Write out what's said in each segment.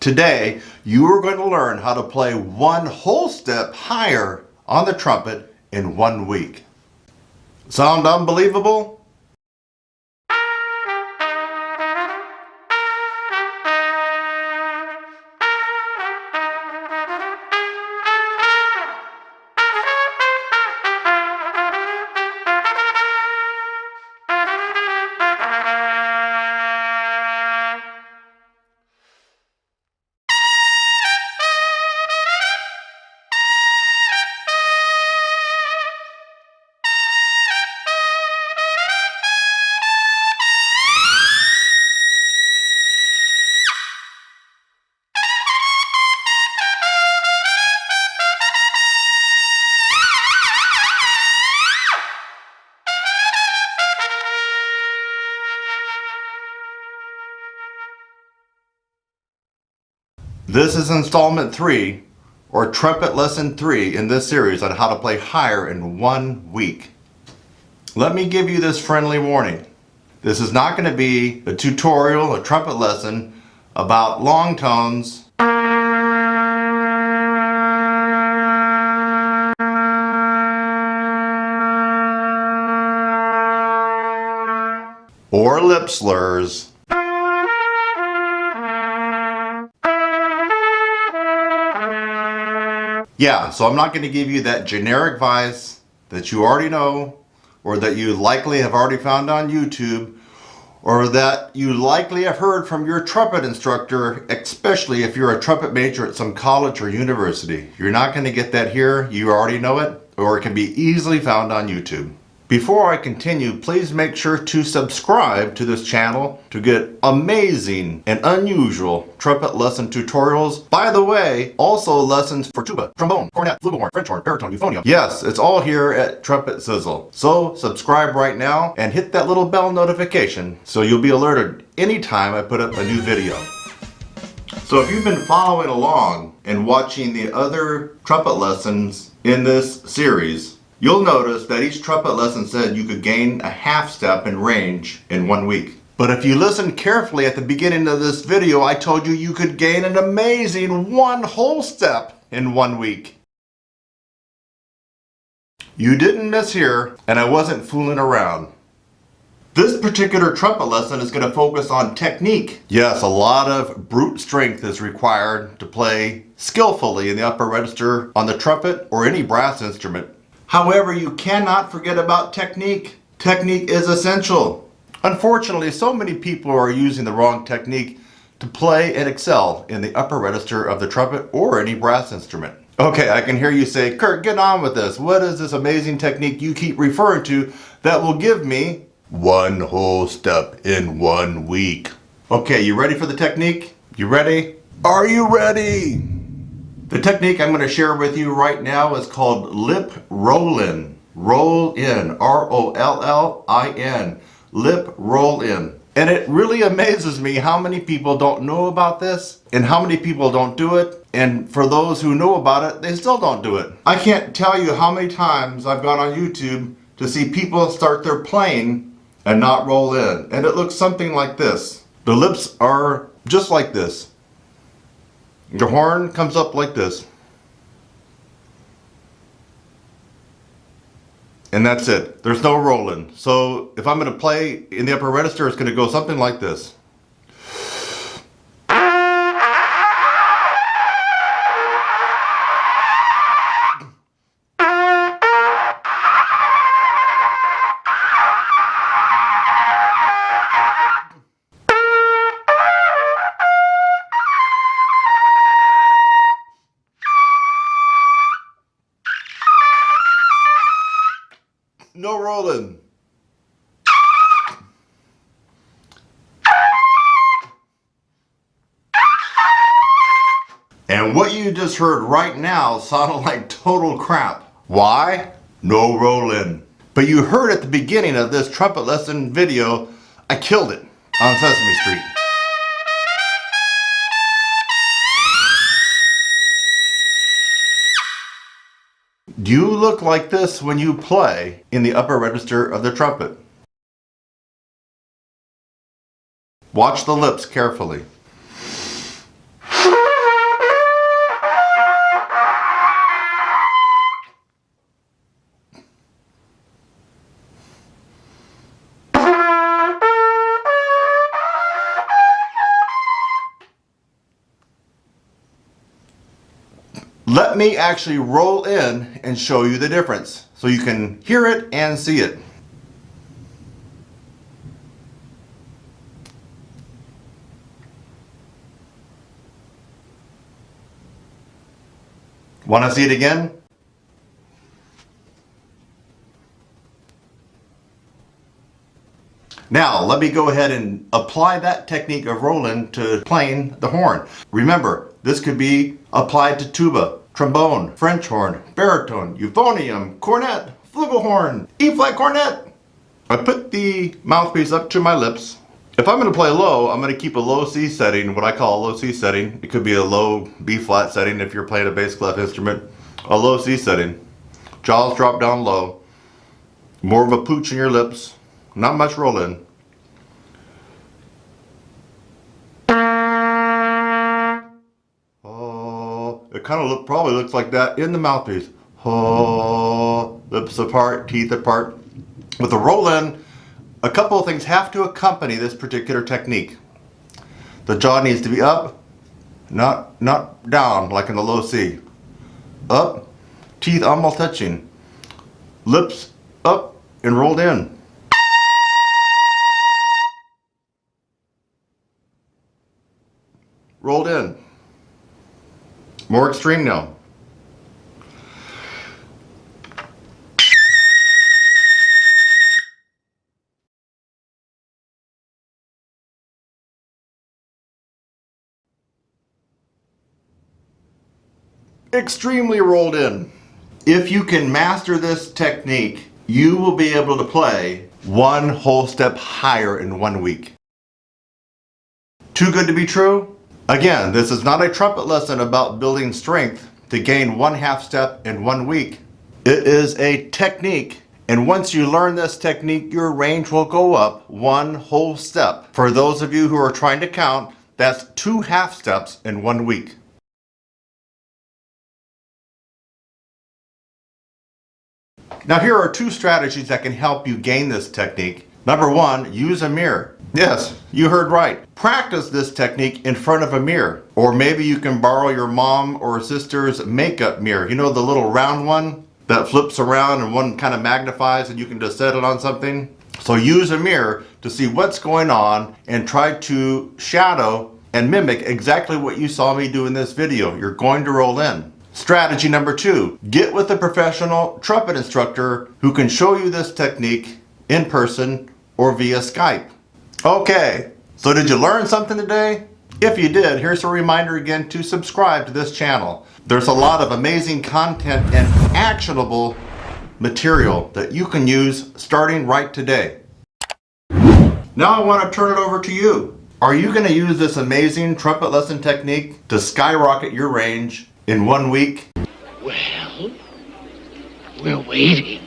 Today, you are going to learn how to play one whole step higher on the trumpet in 1 week. Sound unbelievable? This is installment 3, or Trumpet Lesson 3 in this series on how to play higher in 1 week. Let me give you this friendly warning. This is not going to be a tutorial, a trumpet lesson about long tones or lip slurs. Yeah, so I'm not going to give you that generic advice that you already know, or that you likely have already found on YouTube, or that you likely have heard from your trumpet instructor, especially if you're a trumpet major at some college or university. You're not going to get that here. You already know it, or it can be easily found on YouTube. Before I continue, please make sure to subscribe to this channel to get amazing and unusual trumpet lesson tutorials. By the way, also lessons for tuba, trombone, cornet, flugelhorn, French horn, baritone, euphonium. Yes, it's all here at Trumpet Sizzle. So subscribe right now and hit that little bell notification so you'll be alerted anytime I put up a new video. So if you've been following along and watching the other trumpet lessons in this series, you'll notice that each trumpet lesson said you could gain a half step in range in 1 week. But if you listen carefully at the beginning of this video, I told you you could gain an amazing 1 whole step in 1 week. You didn't miss here, and I wasn't fooling around. This particular trumpet lesson is going to focus on technique. Yes, a lot of brute strength is required to play skillfully in the upper register on the trumpet or any brass instrument. However, you cannot forget about technique. Technique is essential. Unfortunately, so many people are using the wrong technique to play and excel in the upper register of the trumpet or any brass instrument. Okay, I can hear you say, Kurt, get on with this. What is this amazing technique you keep referring to that will give me 1 whole step in 1 week? Okay, you ready for the technique? You ready? Are you ready? The technique I'm going to share with you right now is called lip roll-in. Roll-in. R-O-L-L-I-N. Lip roll-in. And it really amazes me how many people don't know about this and how many people don't do it. And for those who know about it, they still don't do it. I can't tell you how many times I've gone on YouTube to see people start their playing and not roll in. And it looks something like this. The lips are just like this. Your horn comes up like this. And that's it. There's no rolling. So if I'm going to play in the upper register, it's going to go something like this. No rolling. And what you just heard right now sounded like total crap. Why? No rolling. But you heard at the beginning of this trumpet lesson video, I killed it on Sesame Street. Do you look like this when you play in the upper register of the trumpet? Watch the lips carefully. Let me actually roll in and show you the difference so you can hear it and see it. Want to see it again? Now, let me go ahead and apply that technique of rolling to playing the horn. Remember, this could be applied to tuba, trombone, French horn, baritone, euphonium, cornet, flugelhorn, E-flat cornet. I put the mouthpiece up to my lips. If I'm going to play low, I'm going to keep a low C setting, what I call a low C setting. It could be a low B-flat setting if you're playing a bass clef instrument. A low C setting. Jaws drop down low. More of a pooch in your lips. Not much roll in. Oh, it kind of probably looks like that in the mouthpiece. Oh, lips apart, teeth apart. With the roll in, a couple of things have to accompany this particular technique. The jaw needs to be up, not down like in the low C. Up, teeth almost touching. Lips up and rolled in. Rolled in. More extreme now. Extremely rolled in. If you can master this technique, you will be able to play one whole step higher in 1 week. Too good to be true? Again, this is not a trumpet lesson about building strength to gain 1/2 step in 1 week. It is a technique, and once you learn this technique, your range will go up 1 whole step. For those of you who are trying to count, that's 2 half steps in 1 week. Now here are 2 strategies that can help you gain this technique. Number 1, use a mirror. Yes, you heard right. Practice this technique in front of a mirror. Or maybe you can borrow your mom or sister's makeup mirror. You know, the little round one that flips around and one kind of magnifies and you can just set it on something? So use a mirror to see what's going on and try to shadow and mimic exactly what you saw me do in this video. You're going to roll in. Strategy number 2, get with a professional trumpet instructor who can show you this technique in person or via Skype. Okay, so did you learn something today? If you did, here's a reminder again to subscribe to this channel. There's a lot of amazing content and actionable material that you can use starting right today. Now I want to turn it over to you. Are you going to use this amazing trumpet lesson technique to skyrocket your range in 1 week? Well, we're waiting.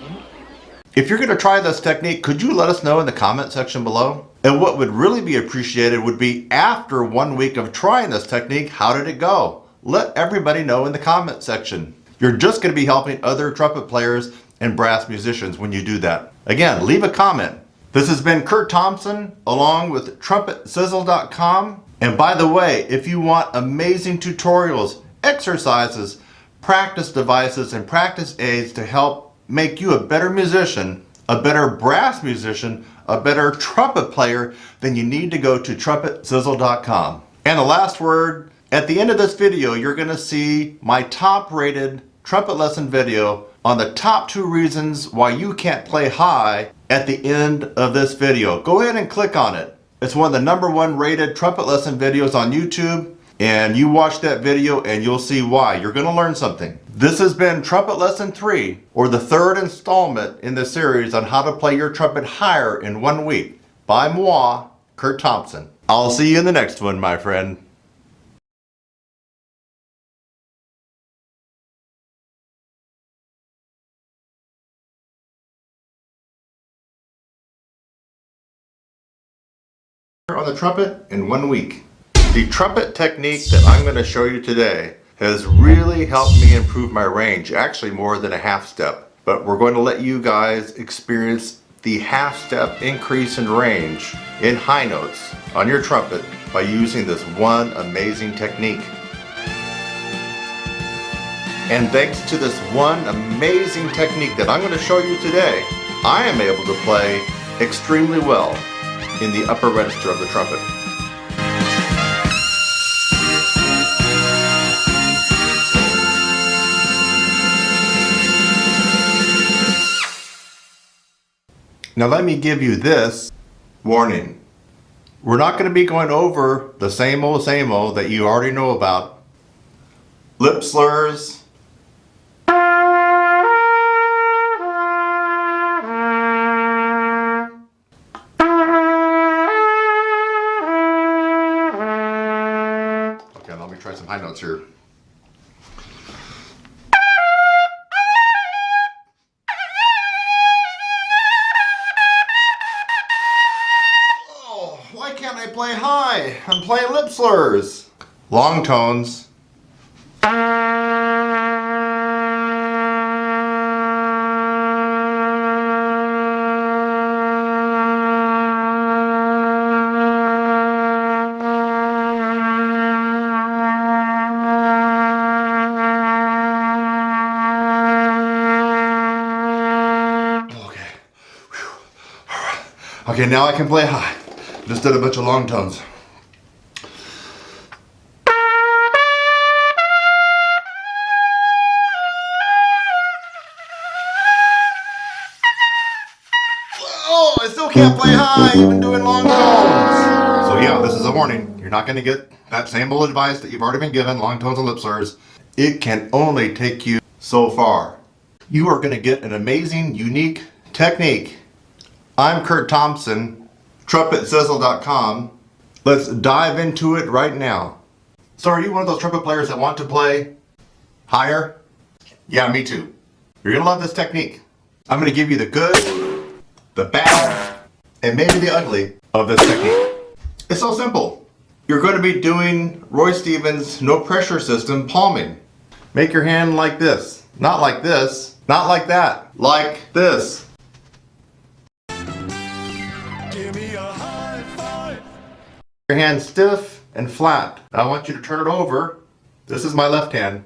If you're going to try this technique, could you let us know in the comment section below? And what would really be appreciated would be after 1 week of trying this technique, how did it go? Let everybody know in the comment section. You're just going to be helping other trumpet players and brass musicians when you do that. Again, leave a comment. This has been Kurt Thompson along with TrumpetSizzle.com. And by the way, if you want amazing tutorials, exercises, practice devices, and practice aids to help make you a better musician, a better brass musician, a better trumpet player, then you need to go to TrumpetSizzle.com. And the last word, at the end of this video, you're going to see my top rated trumpet lesson video on the top 2 reasons why you can't play high at the end of this video. Go ahead and click on it. It's one of the #1 rated trumpet lesson videos on YouTube. And you watch that video and you'll see why. You're going to learn something. This has been Trumpet Lesson 3, or the 3rd installment in the series on how to play your trumpet higher in 1 week by moi, Kurt Thompson. I'll see you in the next one, my friend. On the trumpet in 1 week. The trumpet technique that I'm going to show you today has really helped me improve my range, actually more than a half step. But we're going to let you guys experience the half step increase in range in high notes on your trumpet by using this one amazing technique. And thanks to this one amazing technique that I'm going to show you today, I am able to play extremely well in the upper register of the trumpet. Now let me give you this warning. We're not going to be going over the same old that you already know about. Lip slurs. Okay, let me try some high notes here. Why can't I play high? I'm playing lip slurs. Long tones. Okay. Okay, now I can play high. Just did a bunch of long tones. Oh, I still can't play high even doing long tones. So yeah, this is a warning. You're not going to get that same old advice that you've already been given, long tones and lip slurs. It can only take you so far. You are going to get an amazing, unique technique. I'm Kurt Thompson, TrumpetSizzle.com. Let's dive into it right now. So are you one of those trumpet players that want to play higher? Yeah, me too. You're going to love this technique. I'm going to give you the good, the bad, and maybe the ugly of this technique. It's so simple. You're going to be doing Roy Stevens' no pressure system palming. Make your hand like this. Not like this. Not like that. Like this. Give me a high five. Your hand stiff and flat. Now I want you to turn it over. This is my left hand.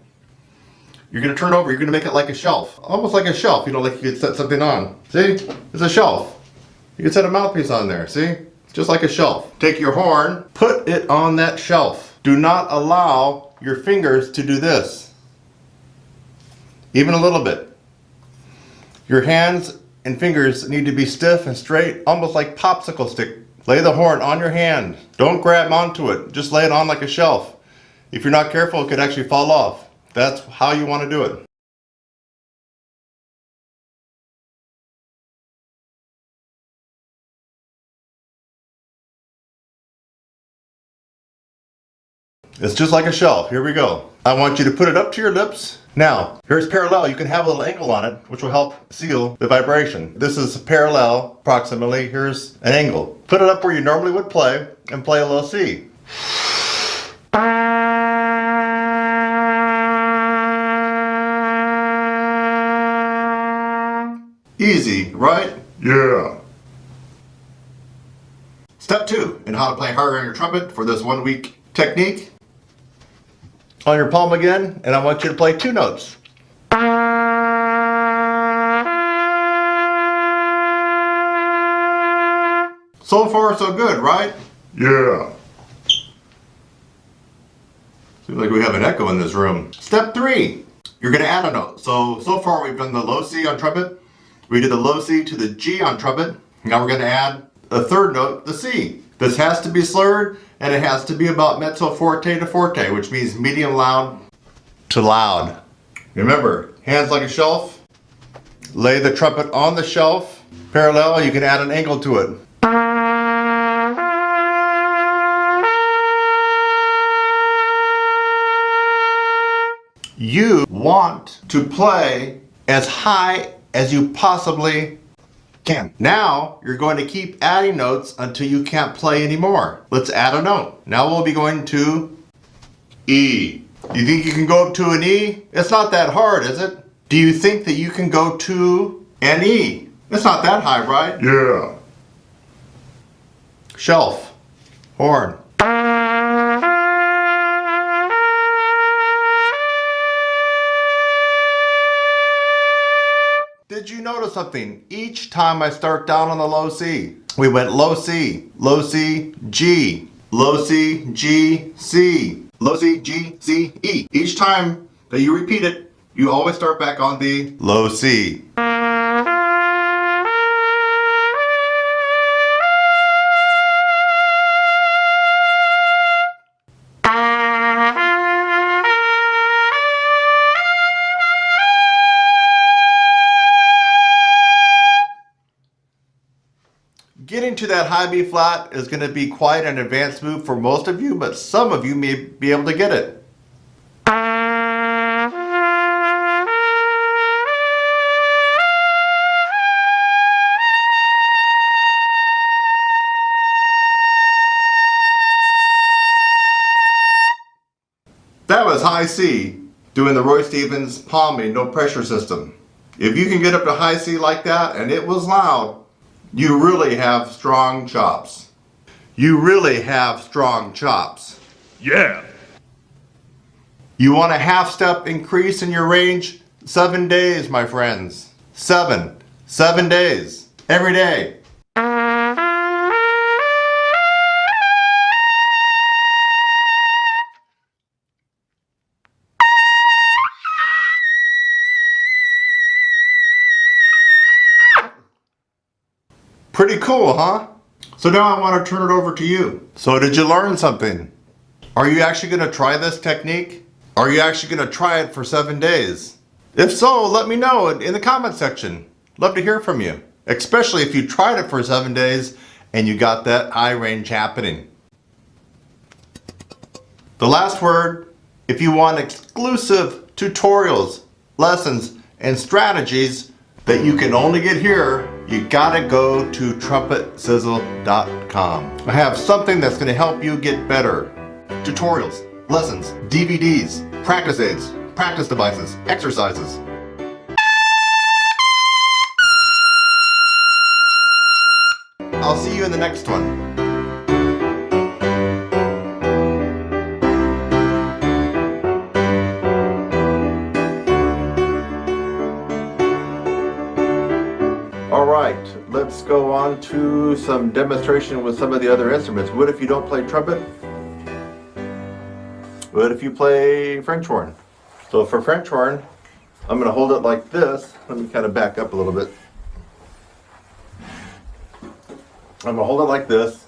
You're going to turn it over. You're going to make it like a shelf. Almost like a shelf. You know, like you could set something on. See? It's a shelf. You can set a mouthpiece on there. See? Just like a shelf. Take your horn. Put it on that shelf. Do not allow your fingers to do this. Even a little bit. Your hands and fingers need to be stiff and straight, almost like popsicle stick. Lay the horn on your hand. Don't grab onto it. Just lay it on like a shelf. If you're not careful, it could actually fall off. That's how you want to do it. It's just like a shelf. Here we go. I want you to put it up to your lips. Now, here's parallel. You can have a little angle on it, which will help seal the vibration. This is parallel, approximately. Here's an angle. Put it up where you normally would play, and play a low C. Easy, right? Yeah. Step 2 in how to play higher on your trumpet for this 1 week technique. On your palm again, and I want you to play 2 notes. So far, so good, right? Yeah. Seems like we have an echo in this room. Step 3, you're going to add a note. So far we've done the low C on trumpet. We did the low C to the G on trumpet. Now we're going to add a 3rd note, the C. This has to be slurred, and it has to be about mezzo forte to forte, which means medium loud to loud. Remember, hands like a shelf. Lay the trumpet on the shelf. Parallel, you can add an angle to it. You want to play as high as you possibly can. Now you're going to keep adding notes until you can't play anymore. Let's add a note. Now we'll be going to E. You think you can go up to an E? It's not that hard, is it? Do you think that you can go to an E? It's not that high, right? Yeah. Shelf. Horn. did you notice something? Each time I start down on the low C, we went low C, G, low C, G, C, low C, G, C, E. Each time that you repeat it, you always start back on the low C. Getting to that high B flat is going to be quite an advanced move for most of you, but some of you may be able to get it. That was high C, doing the Roy Stevens palming, no pressure system. If you can get up to high C like that, and it was loud, you really have strong chops. You really have strong chops. Yeah. You want a half step increase in your range? 7 days, my friends. 7 days. Every day. Pretty cool, huh? So now I want to turn it over to you. So did you learn something? Are you actually going to try this technique? Are you actually going to try it for 7 days? If so, let me know in the comment section. Love to hear from you. Especially if you tried it for 7 days and you got that high range happening. The last word, if you want exclusive tutorials, lessons, and strategies that you can only get here, you gotta go to trumpetsizzle.com. I have something that's gonna help you get better. Tutorials, lessons, DVDs, practice aids, practice devices, exercises. I'll see you in the next one. Alright, let's go on to some demonstration with some of the other instruments. What if you don't play trumpet? What if you play French horn? So for French horn, I'm going to hold it like this. Let me kind of back up a little bit. I'm going to hold it like this.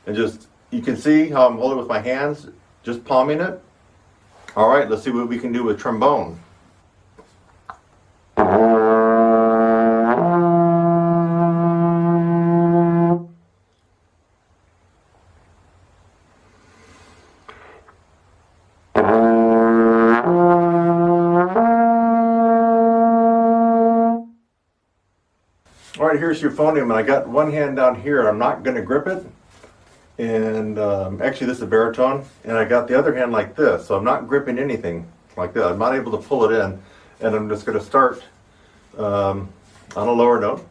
And just, you can see how I'm holding it with my hands, just palming it. Alright, let's see what we can do with trombone. Alright, here's your euphonium, and I got one hand down here. I'm not going to grip it. And actually this is a baritone. And I got the other hand like this, so I'm not gripping anything like that. I'm not able to pull it in. And I'm just going to start on a lower note.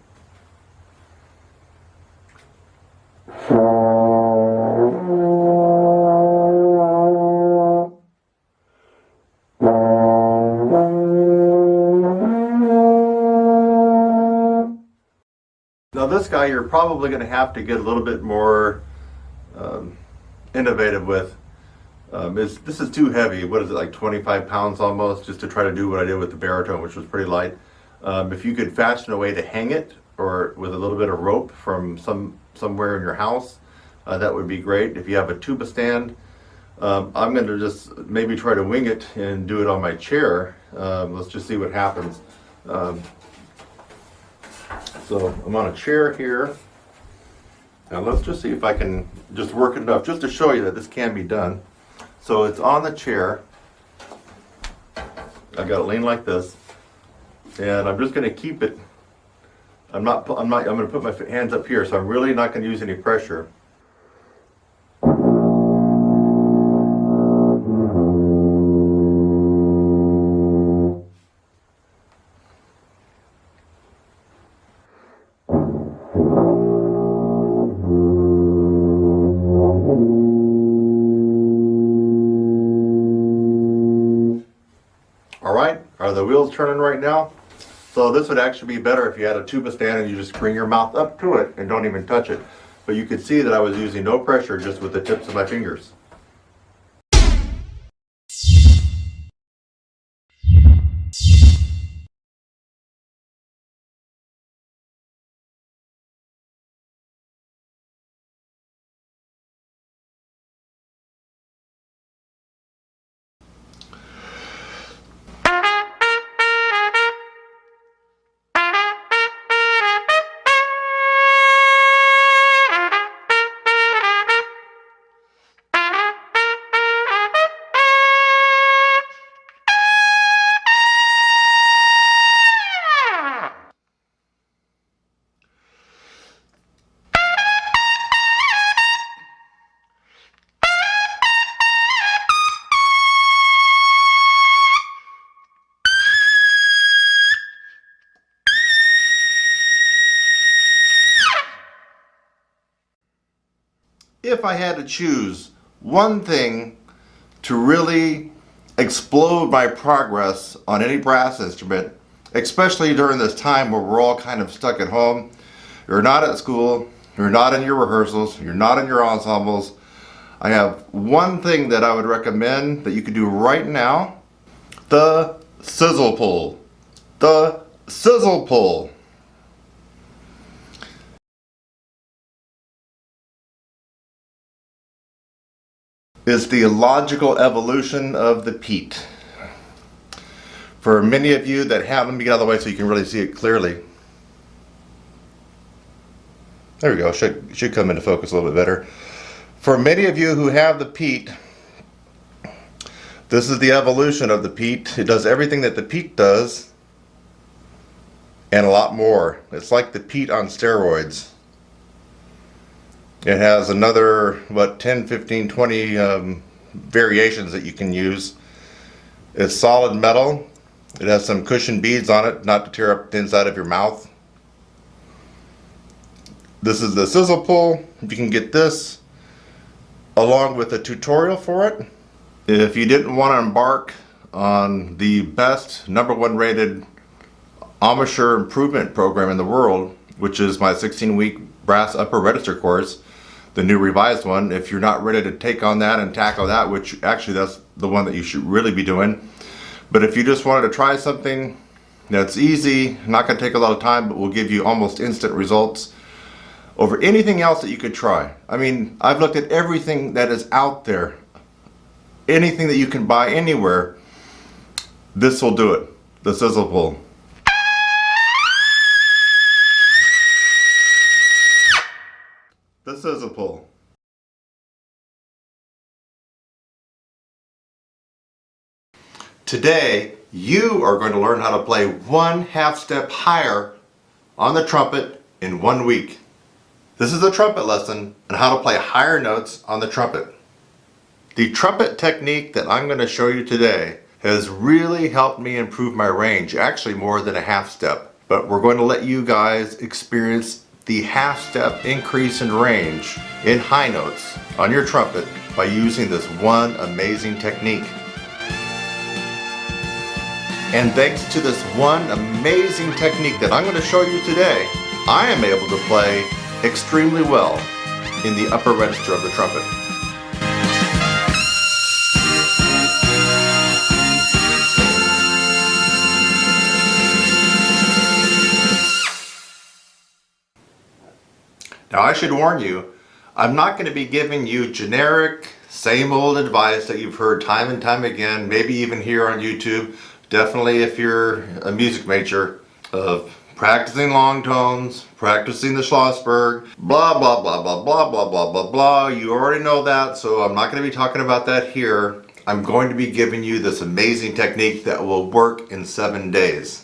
Now this guy you're probably going to have to get a little bit more innovative with. This is too heavy. What is it, like 25 pounds almost, just to try to do what I did with the baritone, which was pretty light. If you could fashion a way to hang it, or with a little bit of rope from somewhere in your house, that would be great. If you have a tuba stand, I'm going to just maybe try to wing it and do it on my chair. Let's just see what happens. So I'm on a chair here. Now let's just see if I can just work it enough, just to show you that this can be done. So it's on the chair. I've got it lean like this, and I'm just going to keep it. I'm going to put my hands up here, so I'm really not going to use any pressure. All right, are the wheels turning right now? So this would actually be better if you had a tuba stand and you just bring your mouth up to it and don't even touch it. But you could see that I was using no pressure, just with the tips of my fingers. If I had to choose one thing to really explode my progress on any brass instrument, especially during this time where we're all kind of stuck at home, you're not at school, you're not in your rehearsals, you're not in your ensembles, I have one thing that I would recommend that you could do right now: the sizzle pull. The sizzle pull. Is the logical evolution of the Pete. For many of you that have, let me get out of the way so you can really see it clearly. There we go, should come into focus a little bit better. For many of you who have the Pete, this is the evolution of the Pete. It does everything that the Pete does and a lot more. It's like the Pete on steroids. It has another, 10, 15, 20 variations that you can use. It's solid metal. It has some cushion beads on it, not to tear up the inside of your mouth. This is the sizzle pull. You can get this along with a tutorial for it. If you didn't want to embark on the best #1 rated amateur improvement program in the world, which is my 16-week brass upper register course, the new revised one, if you're not ready to take on that and tackle that, which actually that's the one that you should really be doing. But if you just wanted to try something that's easy, not going to take a lot of time, but will give you almost instant results over anything else that you could try. I mean, I've looked at everything that is out there, anything that you can buy anywhere. This will do it. The sizzle pull. The sizzle pull. Today, you are going to learn how to play 1/2 step higher on the trumpet in 1 week. This is a trumpet lesson on how to play higher notes on the trumpet. The trumpet technique that I'm going to show you today has really helped me improve my range, actually more than a 1/2 step. But we're going to let you guys experience the 1/2 step increase in range in high notes on your trumpet by using this one amazing technique. And thanks to this one amazing technique that I'm going to show you today, I am able to play extremely well in the upper register of the trumpet. Now I should warn you, I'm not going to be giving you generic, same old advice that you've heard time and time again, maybe even here on YouTube. Definitely if you're a music major, of practicing long tones, practicing the Schlossberg, blah blah blah blah blah blah blah blah blah. You already know that, so I'm not going to be talking about that here. I'm going to be giving you this amazing technique that will work in 7 days.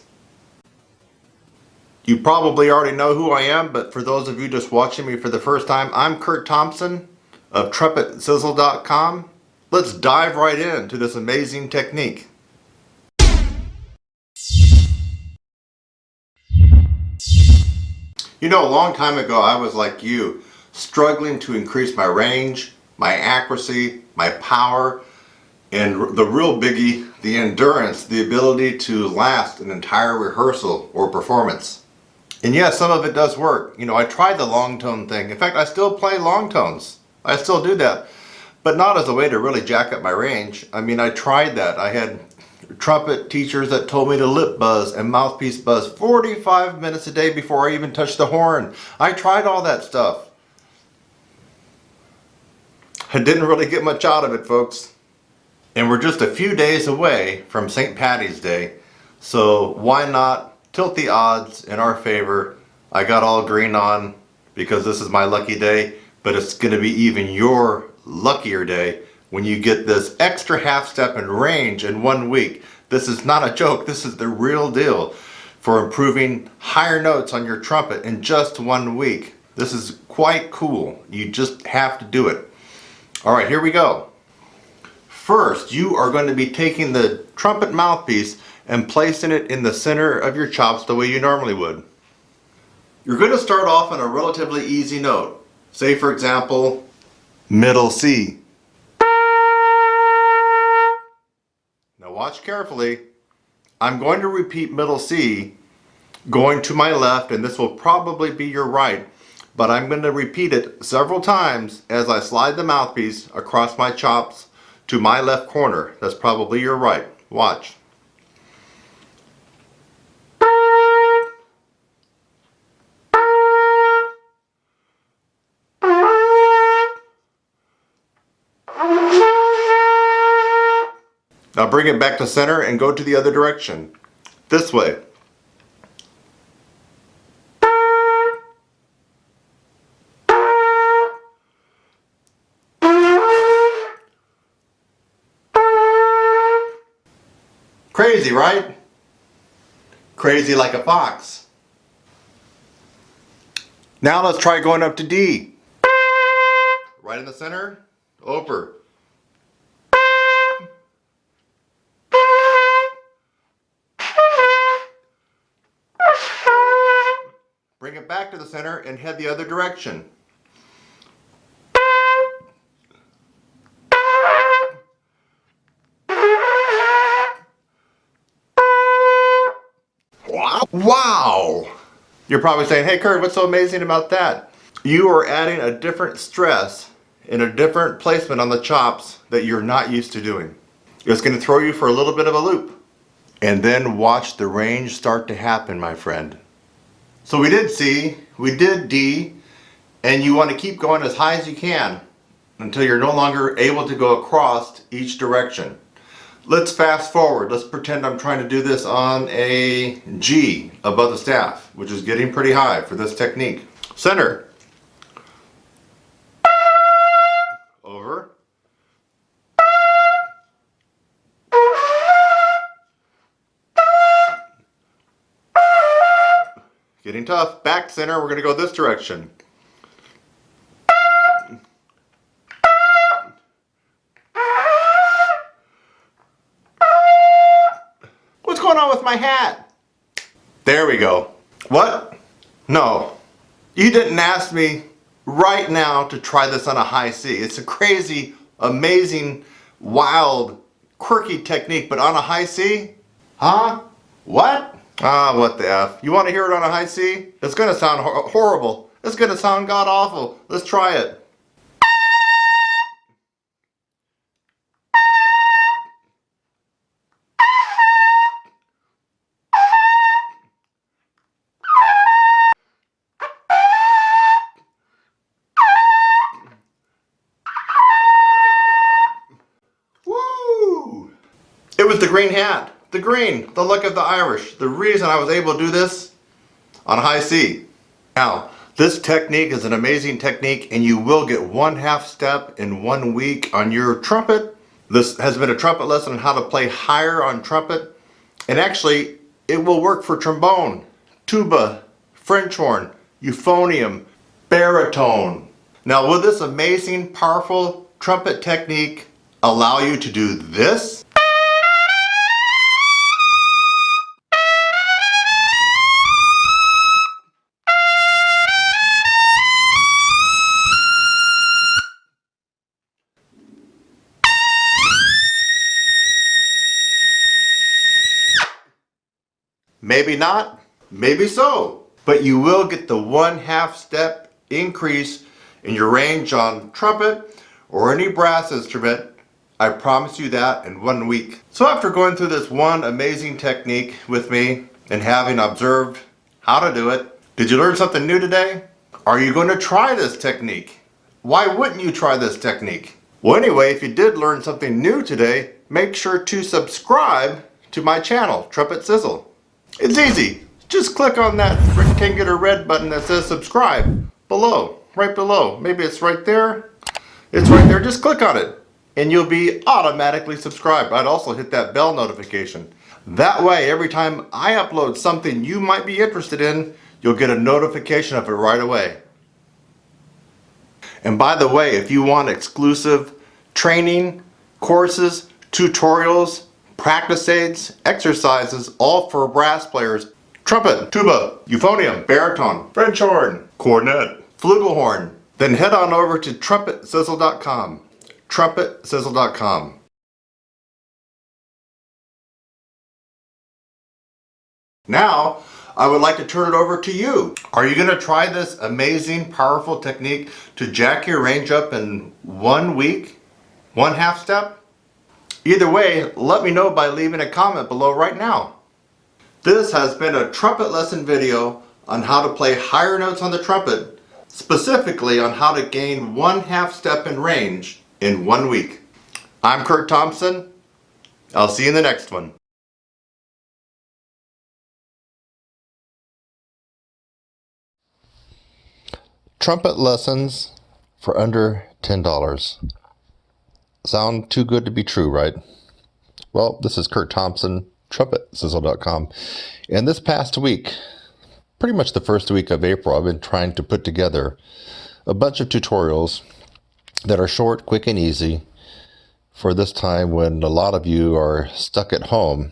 You probably already know who I am, but for those of you just watching me for the first time, I'm Kurt Thompson of TrumpetSizzle.com. Let's dive right into this amazing technique. You know, a long time ago I was like you, struggling to increase my range, my accuracy, my power, and the real biggie the endurance, the ability to last an entire rehearsal or performance. And yes, some of it does work. You know, I tried the long tone thing. In fact, I still play long tones. I still do that, but not as a way to really jack up my range. I mean, I tried that. I had trumpet teachers that told me to lip buzz and mouthpiece buzz 45 minutes a day before I even touched the horn. I tried all that stuff. I didn't really get much out of it, folks. And we're just a few days away from St. Patty's Day, so why not tilt the odds in our favor? I got all green on because this is my lucky day, but it's going to be even your luckier day when you get this extra half step in range in 1 week. This is not a joke, this is the real deal for improving higher notes on your trumpet in just 1 week. This is quite cool. You just have to do it. All right, here we go. First, you are going to be taking the trumpet mouthpiece and placing it in the center of your chops the way you normally would. You're going to start off on a relatively easy note. Say, for example, middle C. Now watch carefully. I'm going to repeat middle C going to my left, and this will probably be your right, but I'm going to repeat it several times as I slide the mouthpiece across my chops to my left corner. That's probably your right. Watch. Now bring it back to center and go to the other direction. This way. Crazy, right? Crazy like a fox. Now let's try going up to D. Right in the center, over. Bring it back to the center and head the other direction. Wow! You're probably saying, hey Kurt, what's so amazing about that? You are adding a different stress in a different placement on the chops that you're not used to doing. It's going to throw you for a little bit of a loop. And then watch the range start to happen, my friend. So we did C, we did D, and you want to keep going as high as you can until you're no longer able to go across each direction. Let's fast forward. Let's pretend I'm trying to do this on a G above the staff, which is getting pretty high for this technique. Center. Over. Getting tough. Back center. We're going to go this direction. What's going on with my hat? There we go. What? No. You didn't ask me right now to try this on a high C. It's a crazy, amazing, wild, quirky technique, but on a high C? Huh? What? Ah, what the F. You want to hear it on a high C? It's going to sound horrible. It's going to sound god-awful. Let's try it. Woo! It was the green hat. The green, the luck of the Irish. The reason I was able to do this on high C. Now, this technique is an amazing technique, and you will get 1/2 step in 1 week on your trumpet. This has been a trumpet lesson on how to play higher on trumpet. And actually, it will work for trombone, tuba, French horn, euphonium, baritone. Now, will this amazing, powerful trumpet technique allow you to do this? Maybe not, maybe so. But you will get the 1/2 step increase in your range on trumpet or any brass instrument. I promise you that in 1 week. So after going through this one amazing technique with me and having observed how to do it, did you learn something new today? Are you going to try this technique? Why wouldn't you try this technique? Well, anyway, if you did learn something new today, make sure to subscribe to my channel, Trumpet Sizzle. It's easy. Just click on that rectangular red button that says subscribe below, right below. Maybe it's right there. It's right there. Just click on it and you'll be automatically subscribed. I'd also hit that bell notification. That way, every time I upload something you might be interested in, you'll get a notification of it right away. And by the way, if you want exclusive training, courses, tutorials, practice aids, exercises, all for brass players, trumpet, tuba, euphonium, baritone, French horn, cornet, flugelhorn, then head on over to TrumpetSizzle.com. TrumpetSizzle.com. Now, I would like to turn it over to you. Are you going to try this amazing, powerful technique to jack your range up in 1 week, 1/2 step? Either way, let me know by leaving a comment below right now. This has been a trumpet lesson video on how to play higher notes on the trumpet, specifically on how to gain 1/2 step in range in 1 week. I'm Kurt Thompson. I'll see you in the next one. Trumpet lessons for under $10. Sound too good to be true, right? Well, this is Kurt Thompson, TrumpetSizzle.com. And this past week, pretty much the first week of April, I've been trying to put together a bunch of tutorials that are short, quick, and easy for this time when a lot of you are stuck at home.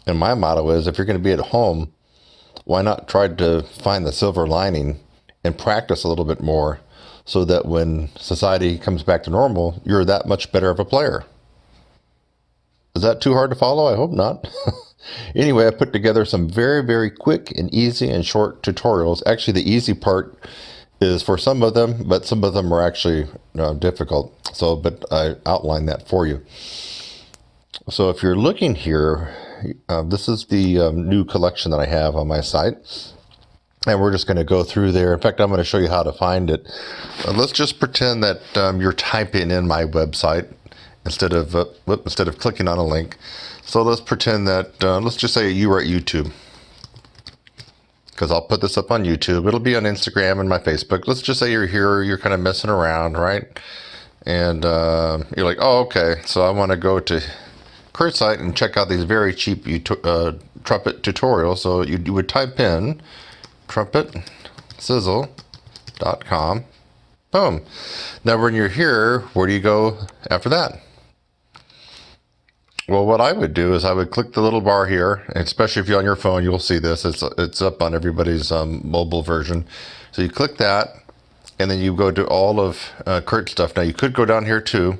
And my motto is, if you're going to be at home, why not try to find the silver lining and practice a little bit more so that when society comes back to normal, you're that much better of a player. Is that too hard to follow? I hope not. Anyway, I put together some very, very quick and easy and short tutorials. Actually, the easy part is for some of them, but some of them are actually difficult. But I outlined that for you. So if you're looking here, this is the new collection that I have on my site. And we're just going to go through there. In fact, I'm going to show you how to find it. Let's just pretend that you're typing in my website instead of clicking on a link. So let's pretend that, let's just say you are at YouTube. Because I'll put this up on YouTube. It'll be on Instagram and my Facebook. Let's just say you're here, you're kind of messing around, right? And you're like, oh, okay. So I want to go to Kurt's site and check out these very cheap trumpet tutorials. So you would type in TrumpetSizzle.com. Boom. Now when you're here, where do you go after that? Well, what I would do is I would click the little bar here, and especially if you're on your phone, you'll see this. It's up on everybody's mobile version. So you click that, and then you go to all of Kurt's stuff. Now you could go down here too.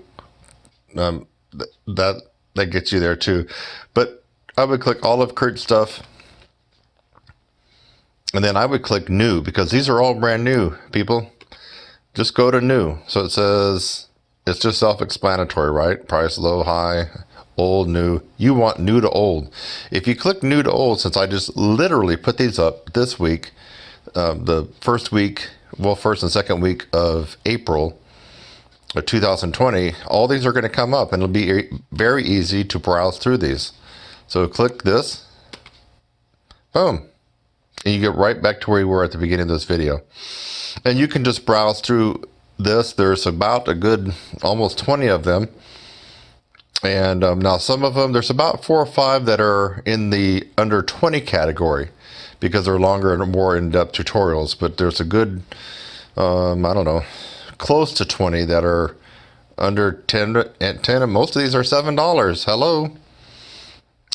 That gets you there too. But I would click all of Kurt's stuff. And then I would click new, because these are all brand new, people. Just go to new. So it says, it's just self-explanatory, right? Price, low, high, old, new. You want new to old. If you click new to old, since I just literally put these up this week, the first and second week of April of 2020, all these are going to come up, and it'll be very easy to browse through these. So click this. Boom. And you get right back to where you were at the beginning of this video. And you can just browse through this. There's about a good almost 20 of them. And now some of them, there's about 4 or 5 that are in the under 20 category because they're longer and more in-depth tutorials. But there's a good, I don't know, close to 20 that are under 10, and most of these are $7. Hello.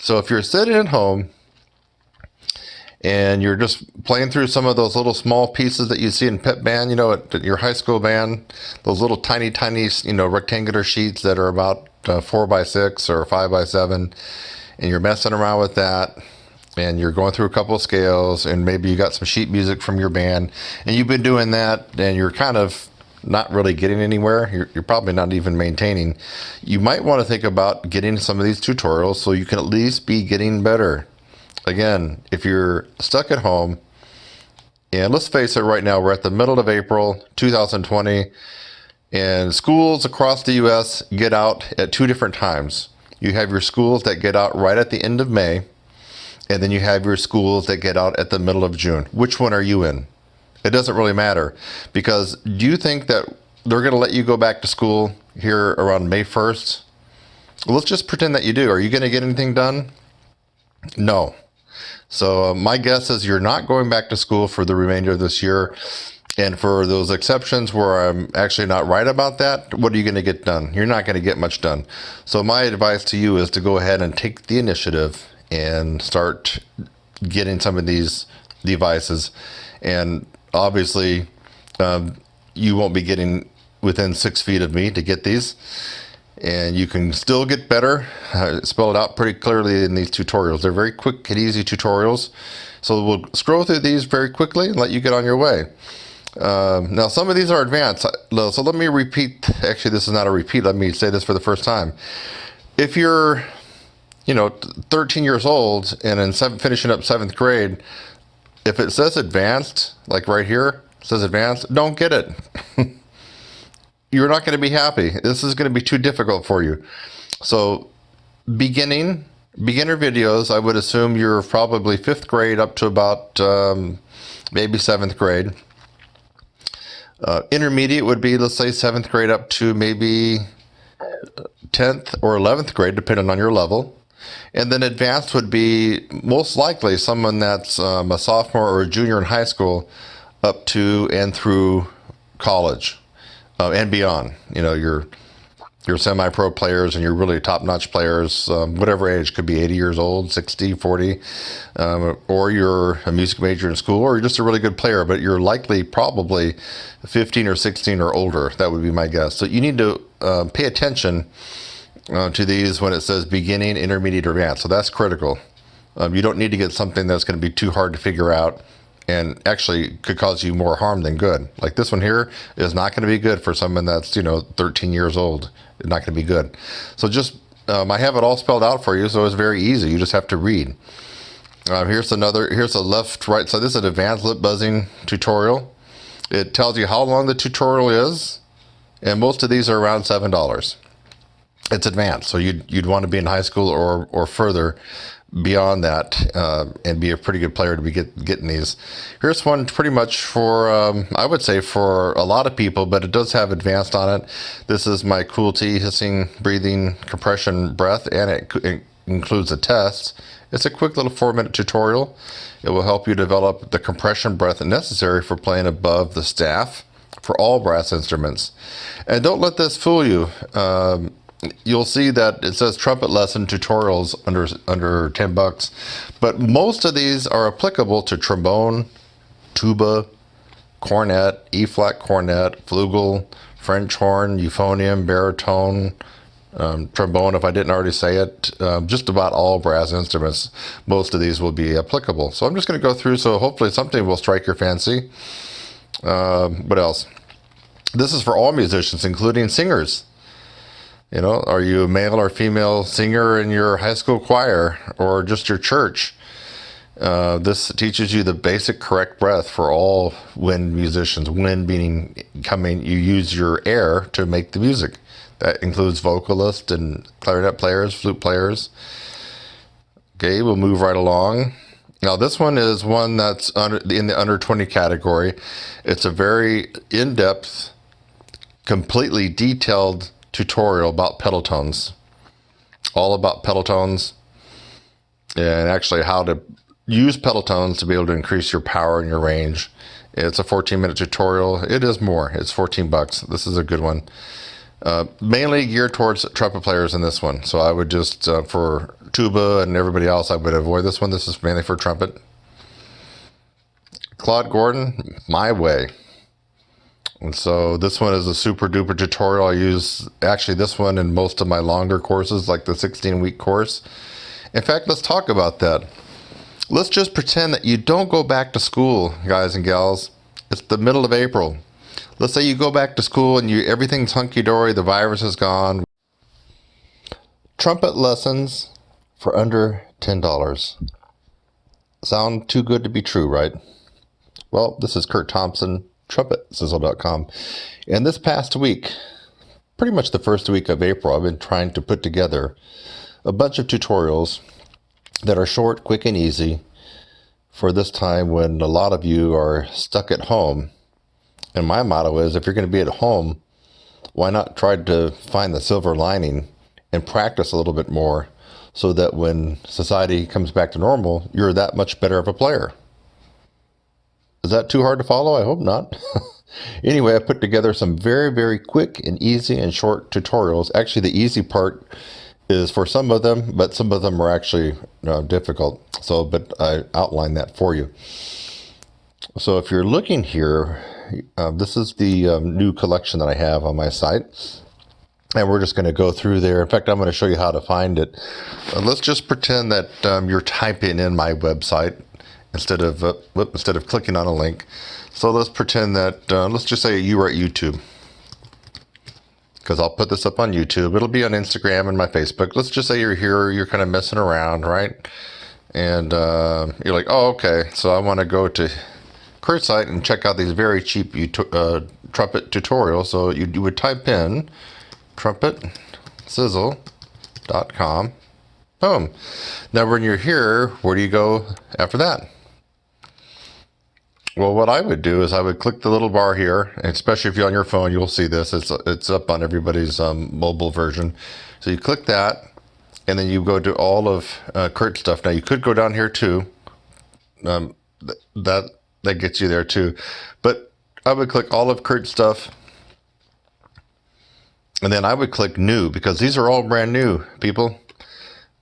So if you're sitting at home and you're just playing through some of those little small pieces that you see in pep band, you know, at your high school band, those little tiny, you know, rectangular sheets that are about 4x6 or 5x7, and you're messing around with that, and you're going through a couple of scales, and maybe you got some sheet music from your band, and you've been doing that, and you're kind of not really getting anywhere, you're probably not even maintaining, you might want to think about getting some of these tutorials so you can at least be getting better. Again, if you're stuck at home, and let's face it, right now we're at the middle of April 2020, and schools across the U.S. get out at two different times. You have your schools that get out right at the end of May, and then you have your schools that get out at the middle of June. Which one are you in? It doesn't really matter, because do you think that they're going to let you go back to school here around May 1st? Well, let's just pretend that you do. Are you going to get anything done? No. So my guess is you're not going back to school for the remainder of this year. And for those exceptions where I'm actually not right about that, what are you going to get done? You're not going to get much done. So my advice to you is to go ahead and take the initiative and start getting some of these devices. And obviously, you won't be getting within 6 feet of me to get these. And you can still get better. Spell it out pretty clearly in these tutorials. They're very quick and easy tutorials. So we'll scroll through these very quickly and let you get on your way. Now, some of these are advanced. So let me repeat. Actually, this is not a repeat. Let me say this for the first time. If you're 13 years old and in finishing up 7th grade, if it says advanced, like right here, it says advanced, don't get it. You're not going to be happy. This is going to be too difficult for you. So beginner videos, I would assume you're probably 5th grade up to about maybe 7th grade. Intermediate would be, let's say, 7th grade up to maybe 10th or 11th grade, depending on your level. And then advanced would be most likely someone that's a sophomore or a junior in high school up to and through college and beyond. Your semi-pro players and your really top-notch players, whatever age, could be 80 years old, 60, 40, or you're a music major in school, or you're just a really good player, but you're likely probably 15 or 16 or older. That would be my guess. So you need to pay attention to these when it says beginning, intermediate, or advanced. So that's critical. You don't need to get something that's going to be too hard to figure out and actually could cause you more harm than good. Like this one here is not going to be good for someone that's 13 years old. It's not going to be good. So just I have it all spelled out for you, so it's very easy. You just have to read. Here's a left, right. So this is an advanced lip buzzing tutorial. It tells you how long the tutorial is, and most of these are around $7. It's advanced, so you'd want to be in high school or further beyond that and be a pretty good player to be getting these. Here's one pretty much for, I would say for a lot of people, but it does have advanced on it. This is my Cool T hissing, breathing, compression, breath, and it includes a test. It's a quick little 4-minute tutorial. It will help you develop the compression breath necessary for playing above the staff for all brass instruments. And don't let this fool you. You'll see that it says trumpet lesson tutorials under $10, but most of these are applicable to trombone, tuba, cornet, E-flat cornet, flugel, French horn, euphonium, baritone, trombone, if I didn't already say it. Just about all brass instruments, most of these will be applicable. So I'm just going to go through, so hopefully something will strike your fancy. What else? This is for all musicians, including singers. Are you a male or female singer in your high school choir or just your church? This teaches you the basic correct breath for all wind musicians. Wind meaning you use your air to make the music. That includes vocalists and clarinet players, flute players. Okay, we'll move right along. Now this one is one that's in the under 20 category. It's a very in-depth, completely detailed tutorial about pedal tones, all about pedal tones, and actually how to use pedal tones to be able to increase your power and your range. It's a 14-minute tutorial. It is more. It's $14. This is a good one. Mainly geared towards trumpet players in this one. So I would just, for tuba and everybody else, I would avoid this one. This is mainly for trumpet. Claude Gordon, My Way. And so this one is a super duper tutorial. I use actually this one in most of my longer courses, like the 16-week course. In fact, let's talk about that. Let's just pretend that you don't go back to school, guys and gals. It's the middle of April. Let's say you go back to school and everything's hunky-dory, the virus is gone. Trumpet lessons for under $10. Sound too good to be true, right? Well, this is Kurt Thompson, TrumpetSizzle.com. And this past week, pretty much the first week of April, I've been trying to put together a bunch of tutorials that are short, quick, and easy for this time when a lot of you are stuck at home. And my motto is, if you're going to be at home, why not try to find the silver lining and practice a little bit more so that when society comes back to normal, you're that much better of a player. Is that too hard to follow? I hope not. Anyway, I put together some very, very quick and easy and short tutorials. Actually, the easy part is for some of them, but some of them are actually difficult. But I outlined that for you. So if you're looking here, this is the new collection that I have on my site. And we're just going to go through there. In fact, I'm going to show you how to find it. Let's just pretend that you're typing in my website instead of clicking on a link. So let's pretend that, let's just say you were at YouTube, because I'll put this up on YouTube. It'll be on Instagram and my Facebook. Let's just say you're here, you're kind of messing around, right? And you're like, oh, okay, so I want to go to Kurt's site and check out these very cheap trumpet tutorials. So you would type in TrumpetSizzle.com. Boom. Now when you're here, where do you go after that? Well, what I would do is I would click the little bar here, and especially if you're on your phone, you'll see this. It's up on everybody's mobile version. So you click that, and then you go to all of Kurt's stuff. Now you could go down here too. That gets you there too. But I would click all of Kurt's stuff, and then I would click new, because these are all brand new, people.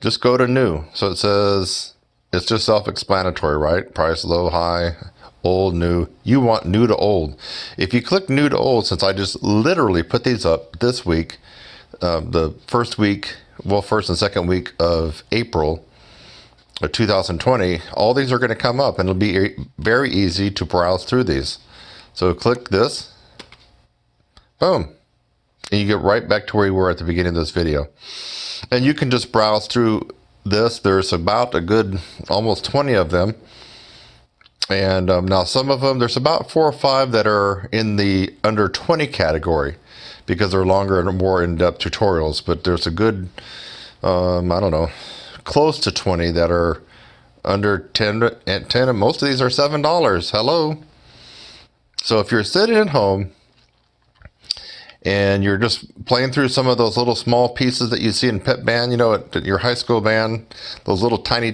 Just go to new. So it says, it's just self-explanatory, right? Price, low, high, old, new. You want new to old. If you click new to old, since I just literally put these up this week, the first and second week of April of 2020, all these are going to come up, and it'll be very easy to browse through these. So click this, boom, and you get right back to where you were at the beginning of this video. And you can just browse through this. There's about a good almost 20 of them. And now some of them, there's about 4 or 5 that are in the under 20 category, because they're longer and more in-depth tutorials. But there's a good, I don't know, close to 20 that are under 10, and most of these are $7. Hello. So if you're sitting at home and you're just playing through some of those little small pieces that you see in pep band, you know, at your high school band, those little tiny,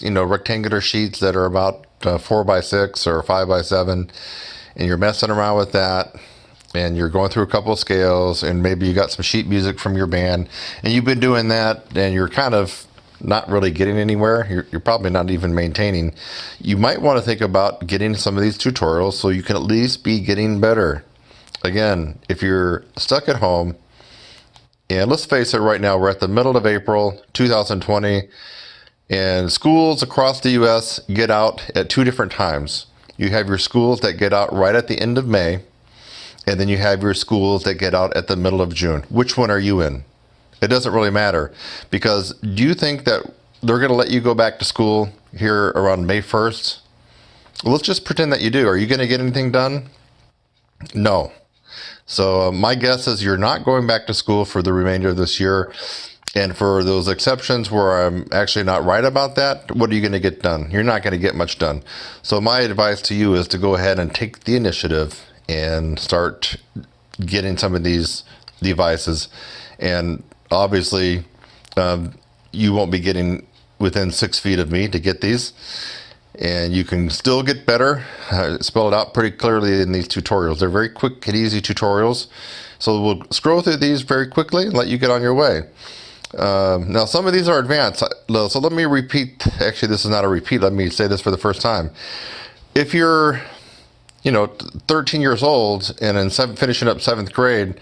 you know, rectangular sheets that are about 4x6 or 5x7, and you're messing around with that, and you're going through a couple of scales, and maybe you got some sheet music from your band, and you've been doing that, and you're kind of not really getting anywhere. You're probably not even maintaining. You might want to think about getting some of these tutorials so you can at least be getting better. Again, if you're stuck at home, and let's face it, right now we're at the middle of April 2020, and schools across the U.S. get out at 2 different times. You have your schools that get out right at the end of May, and then you have your schools that get out at the middle of June. Which one are you in? It doesn't really matter, because do you think that they're going to let you go back to school here around May 1st? Well, let's just pretend that you do. Are you going to get anything done? No. So my guess is you're not going back to school for the remainder of this year. And for those exceptions where I'm actually not right about that, what are you going to get done? You're not going to get much done. So my advice to you is to go ahead and take the initiative and start getting some of these devices. And obviously, you won't be getting within 6 feet of me to get these. And you can still get better. I spell it out pretty clearly in these tutorials. They're very quick and easy tutorials. So we'll scroll through these very quickly and let you get on your way. Now, some of these are advanced. So let me repeat. Actually, this is not a repeat. Let me say this for the first time. If you're, 13 years old and in finishing up 7th grade,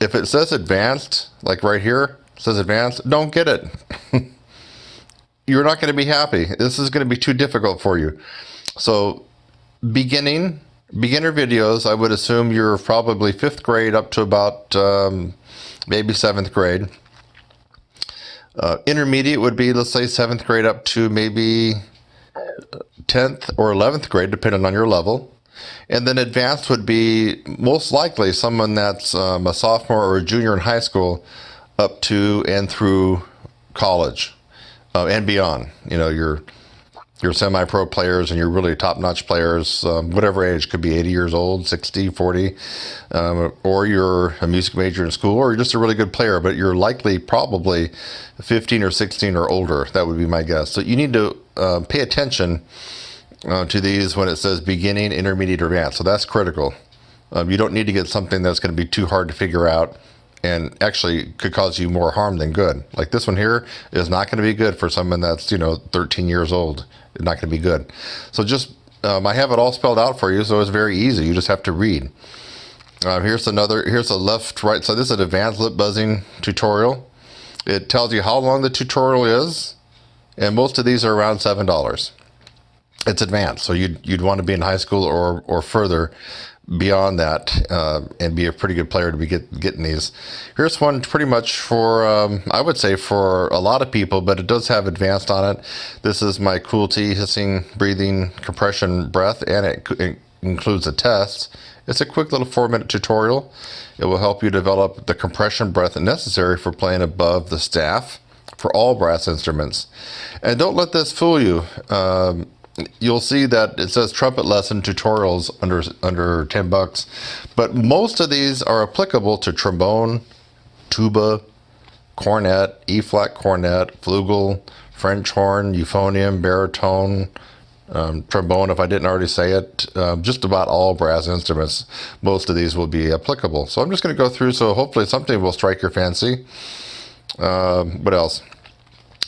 if it says advanced, like right here, it says advanced, don't get it. you're not going to be happy. This is going to be too difficult for you. So beginner videos, I would assume you're probably 5th grade up to about maybe 7th grade. Intermediate would be, let's say, 7th grade up to maybe 10th or 11th grade, depending on your level. And then advanced would be most likely someone that's a sophomore or a junior in high school up to and through college and beyond. You know, your semi-pro players and your really top-notch players, whatever age, could be 80 years old, 60, 40, or you're a music major in school, or you're just a really good player, but you're likely probably 15 or 16 or older. That would be my guess. So you need to pay attention to these when it says beginning, intermediate, or advanced. So that's critical. You don't need to get something that's going to be too hard to figure out and actually could cause you more harm than good. Like this one here is not going to be good for someone that's, 13 years old. It's not going to be good. So just, I have it all spelled out for you, so it's very easy. You just have to read. Here's a left, right. So this is an advanced lip buzzing tutorial. It tells you how long the tutorial is, and most of these are around $7. It's advanced, so you'd want to be in high school or further beyond that and be a pretty good player to be getting these. Here's one pretty much for, I would say for a lot of people, but it does have advanced on it. This is my cool T hissing, breathing, compression, breath, and it includes a test. It's a quick little 4-minute tutorial. It will help you develop the compression breath necessary for playing above the staff for all brass instruments. And don't let this fool you. You'll see that it says trumpet lesson tutorials under $10, but most of these are applicable to trombone, tuba, cornet, E-flat cornet, flugel, French horn, euphonium, baritone, trombone, if I didn't already say it. Just about all brass instruments, most of these will be applicable. So I'm just going to go through, so hopefully something will strike your fancy. What else?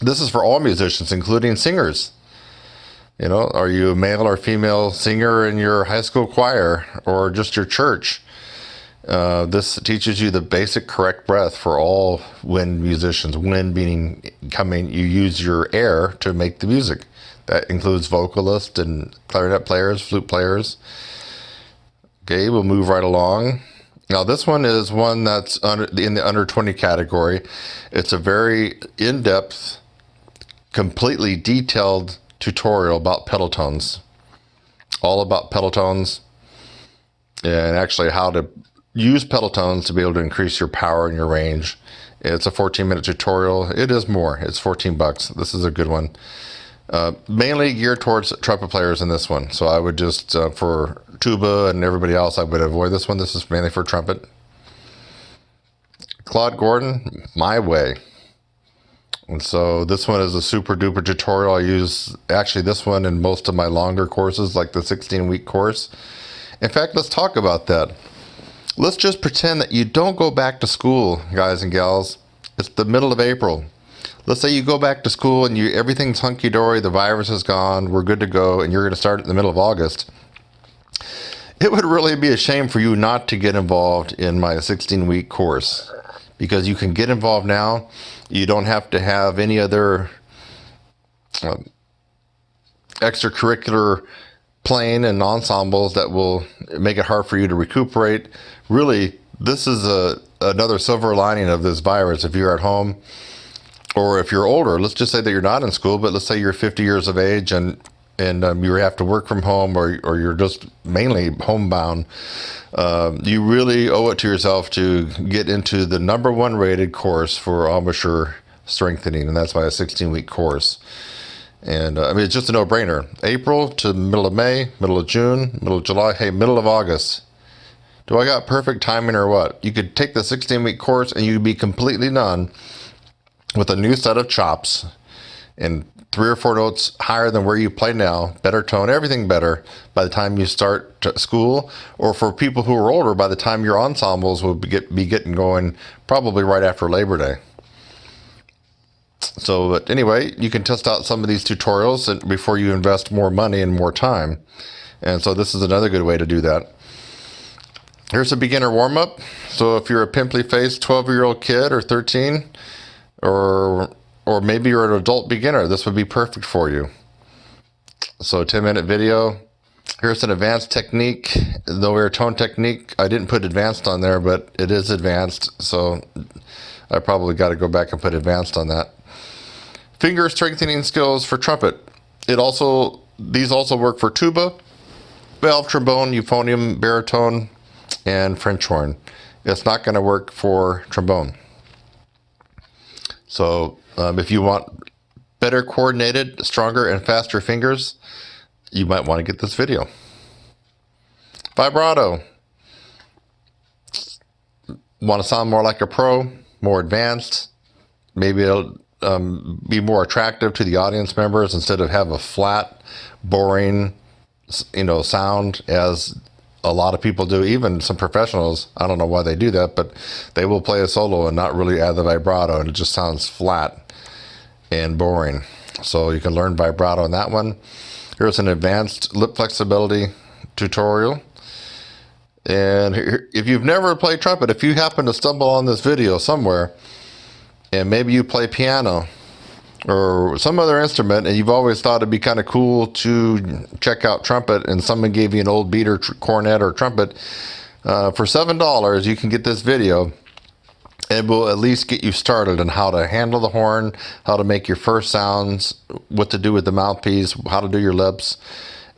This is for all musicians, including singers. Are you a male or female singer in your high school choir or just your church? This teaches you the basic correct breath for all wind musicians. Wind meaning you use your air to make the music. That includes vocalists and clarinet players, flute players. Okay, we'll move right along. Now this one is one that's in the under 20 category. It's a very in-depth, completely detailed tutorial about pedal tones, all about pedal tones and actually how to use pedal tones to be able to increase your power and your range. It's a 14-minute tutorial. It is more. It's $14. This is a good one. Mainly geared towards trumpet players in this one. So I would just, for tuba and everybody else, I would avoid this one. This is mainly for trumpet. Claude Gordon, My Way. And so this one is a super duper tutorial. I use actually this one in most of my longer courses, like the 16-week course. In fact, let's talk about that. Let's just pretend that you don't go back to school, guys and gals. It's the middle of April. Let's say you go back to school and everything's hunky-dory, the virus is gone, we're good to go, and you're going to start in the middle of August. It would really be a shame for you not to get involved in my 16-week course, because you can get involved now. You don't have to have any other extracurricular playing and ensembles that will make it hard for you to recuperate. Really, this is another silver lining of this virus. If you're at home or if you're older, let's just say that you're not in school, but let's say you're 50 years of age and you have to work from home or you're just mainly homebound. You really owe it to yourself to get into the #1 rated course for embouchure strengthening, and that's my 16-week course. And it's just a no-brainer. April to middle of May, middle of June, middle of July, hey, middle of August. Do I got perfect timing or what? You could take the 16-week course and you'd be completely done with a new set of chops and 3 or 4 notes higher than where you play now, better tone, everything better by the time you start school, or for people who are older, by the time your ensembles will be getting going probably right after Labor Day. So, but anyway, you can test out some of these tutorials before you invest more money and more time. And so this is another good way to do that. Here's a beginner warm-up. So if you're a pimply-faced 12-year-old kid or 13, or or maybe you're an adult beginner. This would be perfect for you. So 10-minute video. Here's an advanced technique, the lower tone technique. I didn't put advanced on there, but it is advanced. So I probably got to go back and put advanced on that. Finger strengthening skills for trumpet. These also work for tuba, valve trombone, euphonium, baritone, and French horn. It's not going to work for trombone. So if you want better coordinated, stronger, and faster fingers, you might want to get this video. Vibrato. Want to sound more like a pro, more advanced. Maybe it'll be more attractive to the audience members instead of have a flat, boring, sound as a lot of people do. Even some professionals, I don't know why they do that, but they will play a solo and not really add the vibrato, and it just sounds flat and boring. So you can learn vibrato on that one. Here's an advanced lip flexibility tutorial. And if you've never played trumpet, if you happen to stumble on this video somewhere, and maybe you play piano or some other instrument, and you've always thought it'd be kind of cool to check out trumpet, and someone gave you an old beat or cornet or trumpet, for $7, you can get this video. It will at least get you started on how to handle the horn, how to make your first sounds, what to do with the mouthpiece, how to do your lips.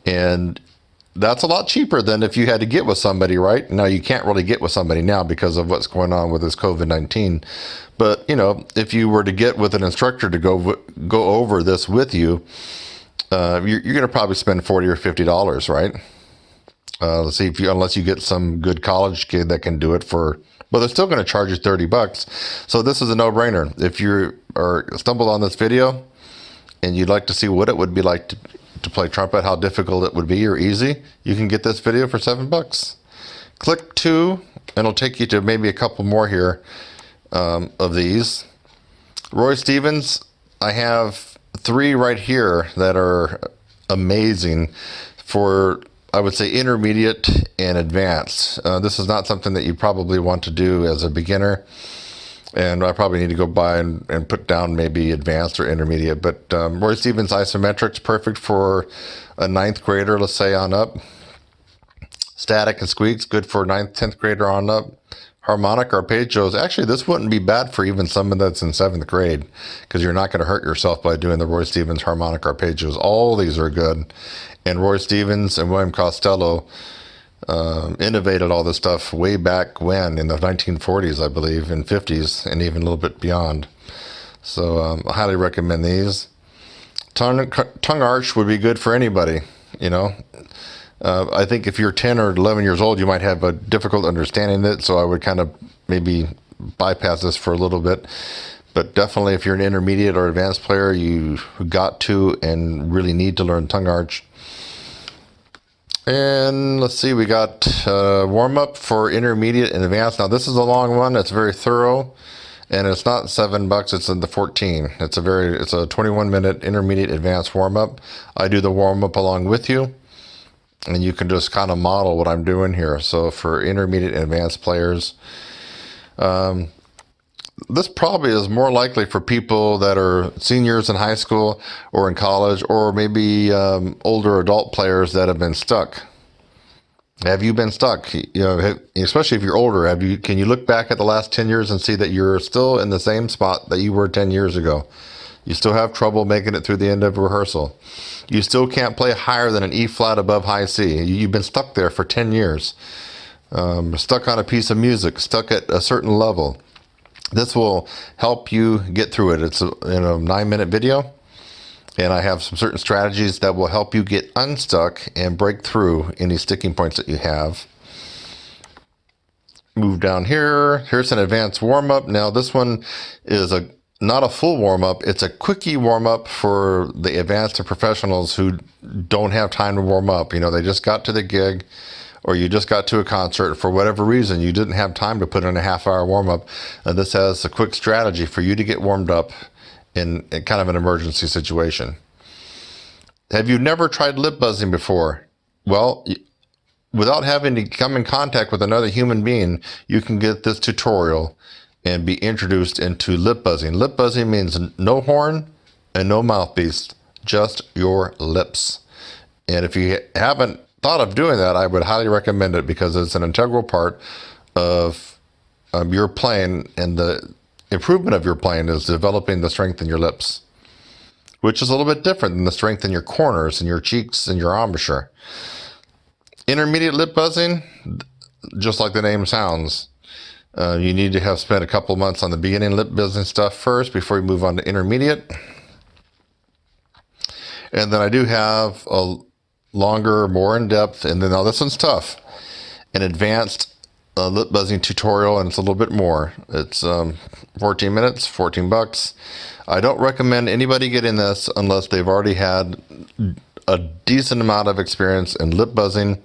And that's a lot cheaper than if you had to get with somebody, right? Now, you can't really get with somebody now because of what's going on with this COVID-19. But, if you were to get with an instructor to go over this with you, you're going to probably spend $40 or $50, right? Let's see, unless you get some good college kid that can do it for... But they're still going to charge you $30. So this is a no-brainer. If you are stumbled on this video and you'd like to see what it would be like to play trumpet, how difficult it would be or easy, you can get this video for $7. Click 2, and it'll take you to maybe a couple more here of these. Roy Stevens, I have 3 right here that are amazing for, I would say, intermediate and advanced. This is not something that you probably want to do as a beginner, and I probably need to go by and put down maybe advanced or intermediate. But Roy Stevens Isometric's perfect for a 9th grader, let's say, on up. Static and squeaks, good for 9th, 10th grader on up. Harmonic arpeggios, actually this wouldn't be bad for even someone that's in 7th grade, because you're not going to hurt yourself by doing the Roy Stevens harmonic arpeggios. All these are good. And Roy Stevens and William Costello innovated all this stuff way back when, in the 1940s, I believe, and 50s, and even a little bit beyond. So I highly recommend these. Tongue arch would be good for anybody, I think if you're 10 or 11 years old, you might have a difficult understanding it, so I would kind of maybe bypass this for a little bit. But definitely if you're an intermediate or advanced player, you got to and really need to learn tongue arch. And let's see, we got warm-up for intermediate and advanced. Now this is a long one, it's very thorough, and it's not $7, it's in the 14. It's a 21-minute intermediate advanced warm-up. I do the warm-up along with you, and you can just kind of model what I'm doing here. So for intermediate and advanced players, this probably is more likely for people that are seniors in high school or in college, or maybe older adult players that have been stuck. Have you been stuck? Especially if you're older, can you look back at the last 10 years and see that you're still in the same spot that you were 10 years ago? You still have trouble making it through the end of rehearsal. You still can't play higher than an E flat above high C. You've been stuck there for 10 years. Stuck on a piece of music, stuck at a certain level. This will help you get through it. It's a 9-minute video, and I have some certain strategies that will help you get unstuck and break through any sticking points that you have. Move down here. Here's an advanced warm-up. Now this one is not a full warm-up, it's a quickie warm-up for the advanced and professionals who don't have time to warm up. They just got to the gig, or you just got to a concert. For whatever reason, you didn't have time to put in a half-hour warm-up. And this has a quick strategy for you to get warmed up in kind of an emergency situation. Have you never tried lip buzzing before? Well, without having to come in contact with another human being, you can get this tutorial and be introduced into lip buzzing. Lip buzzing means no horn and no mouthpiece, just your lips. And if you haven't thought of doing that, I would highly recommend it because it's an integral part of your playing, and the improvement of your playing is developing the strength in your lips, which is a little bit different than the strength in your corners and your cheeks and your embouchure. Intermediate lip buzzing, just like the name sounds, you need to have spent a couple months on the beginning lip buzzing stuff first before you move on to intermediate. And then I do have a longer, more in-depth, and then now this one's tough, an advanced lip buzzing tutorial, and it's a little bit more. It's 14 minutes, $14. I don't recommend anybody getting this unless they've already had a decent amount of experience in lip buzzing,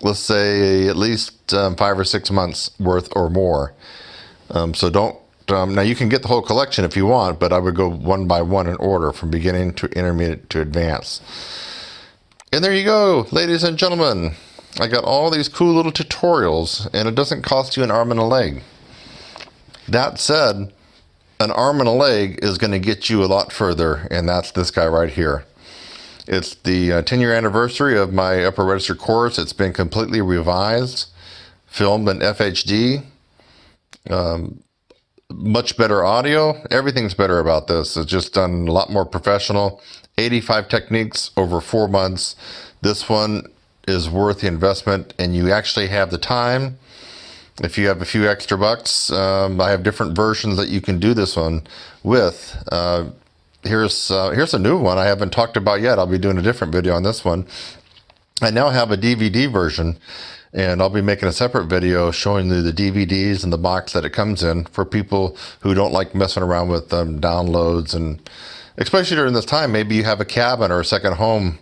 let's say at least 5 or 6 months worth or more. So don't, now you can get the whole collection if you want, but I would go one by one in order from beginning to intermediate to advanced. And there you go, ladies and gentlemen. I got all these cool little tutorials, and it doesn't cost you an arm and a leg. That said, an arm and a leg is going to get you a lot further, and that's this guy right here. It's the 10-year anniversary of my upper register course. It's been completely revised, filmed in FHD, much better audio. Everything's better about this. It's just done a lot more professional. 85 techniques over 4 months. This one is worth the investment, and you actually have the time. If you have a few extra bucks, I have different versions that you can do this one with. Here's a new one I haven't talked about yet. I'll be doing a different video on this one. I now have a DVD version, and I'll be making a separate video showing you the DVDs and the box that it comes in for people who don't like messing around with downloads, and especially during this time, maybe you have a cabin or a second home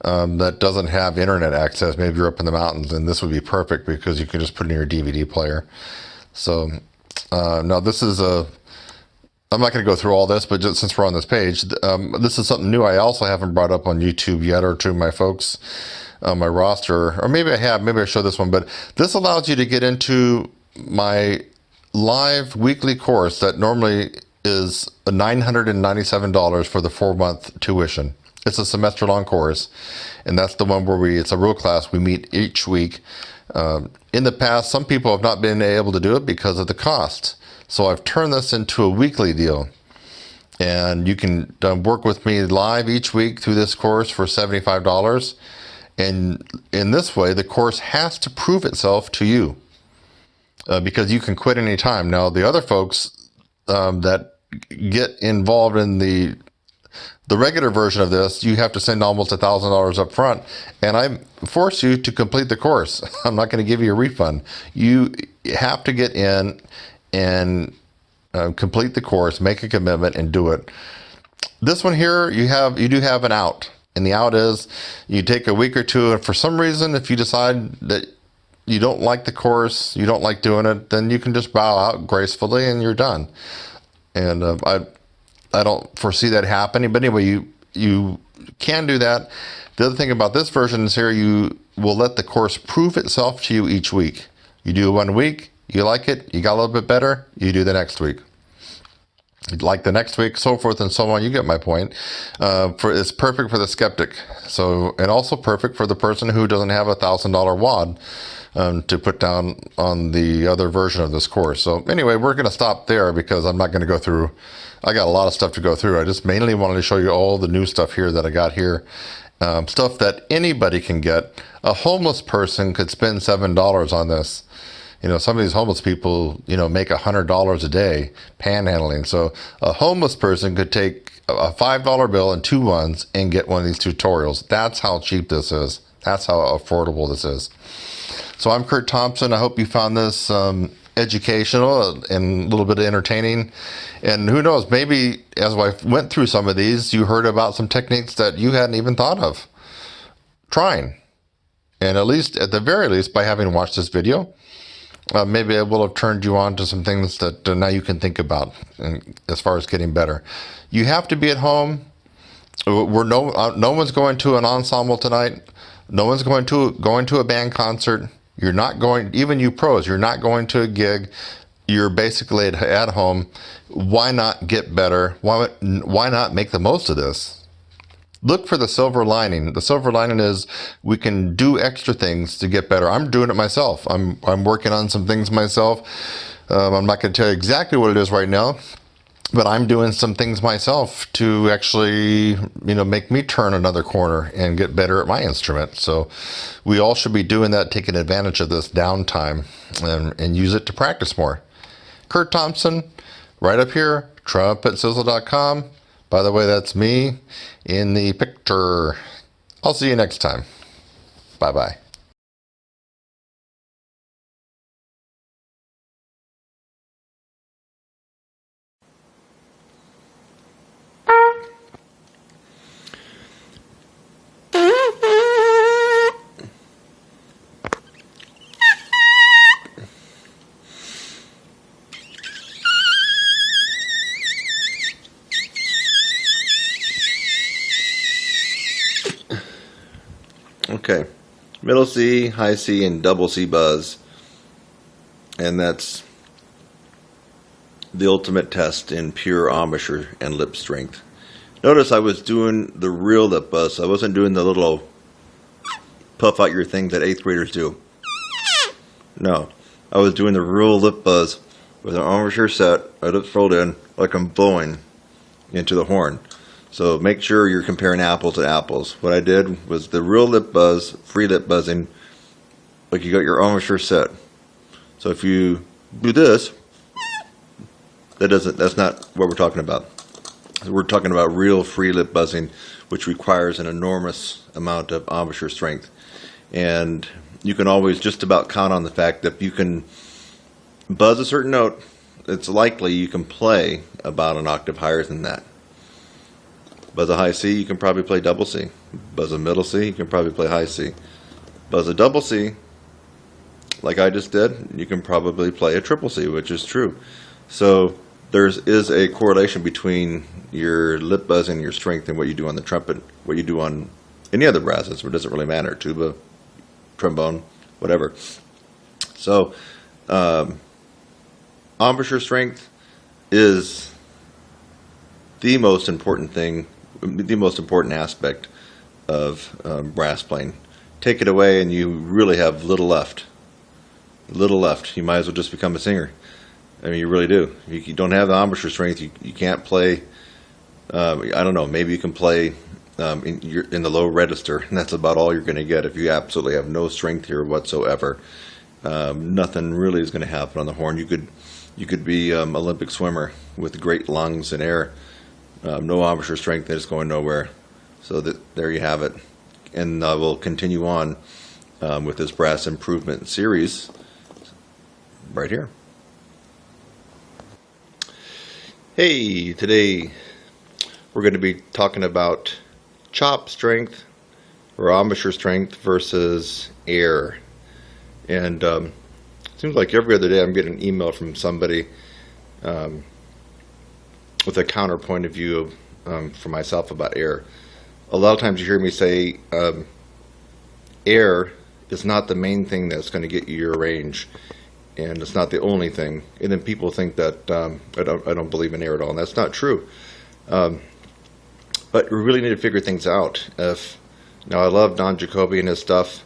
that doesn't have internet access. Maybe you're up in the mountains, and this would be perfect because you can just put it in your DVD player. So now this is I'm not going to go through all this, but just since we're on this page, this is something new I also haven't brought up on YouTube yet, or to my folks on my roster, or maybe I have, maybe I show this one, but this allows you to get into my live weekly course that normally is $997 for the 4-month tuition. It's a semester-long course, and that's the one where it's a real class. We meet each week. In the past, some people have not been able to do it because of the cost. So I've turned this into a weekly deal. And you can work with me live each week through this course for $75. And in this way, the course has to prove itself to you because you can quit any time. Now, the other folks that get involved in the regular version of this, you have to send almost $1,000 up front, and I force you to complete the course. I'm not going to give you a refund. You have to get in and complete the course, make a commitment, and do it. This one here, you do have an out, and the out is you take a week or two, and for some reason, if you decide that you don't like the course, you don't like doing it, then you can just bow out gracefully, and you're done. And I don't foresee that happening, but anyway, you can do that. The other thing about this version is here, you will let the course prove itself to you each week. You do 1 week, you like it, you got a little bit better, you do the next week. You like the next week, so forth and so on. You get my point. It's perfect for the skeptic, and also perfect for the person who doesn't have $1,000 wad to put down on the other version of this course. So anyway, we're going to stop there because I'm not going to go through. I got a lot of stuff to go through. I just mainly wanted to show you all the new stuff here that I got here. Stuff that anybody can get. A homeless person could spend $7 on this. You know, some of these homeless people, make $100 a day panhandling. So a homeless person could take a $5 bill and 2 ones and get one of these tutorials. That's how cheap this is. That's how affordable this is. So I'm Kurt Thompson. I hope you found this educational and a little bit entertaining. And who knows, maybe as I went through some of these, you heard about some techniques that you hadn't even thought of trying. And at the very least, by having watched this video, maybe I will have turned you on to some things that now you can think about as far as getting better. You have to be at home. No one's going to an ensemble tonight. No one's going to a band concert. You're not going, even you pros, you're not going to a gig. you're basically at home. Why not get better? Why not make the most of this? Look for the silver lining. The silver lining is we can do extra things to get better. I'm doing it myself. I'm working on some things myself. I'm not going to tell you exactly what it is right now, but I'm doing some things myself to actually, make me turn another corner and get better at my instrument. So we all should be doing that, taking advantage of this downtime and use it to practice more. Kurt Thompson, right up here, TrumpetSizzle.com. By the way, that's me in the picture. I'll see you next time. Bye-bye. Okay, middle C, high C, and double C buzz. And that's the ultimate test in pure embouchure and lip strength. Notice I was doing the real lip buzz. So I wasn't doing the little puff out your thing that 8th graders do. No, I was doing the real lip buzz with an embouchure set, my lips rolled in, like I'm blowing into the horn. So make sure you're comparing apples to apples. What I did was the real lip buzz, free lip buzzing, like you got your embouchure set. So if you do this, that's not what we're talking about. We're talking about real free lip buzzing, which requires an enormous amount of embouchure strength. And you can always just about count on the fact that you can buzz a certain note, it's likely you can play about an octave higher than that. Buzz a high C, you can probably play double C. Buzz a middle C, you can probably play high C. Buzz a double C, like I just did, you can probably play a triple C, which is true. So there is a correlation between your lip buzz and your strength and what you do on the trumpet, what you do on any other brasses, it doesn't really matter, tuba, trombone, whatever. So embouchure strength is the most important thing, the most important aspect of brass playing. Take it away and you really have little left. Little left. You might as well just become a singer. I mean, you really do. If you don't have the embouchure strength, you can't play. I don't know. Maybe you can play in the low register, and that's about all you're going to get. If you absolutely have no strength here whatsoever, nothing really is going to happen on the horn. You could be Olympic swimmer with great lungs and air. No embouchure strength, it's going nowhere. So there you have it. And we'll continue on with this brass improvement series right here. Hey, today we're going to be talking about chop strength or embouchure strength versus air. And it seems like every other day I'm getting an email from somebody with a counterpoint of view for myself about air. A lot of times you hear me say air is not the main thing that's going to get you your range, and it's not the only thing. And then people think that I don't believe in air at all, and that's not true. But we really need to figure things out. Now I love Don Jacoby and his stuff.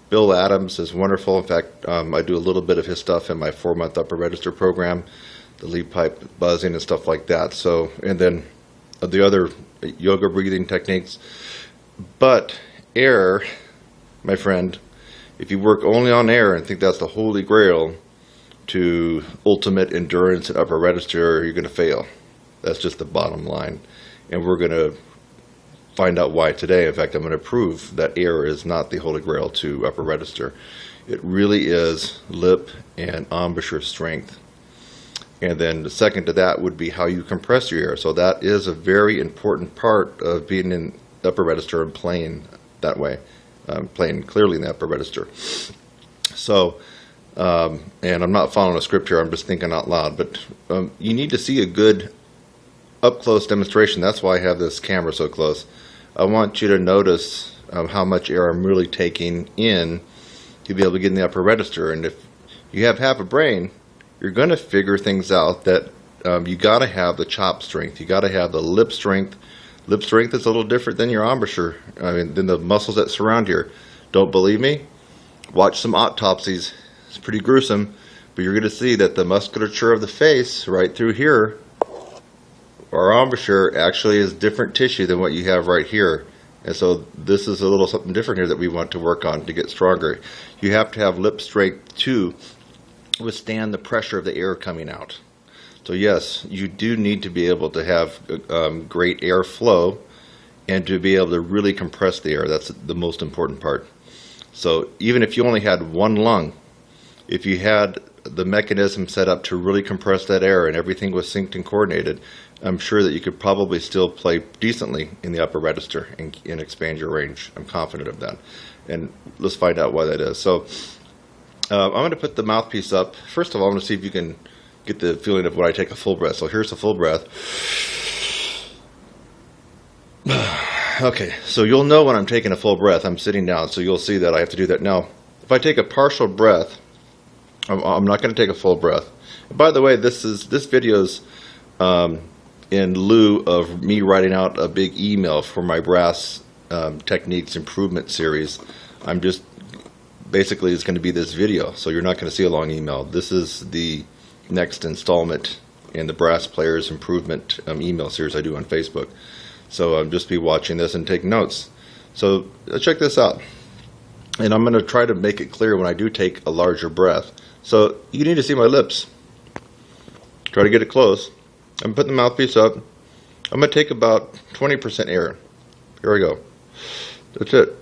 Bill Adams is wonderful. In fact, I do a little bit of his stuff in my 4-month upper register program, the lead pipe buzzing and stuff like that. So, and then the other yoga breathing techniques. But air, my friend, if you work only on air and think that's the holy grail to ultimate endurance and upper register, you're going to fail. That's just the bottom line. And we're going to find out why today. In fact, I'm going to prove that air is not the holy grail to upper register. It really is lip and embouchure strength. And then the second to that would be how you compress your air. So that is a very important part of being in upper register and playing that way, playing clearly in the upper register. So, and I'm not following a script here, I'm just thinking out loud, but you need to see a good up-close demonstration. That's why I have this camera so close. I want you to notice how much air I'm really taking in to be able to get in the upper register. And if you have half a brain, you're going to figure things out that you got to have the chop strength. You got to have the lip strength. Lip strength is a little different than your embouchure. Than the muscles that surround here. Don't believe me? Watch some autopsies. It's pretty gruesome, but you're going to see that the musculature of the face right through here, our embouchure, actually is different tissue than what you have right here. And so this is a little something different here that we want to work on to get stronger. You have to have lip strength to withstand the pressure of the air coming out. So yes, you do need to be able to have great airflow and to be able to really compress the air. That's the most important part. So even if you only had one lung, if you had the mechanism set up to really compress that air and everything was synced and coordinated, I'm sure that you could probably still play decently in the upper register and expand your range. I'm confident of that. And let's find out why that is. So I'm going to put the mouthpiece up. First of all, I'm going to see if you can get the feeling of when I take a full breath. So here's a full breath. Okay, so you'll know when I'm taking a full breath. I'm sitting down, so you'll see that I have to do that. Now, if I take a partial breath, I'm not going to take a full breath. And by the way, this video's in lieu of me writing out a big email for my brass techniques improvement series. I'm just basically it's going to be this video, so you're not going to see a long email. This is the next installment in the brass players improvement email series I do on Facebook. So I'll just be watching this and take notes. So check this out. And I'm going to try to make it clear when I do take a larger breath. So you need to see my lips. Try to get it close. I'm putting the mouthpiece up. I'm going to take about 20% air. Here we go. That's it.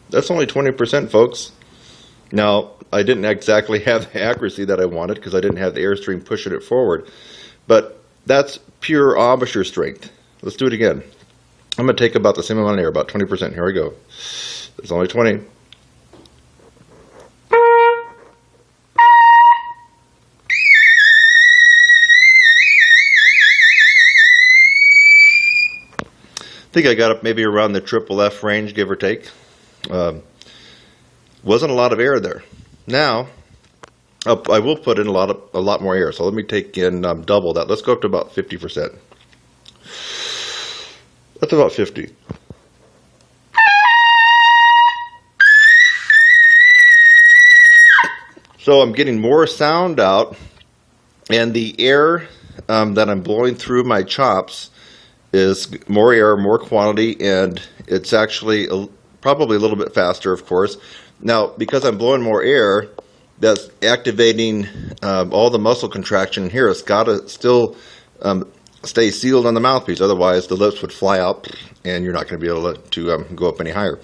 That's only 20%, folks. Now, I didn't exactly have the accuracy that I wanted because I didn't have the airstream pushing it forward. But that's pure embouchure strength. Let's do it again. I'm going to take about the same amount of air, about 20%. Here we go. It's only 20. I think I got up maybe around the triple F range, give or take. Wasn't a lot of air there. Now, I will put in a lot more air. So let me take in double that. Let's go up to about 50%. That's about 50. So I'm getting more sound out, and the air that I'm blowing through my chops is more air, more quantity, and it's actually probably a little bit faster, of course. Now, because I'm blowing more air, that's activating all the muscle contraction here. It's got to still stay sealed on the mouthpiece, otherwise the lips would fly out and you're not going to be able to go up any higher.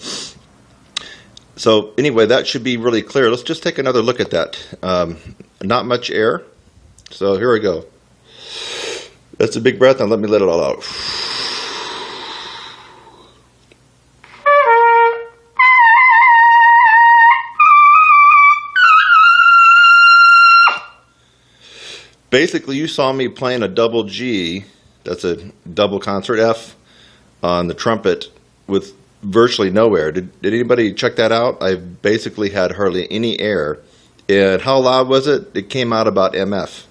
So anyway, that should be really clear. Let's just take another look at that. Not much air. So here we go. That's a big breath, and let me let it all out. Basically, you saw me playing a double G, that's a double concert F, on the trumpet with virtually no air. Did anybody check that out? I basically had hardly any air. And how loud was it? It came out about MF.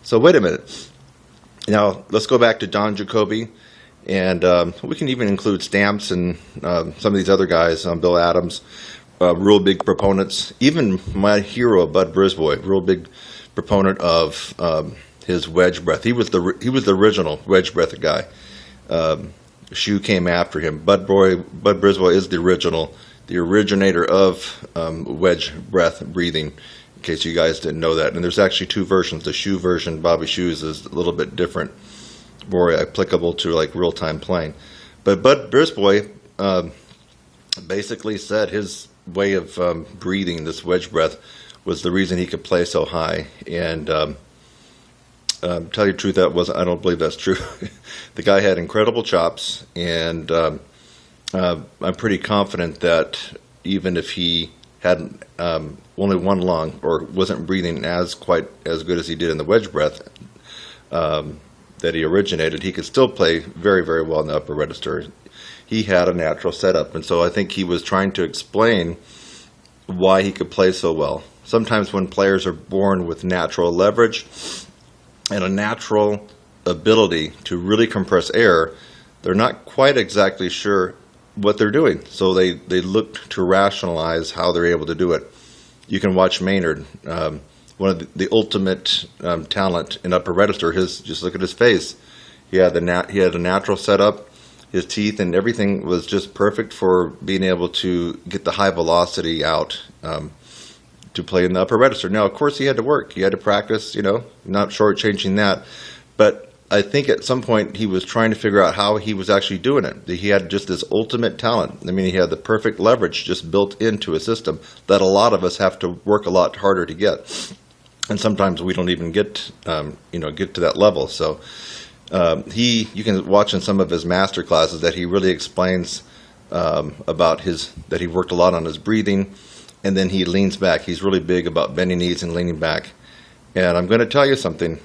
So wait a minute. Now, let's go back to Don Jacoby, and we can even include Stamps and some of these other guys, Bill Adams, real big proponents. Even my hero, Bud Brisbois, real big proponent of his wedge breath. He was the original wedge breath guy. Shu came after him. Bud Brisbois is the originator of wedge breath breathing, in case you guys didn't know that. And there's actually two versions. The Shu version, Bobby Shu's, is a little bit different, more applicable to like real-time playing. But Bud Brisbois basically said his way of breathing, this wedge breath, was the reason he could play so high. And tell you the truth, I don't believe that's true. The guy had incredible chops, and I'm pretty confident that even if he had only one lung or wasn't breathing quite as good as he did in the wedge breath that he originated, he could still play very, very well in the upper register. he had a natural setup. And so I think he was trying to explain why he could play so well. Sometimes when players are born with natural leverage and a natural ability to really compress air, they're not quite exactly sure what they're doing. So they look to rationalize how they're able to do it. You can watch Maynard, one of the ultimate talent in upper register. Just look at his face. He had a natural setup. His teeth and everything was just perfect for being able to get the high velocity out to play in the upper register. Now, of course, he had to work. He had to practice, not shortchanging that. But I think at some point he was trying to figure out how he was actually doing it. He had just this ultimate talent. I mean, he had the perfect leverage just built into a system that a lot of us have to work a lot harder to get. And sometimes we don't even get to that level. So you can watch in some of his master classes that he really explains about that he worked a lot on his breathing, and then he leans back. He's really big about bending knees and leaning back. And I'm going to tell you something.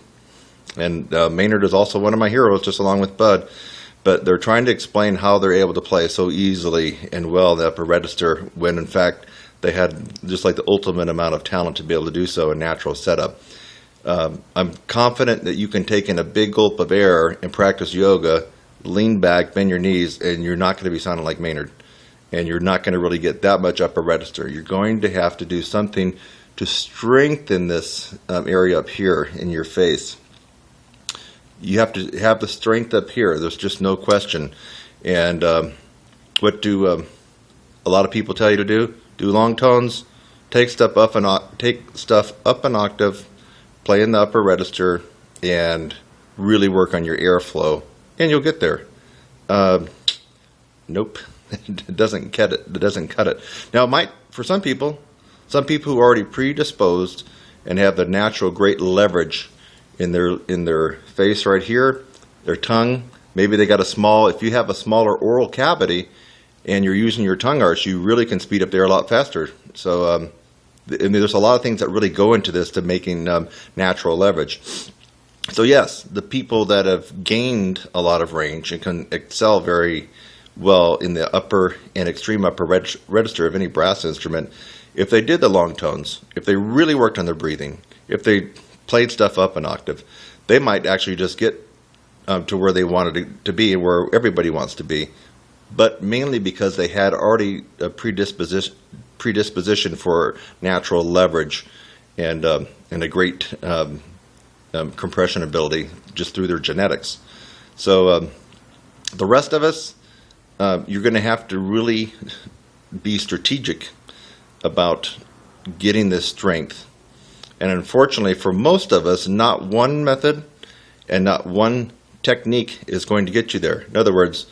And Maynard is also one of my heroes, just along with Bud. But they're trying to explain how they're able to play so easily and well in the upper register when, in fact, they had just like the ultimate amount of talent to be able to do so, a natural setup. I'm confident that you can take in a big gulp of air and practice yoga, lean back, bend your knees, and you're not going to be sounding like Maynard. And you're not going to really get that much upper register. You're going to have to do something to strengthen this area up here in your face. You have to have the strength up here. There's just no question. And what do a lot of people tell you to do? Do long tones, take stuff up an octave, play in the upper register, and really work on your airflow, and you'll get there. Nope, it doesn't cut it. It doesn't cut it. Now, it might for some people who are already predisposed and have the natural great leverage in their face right here, their tongue. Maybe they got if you have a smaller oral cavity and you're using your tongue arch, you really can speed up the air a lot faster. So there's a lot of things that really go into this to making natural leverage. So yes, the people that have gained a lot of range and can excel very well in the upper and extreme upper register of any brass instrument, if they did the long tones, if they really worked on their breathing, if they played stuff up an octave, they might actually just get to where they wanted to be and where everybody wants to be, but mainly because they had already a predisposition for natural leverage and a great compression ability just through their genetics. So the rest of us, you're going to have to really be strategic about getting this strength. And unfortunately, for most of us, not one method and not one technique is going to get you there. In other words,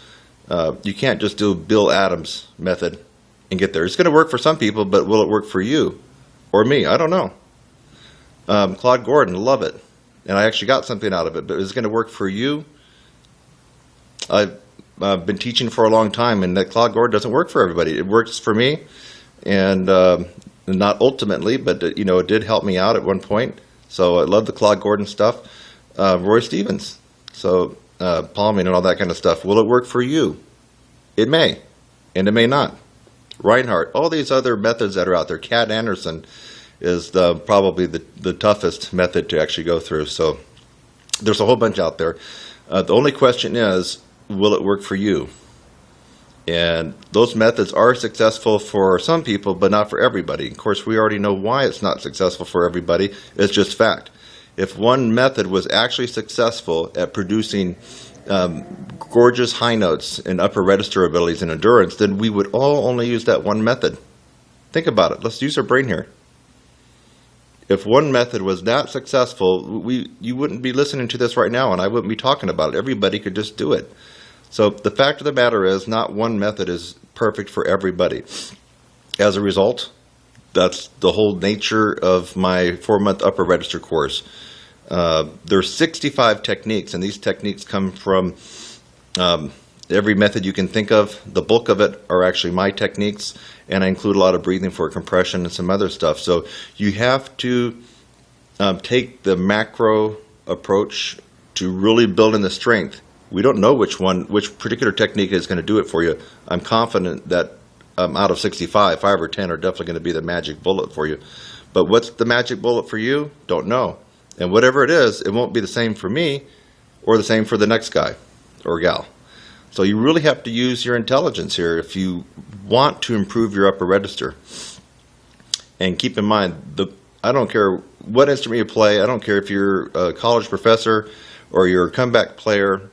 you can't just do Bill Adams' method and get there. It's going to work for some people, but will it work for you or me? I don't know. Claude Gordon, love it. And I actually got something out of it, but is it going to work for you? I've been teaching for a long time, and that Claude Gordon doesn't work for everybody. It works for me, and not ultimately, but it did help me out at one point. So I love the Claude Gordon stuff. Roy Stevens, so palming and all that kind of stuff. Will it work for you? It may, and it may not. Reinhardt, all these other methods that are out there. Cat Anderson is probably the toughest method to actually go through. So there's a whole bunch out there. The only question is, will it work for you? And those methods are successful for some people, but not for everybody. Of course, we already know why it's not successful for everybody. It's just fact. If one method was actually successful at producing gorgeous high notes and upper register abilities and endurance, then we would all only use that one method. Think about it. Let's use our brain here. If one method was that successful, you wouldn't be listening to this right now, and I wouldn't be talking about it. Everybody could just do it. So the fact of the matter is, not one method is perfect for everybody. As a result, that's the whole nature of my 4-month upper register course. There's 65 techniques, and these techniques come from every method you can think of. The bulk of it are actually my techniques, and I include a lot of breathing for compression and some other stuff. So you have to take the macro approach to really building the strength. We don't know which particular technique is going to do it for you. I'm confident that out of 65, 5 or 10 are definitely going to be the magic bullet for you. But what's the magic bullet for you? Don't know. And whatever it is, it won't be the same for me or the same for the next guy or gal. So you really have to use your intelligence here if you want to improve your upper register. And keep in mind, I don't care what instrument you play. I don't care if you're a college professor or you're a comeback player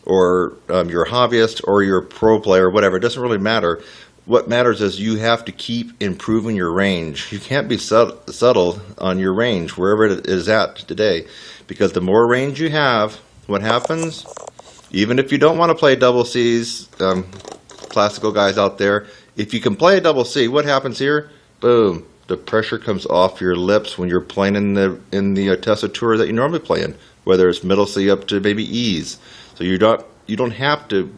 or you're a hobbyist or you're a pro player, whatever. It doesn't really matter. What matters is you have to keep improving your range. You can't be subtle on your range, wherever it is at today, because the more range you have, what happens? Even if you don't want to play double C's, classical guys out there, if you can play a double C, what happens here? Boom. The pressure comes off your lips when you're playing in the tessitura that you normally play in, whether it's middle C up to maybe E's. So you don't have to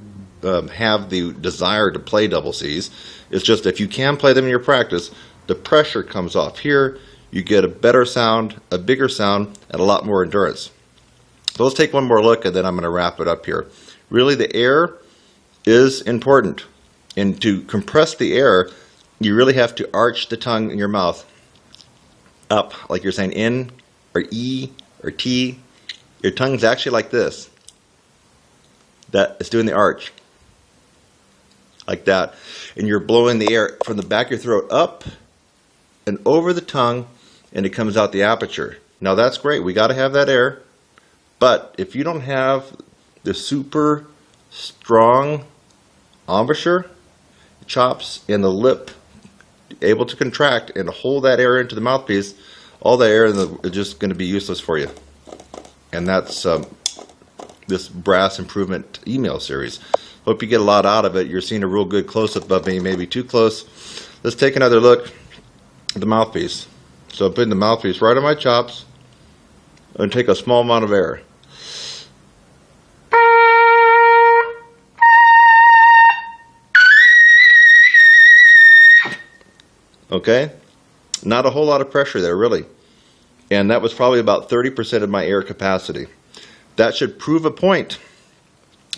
have the desire to play double C's. It's just if you can play them in your practice, the pressure comes off here. You get a better sound, a bigger sound, and a lot more endurance. So let's take one more look, and then I'm going to wrap it up here. Really, the air is important, and to compress the air, you really have to arch the tongue in your mouth up, like you're saying in or E or T. Your tongue's actually like this. That is doing the arch, like that. And you're blowing the air from the back of your throat up and over the tongue, and it comes out the aperture. Now that's great. We got to have that air. But if you don't have the super strong embouchure, chops, and the lip able to contract and hold that air into the mouthpiece, all that air is just going to be useless for you. And that's this brass improvement email series. Hope you get a lot out of it. You're seeing a real good close-up of me, maybe too close. Let's take another look at the mouthpiece. So I'm putting the mouthpiece right on my chops and take a small amount of air. Okay? Not a whole lot of pressure there, really. And that was probably about 30% of my air capacity. That should prove a point.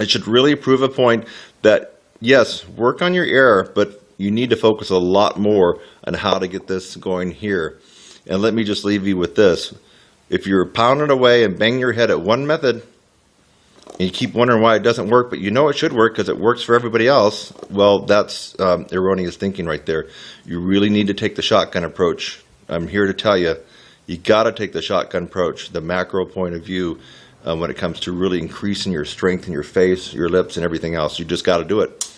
It should really prove a point that, yes, work on your air, but you need to focus a lot more on how to get this going here. And let me just leave you with this. If you're pounding away and banging your head at one method, and you keep wondering why it doesn't work, but you know it should work because it works for everybody else, well, that's erroneous thinking right there. You really need to take the shotgun approach. I'm here to tell you, you got to take the shotgun approach, the macro point of view, when it comes to really increasing your strength in your face, your lips, and everything else. You just got to do it.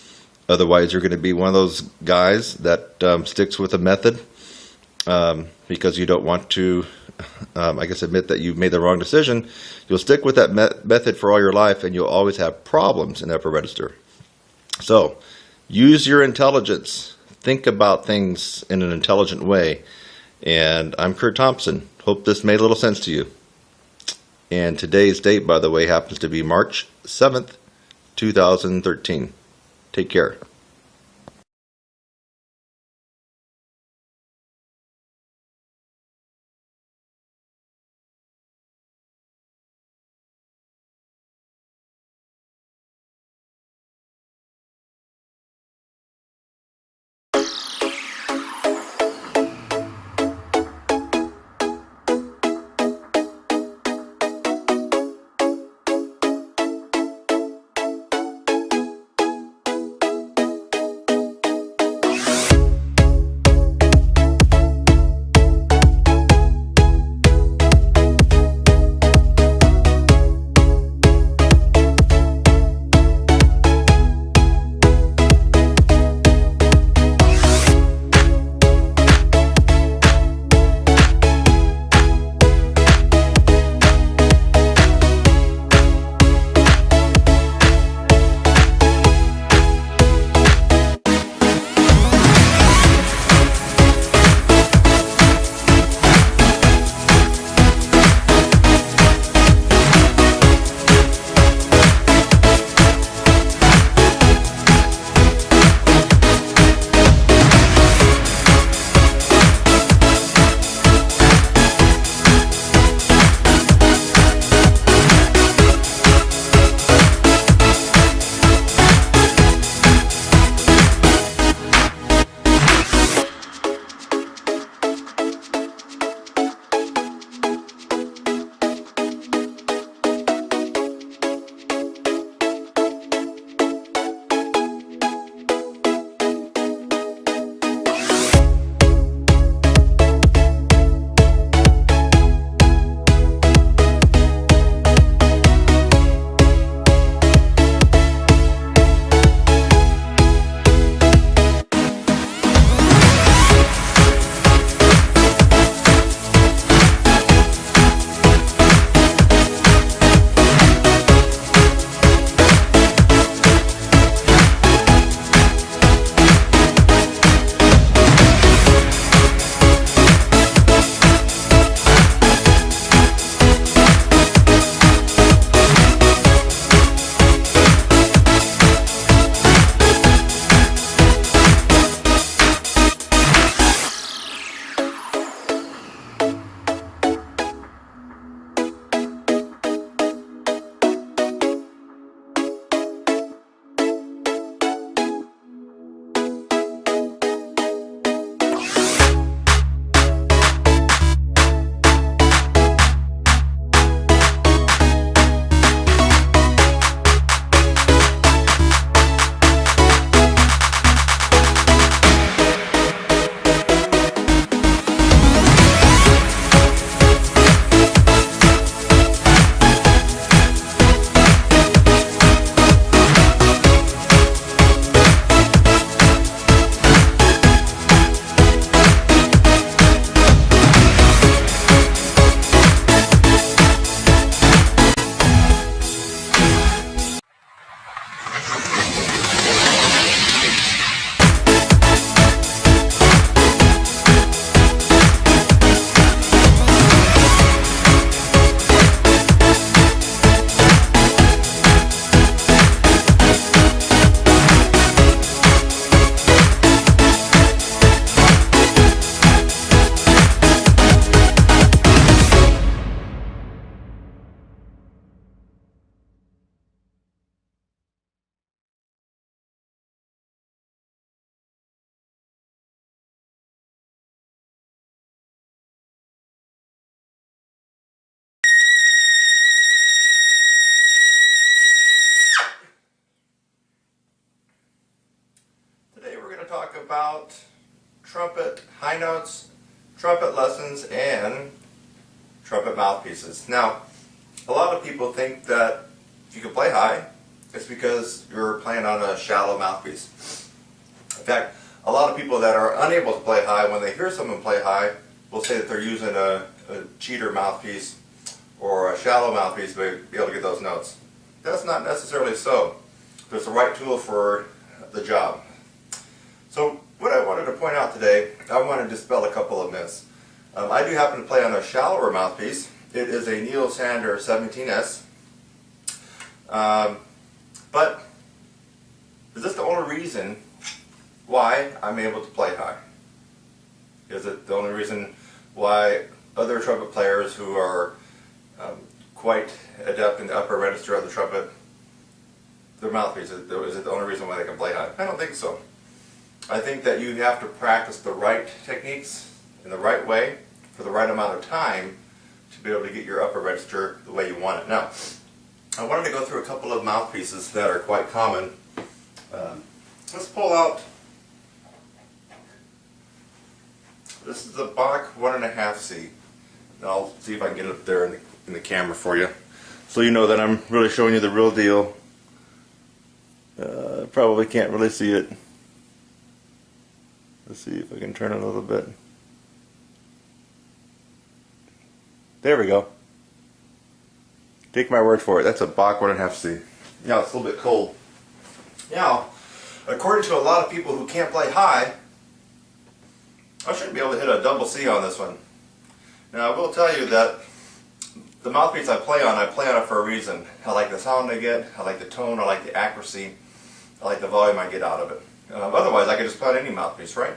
Otherwise, you're going to be one of those guys that sticks with a method because you don't want to, I guess, admit that you've made the wrong decision. You'll stick with that method for all your life, and you'll always have problems in the upper register. So, use your intelligence. Think about things in an intelligent way. And I'm Kurt Thompson. Hope this made a little sense to you. And today's date, by the way, happens to be March 7th, 2013. Take care. to talk about trumpet high notes, trumpet lessons, and trumpet mouthpieces. Now, a lot of people think that if you can play high, it's because you're playing on a shallow mouthpiece. In fact, a lot of people that are unable to play high, when they hear someone play high, will say that they're using a cheater mouthpiece or a shallow mouthpiece to be able to get those notes. That's not necessarily so. There's the right tool for the job. So what I wanted to point out today, I want to dispel a couple of myths. I do happen to play on a shallower mouthpiece. It is a Neil Sander 17S. But is this the only reason why I'm able to play high? Is it the only reason why other trumpet players who are quite adept in the upper register of the trumpet, their mouthpiece, is it the only reason why they can play high? I don't think so. I think that you have to practice the right techniques in the right way for the right amount of time to be able to get your upper register the way you want it. Now, I wanted to go through a couple of mouthpieces that are quite common. Let's pull out, this is the Bach 1.5C. I'll see if I can get it up there in the camera for you, so you know that I'm really showing you the real deal. Probably can't really see it. Let's see if I can turn it a little bit. There we go. Take my word for it. That's a Bach 1.5C. Now it's a little bit cold. Now, according to a lot of people who can't play high, I should be able to hit a double C on this one. Now I will tell you that the mouthpiece I play on it for a reason. I like the sound I get, I like the tone, I like the accuracy, I like the volume I get out of it. Otherwise I could just play on any mouthpiece, right?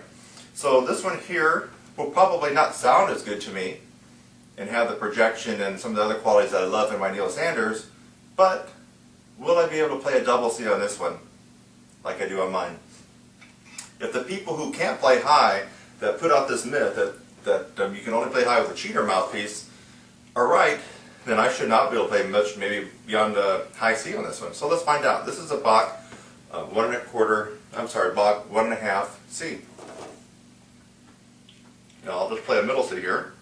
So this one here will probably not sound as good to me and have the projection and some of the other qualities that I love in my Neil Sanders, but will I be able to play a double C on this one like I do on mine? If the people who can't play high that put out this myth that you can only play high with a cheater mouthpiece are right, then I should not be able to play much, maybe beyond a high C on this one. So let's find out. This is a Bach Bach 1.5 C. Now I'll just play a middle C here.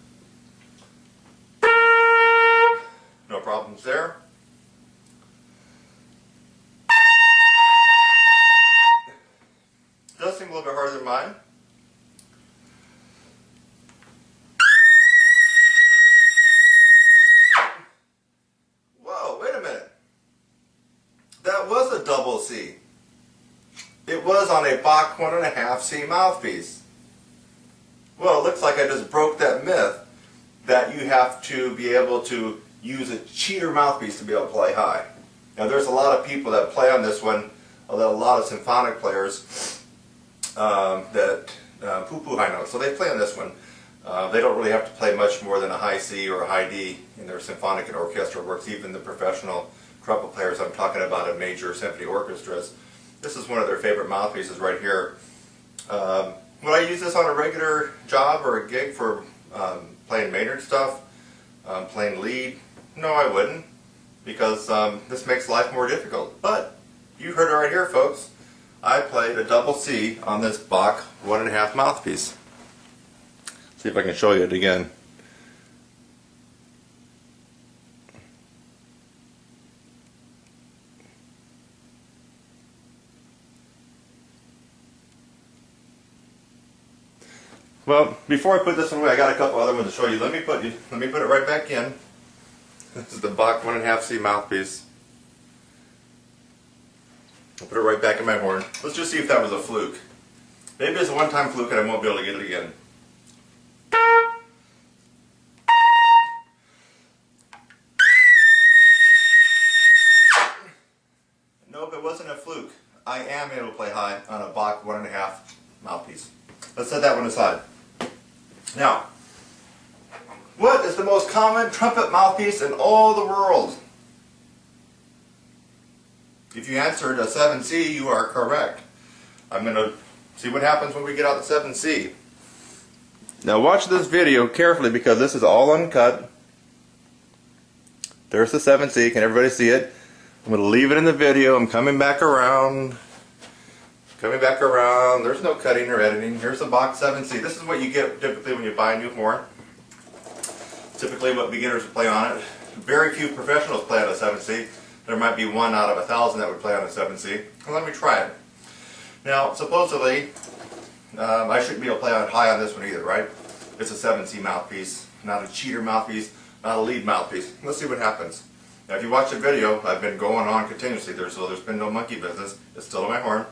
No problems there. Does seem a little bit harder than mine. Whoa, wait a minute. That was a double C. It was on a Bach 1.5 C mouthpiece. Well, it looks like I just broke that myth that you have to be able to use a cheater mouthpiece to be able to play high. Now there's a lot of people that play on this one, a lot of symphonic players that poo-poo high notes, so they play on this one. They don't really have to play much more than a high C or a high D in their symphonic and orchestral works, even the professional trumpet players I'm talking about in major symphony orchestras. This is one of their favorite mouthpieces right here. Would I use this on a regular job or a gig for playing Maynard stuff, playing lead? No, I wouldn't, because this makes life more difficult. But you heard it right here, folks. I played a double C on this Bach 1.5 mouthpiece. See if I can show you it again. Well, before I put this one away, I got a couple other ones to show you. Let me put it right back in. This is the Bach 1.5 C mouthpiece. I'll put it right back in my horn. Let's just see if that was a fluke. Maybe it's a one-time fluke and I won't be able to get it again. Nope, it wasn't a fluke. I am able to play high on a Bach 1.5 mouthpiece. Let's set that one aside. Now, what is the most common trumpet mouthpiece in all the world? If you answered a 7C, you are correct. I'm going to see what happens when we get out the 7C. Now watch this video carefully because this is all uncut. There's the 7C. Can everybody see it? I'm going to leave it in the video. I'm coming back around. Coming back around, there's no cutting or editing. Here's the box 7C. This is what you get typically when you buy a new horn. Typically what beginners play on it. Very few professionals play on a 7C. There might be 1 out of 1,000 that would play on a 7C. Well, let me try it. Now, supposedly, I shouldn't be able to play on high on this one either, right? It's a 7C mouthpiece, not a cheater mouthpiece, not a lead mouthpiece. Let's see what happens. Now, if you watch the video, I've been going on continuously there, so there's been no monkey business. It's still on my horn.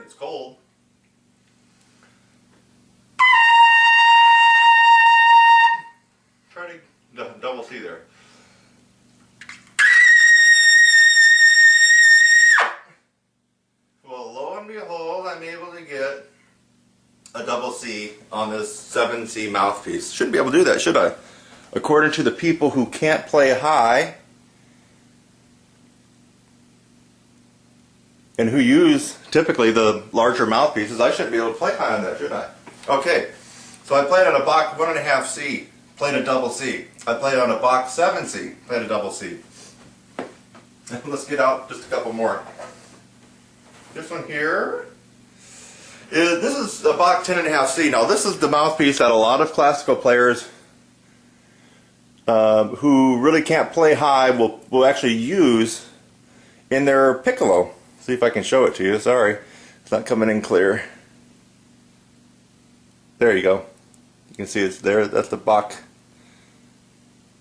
It's cold. Try to double C there. Well, lo and behold, I'm able to get a double C on this 7C mouthpiece. Shouldn't be able to do that, should I? According to the people who can't play high and who use typically the larger mouthpieces, I shouldn't be able to play high on that, should I? Okay, so I played on a Bach 1.5C, played a double C. I played on a Bach 7C, played a double C. Let's get out just a couple more. This one here. This is a Bach 10.5C. Now this is the mouthpiece that a lot of classical players who really can't play high will actually use in their piccolo. See if I can show it to you. Sorry, it's not coming in clear. There you go. You can see it's there. That's the Bach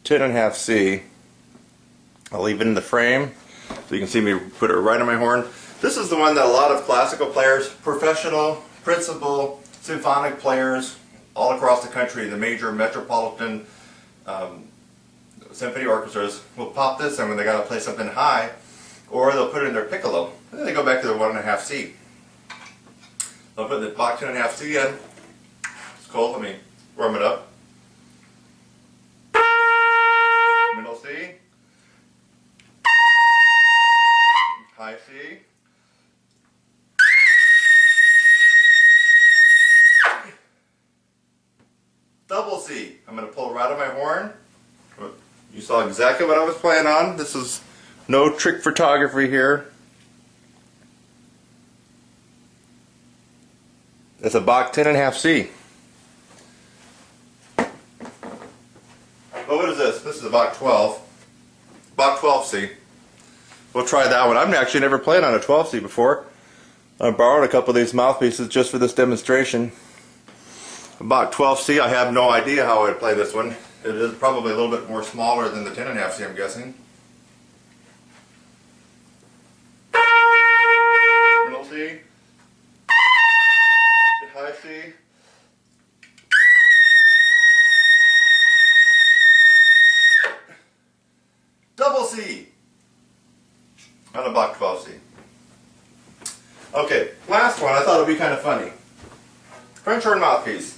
10.5C. I'll leave it in the frame so you can see me put it right on my horn. This is the one that a lot of classical players, professional, principal, symphonic players all across the country, the major metropolitan symphony orchestras will pop this in when they got to play something high, or they'll put it in their piccolo. Then they go back to their 1.5C. They'll put the Bach 10.5C in. It's cold. Let me warm it up. Middle C. High C. Double C. I'm going to pull right on my horn. You saw exactly what I was playing on. This is no trick photography here. It's a Bach 10.5C. Oh, what is this? This is a Bach 12. Bach 12C. We'll try that one. I've actually never played on a 12C before. I borrowed a couple of these mouthpieces just for this demonstration. Bach 12C, I have no idea how I'd play this one. It is probably a little bit more smaller than the 10.5C, I'm guessing. Middle C. High C. Double C. On a Bach 12C. Okay, last one I thought it would be kind of funny. French horn mouthpiece.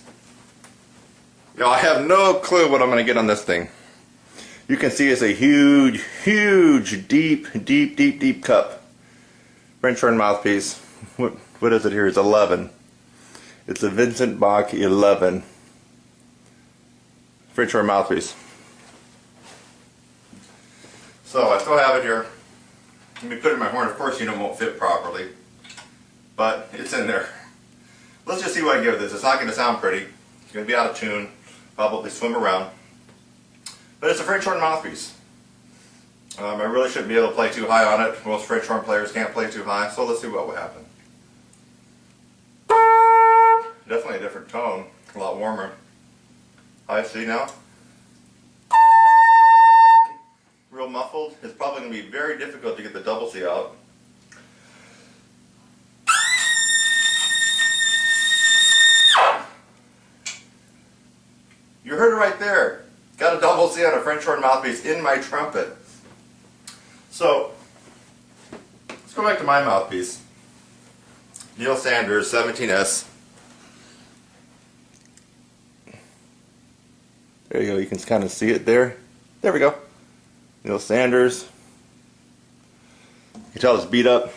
Now I have no clue what I'm going to get on this thing. You can see it's a huge, huge, deep cup. French horn mouthpiece. What is it here? It's 11. It's a Vincent Bach 11. French horn mouthpiece. So I still have it here. Let me put it in my horn. Of course, it won't fit properly, but it's in there. Let's just see what I give this. It's not going to sound pretty. It's going to be out of tune. Probably swim around. But it's a French horn mouthpiece. I really shouldn't be able to play too high on it. Most French horn players can't play too high, so let's see what will happen. Definitely a different tone. A lot warmer. High C now. Real muffled. It's probably going to be very difficult to get the double C out. You heard it right there. Got a double C on a French horn mouthpiece in my trumpet. So, let's go back to my mouthpiece. Neil Sanders, 17S. There you go, you can kind of see it there. There we go. Neil Sanders. You can tell it's beat up.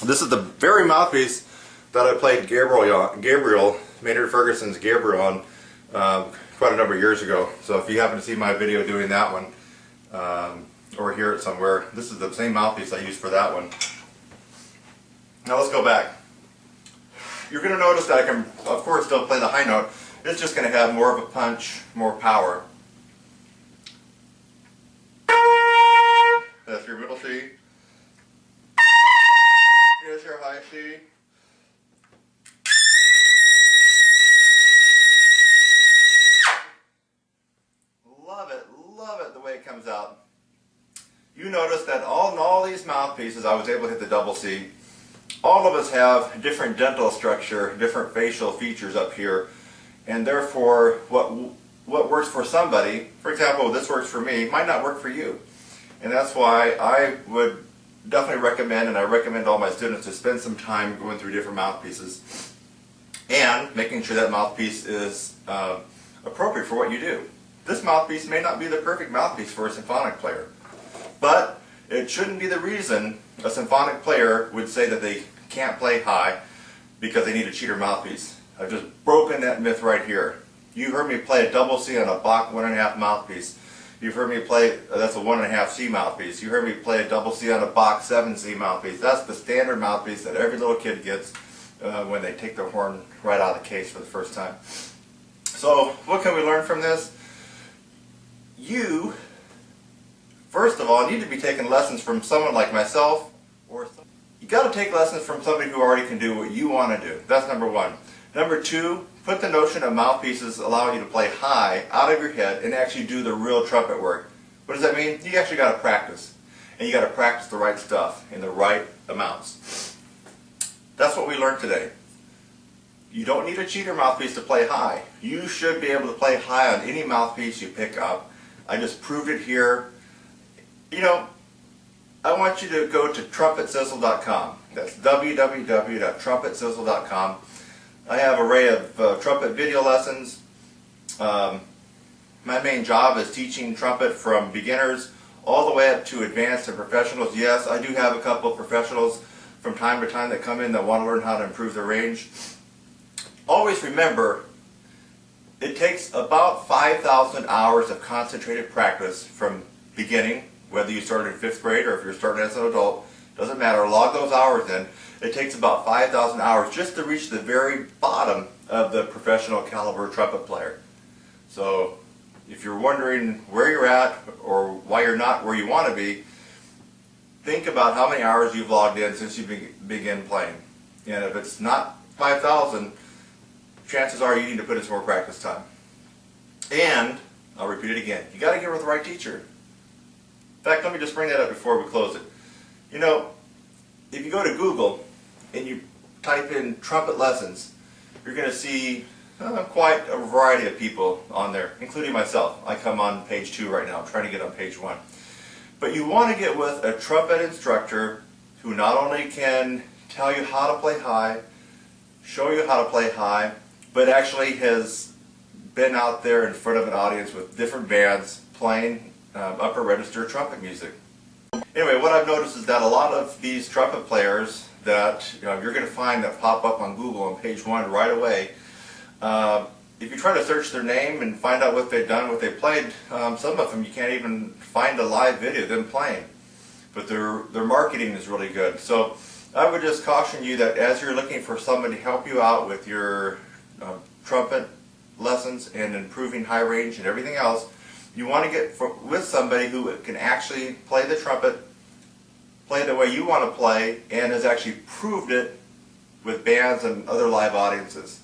This is the very mouthpiece that I played Gabriel, Maynard Ferguson's Gabriel on quite a number of years ago. So if you happen to see my video doing that one, or hear it somewhere. This is the same mouthpiece I used for that one. Now let's go back. You're going to notice that I can, of course, still play the high note. It's just going to have more of a punch, more power. That's your middle C. Here's your high C. Love it the way it comes out. You notice that in all these mouthpieces I was able to hit the double C. All of us have different dental structure, different facial features up here, and therefore what works for somebody, for example, this works for me, might not work for you. And that's why I would definitely recommend, and I recommend all my students to spend some time going through different mouthpieces and making sure that mouthpiece is appropriate for what you do. This mouthpiece may not be the perfect mouthpiece for a symphonic player, but it shouldn't be the reason a symphonic player would say that they can't play high because they need a cheater mouthpiece. I've just broken that myth right here. You heard me play a double C on a Bach 1.5 mouthpiece. You've heard me play, that's a 1.5 C mouthpiece. You heard me play a double C on a Bach 7 C mouthpiece. That's the standard mouthpiece that every little kid gets when they take their horn right out of the case for the first time. So what can we learn from this? You, first of all, need to be taking lessons from someone like myself, or you got to take lessons from somebody who already can do what you want to do. That's number one. Number two, put the notion of mouthpieces allowing you to play high out of your head and actually do the real trumpet work. What does that mean? You actually got to practice. And you got to practice the right stuff in the right amounts. That's what we learned today. You don't need a cheater mouthpiece to play high. You should be able to play high on any mouthpiece you pick up. I just proved it here. You know, I want you to go to TrumpetSizzle.com. That's www.TrumpetSizzle.com. I have an array of trumpet video lessons. My main job is teaching trumpet from beginners all the way up to advanced and professionals. Yes, I do have a couple of professionals from time to time that come in that want to learn how to improve their range. Always remember, it takes about 5,000 hours of concentrated practice from beginning, whether you started in 5th grade or if you're starting as an adult, doesn't matter, log those hours in. It takes about 5,000 hours just to reach the very bottom of the professional caliber trumpet player. So if you're wondering where you're at or why you're not where you want to be, think about how many hours you've logged in since you began playing. And if it's not 5,000, chances are you need to put in some more practice time. And, I'll repeat it again, you got to get with the right teacher. In fact, let me just bring that up before we close it. You know, if you go to Google and you type in trumpet lessons, you're going to see quite a variety of people on there, including myself. I come on page 2 right now. I'm trying to get on page 1. But you want to get with a trumpet instructor who not only can tell you how to play high, show you how to play high, but actually has been out there in front of an audience with different bands playing upper register trumpet music. Anyway, what I've noticed is that a lot of these trumpet players that you're going to find that pop up on Google on page 1 right away, if you try to search their name and find out what they've done, what they played, some of them you can't even find a live video of them playing. But their marketing is really good. So I would just caution you that as you're looking for somebody to help you out with your trumpet lessons and improving high range and everything else, you want to get with somebody who can actually play the trumpet, play the way you want to play, and has actually proved it with bands and other live audiences.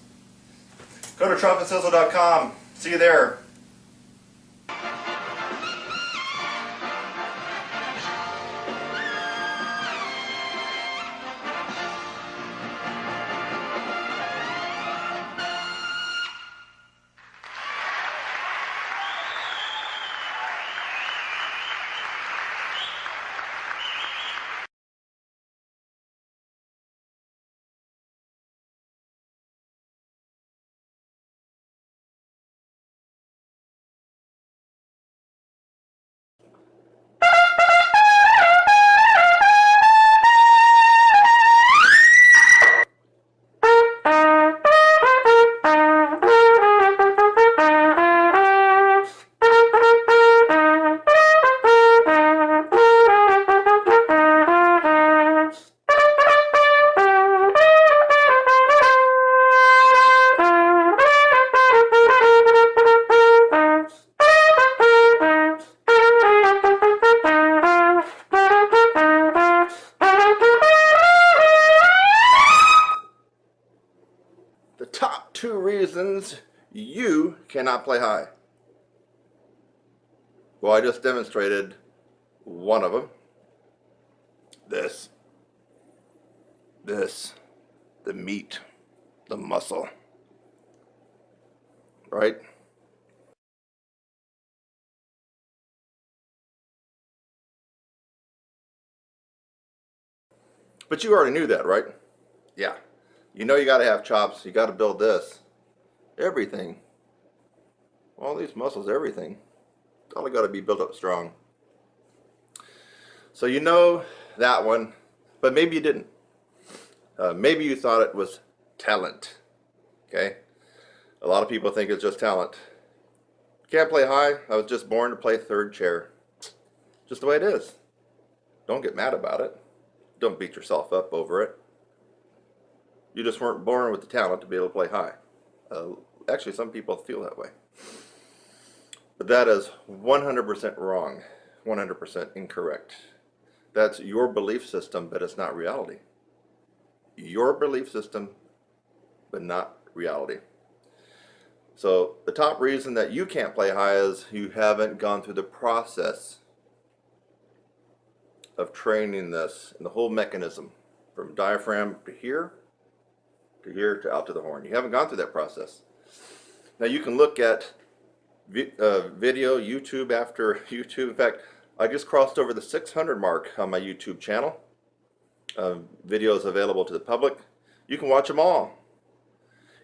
Go to TrumpetSizzle.com. See you there. reasons you cannot play high. Well, I just demonstrated one of them. This, the meat, the muscle, right? But you already knew that, right? Yeah. You know you got to have chops. You got to build this. Everything. All these muscles, everything. It's all got to be built up strong. So you know that one, but maybe you didn't. Maybe you thought it was talent. Okay? A lot of people think it's just talent. Can't play high. I was just born to play third chair. Just the way it is. Don't get mad about it. Don't beat yourself up over it. You just weren't born with the talent to be able to play high. Actually, some people feel that way. But that is 100% wrong. 100% incorrect. That's your belief system, but it's not reality. Your belief system, but not reality. So the top reason that you can't play high is you haven't gone through the process of training this and the whole mechanism from diaphragm to here to out to the horn. You haven't gone through that process. Now you can look at video, YouTube after YouTube. In fact, I just crossed over the 600 mark on my YouTube channel. Videos available to the public. You can watch them all.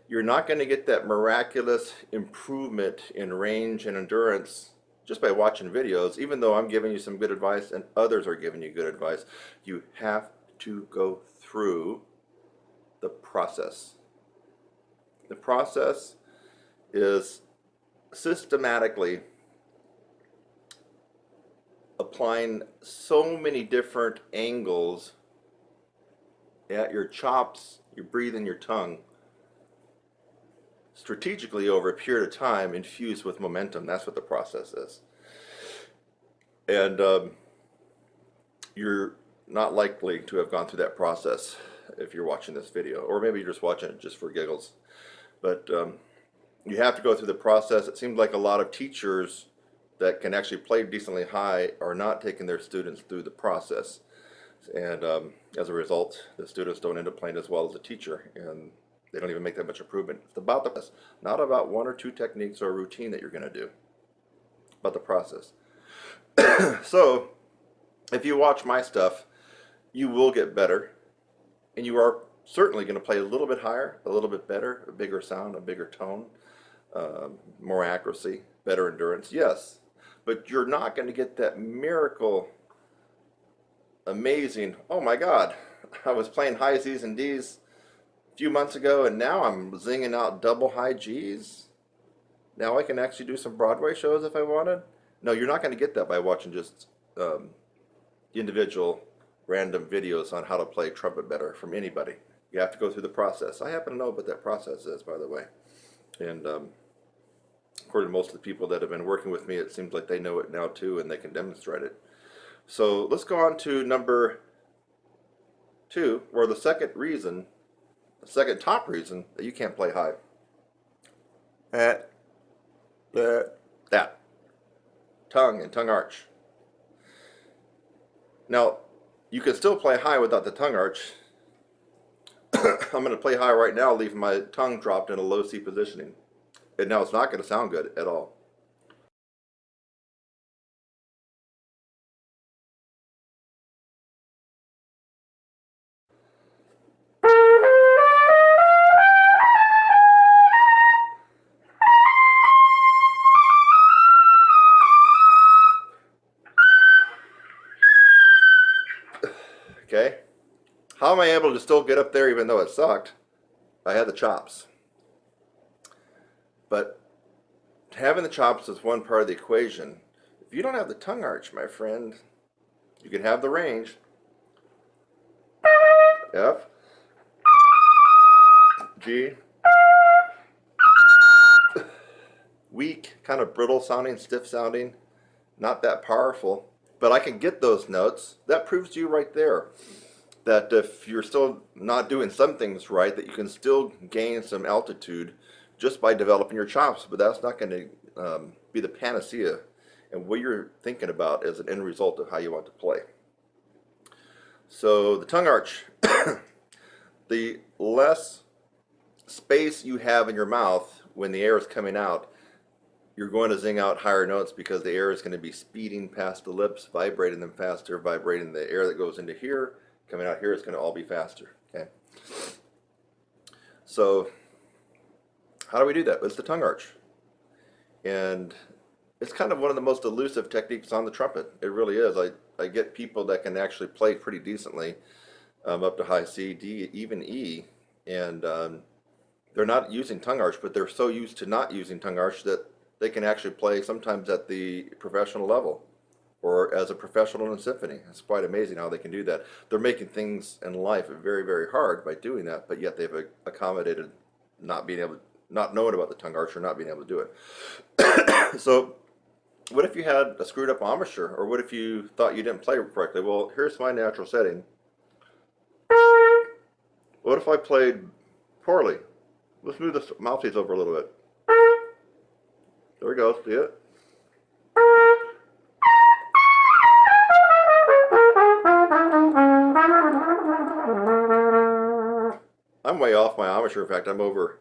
You're not going to get that miraculous improvement in range and endurance just by watching videos, even though I'm giving you some good advice and others are giving you good advice. You have to go through the process. The process is systematically applying so many different angles at your chops, your breathing, your tongue, strategically over a period of time, infused with momentum. That's what the process is. And you're not likely to have gone through that process if you're watching this video, or maybe you're just watching it just for giggles. But you have to go through the process. It seems like a lot of teachers that can actually play decently high are not taking their students through the process. And as a result, the students don't end up playing as well as the teacher, and they don't even make that much improvement. It's about the process, not about one or two techniques or a routine that you're going to do. It's about the process. So, if you watch my stuff, you will get better, and you are certainly going to play a little bit higher, a little bit better, a bigger sound, a bigger tone, more accuracy, better endurance, yes. But you're not going to get that miracle, amazing, oh my God, I was playing high C's and D's a few months ago, and now I'm zinging out double high G's. Now I can actually do some Broadway shows if I wanted. No, you're not going to get that by watching just individual random videos on how to play trumpet better from anybody. You have to go through the process. I happen to know what that process is, by the way. And according to most of the people that have been working with me, it seems like they know it now too, and they can demonstrate it. So let's go on to number 2, or the second reason, the second top reason that you can't play high. That. Tongue and tongue arch. Now, you can still play high without the tongue arch. I'm going to play high right now, leaving my tongue dropped in a low C positioning. And now it's not going to sound good at all. Okay? How am I able to still get up there even though it sucked? I had the chops. But having the chops is one part of the equation. If you don't have the tongue arch, my friend, you can have the range. F, G, weak, kind of brittle sounding, stiff sounding, not that powerful. But I can get those notes. That proves to you right there that if you're still not doing some things right, that you can still gain some altitude just by developing your chops, but that's not going to be the panacea and what you're thinking about as an end result of how you want to play. So the tongue arch, the less space you have in your mouth when the air is coming out, you're going to zing out higher notes because the air is going to be speeding past the lips, vibrating them faster, vibrating the air that goes into here, coming out here, it's going to all be faster. Okay. So how do we do that? It's the tongue arch. And it's kind of one of the most elusive techniques on the trumpet. It really is. I get people that can actually play pretty decently up to high C, D, even E, and they're not using tongue arch, but they're so used to not using tongue arch that they can actually play sometimes at the professional level or as a professional in a symphony. It's quite amazing how they can do that. They're making things in life very, very hard by doing that, but yet they've accommodated not knowing about the tongue arch or not being able to do it. So what if you had a screwed up embouchure, or what if you thought you didn't play correctly? Well, here's my natural setting. What if I played poorly? Let's move the mouthpiece over a little bit. There we go, see it? I'm way off my embouchure. In fact, I'm over.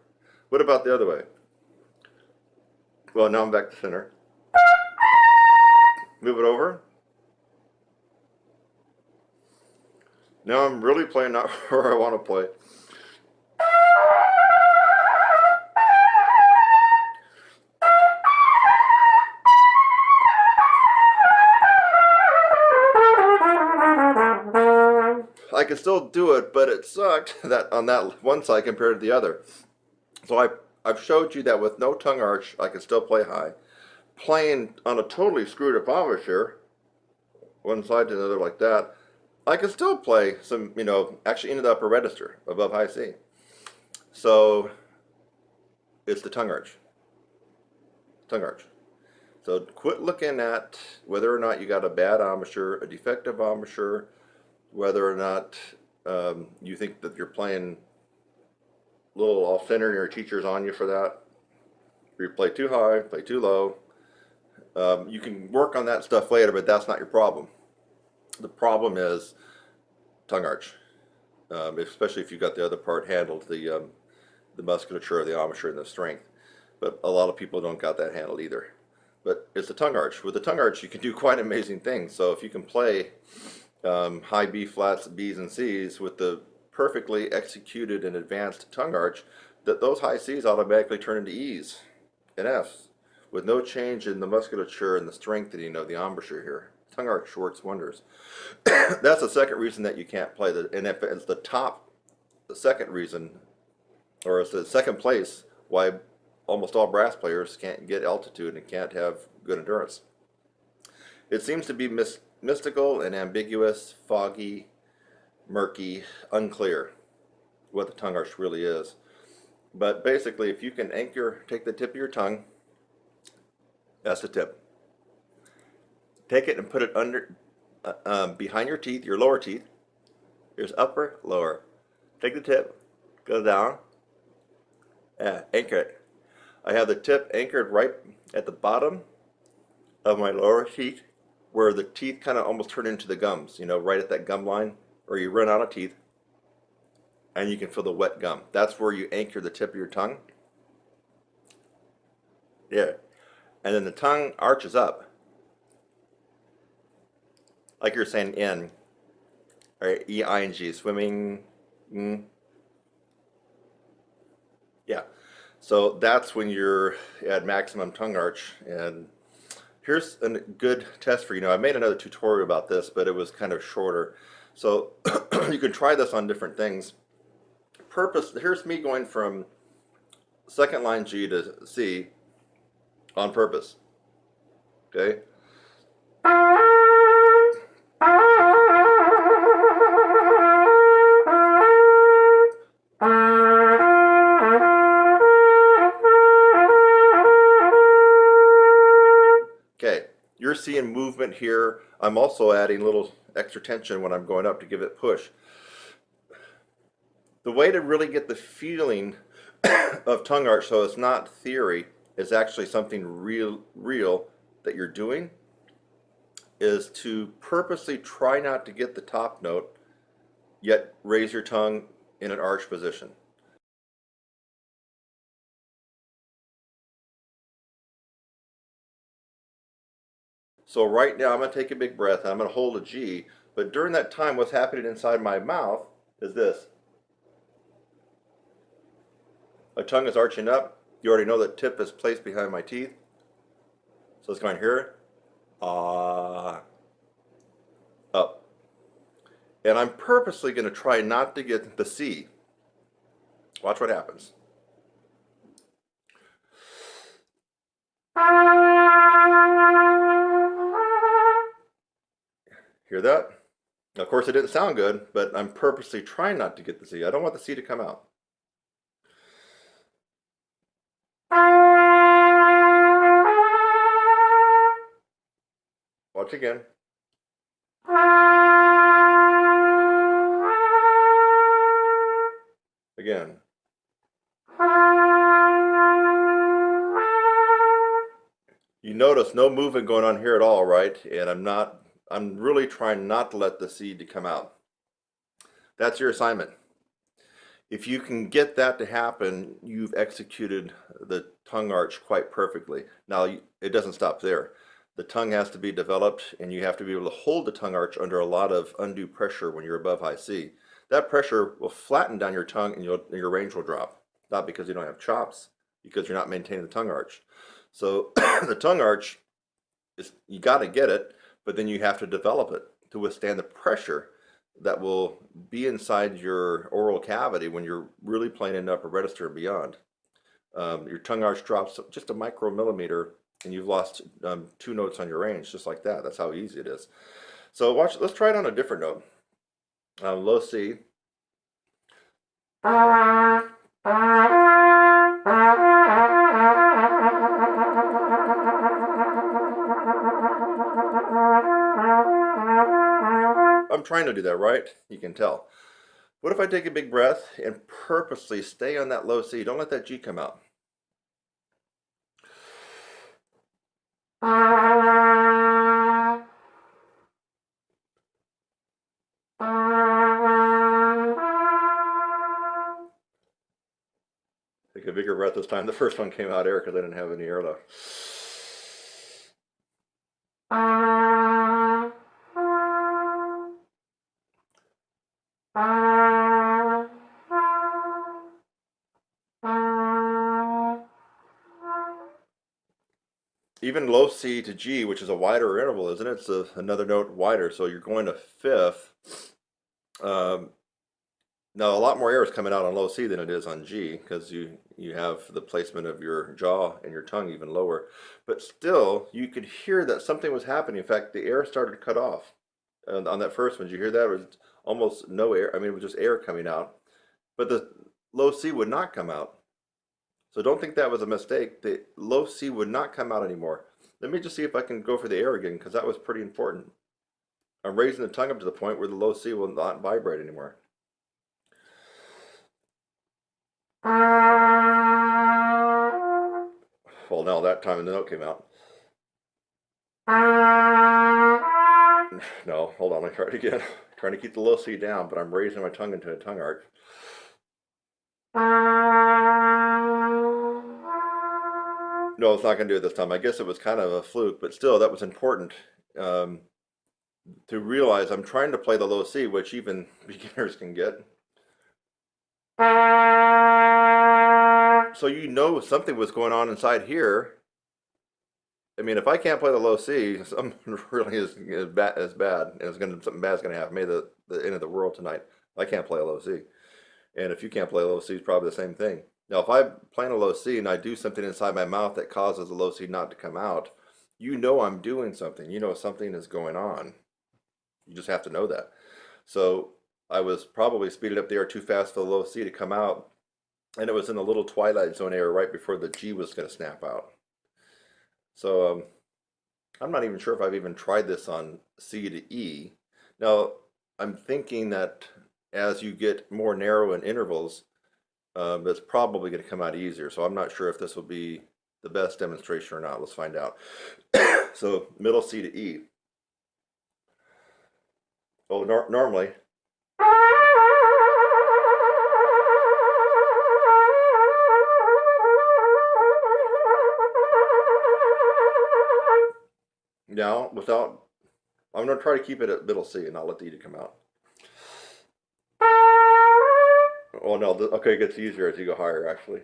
What about the other way? Well, now I'm back to center. Move it over. Now I'm really playing not where I want to play. I can still do it, but it sucked that on that one side compared to the other. So I've showed you that with no tongue arch, I can still play high. Playing on a totally screwed up embouchure, one side to the other like that, I can still play some, actually into the upper register above high C. So it's the tongue arch. Tongue arch. So quit looking at whether or not you got a bad embouchure, a defective embouchure, whether or not you think that you're playing a little off center and your teacher's on you for that. Or you play too high, play too low. You can work on that stuff later, but that's not your problem. The problem is tongue arch, especially if you've got the other part handled, the musculature of the embouchure and the strength. But a lot of people don't got that handled either. But it's the tongue arch. With the tongue arch, you can do quite amazing things. So if you can play high B flats, B's, and C's with the perfectly executed and advanced tongue arch, that those high C's automatically turn into E's and F's with no change in the musculature and the strengthening of the embouchure here. Tongue arch works wonders. That's the second reason that you can't play and if it's the second reason, or it's the second place why almost all brass players can't get altitude and can't have good endurance. It seems to be mystical and ambiguous, foggy, murky, unclear what the tongue arch really is. But basically, if you can take the tip of your tongue, that's the tip. Take it and put it under, behind your teeth, your lower teeth. Here's upper, lower. Take the tip, go down, anchor it. I have the tip anchored right at the bottom of my lower teeth, where the teeth kind of almost turn into the gums, right at that gum line, or you run out of teeth, and you can feel the wet gum. That's where you anchor the tip of your tongue. Yeah. And then the tongue arches up. Like you're saying in, or E-I-N-G, swimming. Yeah. So that's when you're at maximum tongue arch. And here's a good test for you. I made another tutorial about this, but it was kind of shorter. So you can try this on different things. Here's me going from second line G to C on purpose. Okay? Okay, you're seeing movement here. I'm also adding a little extra tension when I'm going up to give it push. The way to really get the feeling of tongue arch, so it's not theory, it's actually something real that you're doing, is to purposely try not to get the top note, yet raise your tongue in an arch position. So right now I'm going to take a big breath and I'm going to hold a G, but during that time what's happening inside my mouth is this. My tongue is arching up. You already know that tip is placed behind my teeth. So it's going here, up. And I'm purposely going to try not to get the C. Watch what happens. Hear that? Of course it didn't sound good, but I'm purposely trying not to get the C. I don't want the C to come out. Watch again. Again. You notice no movement going on here at all, right? And I'm really trying not to let the C to come out. That's your assignment. If you can get that to happen, you've executed the tongue arch quite perfectly. Now, it doesn't stop there. The tongue has to be developed, and you have to be able to hold the tongue arch under a lot of undue pressure when you're above high C. That pressure will flatten down your tongue, and your range will drop. Not because you don't have chops, because you're not maintaining the tongue arch. So the tongue arch, you got to get it, but then you have to develop it to withstand the pressure that will be inside your oral cavity when you're really playing in the upper register and beyond. Your tongue arch drops just a micromillimeter and you've lost 2 notes on your range, just like that. That's how easy it is. So let's try it on a different note. Low C. I'm trying to do that, right? You can tell. What if I take a big breath and purposely stay on that low C? Don't let that G come out. Take a bigger breath this time. The first one came out air because I didn't have any air left. Even low C to G, which is a wider interval, isn't it? It's another note wider, so you're going to fifth. Now, a lot more air is coming out on low C than it is on G because you have the placement of your jaw and your tongue even lower. But still, you could hear that something was happening. In fact, the air started to cut off. And on that first one, did you hear that? It was almost no air. I mean, it was just air coming out. But the low C would not come out. So don't think that was a mistake. The low C would not come out anymore. Let me just see if I can go for the air again because that was pretty important. I'm raising the tongue up to the point where the low C will not vibrate anymore. Well, now that time the note came out. No, hold on, let me try it again. Trying to keep the low C down, but I'm raising my tongue into a tongue arch. No, it's not going to do it this time. I guess it was kind of a fluke, but still, that was important to realize I'm trying to play the low C, which even beginners can get. So you know something was going on inside here. I mean, if I can't play the low C, something really is bad, and something bad's going to happen. Maybe the end of the world tonight. I can't play a low C, and if you can't play a low C, it's probably the same thing. Now, if I'm playing a low C and I do something inside my mouth that causes the low C not to come out, you know I'm doing something. You know something is going on. You just have to know that. So I was probably speeding up the air too fast for the low C to come out, and it was in the little twilight zone area right before the G was going to snap out. So I'm not even sure if I've even tried this on C to E. Now, I'm thinking that as you get more narrow in intervals, it's probably going to come out easier. So I'm not sure if this will be the best demonstration or not. Let's find out. So middle C to E. Oh, normally. Now, I'm going to try to keep it at middle C and not let the E to come out. Oh no, okay, it gets easier as you go higher, actually.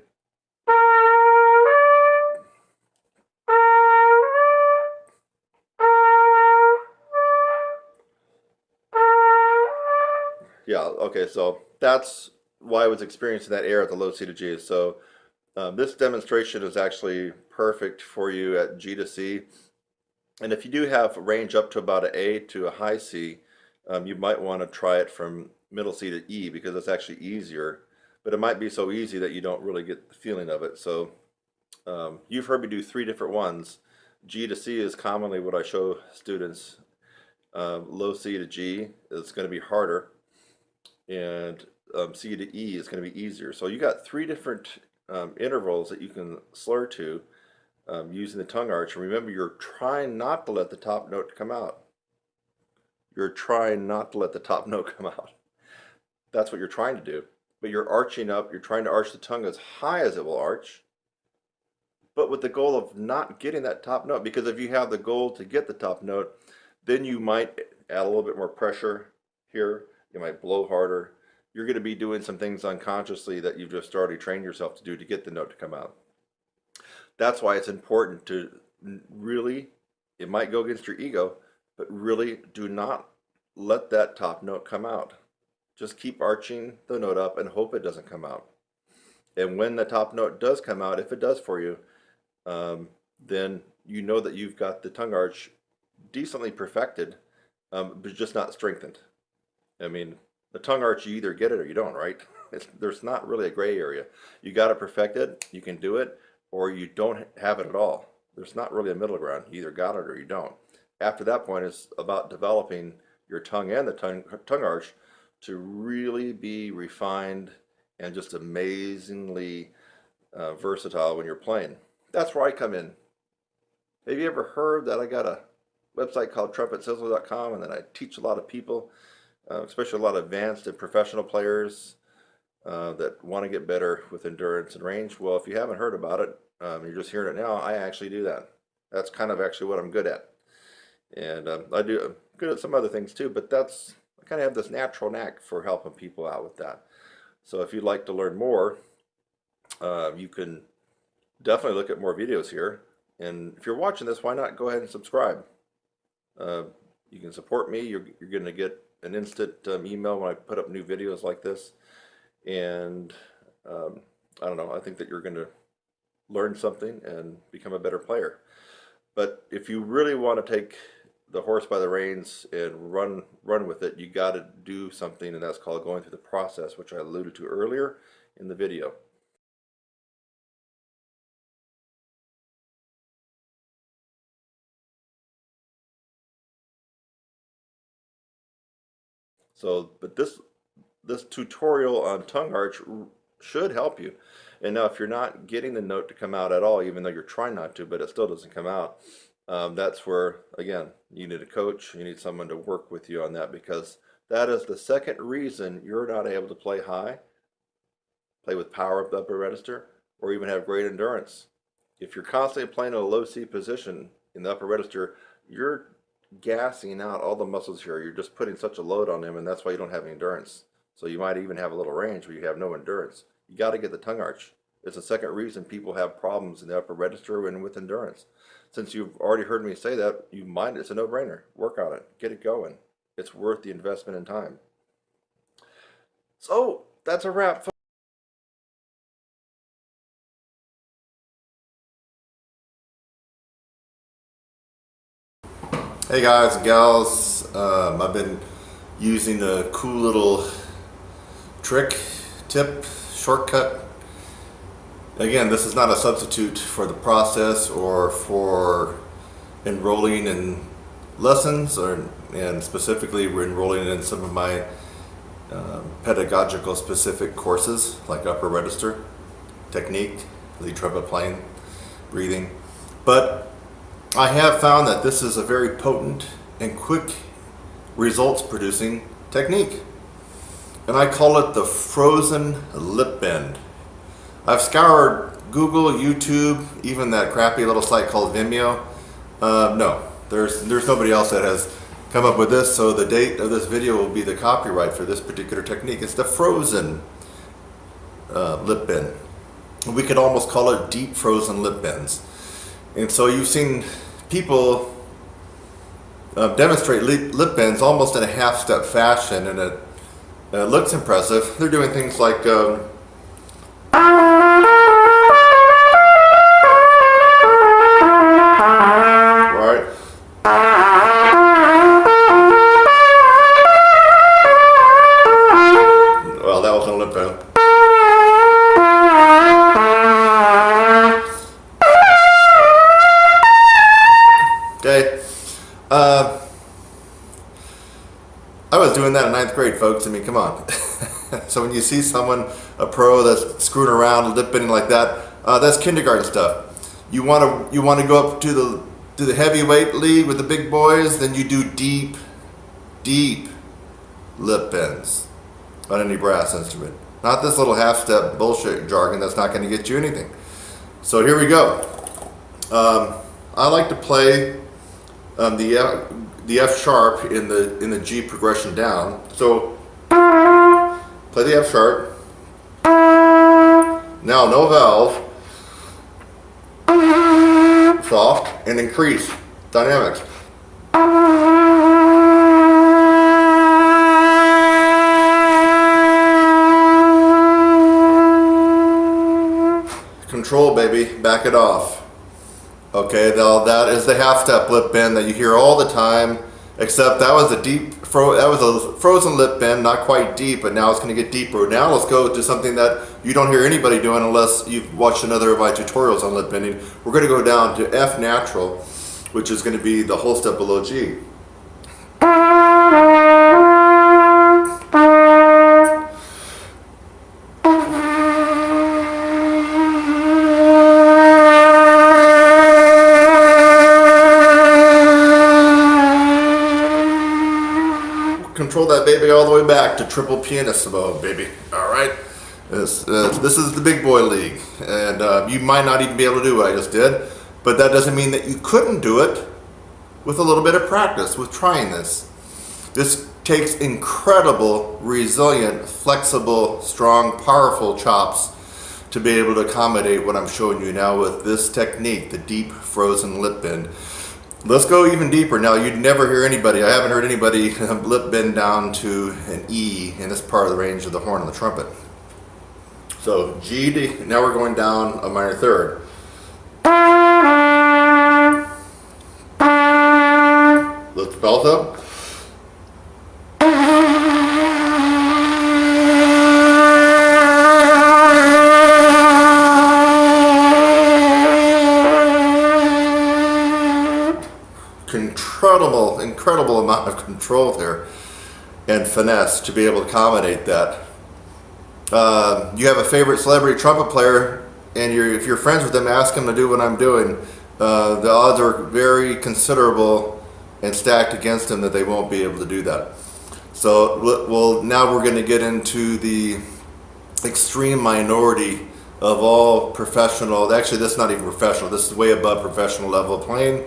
Yeah, okay, so that's why I was experiencing that error at the low C to G. So this demonstration is actually perfect for you at G to C. And if you do have range up to about an A to a high C, you might want to try it from middle C to E because it's actually easier. But it might be so easy that you don't really get the feeling of it. So you've heard me do 3 different ones. G to C is commonly what I show students. Low C to G is going to be harder. And C to E is going to be easier. So you got 3 different intervals that you can slur to using the tongue arch. And remember, you're trying not to let the top note come out. You're trying not to let the top note come out. That's what you're trying to do. But you're arching up, you're trying to arch the tongue as high as it will arch, but with the goal of not getting that top note. Because if you have the goal to get the top note, then you might add a little bit more pressure here. You might blow harder. You're going to be doing some things unconsciously that you've just already trained yourself to do to get the note to come out. That's why it's important to really, it might go against your ego, but really do not let that top note come out. Just keep arching the note up and hope it doesn't come out. And when the top note does come out, if it does for you, then you know that you've got the tongue arch decently perfected, but just not strengthened. I mean, the tongue arch, you either get it or you don't, right? There's not really a gray area. You got it perfected, you can do it, or you don't have it at all. There's not really a middle ground. You either got it or you don't. After that point, it's about developing your tongue and the tongue arch to really be refined and just amazingly versatile when you're playing. That's where I come in. Have you ever heard that I got a website called TrumpetSizzler.com, and then I teach a lot of people, especially a lot of advanced and professional players that want to get better with endurance and range? Well, if you haven't heard about it, you're just hearing it now, I actually do that. That's kind of actually what I'm good at. And I'm good at some other things too, but I kind of have this natural knack for helping people out with that. So if you'd like to learn more, you can definitely look at more videos here. And if you're watching this, why not go ahead and subscribe? You can support me. You're going to get an instant email when I put up new videos like this. And I don't know, I think that you're going to learn something and become a better player. But if you really want to take the horse by the reins and run with it, you got to do something, and that's called going through the process, which I alluded to earlier in the video. So, but this tutorial on tongue arch should help you. And now if you're not getting the note to come out at all, even though you're trying not to, but it still doesn't come out, that's where, again, you need a coach. You need someone to work with you on that, because that is the second reason you're not able to play high, play with power up the upper register, or even have great endurance. If you're constantly playing in a low C position in the upper register, you're gassing out all the muscles here. You're just putting such a load on them, and that's why you don't have any endurance. So you might even have a little range, but you have no endurance. You got to get the tongue arch. It's the second reason people have problems in the upper register and with endurance. Since you've already heard me say that, it's a no-brainer. Work on it. Get it going. It's worth the investment in time. So that's a wrap. Hey guys and gals, I've been using a cool little tip, shortcut. Again, this is not a substitute for the process or for enrolling in lessons, and specifically we're enrolling in some of my pedagogical specific courses like upper register, technique, lead trumpet playing, breathing. But I have found that this is a very potent and quick results producing technique. And I call it the frozen lip bend. I've scoured Google, YouTube, even that crappy little site called Vimeo. No, there's nobody else that has come up with this, so the date of this video will be the copyright for this particular technique. It's the frozen lip bend. We could almost call it deep frozen lip bends. And so you've seen people demonstrate lip bends almost in a half-step fashion, and it looks impressive. They're doing things like right. Well, that wasn't a lip bend. Okay. I was doing that in 9th grade, folks. I mean, come on. So when you see someone, a pro that's screwing around, lip bending like that, that's kindergarten stuff. You want to go up to the heavyweight league with the big boys, then you do deep lip bends on any brass instrument. Not this little half-step bullshit jargon that's not going to get you anything. So here we go. I like to play the F sharp in the G progression down. So play the F sharp. Now no valve. Soft and increase dynamics. Control, baby, back it off. Okay, now that is the half-step lip bend that you hear all the time, except that was a frozen lip bend, not quite deep, but now it's going to get deeper. Now let's go to something that you don't hear anybody doing unless you've watched another of my tutorials on lip bending. We're going to go down to F natural, which is going to be the whole step below G. Control that baby all the way back to triple pianissimo, baby. All right, this is the big boy league, and you might not even be able to do what I just did, but that doesn't mean that you couldn't do it with a little bit of practice, with trying this. This takes incredible, resilient, flexible, strong, powerful chops to be able to accommodate what I'm showing you now with this technique, the deep frozen lip bend. Let's go even deeper. Now, you'd never hear anybody, I haven't heard anybody lip bend down to an E in this part of the range of the horn of the trumpet. So G to, now we're going down a minor third. Lift the belt up. Incredible amount of control there and finesse to be able to accommodate that. You have a favorite celebrity trumpet player, and if you're friends with them, ask them to do what I'm doing. The odds are very considerable and stacked against them that they won't be able to do that. So now we're going to get into the extreme minority of all professional. Actually, this is not even professional. This is way above professional level playing.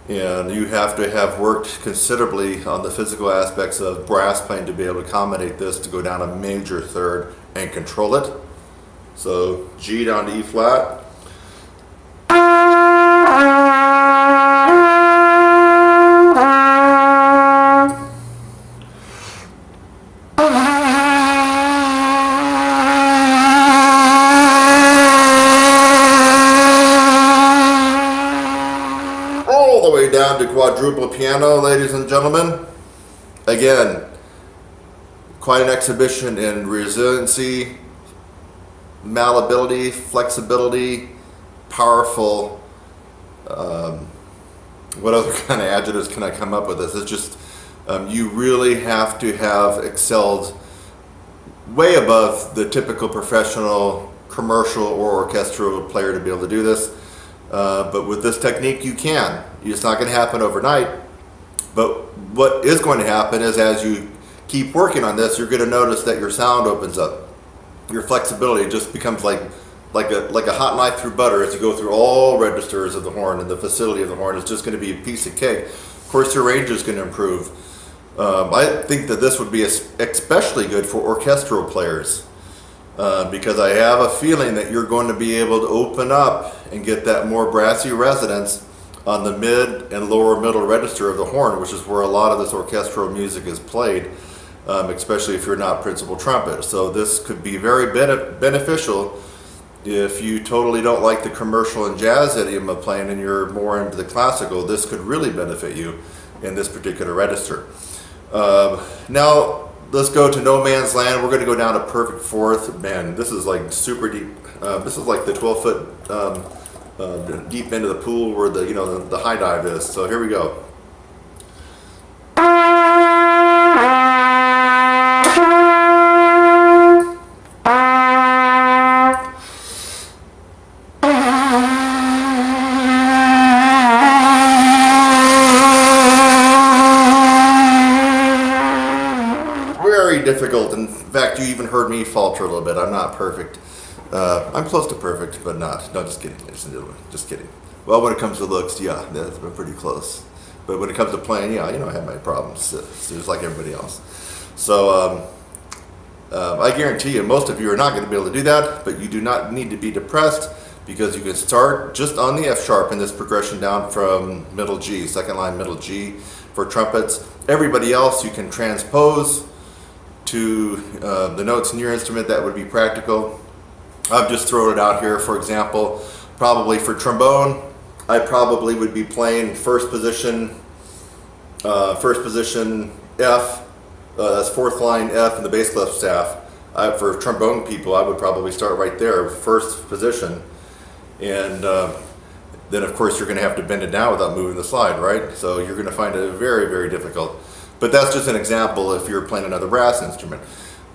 And you have to have worked considerably on the physical aspects of brass playing to be able to accommodate this, to go down a major third and control it. So G down to E flat. Down to quadruple piano, ladies and gentlemen. Again, quite an exhibition in resiliency, malleability, flexibility, powerful. What other kind of adjectives can I come up with this? It's just, you really have to have excelled way above the typical professional, commercial, or orchestral player to be able to do this. But with this technique, you can. It's not going to happen overnight. But what is going to happen is as you keep working on this, you're going to notice that your sound opens up. Your flexibility just becomes like a hot knife through butter as you go through all registers of the horn, and the facility of the horn is just going to be a piece of cake. Of course, your range is going to improve. I think that this would be especially good for orchestral players because I have a feeling that you're going to be able to open up and get that more brassy resonance on the mid and lower middle register of the horn, which is where a lot of this orchestral music is played, especially if you're not principal trumpet. So this could be very beneficial if you totally don't like the commercial and jazz idiom of playing and you're more into the classical. This could really benefit you in this particular register. Now let's go to no man's land. We're going to go down to perfect fourth. Man, this is like super deep. This is like the 12-foot deep into the pool where the high dive is. So here we go. Very difficult. In fact, you even heard me falter a little bit. I'm not perfect. I'm close to perfect, but not. No, just kidding, ladies and gentlemen. Just kidding. Well, when it comes to looks, yeah, that's been pretty close. But when it comes to playing, yeah, I have my problems, just like everybody else. So I guarantee you, most of you are not going to be able to do that, but you do not need to be depressed because you can start just on the F sharp in this progression down from middle G, second line middle G for trumpets. Everybody else you can transpose to the notes in your instrument. That would be practical. I've just thrown it out here. For example, probably for trombone, I probably would be playing first position F. That's fourth line F in the bass clef staff. For trombone people, I would probably start right there, first position, and then of course you're going to have to bend it down without moving the slide, right? So you're going to find it very, very difficult. But that's just an example if you're playing another brass instrument.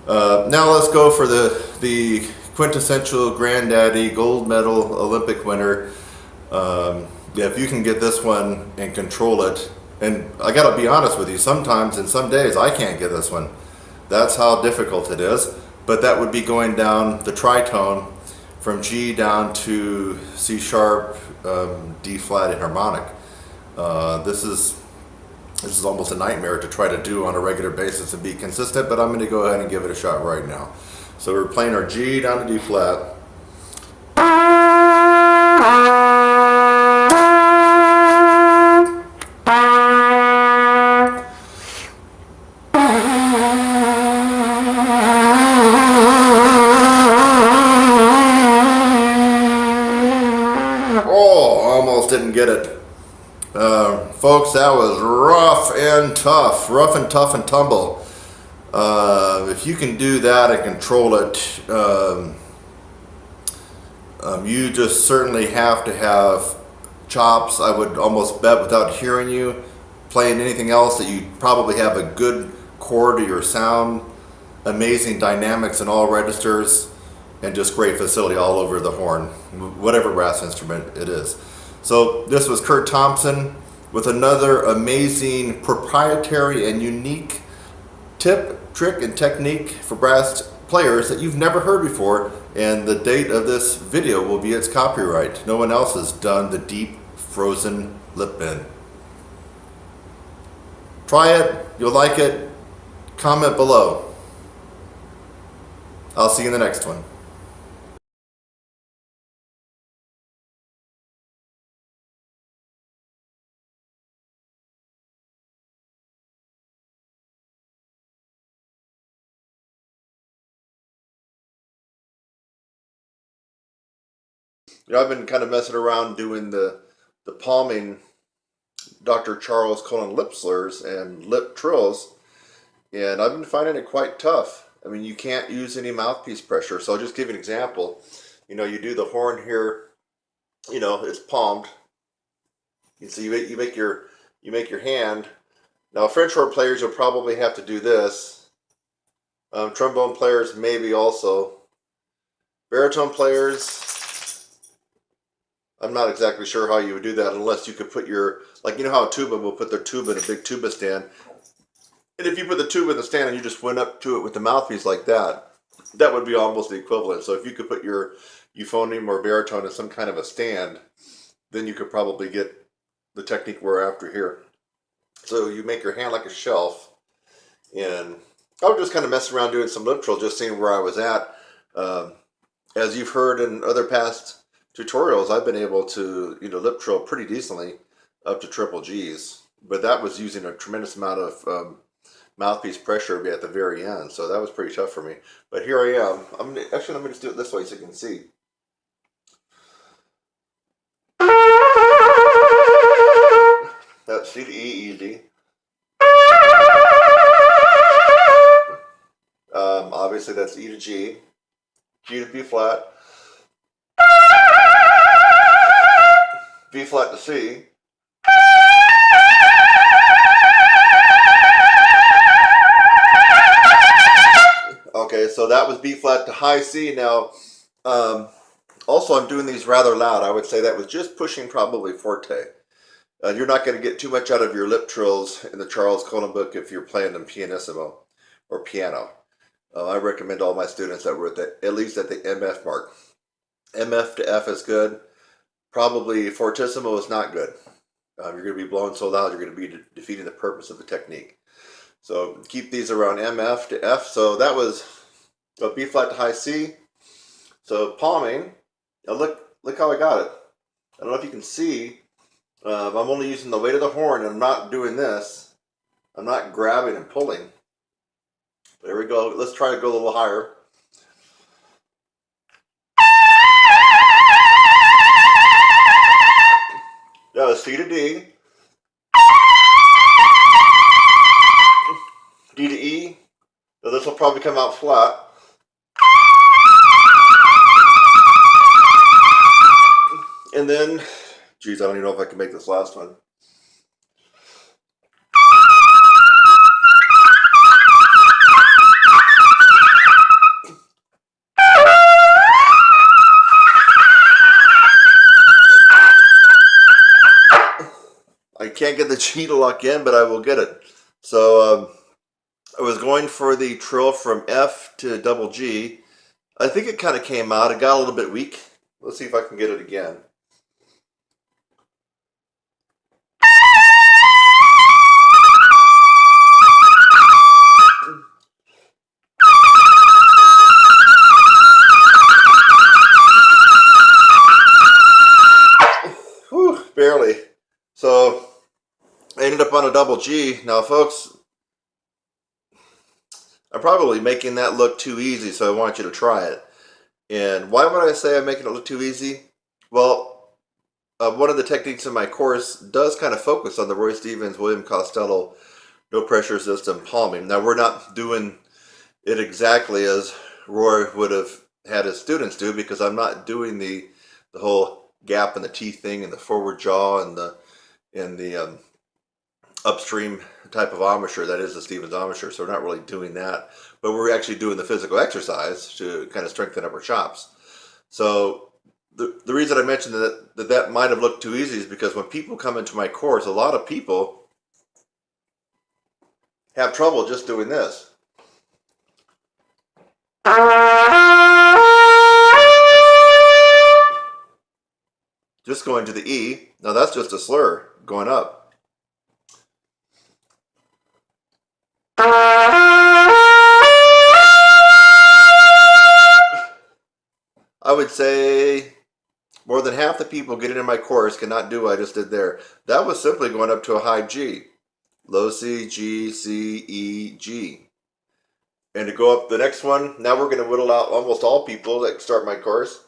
Now let's go for the quintessential granddaddy gold medal Olympic winner. If you can get this one and control it, and I gotta be honest with you, sometimes and some days I can't get this one. That's how difficult it is. But that would be going down the tritone from G down to C sharp, D flat, and harmonic. This is almost a nightmare to try to do on a regular basis and be consistent, but I'm going to go ahead and give it a shot right now. So we're playing our G down to D flat. Oh, almost didn't get it. Folks, that was rough and tough and tumble. If you can do that and control it, you just certainly have to have chops. I would almost bet without hearing you playing anything else that you probably have a good core to your sound, amazing dynamics in all registers, and just great facility all over the horn, whatever brass instrument it is. So this was Kurt Thompson with another amazing proprietary and unique tip, trick, and technique for brass players that you've never heard before, and the date of this video will be its copyright. No one else has done the deep frozen lip bend. Try it, you'll like it, comment below. I'll see you in the next one. I've been kind of messing around doing the palming Dr. Charles Cullen lip slurs and lip trills, and I've been finding it quite tough. I mean, you can't use any mouthpiece pressure. So I'll just give you an example. You do the horn here, it's palmed. So you make your hand. Now, French horn players will probably have to do this. Trombone players, maybe also. Baritone players, I'm not exactly sure how you would do that unless you could put your, like, you know how a tuba will put their tuba in a big tuba stand. And if you put the tuba in the stand and you just went up to it with the mouthpiece like that, that would be almost the equivalent. So if you could put your euphonium or baritone in some kind of a stand, then you could probably get the technique we're after here. So you make your hand like a shelf, and I was just kind of messing around doing some lip trill, just seeing where I was at. As you've heard in other past tutorials, I've been able to, lip trill pretty decently up to triple G's, but that was using a tremendous amount of mouthpiece pressure at the very end, so that was pretty tough for me. But here I am. Let me just do it this way so you can see. That's C to E, easy. Obviously that's E to G, G to B flat, B flat to C, okay, so that was B flat to high C. Now, also I'm doing these rather loud. I would say that was just pushing probably forte. You're not going to get too much out of your lip trills in the Charles Colin book if you're playing them pianissimo or piano. I recommend all my students that were at least at the MF mark. MF to F is good. Probably fortissimo is not good. You're going to be blowing so loud, you're going to be defeating the purpose of the technique. So keep these around MF to F. So that was a B flat to high C. So palming. Now look how I got it. I don't know if you can see. I'm only using the weight of the horn, and I'm not doing this. I'm not grabbing and pulling. There we go. Let's try to go a little higher. That was C to D. D to E. So this will probably come out flat. And then, geez, I don't even know if I can make this last one. I can't get the G to lock in, but I will get it. So I was going for the trill from F to double G. I think it kind of came out. It got a little bit weak. Let's see if I can get it again. Whew, barely. So I ended up on a double G. Now, folks, I'm probably making that look too easy, so I want you to try it. And why would I say I'm making it look too easy? Well, one of the techniques in my course does kind of focus on the Roy Stevens, William Costello, no pressure system palming. Now, we're not doing it exactly as Roy would have had his students do, because I'm not doing the whole gap in the teeth thing and the forward jaw and the upstream type of embouchure that is the Stevens embouchure. So we're not really doing that, but we're actually doing the physical exercise to kind of strengthen up our chops. So the reason I mentioned that might have looked too easy is because when people come into my course, a lot of people have trouble just doing this. Just going to the E. Now that's just a slur going up. I would say more than half the people getting in my course cannot do what I just did there. That was simply going up to a high G. Low C, G, C, E, G. And to go up the next one, now we're going to whittle out almost all people that start my course.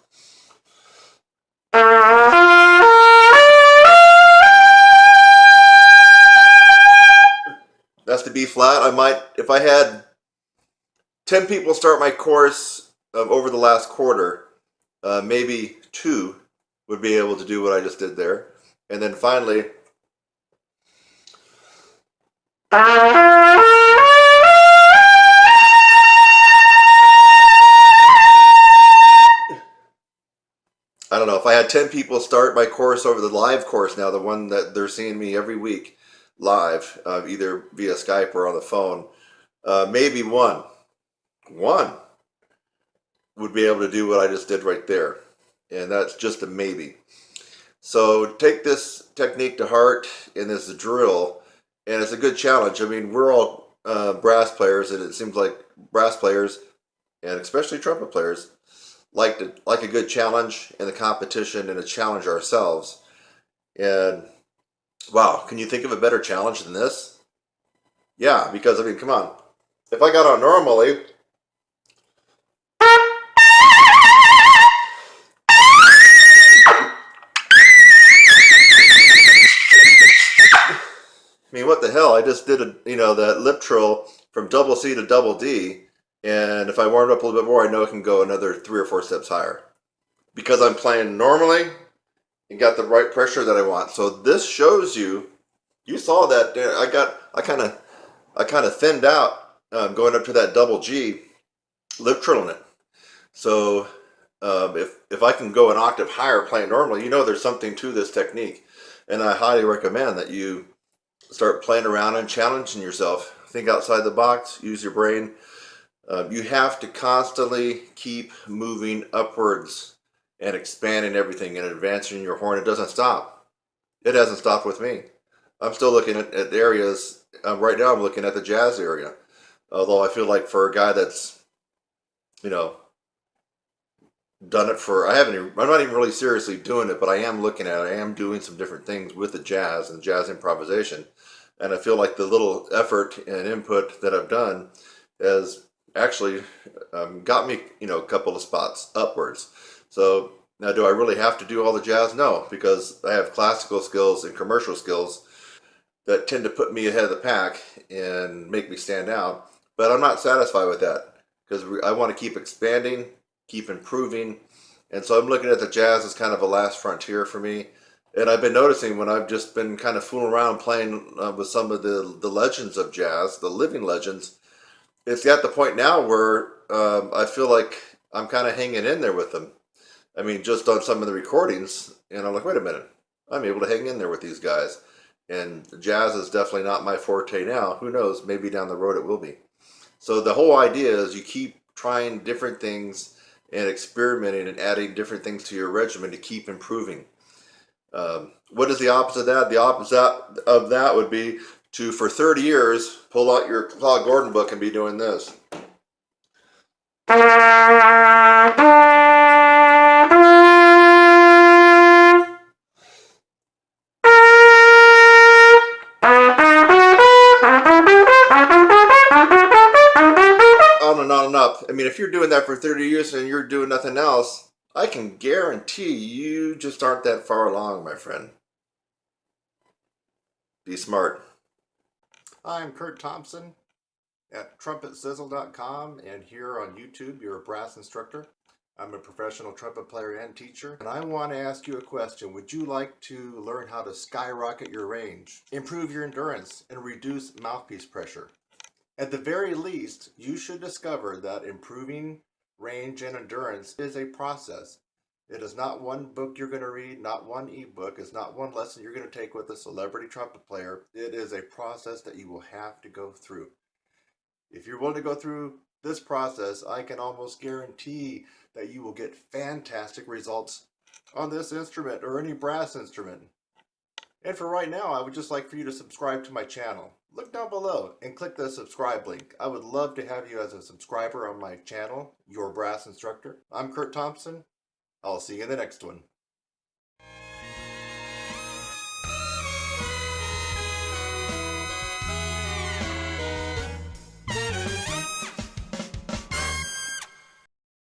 That's the B flat. I might, if I had 10 people start my course over the last quarter, maybe 2 would be able to do what I just did there. And then finally, had 10 people start my course over the live course now, the one that they're seeing me every week live, either via Skype or on the phone. Maybe one would be able to do what I just did right there. And that's just a maybe. So take this technique to heart in this drill, and it's a good challenge. I mean, we're all brass players, and it seems like brass players, and especially trumpet players, like a good challenge in the competition and to challenge ourselves. And wow, can you think of a better challenge than this? Yeah, because I mean, come on. If I got on normally, I mean, what the hell? I just did that lip trill from double C to double D, and if I warmed up a little bit more, I know I can go another 3 or 4 steps higher because I'm playing normally and got the right pressure that I want. So this shows you. You saw that I kind of thinned out going up to that double G, lip trilling it. So if I can go an octave higher playing normally, there's something to this technique, and I highly recommend that you start playing around and challenging yourself. Think outside the box. Use your brain. You have to constantly keep moving upwards and expanding everything and advancing your horn. It doesn't stop. It hasn't stopped with me. I'm still looking at areas. Right now I'm looking at the jazz area. Although I feel like for a guy that's, done it for, I'm not even really seriously doing it, but I am looking at it. I am doing some different things with the jazz and jazz improvisation. And I feel like the little effort and input that I've done has actually got me, a couple of spots upwards. So now, do I really have to do all the jazz? No, because I have classical skills and commercial skills that tend to put me ahead of the pack and make me stand out. But I'm not satisfied with that because I want to keep expanding, keep improving. And so I'm looking at the jazz as kind of a last frontier for me. And I've been noticing when I've just been kind of fooling around playing with some of the legends of jazz, the living legends, it's at the point now where I feel like I'm kind of hanging in there with them. I mean, just on some of the recordings, and I'm like, wait a minute, I'm able to hang in there with these guys. And jazz is definitely not my forte now. Who knows? Maybe down the road it will be. So the whole idea is you keep trying different things and experimenting and adding different things to your regimen to keep improving. What is the opposite of that? The opposite of that would be to, for 30 years, pull out your Claude Gordon book and be doing this. On and on and up. I mean, if you're doing that for 30 years and you're doing nothing else, I can guarantee you just aren't that far along, my friend. Be smart. I'm Kurt Thompson at TrumpetSizzle.com, and here on YouTube, you're a brass instructor. I'm a professional trumpet player and teacher, and I want to ask you a question. Would you like to learn how to skyrocket your range, improve your endurance, and reduce mouthpiece pressure? At the very least, you should discover that improving range and endurance is a process. It is not one book you're going to read, not one ebook. It's not one lesson you're going to take with a celebrity trumpet player. It is a process that you will have to go through. If you're willing to go through this process, I can almost guarantee that you will get fantastic results on this instrument or any brass instrument. And for right now, I would just like for you to subscribe to my channel. Look down below and click the subscribe link. I would love to have you as a subscriber on my channel, Your Brass Instructor. I'm Kurt Thompson. I'll see you in the next one.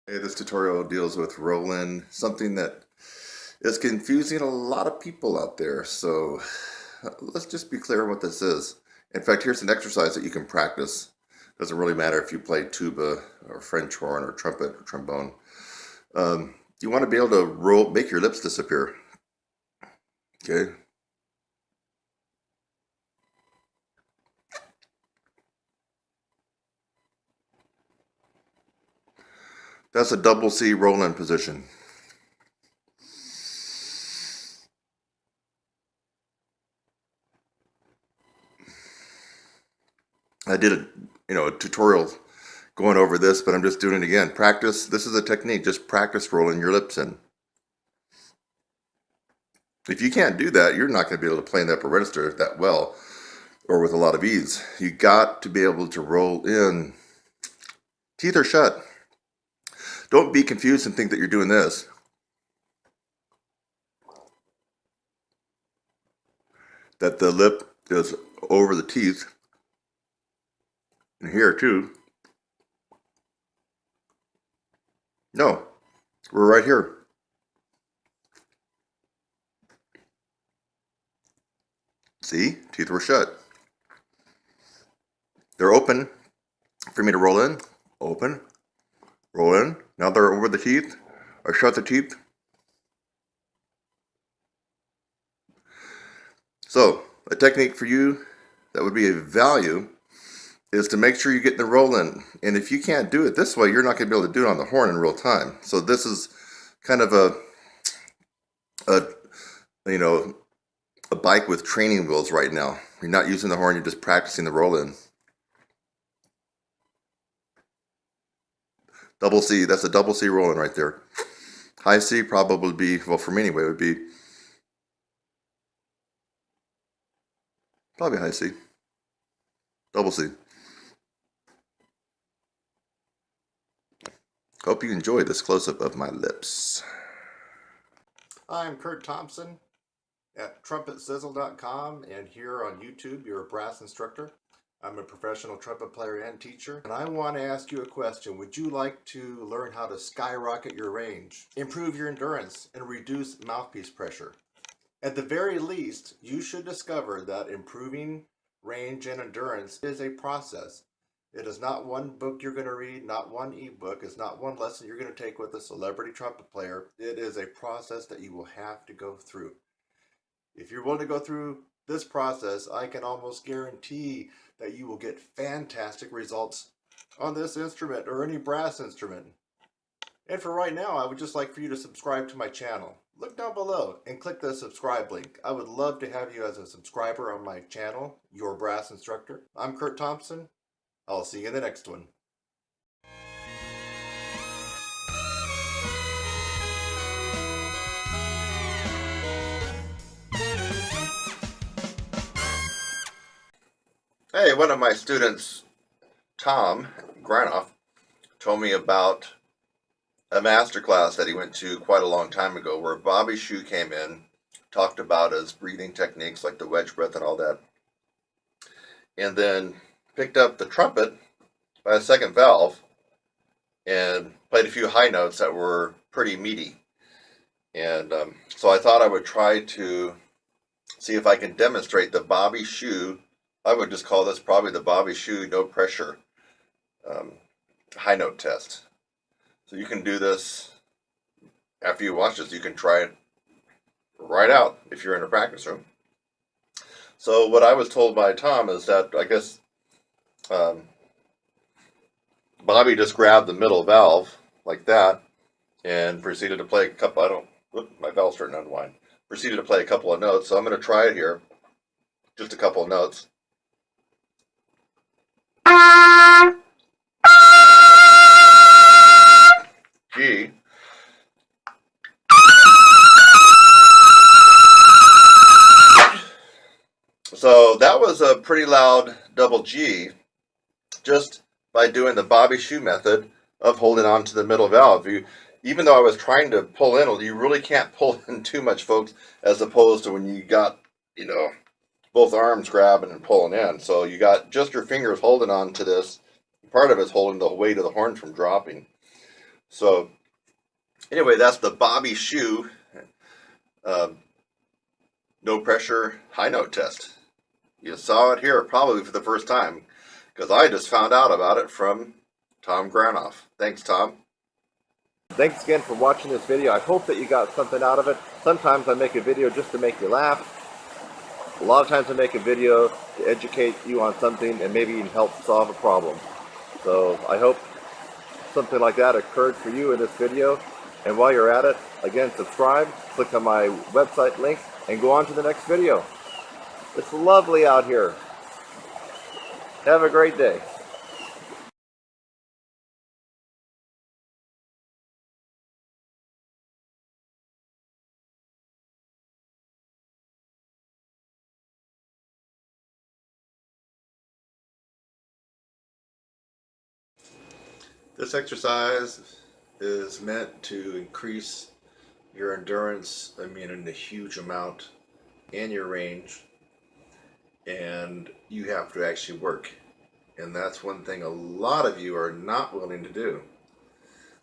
Hey, this tutorial deals with Roland, something that is confusing a lot of people out there. So let's just be clear on what this is. In fact, here's an exercise that you can practice. Doesn't really matter if you play tuba or French horn or trumpet or trombone. You want to be able to make your lips disappear. Okay. That's a double C Roland position. I did a tutorial going over this, but I'm just doing it again. Practice. This is a technique. Just practice rolling your lips in. If you can't do that, you're not going to be able to play in the upper register that well or with a lot of ease. You got to be able to roll in. Teeth are shut. Don't be confused and think that you're doing this. That the lip is over the teeth. And here too. No, we're right here. See, teeth were shut. They're open for me to roll in. Open, roll in. Now they're over the teeth. I shut the teeth. So, a technique for you that would be of value is to make sure you get the roll in. And if you can't do it this way, you're not going to be able to do it on the horn in real time. So this is kind of a bike with training wheels right now. You're not using the horn, you're just practicing the roll in. Double C, that's a double C roll in right there. High C probably be, well for me anyway, would be probably high C. Double C. Hope you enjoyed this close-up of my lips. I'm Kurt Thompson at TrumpetSizzle.com, and here on YouTube, you're a brass instructor. I'm a professional trumpet player and teacher, and I want to ask you a question. Would you like to learn how to skyrocket your range, improve your endurance, and reduce mouthpiece pressure? At the very least, you should discover that improving range and endurance is a process. It is not one book you're going to read, not one ebook. It's not one lesson you're going to take with a celebrity trumpet player. It is a process that you will have to go through. If you're willing to go through this process, I can almost guarantee that you will get fantastic results on this instrument or any brass instrument. And for right now, I would just like for you to subscribe to my channel. Look down below and click the subscribe link. I would love to have you as a subscriber on my channel, Your Brass Instructor. I'm Kurt Thompson. I'll see you in the next one. Hey, one of my students, Tom Granoff, told me about a master class that he went to quite a long time ago where Bobby Shue came in, talked about his breathing techniques like the wedge breath and all that, and then picked up the trumpet by a second valve and played a few high notes that were pretty meaty. And so I thought I would try to see if I can demonstrate the Bobby Shue. I would just call this probably the Bobby Shue no pressure high note test. So you can do this after you watch this. You can try it right out if you're in a practice room. So what I was told by Tom is that I guess Bobby just grabbed the middle valve like that and proceeded to play a couple. My valve's starting to unwind. Proceeded to play a couple of notes. So I'm going to try it here. Just a couple of notes. G. So that was a pretty loud double G just by doing the Bobby Shue method of holding on to the middle valve. Even though I was trying to pull in, you really can't pull in too much, folks, as opposed to when you got, both arms grabbing and pulling in. So you got just your fingers holding on to this. Part of it's holding the weight of the horn from dropping. So anyway, that's the Bobby Shue no pressure high note test. You saw it here probably for the first time because I just found out about it from Tom Granoff. Thanks, Tom. Thanks again for watching this video. I hope that you got something out of it. Sometimes I make a video just to make you laugh. A lot of times I make a video to educate you on something and maybe even help solve a problem. So I hope something like that occurred for you in this video. And while you're at it, again, subscribe, click on my website link, and go on to the next video. It's lovely out here. Have a great day. This exercise is meant to increase your endurance, in a huge amount, and your range, and you have to actually work. And that's one thing a lot of you are not willing to do.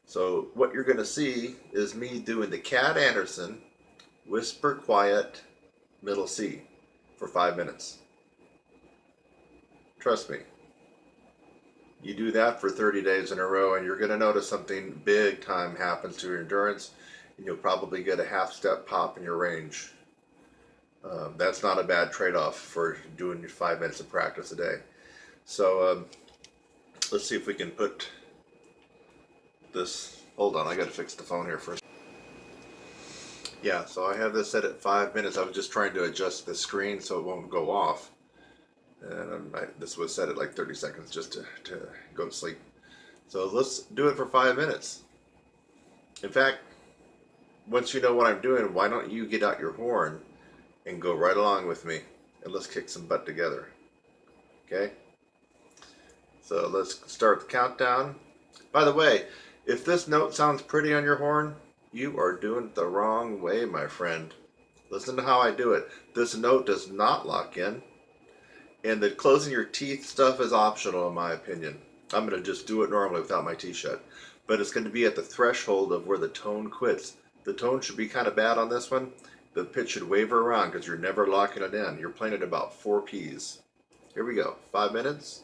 So what you're going to see is me doing the Cat Anderson whisper quiet middle C for 5 minutes. Trust me. You do that for 30 days in a row and you're going to notice something big time happens to your endurance, and you'll probably get a half step pop in your range. That's not a bad trade-off for doing your 5 minutes of practice a day. So let's see if we can put this. Hold on, I got to fix the phone here first. Yeah, so I have this set at 5 minutes. I was just trying to adjust the screen so it won't go off. And this was set at like 30 seconds just to go to sleep. So let's do it for 5 minutes. In fact, once you know what I'm doing, why don't you get out your horn and go right along with me, and let's kick some butt together. Okay? So let's start the countdown. By the way, if this note sounds pretty on your horn, you are doing it the wrong way, my friend. Listen to how I do it. This note does not lock in, and the closing your teeth stuff is optional in my opinion. I'm going to just do it normally without my teeth shut. But it's going to be at the threshold of where the tone quits. The tone should be kind of bad on this one. The pitch should waver around because you're never locking it in. You're playing at about 4 Ps. Here we go. 5 minutes.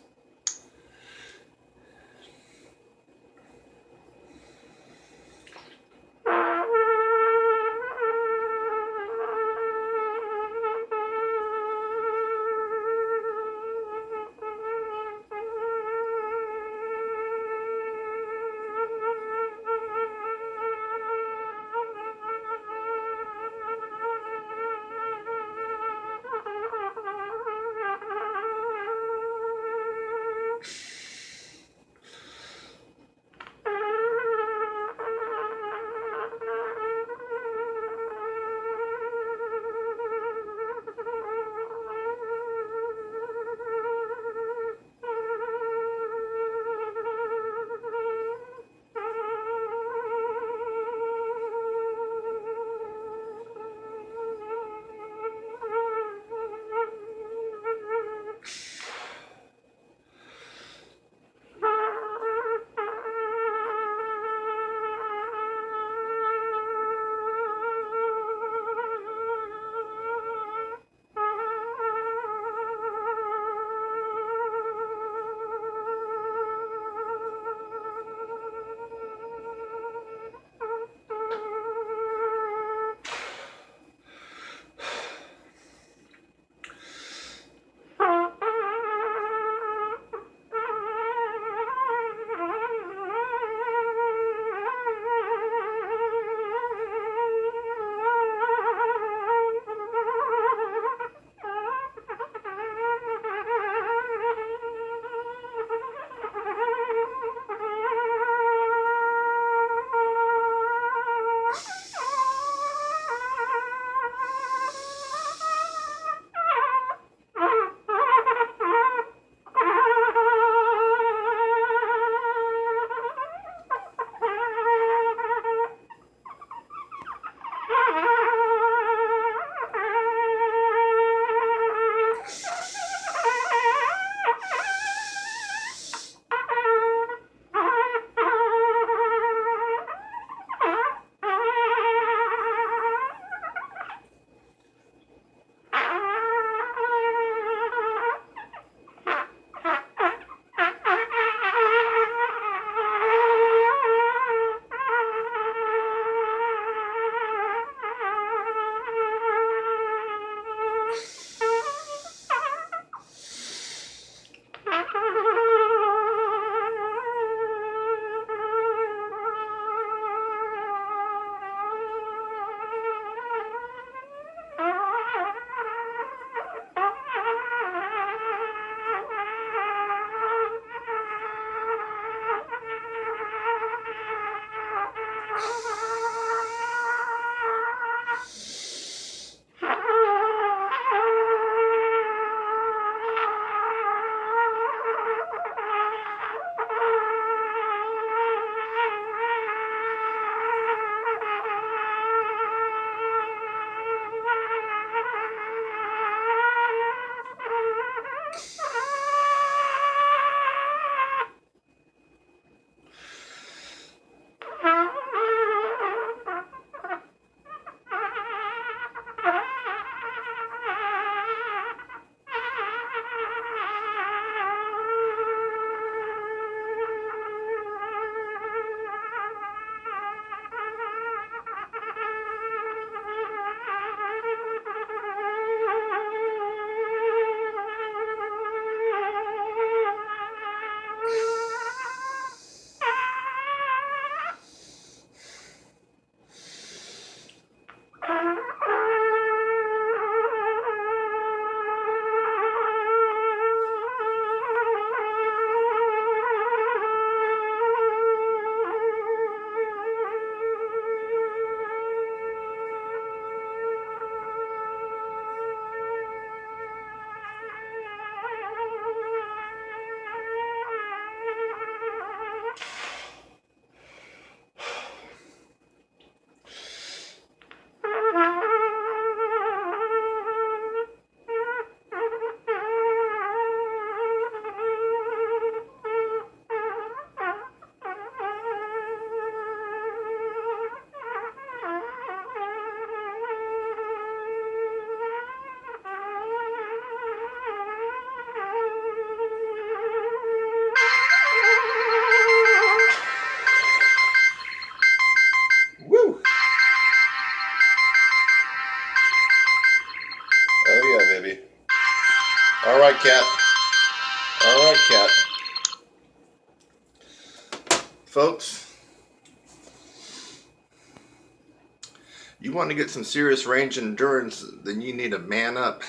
You want to get some serious range endurance, then you need to man up.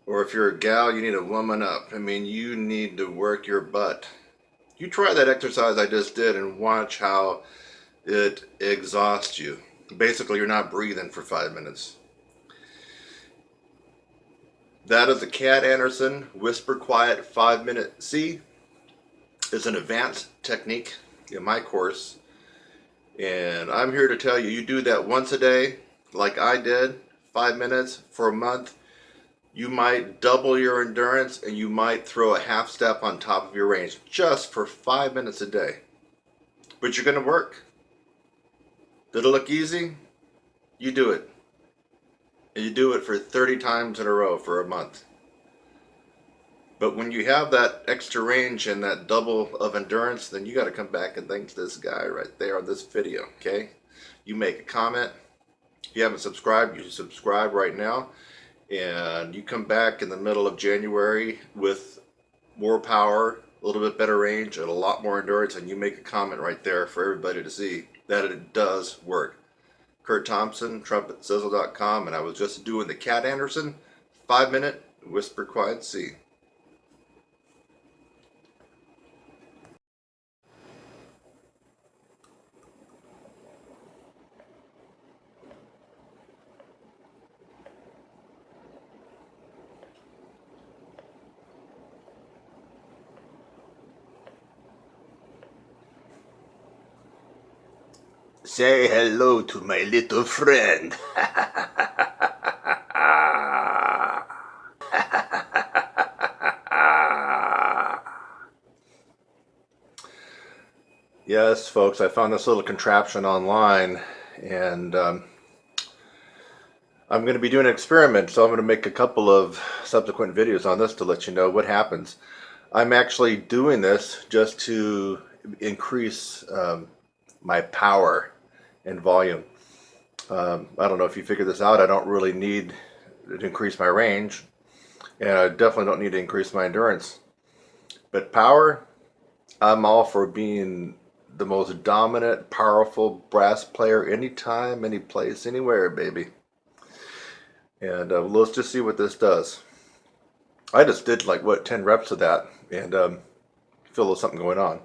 Or if you're a gal, you need to woman up. I mean, you need to work your butt. You try that exercise I just did and watch how it exhausts you. Basically, you're not breathing for 5 minutes. That is the Cat Anderson Whisper Quiet 5-minute C. It's an advanced technique in my course. And I'm here to tell you, you do that once a day, like I did, 5 minutes for a month. You might double your endurance and you might throw a half step on top of your range just for 5 minutes a day. But you're going to work. Did it look easy? You do it. And you do it for 30 times in a row for a month. But when you have that extra range and that double of endurance, then you got to come back and thank this guy right there on this video, okay? You make a comment. If you haven't subscribed, you should subscribe right now. And you come back in the middle of January with more power, a little bit better range, and a lot more endurance, and you make a comment right there for everybody to see that it does work. Kurt Thompson, TrumpetSizzle.com, and I was just doing the Cat Anderson 5-minute Whisper Quiet C. Say hello to my little friend. Yes, folks, I found this little contraption online, and I'm going to be doing an experiment, so I'm going to make a couple of subsequent videos on this to let you know what happens. I'm actually doing this just to increase my power and volume. I don't know if you figured this out. I don't really need to increase my range, and I definitely don't need to increase my endurance. But power, I'm all for being the most dominant, powerful brass player anytime, any place, anywhere, baby. And let's just see what this does. I just did like, 10 reps of that, and feel there's something going on.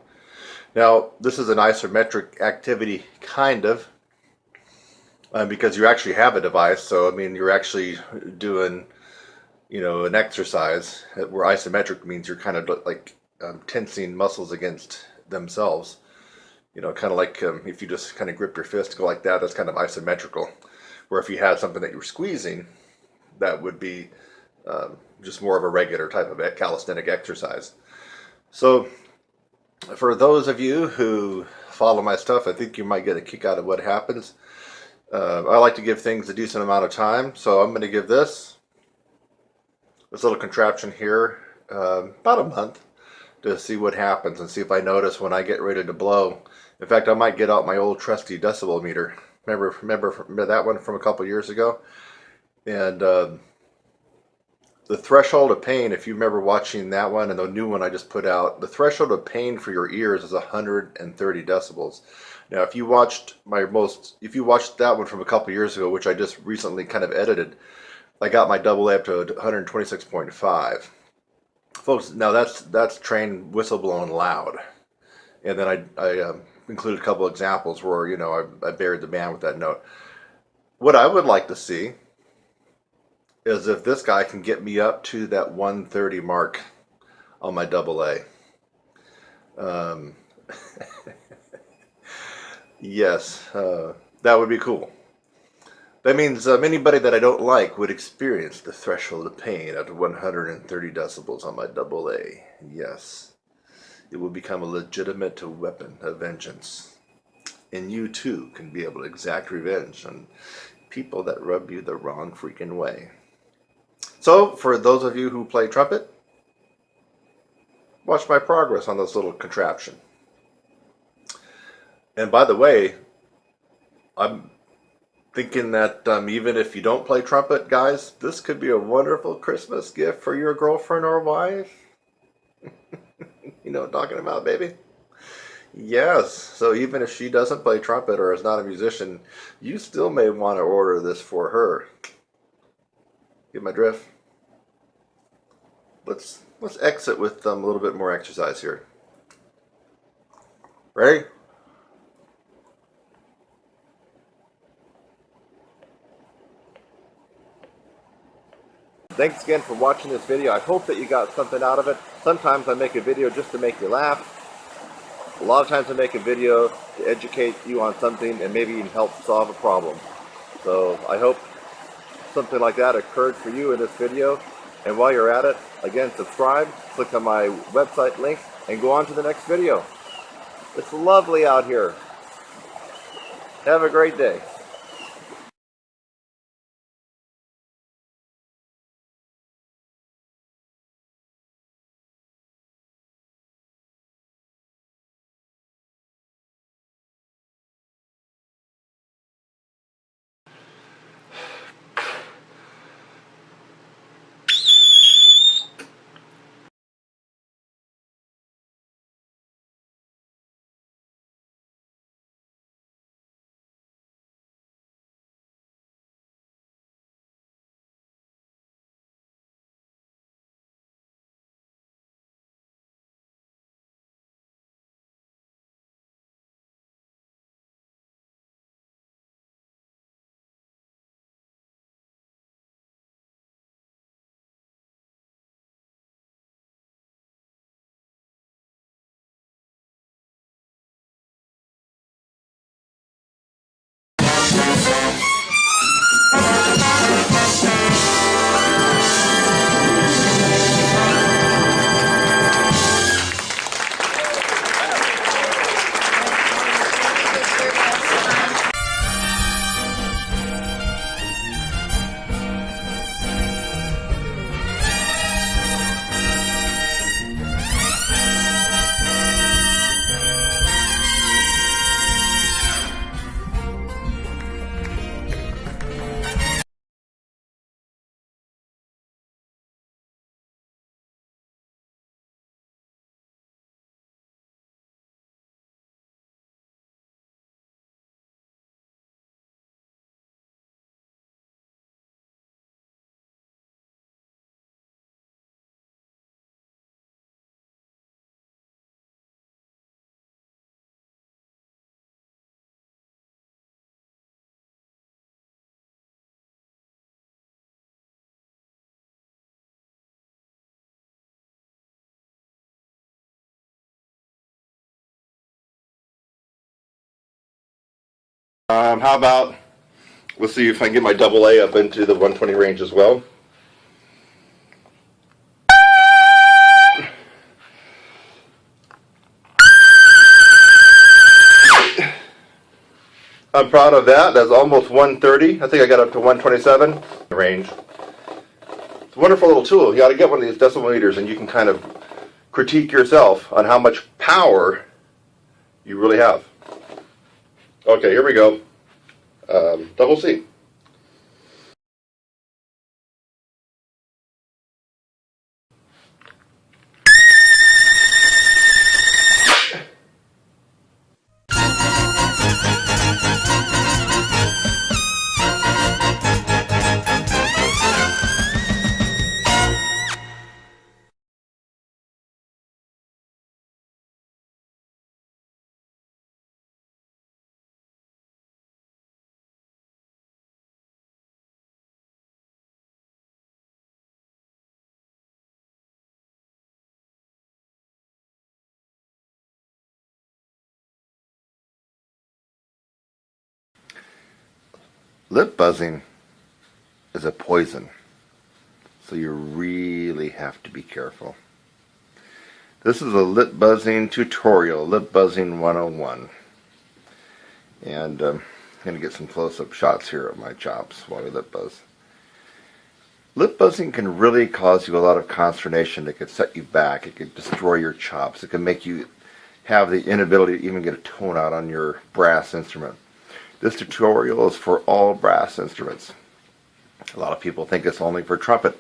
Now, this is an isometric activity, kind of, because you actually have a device. So, I mean, you're actually doing, an exercise where isometric means you're kind of like tensing muscles against themselves. Kind of like if you just kind of grip your fist, go like that, that's kind of isometrical. Where if you had something that you were squeezing, that would be just more of a regular type of calisthenic exercise. So, for those of you who follow my stuff, I think you might get a kick out of what happens. I like to give things a decent amount of time, so I'm going to give this little contraption here about a month to see what happens and see if I notice when I get ready to blow. In fact, I might get out my old trusty decibel meter. Remember that one from a couple years ago? And the threshold of pain, if you remember watching that one and the new one I just put out, the threshold of pain for your ears is 130 decibels. Now, if you watched that one from a couple years ago, which I just recently kind of edited, I got my double A up to 126.5. Folks, now that's trained whistleblowing loud. And then I included a couple examples where, I buried the band with that note. What I would like to see is if this guy can get me up to that 130 mark on my double A. Yes, that would be cool. That means anybody that I don't like would experience the threshold of pain at 130 decibels on my double A. Yes, it will become a legitimate weapon of vengeance. And you too can be able to exact revenge on people that rub you the wrong freaking way. So, for those of you who play trumpet, watch my progress on this little contraption. And by the way, I'm thinking that even if you don't play trumpet, guys, this could be a wonderful Christmas gift for your girlfriend or wife. You know what I'm talking about, baby? Yes, so even if she doesn't play trumpet or is not a musician, you still may want to order this for her. Get my drift? Let's exit with a little bit more exercise here. Ready? Thanks again for watching this video. I hope that you got something out of it. Sometimes I make a video just to make you laugh. A lot of times I make a video to educate you on something and maybe even help solve a problem. So I hope something like that occurred for you in this video. And while you're at it, again, subscribe, click on my website link, and go on to the next video. It's lovely out here. Have a great day. How about, let's see if I can get my double A up into the 120 range as well. I'm proud of that. That's almost 130. I think I got up to 127 range. It's a wonderful little tool. You got to get one of these decimal meters and you can kind of critique yourself on how much power you really have. Okay, here we go. Double C. Lip buzzing is a poison, so you really have to be careful. This is a lip buzzing tutorial, lip buzzing 101. And I'm going to get some close-up shots here of my chops while we lip buzz. Lip buzzing can really cause you a lot of consternation. It could set you back. It could destroy your chops. It can make you have the inability to even get a tone out on your brass instrument. This tutorial is for all brass instruments. A lot of people think it's only for trumpet,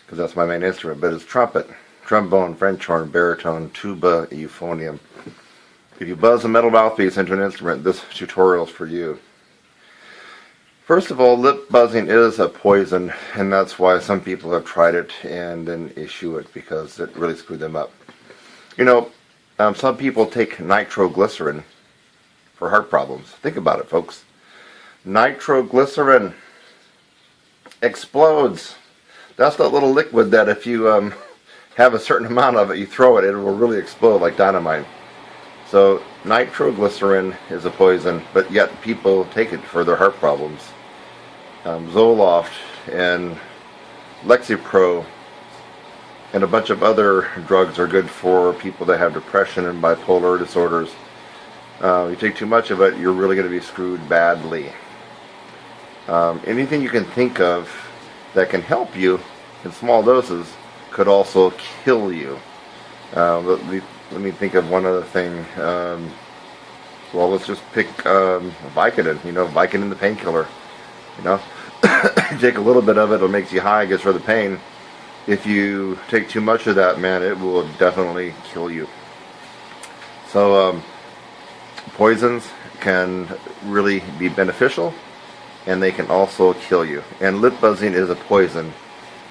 because that's my main instrument, but it's trumpet, trombone, French horn, baritone, tuba, euphonium, If you buzz a metal mouthpiece into an instrument, this tutorial is for you. First of all, lip buzzing is a poison, and that's why some people have tried it and then issue it because it really screwed them up. You know, some people take nitroglycerin for heart problems. Think about it, folks. Nitroglycerin explodes. That's that little liquid that if you have a certain amount of it, you throw it, it will really explode like dynamite. So nitroglycerin is a poison, but yet people take it for their heart problems. Zoloft and Lexapro and a bunch of other drugs are good for people that have depression and bipolar disorders. You take too much of it, you're really going to be screwed badly. Anything you can think of that can help you in small doses could also kill you. Let me think of one other thing. Well, let's just pick Vicodin. You know, Vicodin, the painkiller. You know, you take a little bit of it, it makes you high, gets rid of the pain. If you take too much of that, man, it will definitely kill you. So, poisons can really be beneficial, and they can also kill you. And lip buzzing is a poison.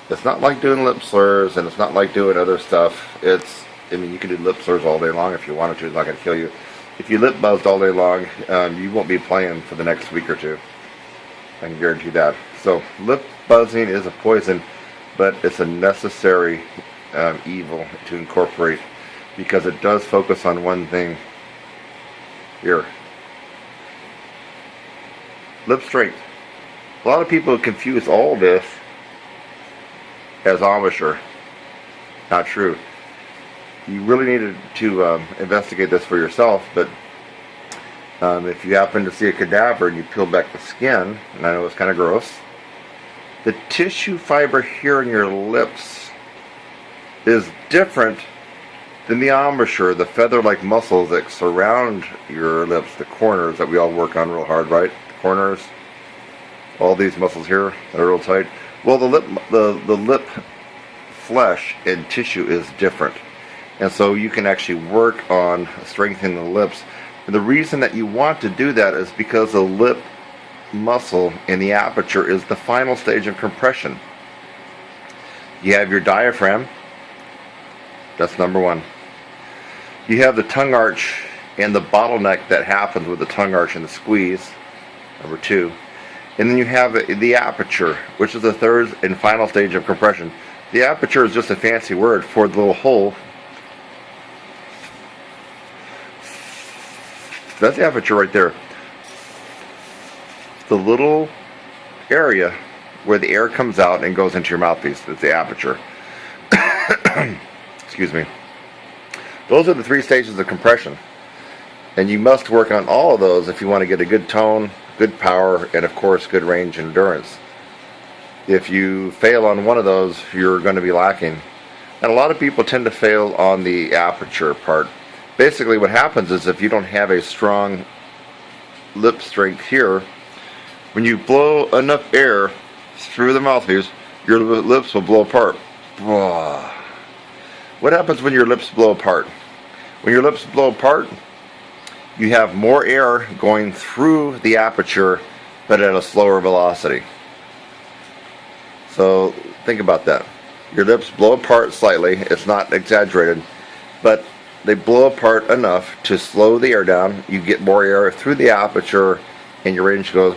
It's not like doing lip slurs, and it's not like doing other stuff. I mean, you can do lip slurs all day long if you wanted to. It's not going to kill you. If you lip buzzed all day long, you won't be playing for the next week or two. I can guarantee that. So lip buzzing is a poison, but it's a necessary evil to incorporate because it does focus on one thing. Here. Lip strength. A lot of people confuse all this as embouchure. Not true. You really need to investigate this for yourself, but if you happen to see a cadaver and you peel back the skin, and I know it's kind of gross, the tissue fiber here in your lips is different than the embouchure, the feather-like muscles that surround your lips, the corners that we all work on real hard, right? The corners, all these muscles here that are real tight. Well, the lip flesh and tissue is different. And so you can actually work on strengthening the lips. And the reason that you want to do that is because the lip muscle in the aperture is the final stage of compression. You have your diaphragm. That's number one. You have the tongue arch and the bottleneck that happens with the tongue arch and the squeeze. Number two. And then you have the aperture, which is the third and final stage of compression. The aperture is just a fancy word for the little hole. That's the aperture right there. The little area where the air comes out and goes into your mouthpiece. That's the aperture. Excuse me. Those are the three stages of compression. And you must work on all of those if you want to get a good tone, good power, and of course good range and endurance. If you fail on one of those, you're going to be lacking. And a lot of people tend to fail on the aperture part. Basically what happens is if you don't have a strong lip strength here, when you blow enough air through the mouthpiece, your lips will blow apart. What happens when your lips blow apart? When your lips blow apart, you have more air going through the aperture, but at a slower velocity. So think about that. Your lips blow apart slightly. It's not exaggerated, but they blow apart enough to slow the air down. You get more air through the aperture, and your range goes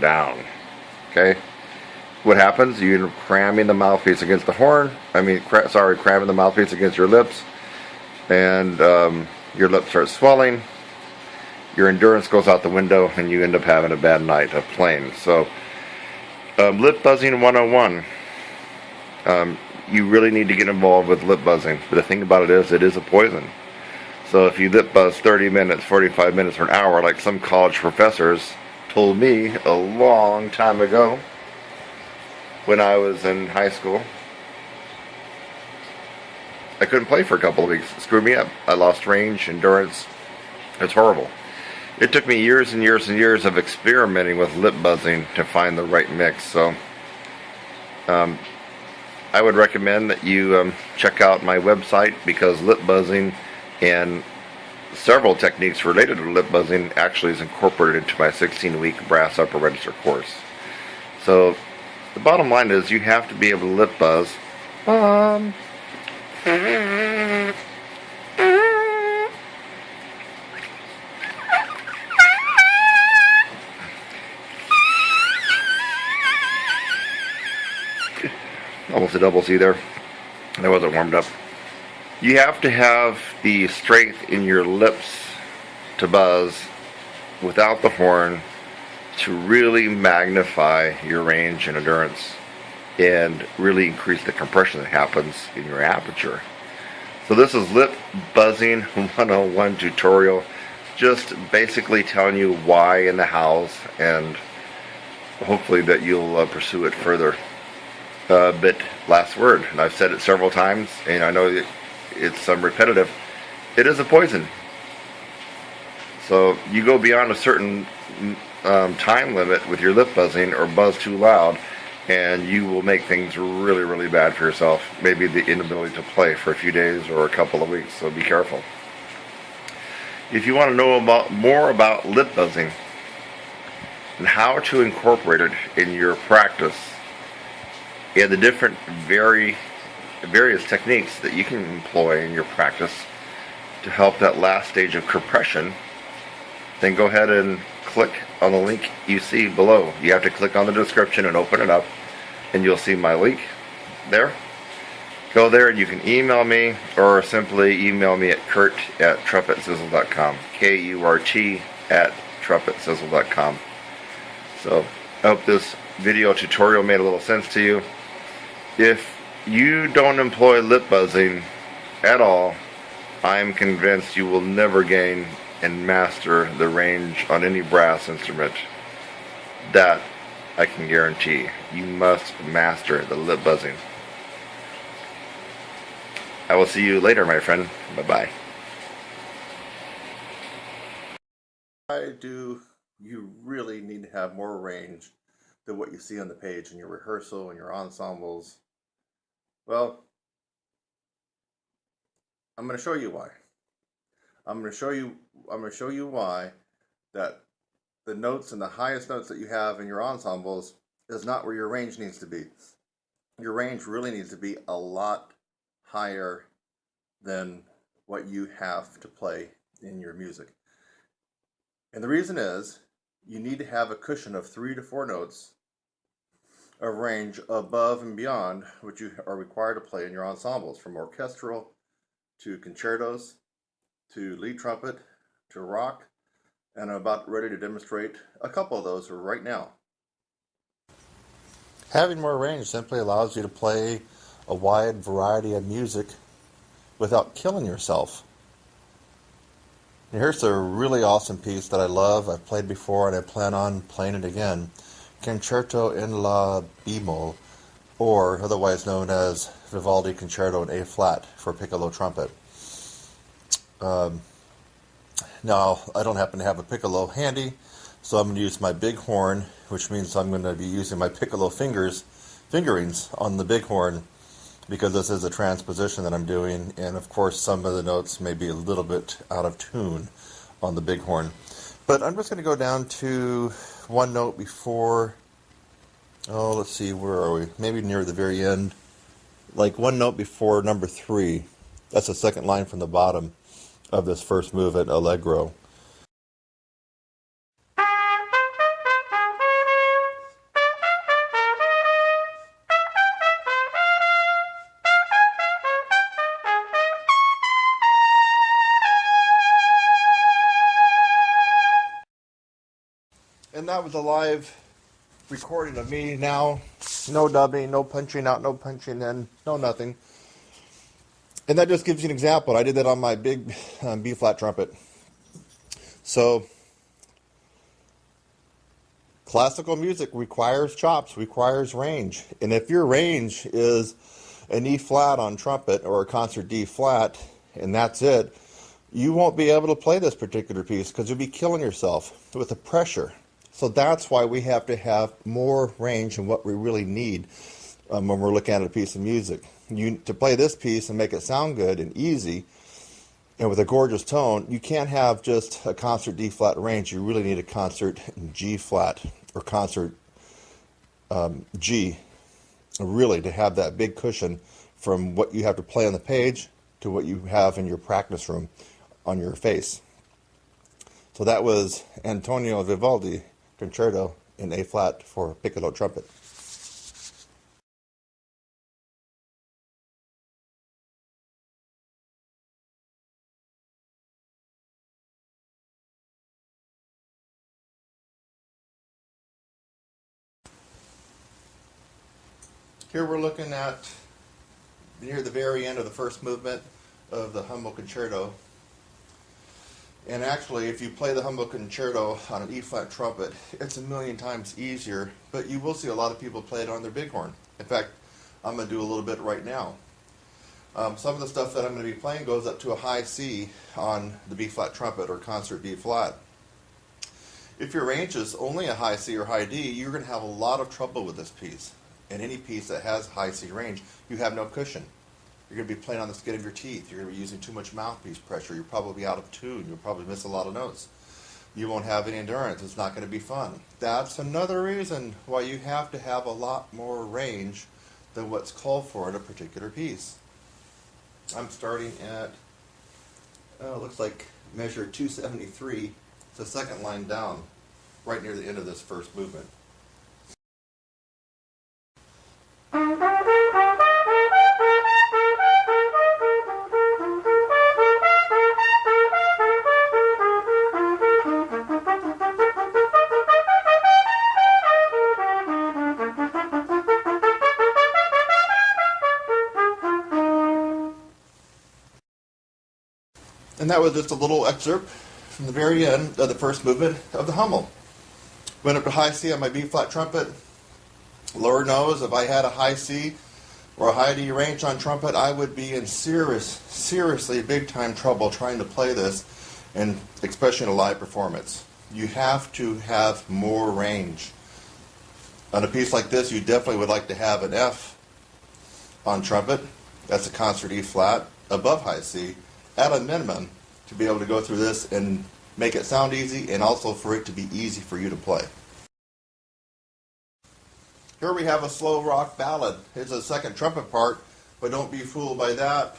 down. Okay? What happens? You're cramming the mouthpiece against the horn. Cramming the mouthpiece against your lips, and your lips start swelling. Your endurance goes out the window, and you end up having a bad night of playing. So, lip buzzing 101. You really need to get involved with lip buzzing. But the thing about it is a poison. So if you lip buzz 30 minutes, 45 minutes, or an hour, like some college professors told me a long time ago when I was in high school, I couldn't play for a couple of weeks. It screwed me up. I lost range, endurance. It's horrible. It took me years and years and years of experimenting with lip buzzing to find the right mix. So I would recommend that you check out my website, because lip buzzing and several techniques related to lip buzzing actually is incorporated into my 16-week brass upper register course. So the bottom line is you have to be able to lip buzz. Almost a double C there. That wasn't warmed up. You have to have the strength in your lips to buzz without the horn to really magnify your range and endurance and really increase the compression that happens in your aperture. So this is Lip Buzzing 101 tutorial, just basically telling you why and the hows, and hopefully that you'll pursue it further. But last word, and I've said it several times, and I know it's repetitive, it is a poison. So you go beyond a certain time limit with your lip buzzing or buzz too loud, and you will make things really, really bad for yourself. Maybe the inability to play for a few days or a couple of weeks, so be careful. If you want to know more about lip buzzing and how to incorporate it in your practice and the different various techniques that you can employ in your practice to help that last stage of compression, then go ahead and click on the link you see below. You have to click on the description and open it up, and you'll see my link there. Go there and you can email me, or simply email me at kurt@trumpetsizzle.com. KURT@trumpetsizzle.com. So I hope this video tutorial made a little sense to you. If you don't employ lip buzzing at all, I'm convinced you will never gain and master the range on any brass instrument. That I can guarantee. You must master the lip buzzing. I will see you later, my friend. Bye-bye. Why do you really need to have more range than what you see on the page in your rehearsal and your ensembles? Well, I'm going to show you why. I'm going to show you why that the notes and the highest notes that you have in your ensembles is not where your range needs to be. Your range really needs to be a lot higher than what you have to play in your music. And the reason is you need to have a cushion of 3 to 4 notes of range above and beyond what you are required to play in your ensembles, from orchestral to concertos to lead trumpet to rock, and I'm about ready to demonstrate a couple of those right now. Having more range simply allows you to play a wide variety of music without killing yourself. And here's a really awesome piece that I love. I've played before and I plan on playing it again. Concerto in La Bemol, or otherwise known as Vivaldi Concerto in A flat for piccolo trumpet. Now, I don't happen to have a piccolo handy, so I'm going to use my big horn, which means I'm going to be using my piccolo fingerings on the big horn, because this is a transposition that I'm doing, and of course some of the notes may be a little bit out of tune on the big horn. But I'm just going to go down to one note before, let's see, where are we? Maybe near the very end. Like one note before number 3. That's the second line from the bottom of this first movement, Allegro. And that was a live recording of me now. No dubbing, no punching out, no punching in, no nothing. And that just gives you an example. I did that on my big B-flat trumpet. So, classical music requires chops, requires range. And if your range is an E-flat on trumpet or a concert D-flat, and that's it, you won't be able to play this particular piece because you'll be killing yourself with the pressure. So that's why we have to have more range than what we really need when we're looking at a piece of music. To play this piece and make it sound good and easy, And with a gorgeous tone, you can't have just a concert D flat range. You really need a concert G flat or concert G, really, to have that big cushion from what you have to play on the page to what you have in your practice room on your face. So that was Antonio Vivaldi Concerto in A flat for piccolo trumpet. Here we're looking at near the very end of the first movement of the Humble Concerto. And actually, if you play the Humble Concerto on an E-flat trumpet, it's a million times easier, but you will see a lot of people play it on their bighorn. In fact, I'm going to do a little bit right now. Some of the stuff that I'm going to be playing goes up to a high C on the B-flat trumpet or concert B-flat. If your range is only a high C or high D, you're going to have a lot of trouble with this piece. And any piece that has high C range, you have no cushion. You're going to be playing on the skin of your teeth. You're going to be using too much mouthpiece pressure. You're probably out of tune. You'll probably miss a lot of notes. You won't have any endurance. It's not going to be fun. That's another reason why you have to have a lot more range than what's called for in a particular piece. I'm starting at, it looks like measure 273. It's the second line down, right near the end of this first movement. And that was just a little excerpt from the very end of the first movement of the Hummel. Went up to high C on my B-flat trumpet. Lord knows if I had a high C or a high D range on trumpet, I would be in seriously big-time trouble trying to play this, and especially in a live performance. You have to have more range. On a piece like this, you definitely would like to have an F on trumpet. That's a concert E-flat above high C, at a minimum, to be able to go through this and make it sound easy, and also for it to be easy for you to play. Here we have a slow rock ballad. It's a second trumpet part, but don't be fooled by that,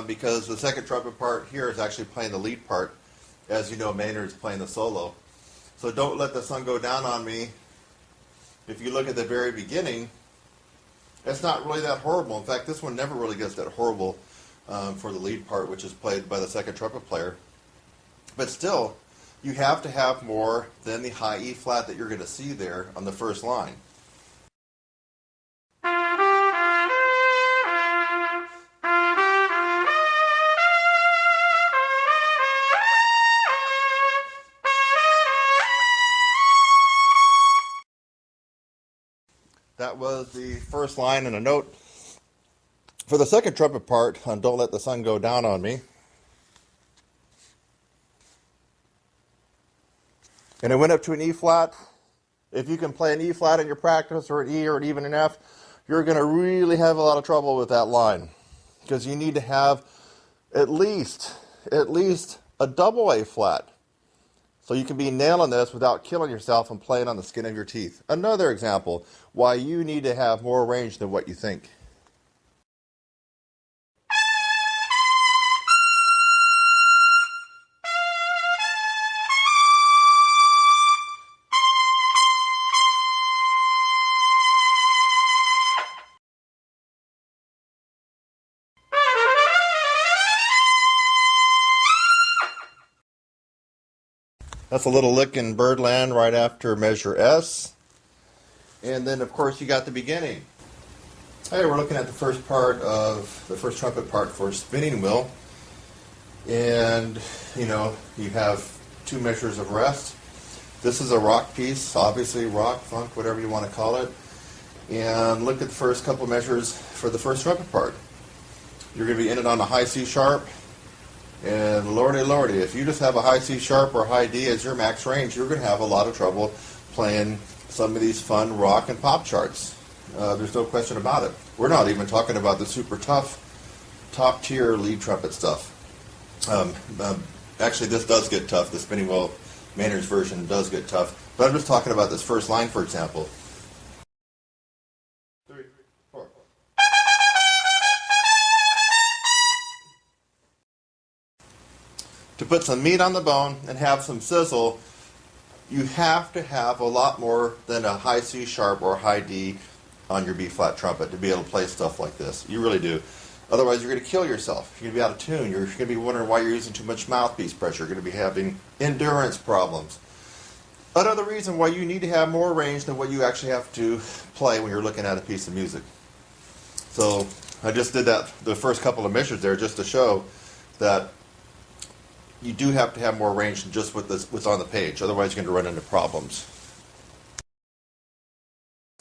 because the second trumpet part here is actually playing the lead part. As you know, Maynard's playing the solo. So Don't Let the Sun Go Down on Me, if you look at the very beginning, it's not really that horrible. In fact, this one never really gets that horrible for the lead part, which is played by the second trumpet player. But still, you have to have more than the high E flat that you're going to see there on the first line. That was the first line and a note. For the second trumpet part on Don't Let the Sun Go Down on Me, and it went up to an E flat. If you can play an E flat in your practice, or an E, or even an F, you're going to really have a lot of trouble with that line, because you need to have at least a double A flat, so you can be nailing this without killing yourself and playing on the skin of your teeth. Another example why you need to have more range than what you think. That's a little lick in Birdland right after measure S. And then, of course, you got the beginning. Hey, we're looking at the first part of the first trumpet part for Spinning Wheel. And, you know, you have two measures of rest. This is a rock piece, obviously rock, funk, whatever you want to call it. And look at the first couple measures for the first trumpet part. You're going to be in it on a high C sharp. And lordy, if you just have a high C sharp or high D as your max range, you're going to have a lot of trouble playing some of these fun rock and pop charts. There's no question about it. We're not even talking about the super tough, top tier lead trumpet stuff. Um, Actually, this does get tough. The spinning wheel Maynard's version does get tough. But I'm just talking about this first line, for example. 3, 4. To put some meat on the bone and have some sizzle, you have to have a lot more than a high C sharp or high D on your B flat trumpet to be able to play stuff like this. You really do. Otherwise, you're going to kill yourself. You're going to be out of tune. You're going to be wondering why you're using too much mouthpiece pressure. You're going to be having endurance problems. Another reason why you need to have more range than what you actually have to play when you're looking at a piece of music. So I just did that the first couple of measures there just to show that you do have to have more range than just what's on the page. Otherwise, you're going to run into problems.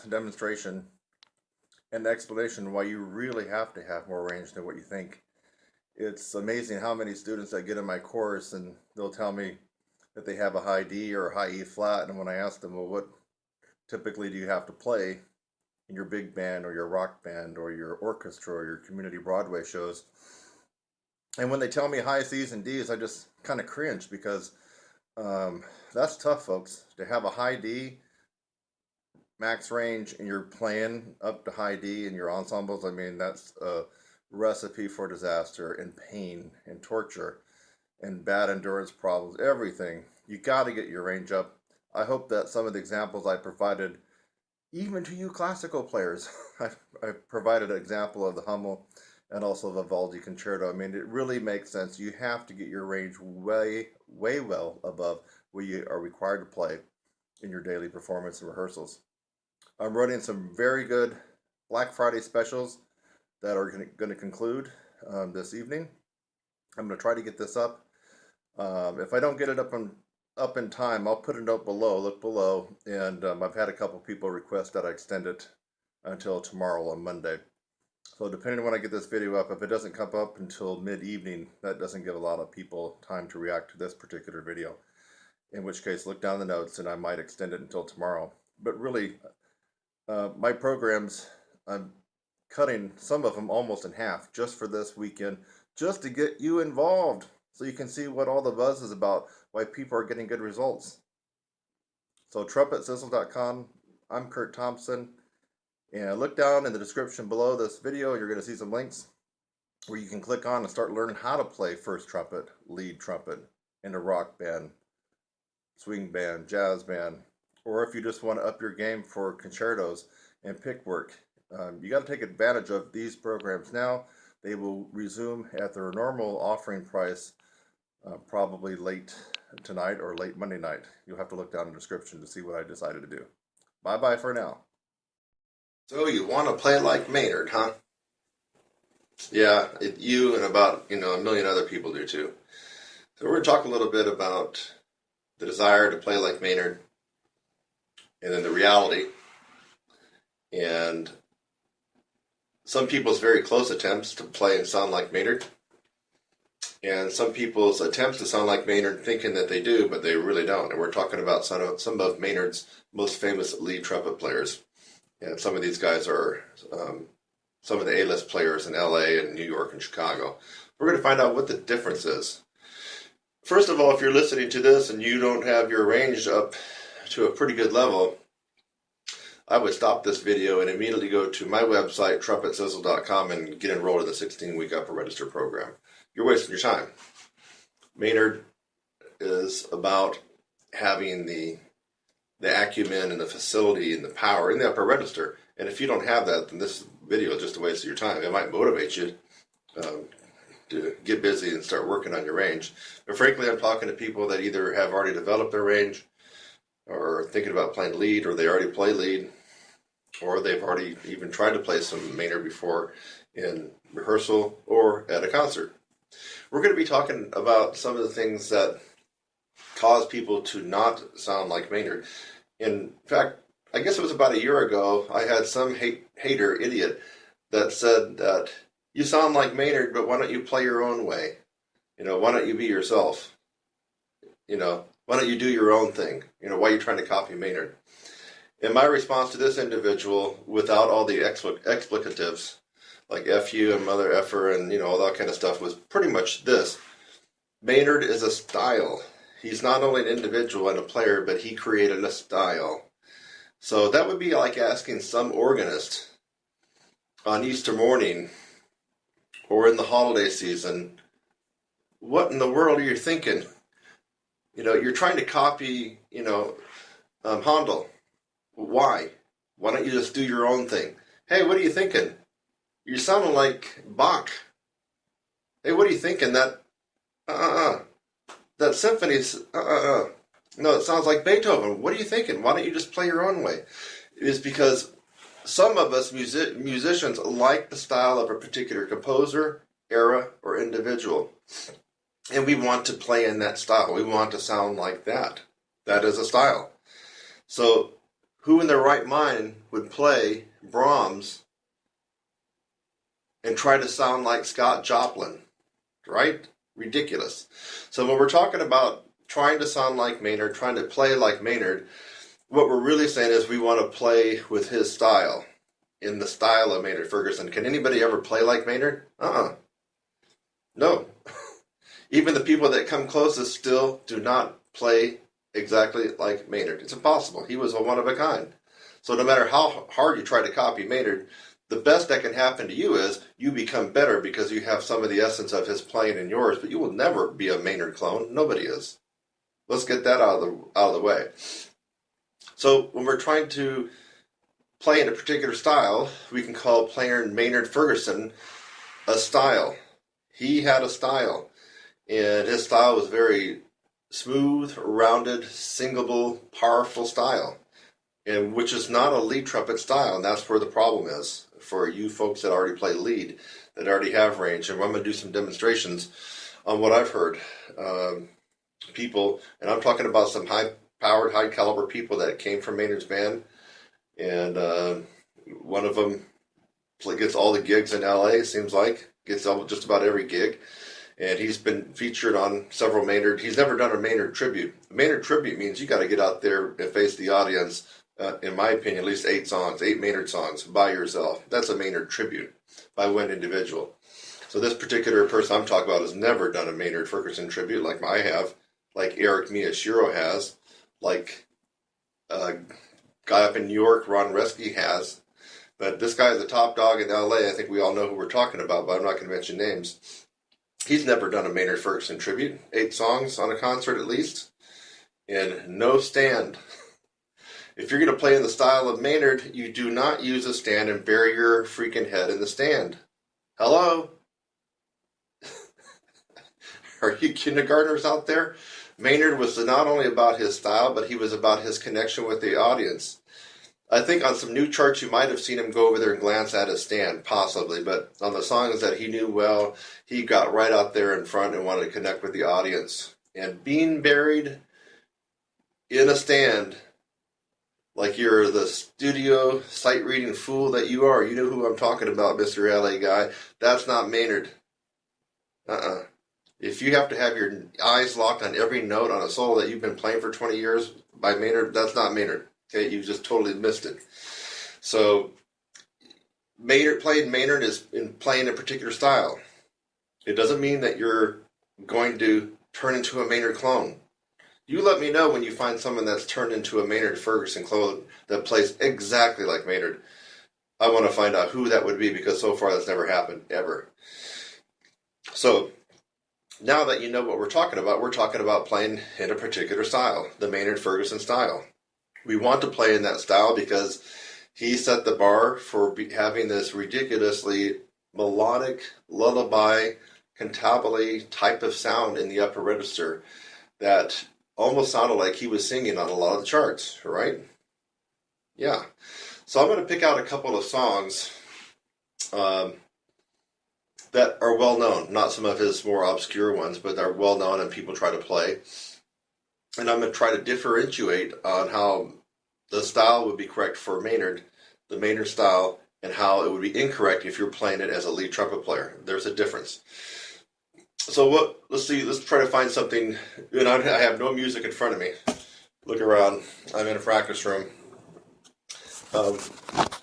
Demonstration and explanation why you really have to have more range than what you think. It's amazing how many students that get in my course and they'll tell me that they have a high D or a high E flat, and when I ask them, well, what typically do you have to play in your big band or your rock band or your orchestra or your community Broadway shows? And when they tell me high C's and D's, I just kind of cringe because that's tough, folks. To have a high D max range and you're playing up to high D in your ensembles, I mean, that's a recipe for disaster and pain and torture and bad endurance problems, everything. You got to get your range up. I hope that some of the examples I provided, even to you classical players, I provided an example of the Hummel and also the Vivaldi concerto. I mean, it really makes sense. You have to get your range way, way well above what you are required to play in your daily performance and rehearsals. I'm running some very good Black Friday specials that are going to conclude this evening. I'm going to try to get this up. If I don't get it up in time, I'll put a note below. Look below, and I've had a couple people request that I extend it until tomorrow on Monday. So depending on when I get this video up, if it doesn't come up until mid-evening, that doesn't give a lot of people time to react to this particular video. In which case, look down the notes, and I might extend it until tomorrow. But really, my programs, I'm cutting some of them almost in half just for this weekend, just to get you involved so you can see what all the buzz is about, why people are getting good results. So TrumpetSizzle.com, I'm Kurt Thompson, and look down in the description below this video. You're going to see some links where you can click on and start learning how to play first trumpet, lead trumpet in a rock band, swing band, jazz band, or if you just want to up your game for concertos and pick work. You got to take advantage of these programs now. They will resume at their normal offering price probably late tonight or late Monday night. You'll have to look down in the description to see what I decided to do. Bye-bye for now. So you want to play like Maynard, huh? Yeah, you and about a million other people do too. So we're going to talk a little bit about the desire to play like Maynard, and then the reality, and some people's very close attempts to play and sound like Maynard, and some people's attempts to sound like Maynard thinking that they do, but they really don't. And we're talking about some of Maynard's most famous lead trumpet players. And some of these guys are some of the A-list players in LA and New York and Chicago. We're going to find out what the difference is. First of all, if you're listening to this and you don't have your range up to a pretty good level, I would stop this video and immediately go to my website, TrumpetSizzle.com, and get enrolled in the 16-week upper register program. You're wasting your time. Maynard is about having the acumen and the facility and the power in the upper register. And if you don't have that, then this video is just a waste of your time. It might motivate you to get busy and start working on your range. But frankly, I'm talking to people that either have already developed their range or thinking about playing lead, or they already play lead, or they've already even tried to play some Maynard before in rehearsal or at a concert. We're going to be talking about some of the things that cause people to not sound like Maynard. In fact, I guess it was about a year ago, I had some hater idiot that said that you sound like Maynard, but why don't you play your own way? Why don't you be yourself? Why don't you do your own thing? Why are you trying to copy Maynard? And my response to this individual, without all the explicatives, like F you and mother effer and, all that kind of stuff, was pretty much this. Maynard is a style. He's not only an individual and a player, but he created a style. So that would be like asking some organist on Easter morning or in the holiday season, what in the world are you thinking? You're trying to copy, Handel. Why? Why don't you just do your own thing? Hey, what are you thinking? You're sounding like Bach. Hey, what are you thinking? That symphony's, No, it sounds like Beethoven. What are you thinking? Why don't you just play your own way? It's because some of us musicians like the style of a particular composer, era, or individual. And we want to play in that style. We want to sound like that. That is a style. So who in their right mind would play Brahms and try to sound like Scott Joplin? Right? Ridiculous. So when we're talking about trying to sound like Maynard, trying to play like Maynard, what we're really saying is we want to play with his style, in the style of Maynard Ferguson. Can anybody ever play like Maynard? No. Even the people that come closest still do not play exactly like Maynard. It's impossible. He was a one of a kind. So no matter how hard you try to copy Maynard, the best that can happen to you is you become better because you have some of the essence of his playing in yours, but you will never be a Maynard clone. Nobody is. Let's get that out of the way. So when we're trying to play in a particular style, we can call player Maynard Ferguson a style. He had a style, and his style was very smooth, rounded, singable, powerful style, and which is not a lead trumpet style, and that's where the problem is for you folks that already play lead, that already have range. And I'm going to do some demonstrations on what I've heard. People, and I'm talking about some high-powered, high-caliber people that came from Maynard's band, and one of them gets all the gigs in LA, it seems like, gets just about every gig, and he's been featured on several Maynard. He's never done a Maynard tribute. A Maynard tribute means you got to get out there and face the audience, in my opinion, at least 8 Maynard songs by yourself. That's a Maynard tribute by one individual. So this particular person I'm talking about has never done a Maynard Ferguson tribute like I have, like Eric Miyashiro has, like a guy up in New York, Ron Reski, has. But this guy is the top dog in LA. I think we all know who we're talking about, but I'm not going to mention names. He's never done a Maynard Ferguson tribute. 8 songs on a concert at least. And no stand. If you're going to play in the style of Maynard, you do not use a stand and bury your freaking head in the stand. Hello? Are you kindergartners out there? Maynard was not only about his style, but he was about his connection with the audience. I think on some new charts you might have seen him go over there and glance at his stand, possibly, but on the songs that he knew well, he got right out there in front and wanted to connect with the audience. And being buried in a stand, like you're the studio sight-reading fool that you are, you know who I'm talking about, Mr. LA guy, that's not Maynard. If you have to have your eyes locked on every note on a solo that you've been playing for 20 years by Maynard, that's not Maynard. Okay, you just totally missed it. So, Maynard is in playing a particular style. It doesn't mean that you're going to turn into a Maynard clone. You let me know when you find someone that's turned into a Maynard Ferguson clone that plays exactly like Maynard. I want to find out who that would be because so far that's never happened, ever. So, now that you know what we're talking about playing in a particular style, the Maynard Ferguson style. We want to play in that style because he set the bar for having this ridiculously melodic, lullaby, cantabile type of sound in the upper register that almost sounded like he was singing on a lot of the charts, right? Yeah. So I'm going to pick out a couple of songs that are well known, not some of his more obscure ones, but they're well known and people try to play. And I'm going to try to differentiate on how the style would be correct for Maynard, the Maynard style, and how it would be incorrect if you're playing it as a lead trumpet player. There's a difference. So let's try to find something, and I have no music in front of me. Look around, I'm in a practice room. The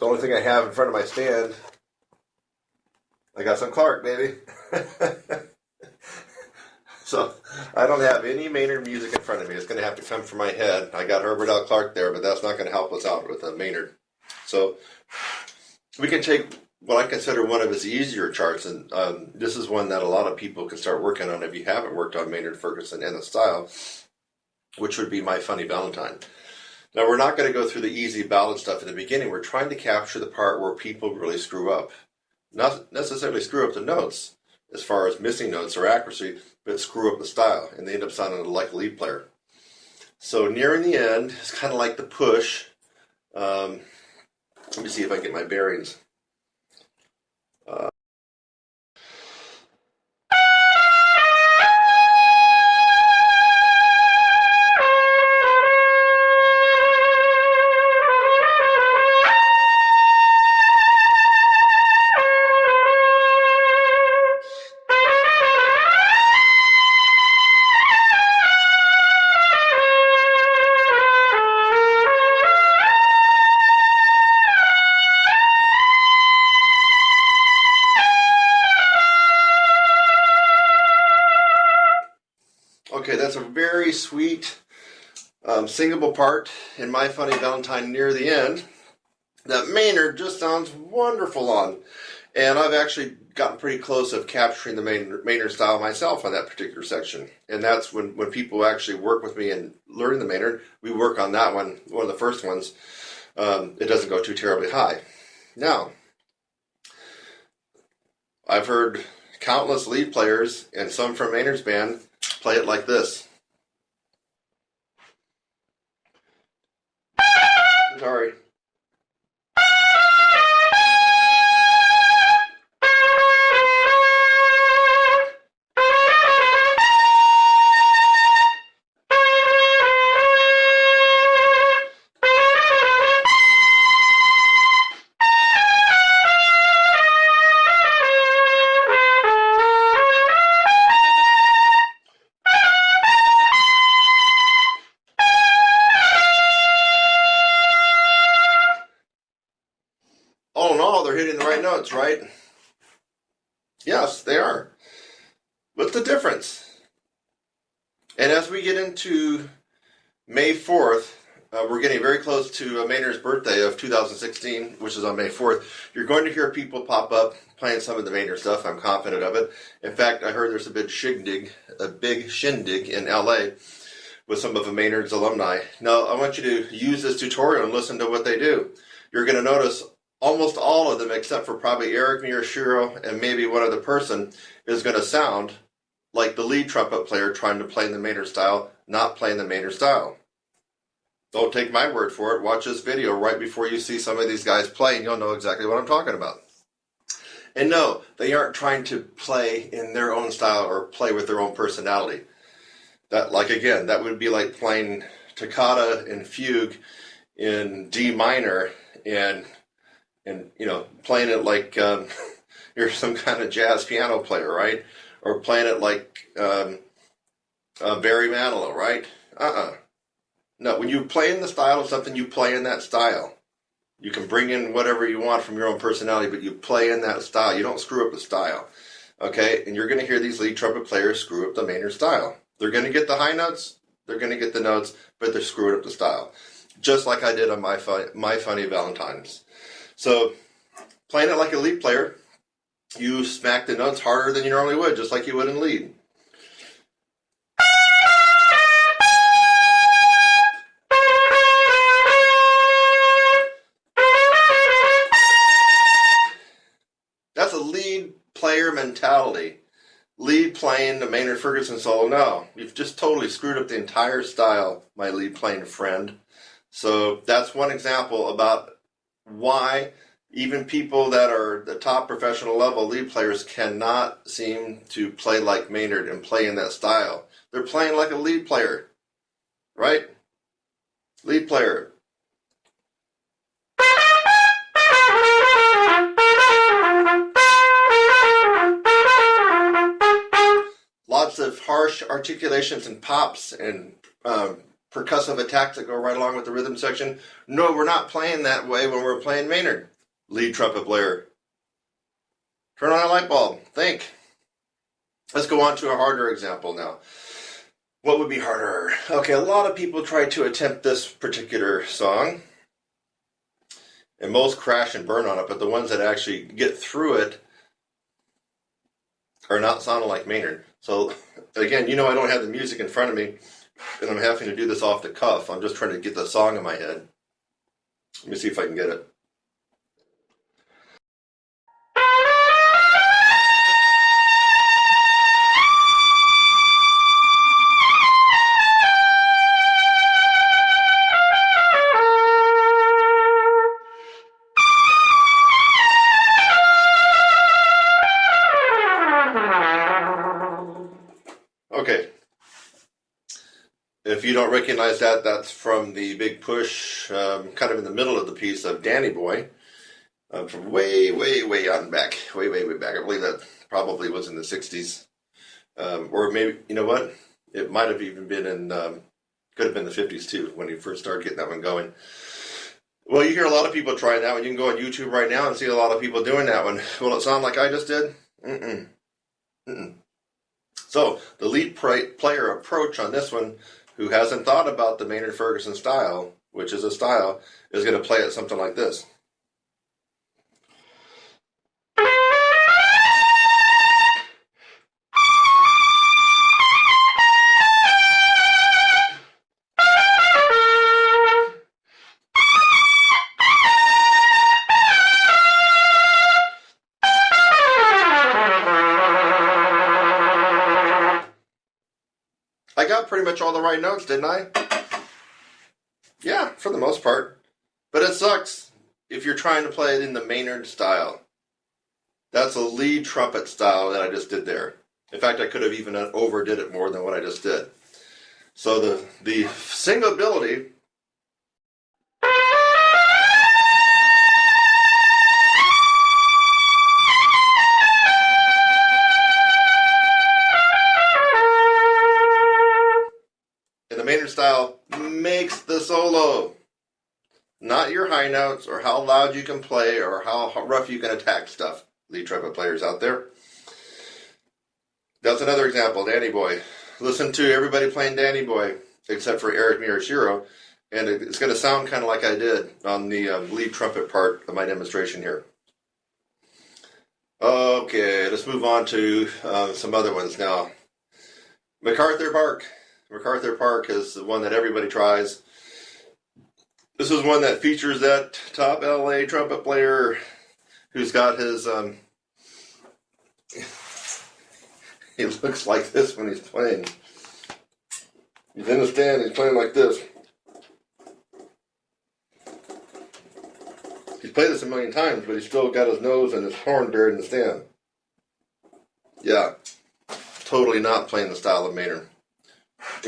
only thing I have in front of my stand, I got some Clark, baby. So I don't have any Maynard music in front of me. It's going to have to come from my head. I got Herbert L. Clark there, but that's not going to help us out with a Maynard. So we can take what I consider one of his easier charts, and this is one that a lot of people can start working on if you haven't worked on Maynard Ferguson and the style, which would be My Funny Valentine. Now, we're not going to go through the easy ballad stuff in the beginning. We're trying to capture the part where people really screw up. Not necessarily screw up the notes as far as missing notes or accuracy, but screw up the style, and they end up sounding like a lead player. So nearing the end, it's kind of like the push. Let me see if I can get my bearings. Okay, that's a very sweet singable part in My Funny Valentine near the end that Maynard just sounds wonderful on. And I've actually gotten pretty close of capturing the Maynard style myself on that particular section. And that's when people actually work with me and learn the Maynard, we work on that one of the first ones. It doesn't go too terribly high. Now, I've heard countless lead players and some from Maynard's band play it like this. Sorry. All in all, they're hitting the right notes, right? Yes, they are. What's the difference? And as we get into May 4th, we're getting very close to Maynard's birthday of 2016, which is on May 4th. You're going to hear people pop up playing some of the Maynard stuff. I'm confident of it. In fact, I heard there's a big shindig in LA with some of Maynard's alumni. Now, I want you to use this tutorial and listen to what they do. You're going to notice almost all of them, except for probably Eric Miyashiro and maybe one other person, is going to sound like the lead trumpet player trying to play in the Maynard style, not playing the Maynard style. Don't take my word for it. Watch this video right before you see some of these guys play, and you'll know exactly what I'm talking about. And no, they aren't trying to play in their own style or play with their own personality. That, like, again, that would be like playing toccata and fugue in D minor and you know, playing it like you're some kind of jazz piano player, right? Or playing it like Barry Manilow, right? No, when you play in the style of something, you play in that style. You can bring in whatever you want from your own personality, but you play in that style. You don't screw up the style, okay? And you're going to hear these lead trumpet players screw up the Maynard style. They're going to get the high notes, they're going to get the notes, but they're screwing up the style. Just like I did on My Funny Valentines. So, playing it like a lead player, you smack the notes harder than you normally would, just like you would in lead. That's a lead player mentality. Lead playing the Maynard Ferguson solo. No, you've just totally screwed up the entire style, my lead playing friend. So that's one example about why even people that are the top professional level lead players cannot seem to play like Maynard and play in that style. They're playing like a lead player, right? Lead player. Lots of harsh articulations and pops and percussive attacks that go right along with the rhythm section. No, we're not playing that way when we're playing Maynard. Lead trumpet player. Turn on a light bulb. Think. Let's go on to a harder example now. What would be harder? Okay, a lot of people try to attempt this particular song, and most crash and burn on it, but the ones that actually get through it are not sounding like Maynard. So, again, I don't have the music in front of me, and I'm having to do this off the cuff. I'm just trying to get the song in my head. Let me see if I can get it. Okay. If you don't recognize that, that's from the Big Push, kind of in the middle of the piece of Danny Boy, from way, way, way on back. Way, way, way back. I believe that probably was in the 60s. Or maybe, you know what? It might have even been could have been the 50s too, when he first started getting that one going. Well, you hear a lot of people trying that one. You can go on YouTube right now and see a lot of people doing that one. Will it sound like I just did? Mm-mm. Mm-mm. So, the lead player approach on this one, who hasn't thought about the Maynard Ferguson style, which is a style, is going to play it something like this. I got pretty much all the right notes, didn't I? Yeah, for the most part. But it sucks if you're trying to play it in the Maynard style. That's a lead trumpet style that I just did there. In fact, I could have even overdid it more than what I just did. So the singability in the Maynard style makes the solo. Not your high notes or how loud you can play or how rough you can attack stuff, lead trumpet players out there. That's another example, Danny Boy. Listen to everybody playing Danny Boy, except for Eric Miyashiro, and it's going to sound kind of like I did on the lead trumpet part of my demonstration here. Okay, let's move on to some other ones now. MacArthur Park. MacArthur Park is the one that everybody tries. This is one that features that top LA trumpet player who's got his, he looks like this when he's playing. He's in the stand, he's playing like this. He's played this a million times, but he's still got his nose and his horn buried in the stand. Yeah, totally not playing the style of Maynard.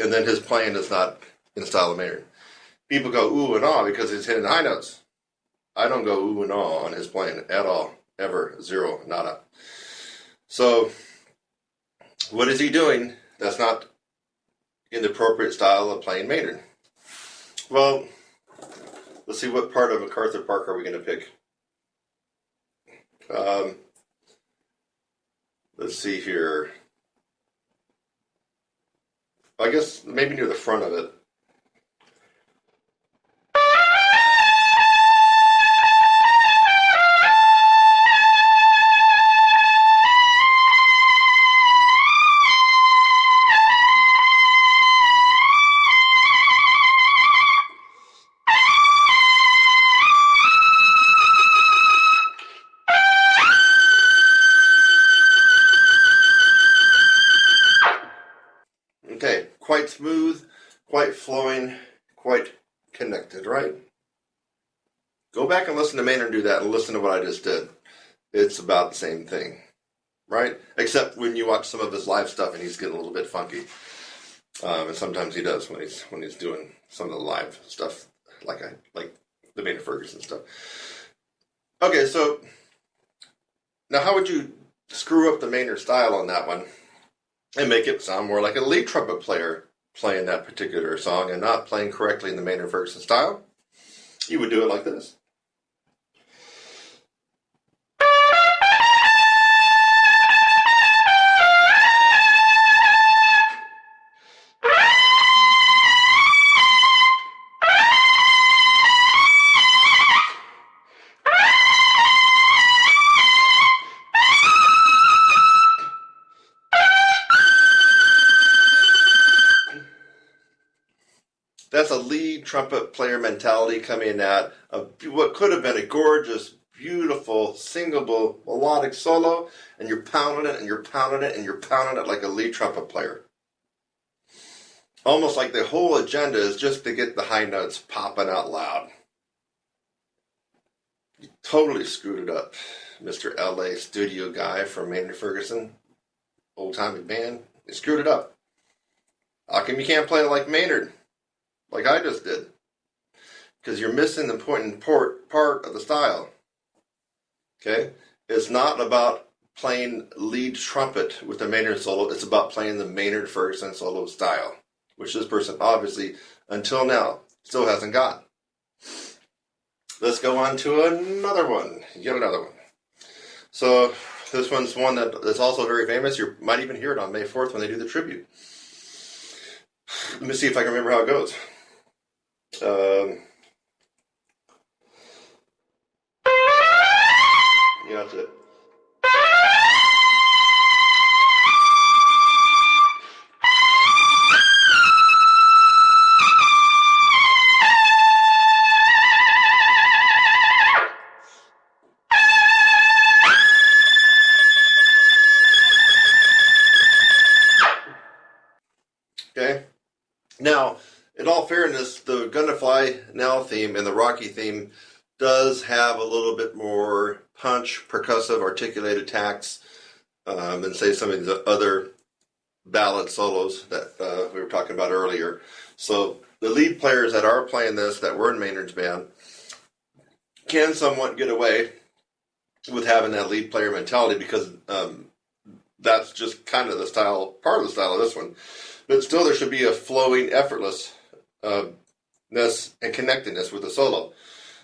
And then his playing is not in the style of Maynard. People go ooh and ah because he's hitting high notes. I don't go ooh and ah on his playing at all. Ever. Zero. Nada. So, what is he doing that's not in the appropriate style of playing Maynard? Well, let's see, what part of MacArthur Park are we going to pick? Let's see here. I guess maybe near the front of it. Okay, quite smooth, quite flowing, quite connected, right? Go back and listen to Maynard do that and listen to what I just did. It's about the same thing, right? Except when you watch some of his live stuff and he's getting a little bit funky. And sometimes he does when he's doing some of the live stuff, like the Maynard Ferguson stuff. Okay, so now how would you screw up the Maynard style on that one and make it sound more like a lead trumpet player playing that particular song and not playing correctly in the Maynard Ferguson style? You would do it like this. trumpet player mentality coming at what could have been a gorgeous, beautiful, singable, melodic solo, and you're pounding it and you're pounding it and you're pounding it like a lead trumpet player. Almost like the whole agenda is just to get the high notes popping out loud. You totally screwed it up, Mr. LA studio guy from Maynard Ferguson, old-timey band. You screwed it up. How come you can't play it like Maynard, like I just did? Because you're missing the important part of the style. Okay? It's not about playing lead trumpet with the Maynard solo. It's about playing the Maynard Ferguson solo style, which this person obviously, until now, still hasn't got. Let's go on to another one. Yet another one. So this one's one that's also very famous. You might even hear it on May 4th when they do the tribute. Let me see if I can remember how it goes. Yeah, that's it. Okay. Now, in all fairness, the Gonna Fly Now theme and the Rocky theme does have a little bit more punch, percussive, articulated tacks than, say, some of the other ballad solos that we were talking about earlier. So the lead players that are playing this, that were in Maynard's band, can somewhat get away with having that lead player mentality because that's just kind of the style, part of the style of this one. But still, there should be a flowing, effortlessness and connectedness with the solo.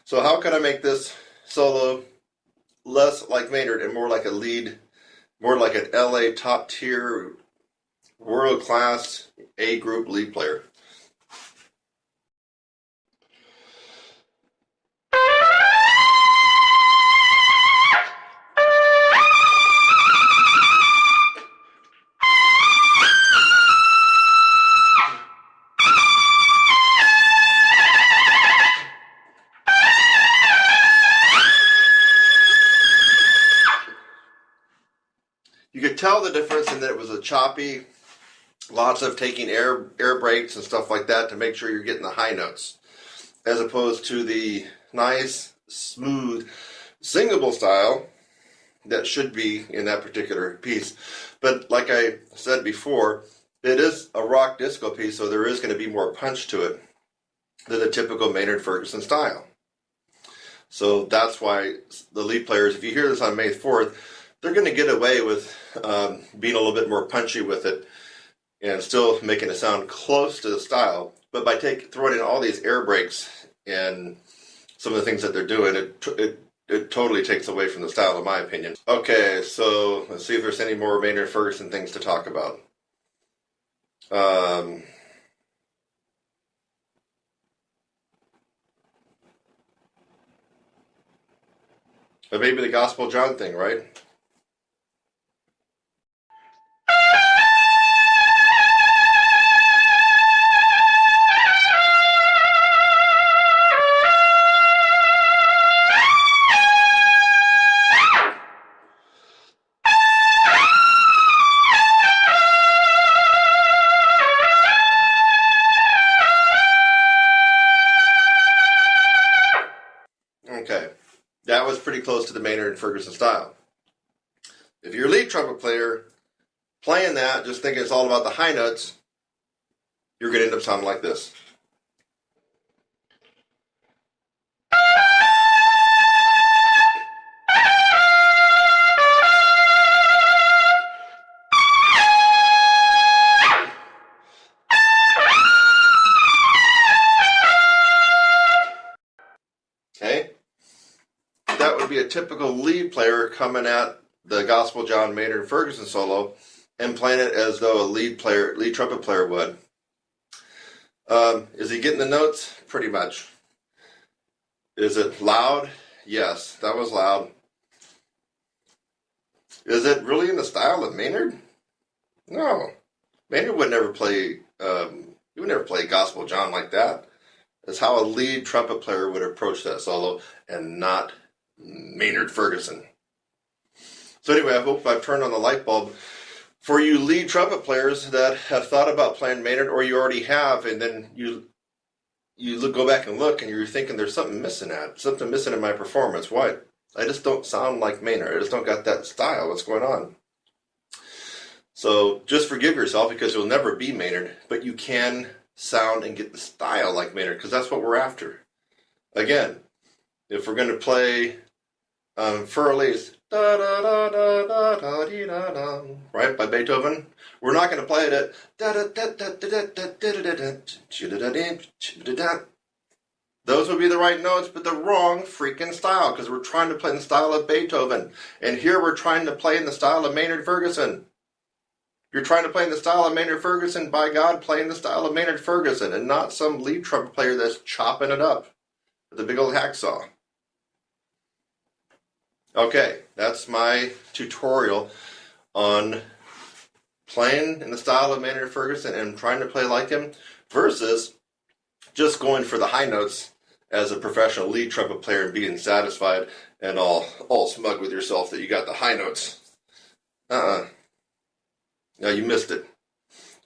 So how can I make this solo less like Maynard and more like a lead, more like an LA top tier, world class A group lead player? You could tell the difference in that it was a choppy, lots of taking air breaks and stuff like that to make sure you're getting the high notes, as opposed to the nice, smooth, singable style that should be in that particular piece. But like I said before, it is a rock disco piece, so there is going to be more punch to it than the typical Maynard Ferguson style. So that's why the lead players, if you hear this on May 4th, they're going to get away with being a little bit more punchy with it and still making it sound close to the style. But by throwing in all these air breaks and some of the things that they're doing, it totally takes away from the style, in my opinion. Okay, so let's see if there's any more Maynard Ferguson things to talk about. But maybe the Gospel John thing, right? Okay, that was pretty close to the Maynard and Ferguson style. If you're a lead trumpet player playing that, just thinking it's all about the high notes, you're going to end up sounding like this. Okay? That would be a typical lead player coming at the Gospel John Maynard and Ferguson solo and playing it as though a lead trumpet player would. Is he getting the notes? Pretty much. Is it loud? Yes, that was loud. Is it really in the style of Maynard? No. Maynard would never play. He would never play Gospel John like that. is how a lead trumpet player would approach that solo, and not Maynard Ferguson. So anyway, I hope I've turned on the light bulb for you lead trumpet players that have thought about playing Maynard, or you already have, and then you go back and look, and you're thinking there's something missing in my performance. Why? I just don't sound like Maynard. I just don't got that style. What's going on? So just forgive yourself, because you'll never be Maynard, but you can sound and get the style like Maynard, because that's what we're after. Again, if we're going to play Fur-Elise, right, by Beethoven, we're not going to play it at those would be the right notes, but the wrong freaking style, because we're trying to play in the style of Beethoven. And here we're trying to play in the style of Maynard Ferguson. You're trying to play in the style of Maynard Ferguson, by God, play in the style of Maynard Ferguson, and not some lead trumpet player that's chopping it up with a big old hacksaw. Okay, that's my tutorial on playing in the style of Maynard Ferguson and trying to play like him, versus just going for the high notes as a professional lead trumpet player and being satisfied and all smug with yourself that you got the high notes. No, you missed it.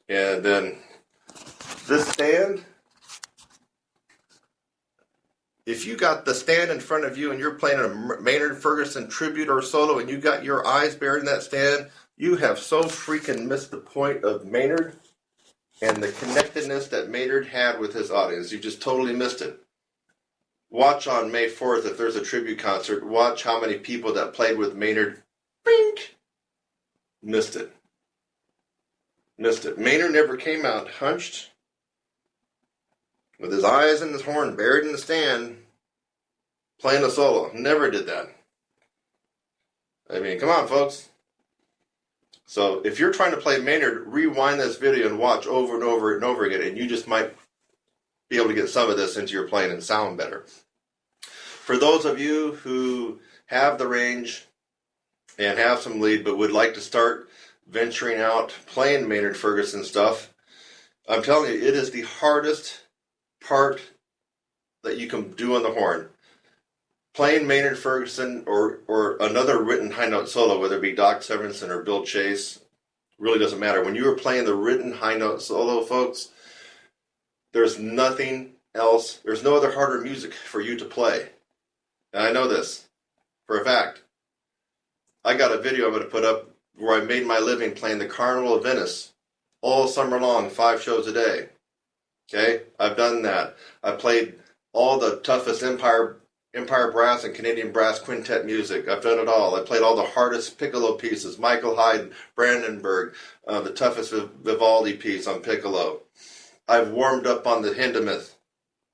And then this stand, if you got the stand in front of you and you're playing a Maynard Ferguson tribute or solo and you got your eyes buried in that stand, you have so freaking missed the point of Maynard and the connectedness that Maynard had with his audience. You just totally missed it. Watch on May 4th, if there's a tribute concert, watch how many people that played with Maynard, bink, missed it. Missed it. Maynard never came out hunched, with his eyes and his horn buried in the stand, playing a solo. Never did that. I mean, come on, folks. So if you're trying to play Maynard, rewind this video and watch over and over and over again, and you just might be able to get some of this into your playing and sound better. For those of you who have the range and have some lead but would like to start venturing out playing Maynard Ferguson stuff, I'm telling you, it is the hardest part that you can do on the horn. Playing Maynard Ferguson or another written high note solo, whether it be Doc Severinsen or Bill Chase, really doesn't matter. When you are playing the written high note solo, folks, there's nothing else. There's no other harder music for you to play. And I know this for a fact. I got a video I'm going to put up where I made my living playing the Carnival of Venice all summer long, 5 shows a day. Okay? I've done that. I played all the toughest Empire Brass and Canadian Brass Quintet music. I've done it all. I played all the hardest piccolo pieces. Michael Haydn, Brandenburg, the toughest Vivaldi piece on piccolo. I've warmed up on the Hindemith.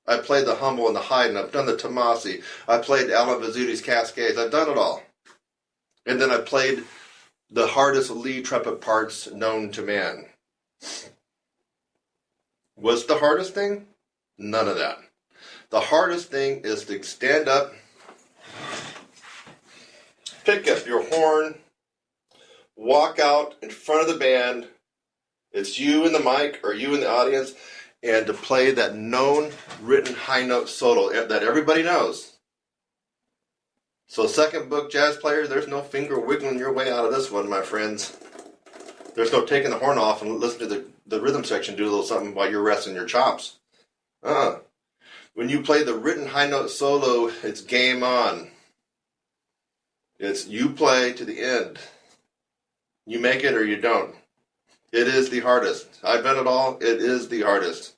I played the Hummel and the Haydn. I've done the Tomasi. I played Alan Vizuti's Cascades. I've done it all. And then I played the hardest lead trumpet parts known to man. What's the hardest thing? None of that. The hardest thing is to stand up, pick up your horn, walk out in front of the band. It's you in the mic or you in the audience, and to play that known written high note solo that everybody knows. So second book jazz players, there's no finger wiggling your way out of this one, my friends. There's no taking the horn off and listening to the rhythm section do a little something while you're resting your chops. When you play the written high note solo, it's game on. It's you play to the end. You make it or you don't. It is the hardest. I've done it all. It is the hardest.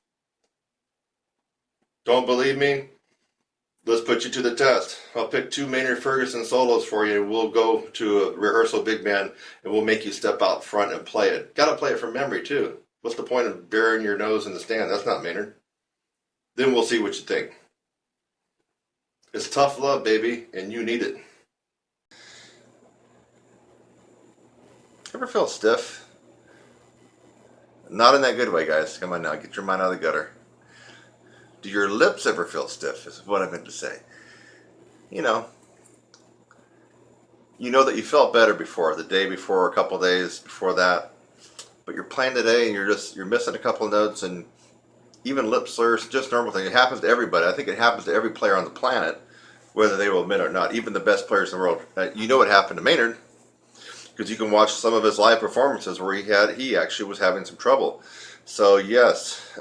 Don't believe me? Let's put you to the test. I'll pick 2 Maynard Ferguson solos for you, and we'll go to a rehearsal big band, and we'll make you step out front and play it. Got to play it from memory, too. What's the point of burying your nose in the stand? That's not Maynard. Then we'll see what you think. It's tough love, baby, and you need it. Ever feel stiff? Not in that good way, guys. Come on now, get your mind out of the gutter. Do your lips ever feel stiff, is what I meant to say. You know that you felt better before, the day before, a couple days before that. But you're playing today and you're missing a couple of notes, and even lip slurs, just normal thing. It happens to everybody. I think it happens to every player on the planet, whether they will admit it or not. Even the best players in the world. You know what happened to Maynard, because you can watch some of his live performances where he actually was having some trouble. So yes,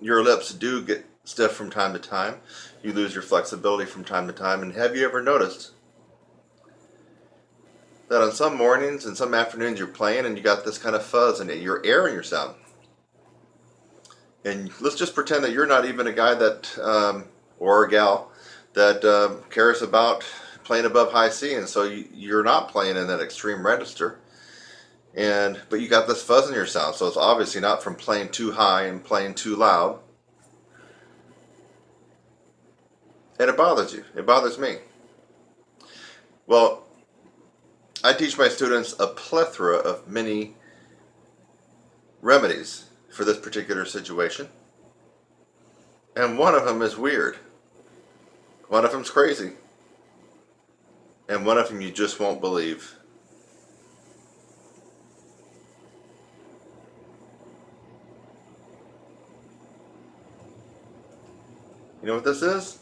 your lips do get stiff from time to time. You lose your flexibility from time to time. And have you ever noticed that on some mornings and some afternoons you're playing and you got this kind of fuzz and you're airing your sound? And let's just pretend that you're not even a guy that, or a gal, that cares about playing above high C, and so you're not playing in that extreme register. But you got this fuzz in your sound, so it's obviously not from playing too high and playing too loud. And it bothers you. It bothers me. Well, I teach my students a plethora of many remedies for this particular situation. And one of them is weird. One of them's crazy. And one of them you just won't believe. You know what this is?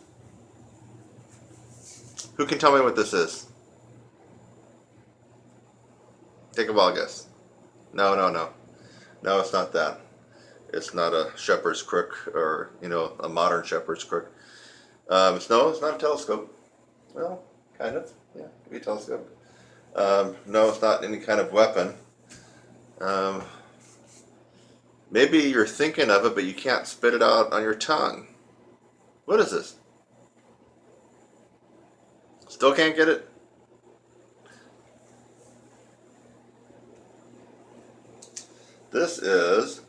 Who can tell me what this is? Take a wild guess. No. No, it's not that. It's not a shepherd's crook or, a modern shepherd's crook. It's not a telescope. Well, kind of. Yeah, it could be a telescope. No, it's not any kind of weapon. Maybe you're thinking of it, but you can't spit it out on your tongue. What is this? Still can't get it? This is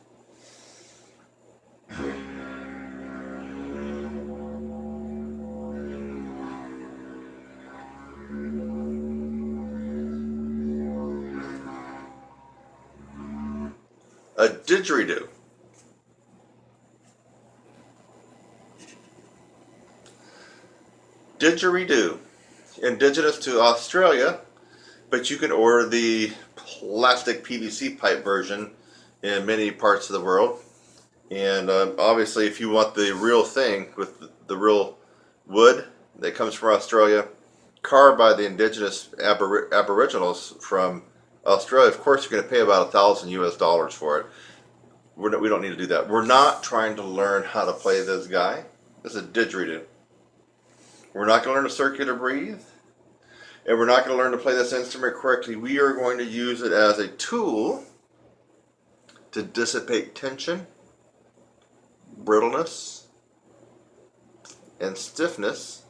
a didgeridoo. Didgeridoo. Indigenous to Australia, but you can order the plastic PVC pipe version in many parts of the world. And obviously, if you want the real thing with the real wood that comes from Australia, carved by the indigenous aboriginals from Australia, of course you're going to pay about $1,000 for it. We don't need to do that. We're not trying to learn how to play this guy. This is a didgeridoo. We're not going to learn to circular breathe, and we're not going to learn to play this instrument correctly. We are going to use it as a tool to dissipate tension, brittleness, and stiffness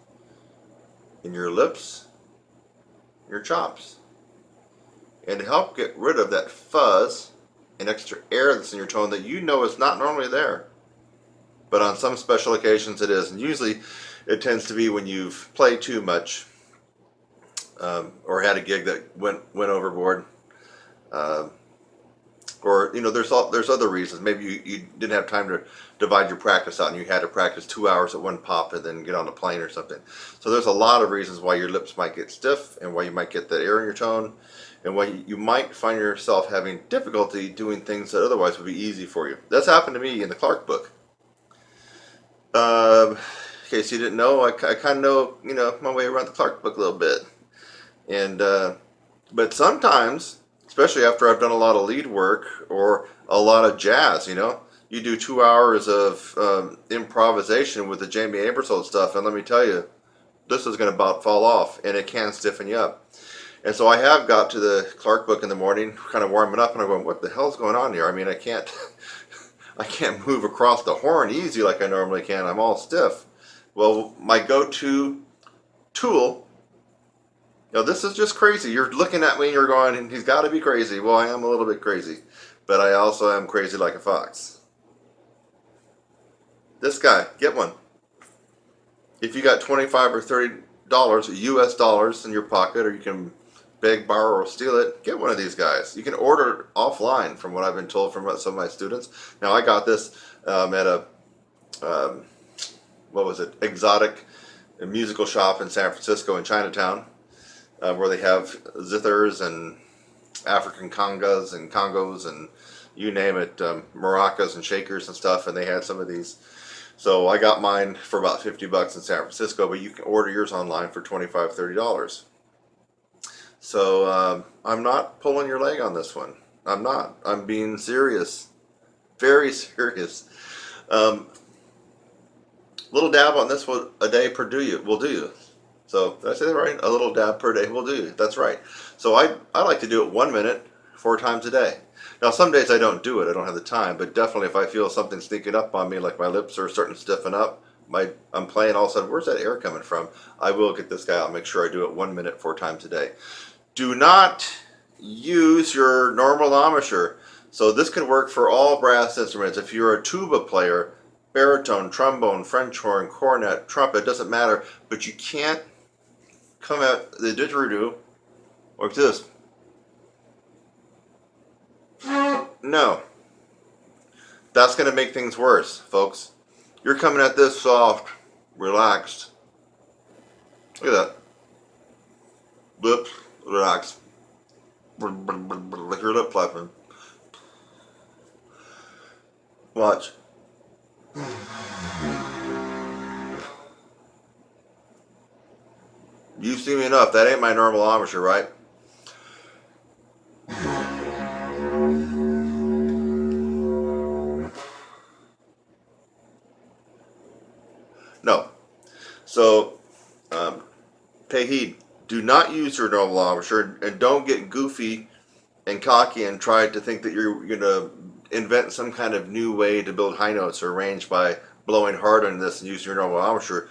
in your lips, your chops, and to help get rid of that fuzz and extra air that's in your tone that you know is not normally there, but on some special occasions it is. And usually it tends to be when you've played too much, or had a gig that went overboard, or there's other reasons. Maybe you didn't have time to divide your practice out, and you had to practice 2 hours at one pop and then get on a plane or something. So there's a lot of reasons why your lips might get stiff, and why you might get that air in your tone, and why you might find yourself having difficulty doing things that otherwise would be easy for you. That's happened to me in the Clark book. In case you didn't know, I kind of know, my way around the Clark book a little bit. And but sometimes, especially after I've done a lot of lead work or a lot of jazz, you do 2 hours of improvisation with the Jamie Aebersold stuff, and let me tell you, this is going to about fall off, and it can stiffen you up. And so I have got to the Clark book in the morning, kind of warming up, and I'm going, what the hell's going on here? I mean, I can't move across the horn easy like I normally can. I'm all stiff. Well, my go-to tool, this is just crazy. You're looking at me and you're going, he's got to be crazy. Well, I am a little bit crazy, but I also am crazy like a fox. This guy, get one. If you got $25 or $30 US dollars in your pocket, or you can beg, borrow, or steal it, get one of these guys. You can order offline, from what I've been told from some of my students. Now, I got this at a exotic musical shop in San Francisco in Chinatown, where they have zithers and African congas and congos and you name it, maracas and shakers and stuff, and they had some of these. So I got mine for about 50 bucks in San Francisco, but you can order yours online for $25, $30. So I'm not pulling your leg on this one. I'm not. I'm being serious. Very serious. Little dab on this one a day will do you. So did I say that right? A little dab per day will do you. That's right. So I like to do it 1 minute, 4 times a day. Now some days I don't do it. I don't have the time. But definitely if I feel something sneaking up on me, like my lips are starting to stiffen up, I'm playing all of a sudden, where's that air coming from? I will get this guy out and make sure I do it 1 minute, 4 times a day. Do not use your normal embouchure. So this can work for all brass instruments. If you're a tuba player, baritone, trombone, French horn, cornet, trumpet, doesn't matter. But you can't come at the didgeridoo like this. No. That's going to make things worse, folks. You're coming at this soft, relaxed. Look at that. Lips, relax. Like your lip flapping. Watch. You've seen me enough. That ain't my normal embouchure, right? No. So, pay heed. Do not use your normal embouchure, and don't get goofy and cocky and try to think that you're going to invent some kind of new way to build high notes or range by blowing hard on this and using your normal embouchure.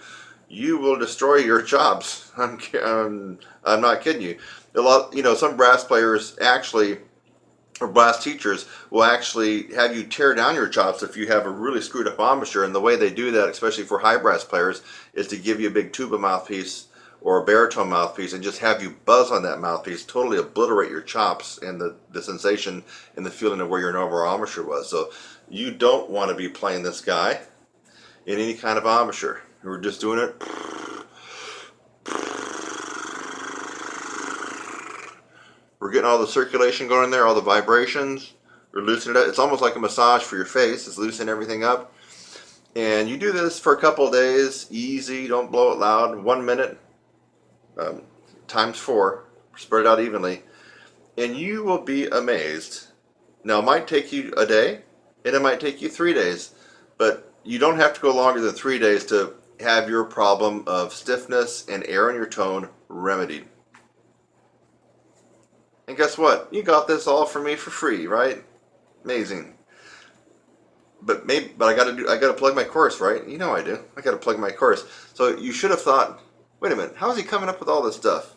You will destroy your chops. I'm not kidding you. Some brass players actually, or brass teachers, will actually have you tear down your chops if you have a really screwed up embouchure. And the way they do that, especially for high brass players, is to give you a big tuba mouthpiece or a baritone mouthpiece and just have you buzz on that mouthpiece, totally obliterate your chops and the sensation and the feeling of where your normal embouchure was. So you don't want to be playing this guy in any kind of embouchure. We're just doing it. We're getting all the circulation going in there, all the vibrations. We're loosening it. It's almost like a massage for your face. It's loosening everything up. And you do this for a couple of days, easy. Don't blow it loud. 1 minute times 4. Spread it out evenly. And you will be amazed. Now, it might take you a day, and it might take you 3 days. But you don't have to go longer than 3 days to have your problem of stiffness and air in your tone remedied. And guess what? You got this all from me for free, right? Amazing. But I gotta plug my course, right? You know I do. I gotta plug my course. So you should have thought, wait a minute, how is he coming up with all this stuff?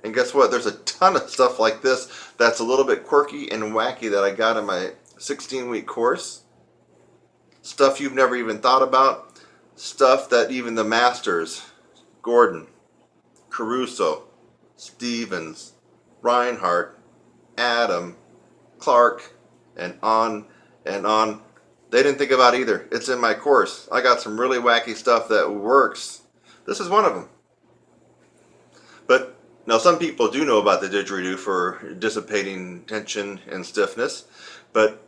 And guess what? There's a ton of stuff like this that's a little bit quirky and wacky that I got in my 16-week course. Stuff you've never even thought about. Stuff that even the masters, Gordon, Caruso, Stevens, Reinhardt, Adam, Clark, and on, they didn't think about either. It's in my course. I got some really wacky stuff that works. This is one of them. But now some people do know about the didgeridoo for dissipating tension and stiffness, but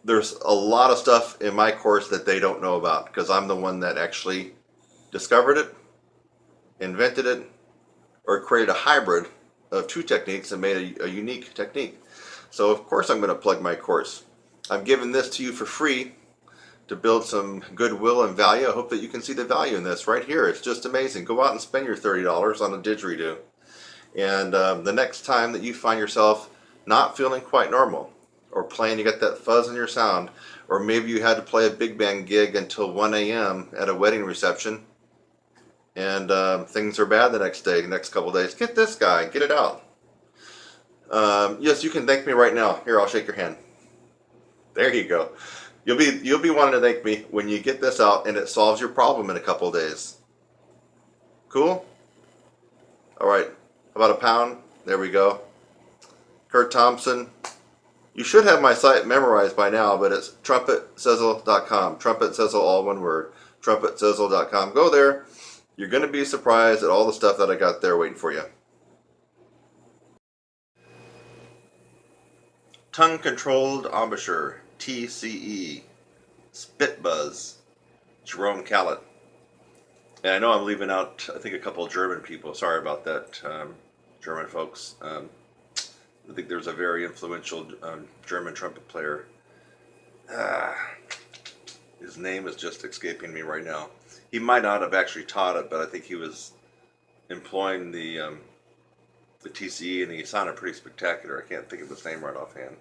there's a lot of stuff in my course that they don't know about because I'm the one that actually discovered it, invented it, or created a hybrid of 2 techniques and made a unique technique. So of course I'm going to plug my course. I'm giving this to you for free to build some goodwill and value. I hope that you can see the value in this right here. It's just amazing. Go out and spend your $30 on a didgeridoo. And the next time that you find yourself not feeling quite normal, or playing, you got that fuzz in your sound, or maybe you had to play a big band gig until 1 a.m. at a wedding reception, and things are bad the next day, the next couple days, get this guy, get it out. Yes, you can thank me right now. Here, I'll shake your hand. There you go. You'll be wanting to thank me when you get this out and it solves your problem in a couple days. Cool? All right, about a pound. There we go. Kurt Thompson. You should have my site memorized by now, but it's trumpetsizzle.com. Trumpet sizzle, all one word. Trumpetsizzle.com. Go there. You're going to be surprised at all the stuff that I got there waiting for you. tongue-controlled embouchure, TCE, spit buzz, Jerome Callet. And I know I'm leaving out, I think, a couple of German people. Sorry about that, German folks. I think there's a very influential German trumpet player. His name is just escaping me right now. He might not have actually taught it, but I think he was employing the TCE, and he sounded pretty spectacular. I can't think of his name right offhand.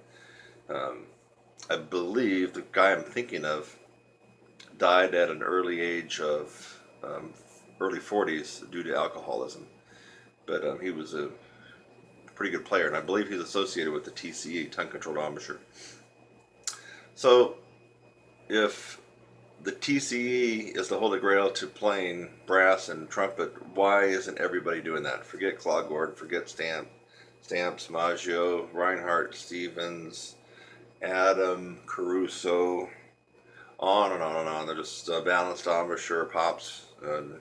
I believe the guy I'm thinking of died at an early age of early 40s due to alcoholism. But he was a pretty good player, and I believe he's associated with the TCE, tongue-controlled embouchure. So, if the TCE is the holy grail to playing brass and trumpet, why isn't everybody doing that? Forget Clawgord, forget Stamps, Maggio, Reinhardt, Stevens, Adam, Caruso, on and on and on. They're just balanced embouchure, pops, and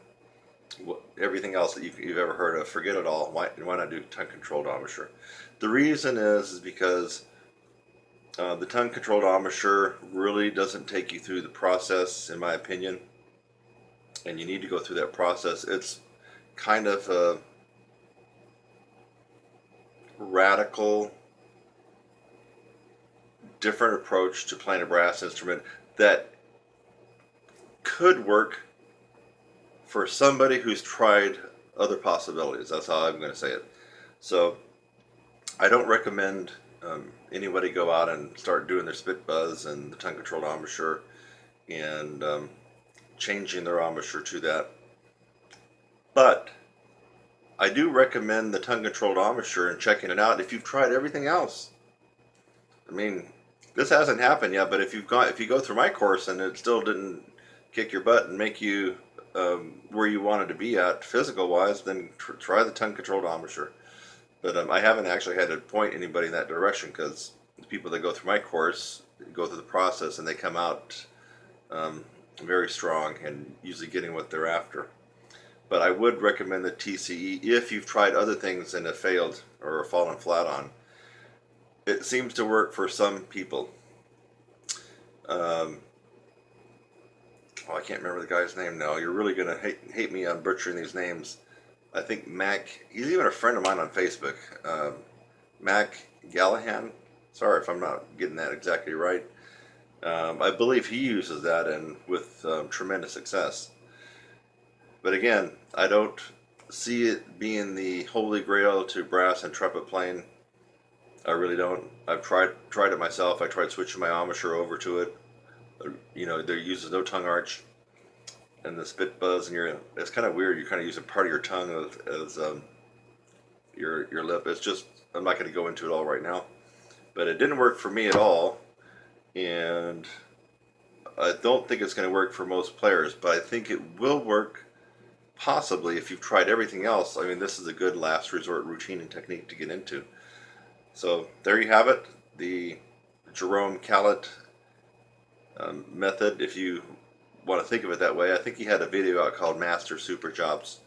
everything else that you've ever heard of. Forget it all. Why not do tongue-controlled embouchure? The reason is because the tongue-controlled embouchure really doesn't take you through the process, in my opinion, and you need to go through that process. It's kind of a radical, different approach to playing a brass instrument that could work for somebody who's tried other possibilities. That's how I'm going to say it. So I don't recommend anybody go out and start doing their spit buzz and the tongue-controlled embouchure and changing their embouchure to that. But I do recommend the tongue-controlled embouchure and checking it out if you've tried everything else. I mean, this hasn't happened yet, but if you go through my course and it still didn't kick your butt and make you where you wanted to be at physical-wise, then try the tongue-controlled embouchure. But I haven't actually had to point anybody in that direction, because the people that go through my course go through the process and they come out very strong and usually getting what they're after. But I would recommend the TCE if you've tried other things and have failed or fallen flat on. It seems to work for some people. I can't remember the guy's name now. You're really going to hate me on butchering these names. I think Mac, he's even a friend of mine on Facebook. Mac Gallahan. Sorry if I'm not getting that exactly right. I believe he uses that, and with tremendous success. But again, I don't see it being the holy grail to brass and trumpet playing. I really don't. I've tried it myself. I tried switching my embouchure over to it. You know, there uses no tongue arch, and the spit buzz, and it's kind of weird. You're kind of using part of your tongue as your lip. It's just, I'm not going to go into it all right now, but it didn't work for me at all, and I don't think it's going to work for most players. But I think it will work possibly if you've tried everything else. I mean, this is a good last resort routine and technique to get into. So there you have it, the Jerome Callet method, if you want to think of it that way. I think he had a video out called Master Super Jobs,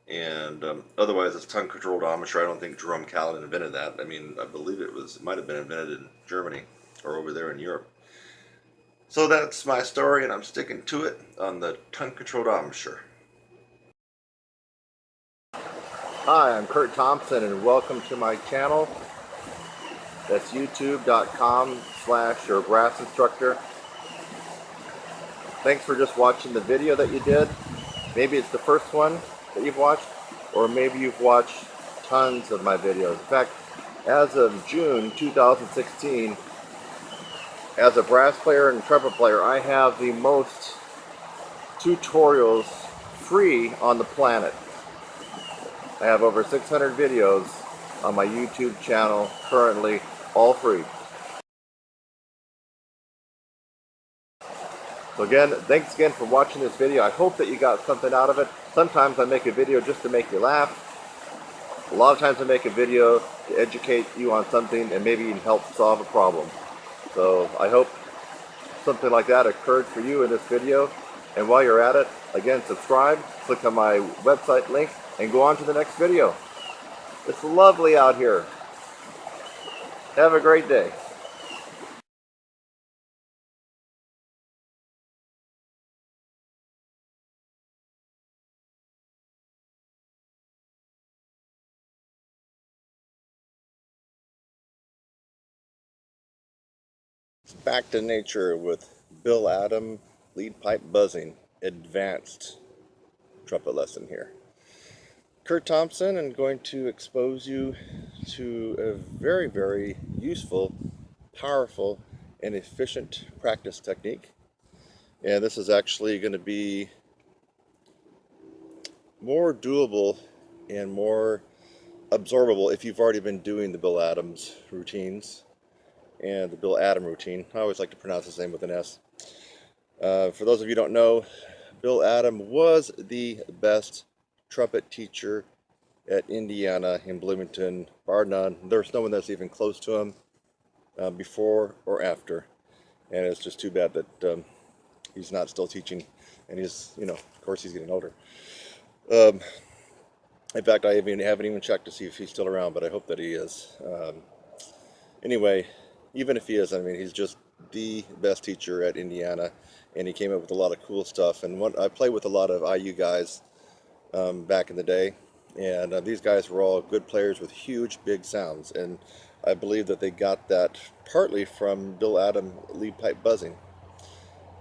and otherwise it's tongue-controlled embouchure. I don't think Jerome Callet invented that. I mean, I believe it might have been invented in Germany or over there in Europe. So that's my story, and I'm sticking to it on the tongue-controlled embouchure. Hi, I'm Kurt Thompson, and welcome to my channel. That's youtube.com/your brass instructor. Thanks for just watching the video that you did. Maybe it's the first one that you've watched, or maybe you've watched tons of my videos. In fact, as of June 2016, as a brass player and trumpet player, I have the most tutorials free on the planet. I have over 600 videos on my YouTube channel currently, all free. So again, thanks again for watching this video. I hope that you got something out of it. Sometimes I make a video just to make you laugh. A lot of times I make a video to educate you on something and maybe even help solve a problem. So I hope something like that occurred for you in this video. And while you're at it, again, subscribe, click on my website link, and go on to the next video. It's lovely out here. Have a great day. Back to nature with Bill Adam, lead pipe buzzing, advanced trumpet lesson here. Kurt Thompson, and going to expose you to a very, very useful, powerful, and efficient practice technique. And this is actually going to be more doable and more absorbable if you've already been doing the Bill Adams routines and the Bill Adam routine. I always like to pronounce his name with an S. For those of you who don't know, Bill Adam was the best trumpet teacher at Indiana in Bloomington, bar none. There's no one that's even close to him before or after. And it's just too bad that he's not still teaching. And he's, of course, he's getting older. In fact, I haven't even checked to see if he's still around, but I hope that he is. Anyway, even if he is, I mean, he's just the best teacher at Indiana, and he came up with a lot of cool stuff. And I played with a lot of IU guys back in the day, and these guys were all good players with huge, big sounds. And I believe that they got that partly from Bill Adam lead pipe buzzing.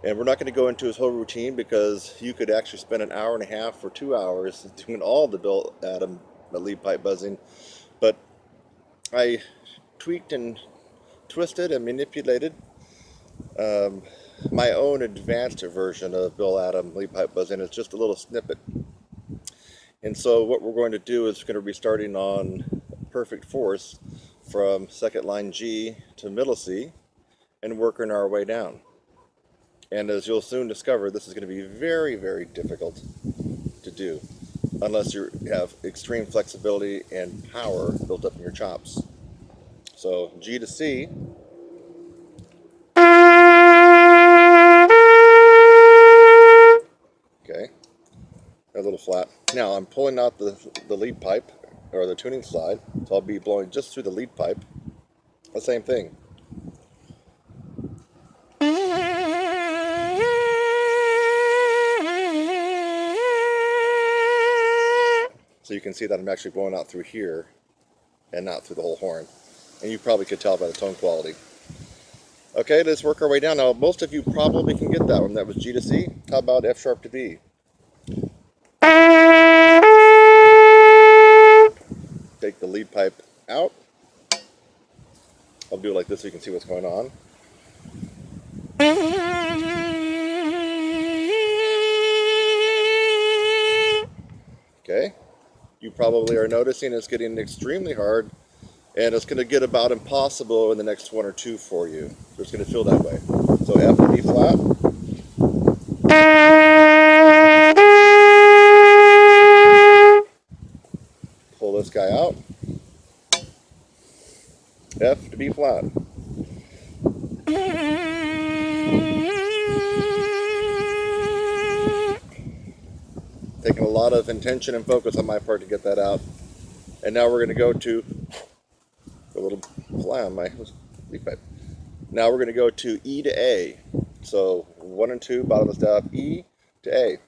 And we're not going to go into his whole routine because you could actually spend an hour and a half or 2 hours doing all the Bill Adam lead pipe buzzing. But I tweaked and twisted and manipulated my own advanced version of Bill Adam lead pipe buzzing. It's just a little snippet. And so what we're going to do is we're going to be starting on perfect force from second line G to middle C and working our way down. And as you'll soon discover, this is going to be very, very difficult to do unless you have extreme flexibility and power built up in your chops. So G to C. Okay, a little flat. Now I'm pulling out the lead pipe, or the tuning slide, so I'll be blowing just through the lead pipe. The same thing. So you can see that I'm actually blowing out through here and not through the whole horn. And you probably could tell by the tone quality. Okay, let's work our way down. Now, most of you probably can get that one. That was G to C. How about F sharp to B? Take the lead pipe out. I'll do it like this so you can see what's going on. Okay, you probably are noticing it's getting extremely hard, and it's going to get about impossible in the next one or two for you. So it's going to feel that way. So F and B flat. Pull this guy out. F to B flat. Taking a lot of intention and focus on my part to get that out. And now we're going to go to a little fly on my lead pipe. Now we're going to go to E to A. So 1 and 2, bottom of the staff, E to A.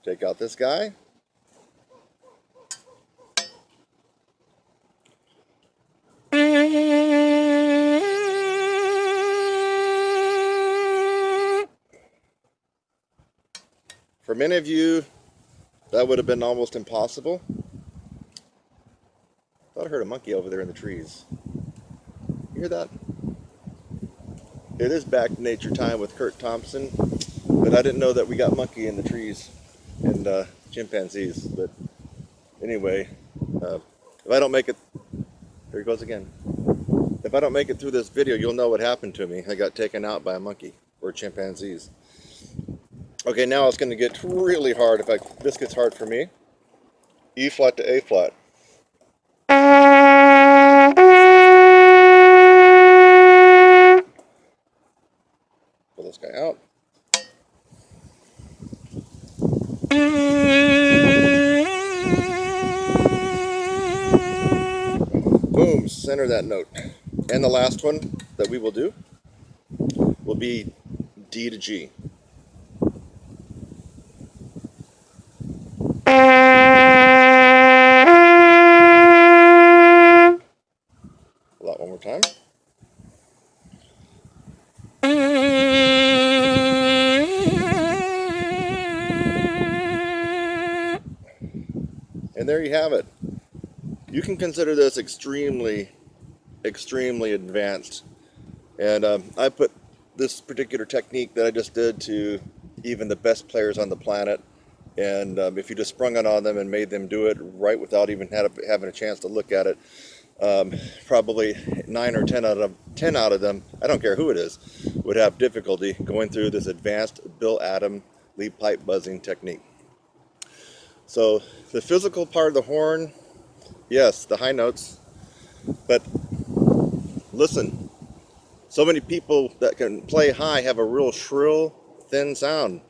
Take out this guy. For many of you, that would have been almost impossible. I thought I heard a monkey over there in the trees. You hear that? It is back to nature time with Kurt Thompson, but I didn't know that we got monkey in the trees and chimpanzees. But anyway, if I don't make it, there he goes again. If I don't make it through this video, you'll know what happened to me. I got taken out by a monkey or chimpanzees. Okay, now it's going to get really hard. In fact, this gets hard for me. E flat to A flat. Pull this guy out. enter that note. And the last one that we will do will be D to G. A lot one more time. And there you have it. You can consider this extremely advanced. And I put this particular technique that I just did to even the best players on the planet. And if you just sprung it on them and made them do it right without even having a chance to look at it, probably 9 or 10 out of them, I don't care who it is, would have difficulty going through this advanced Bill Adam lead pipe buzzing technique. So the physical part of the horn, yes, the high notes, but listen, so many people that can play high have a real shrill, thin sound.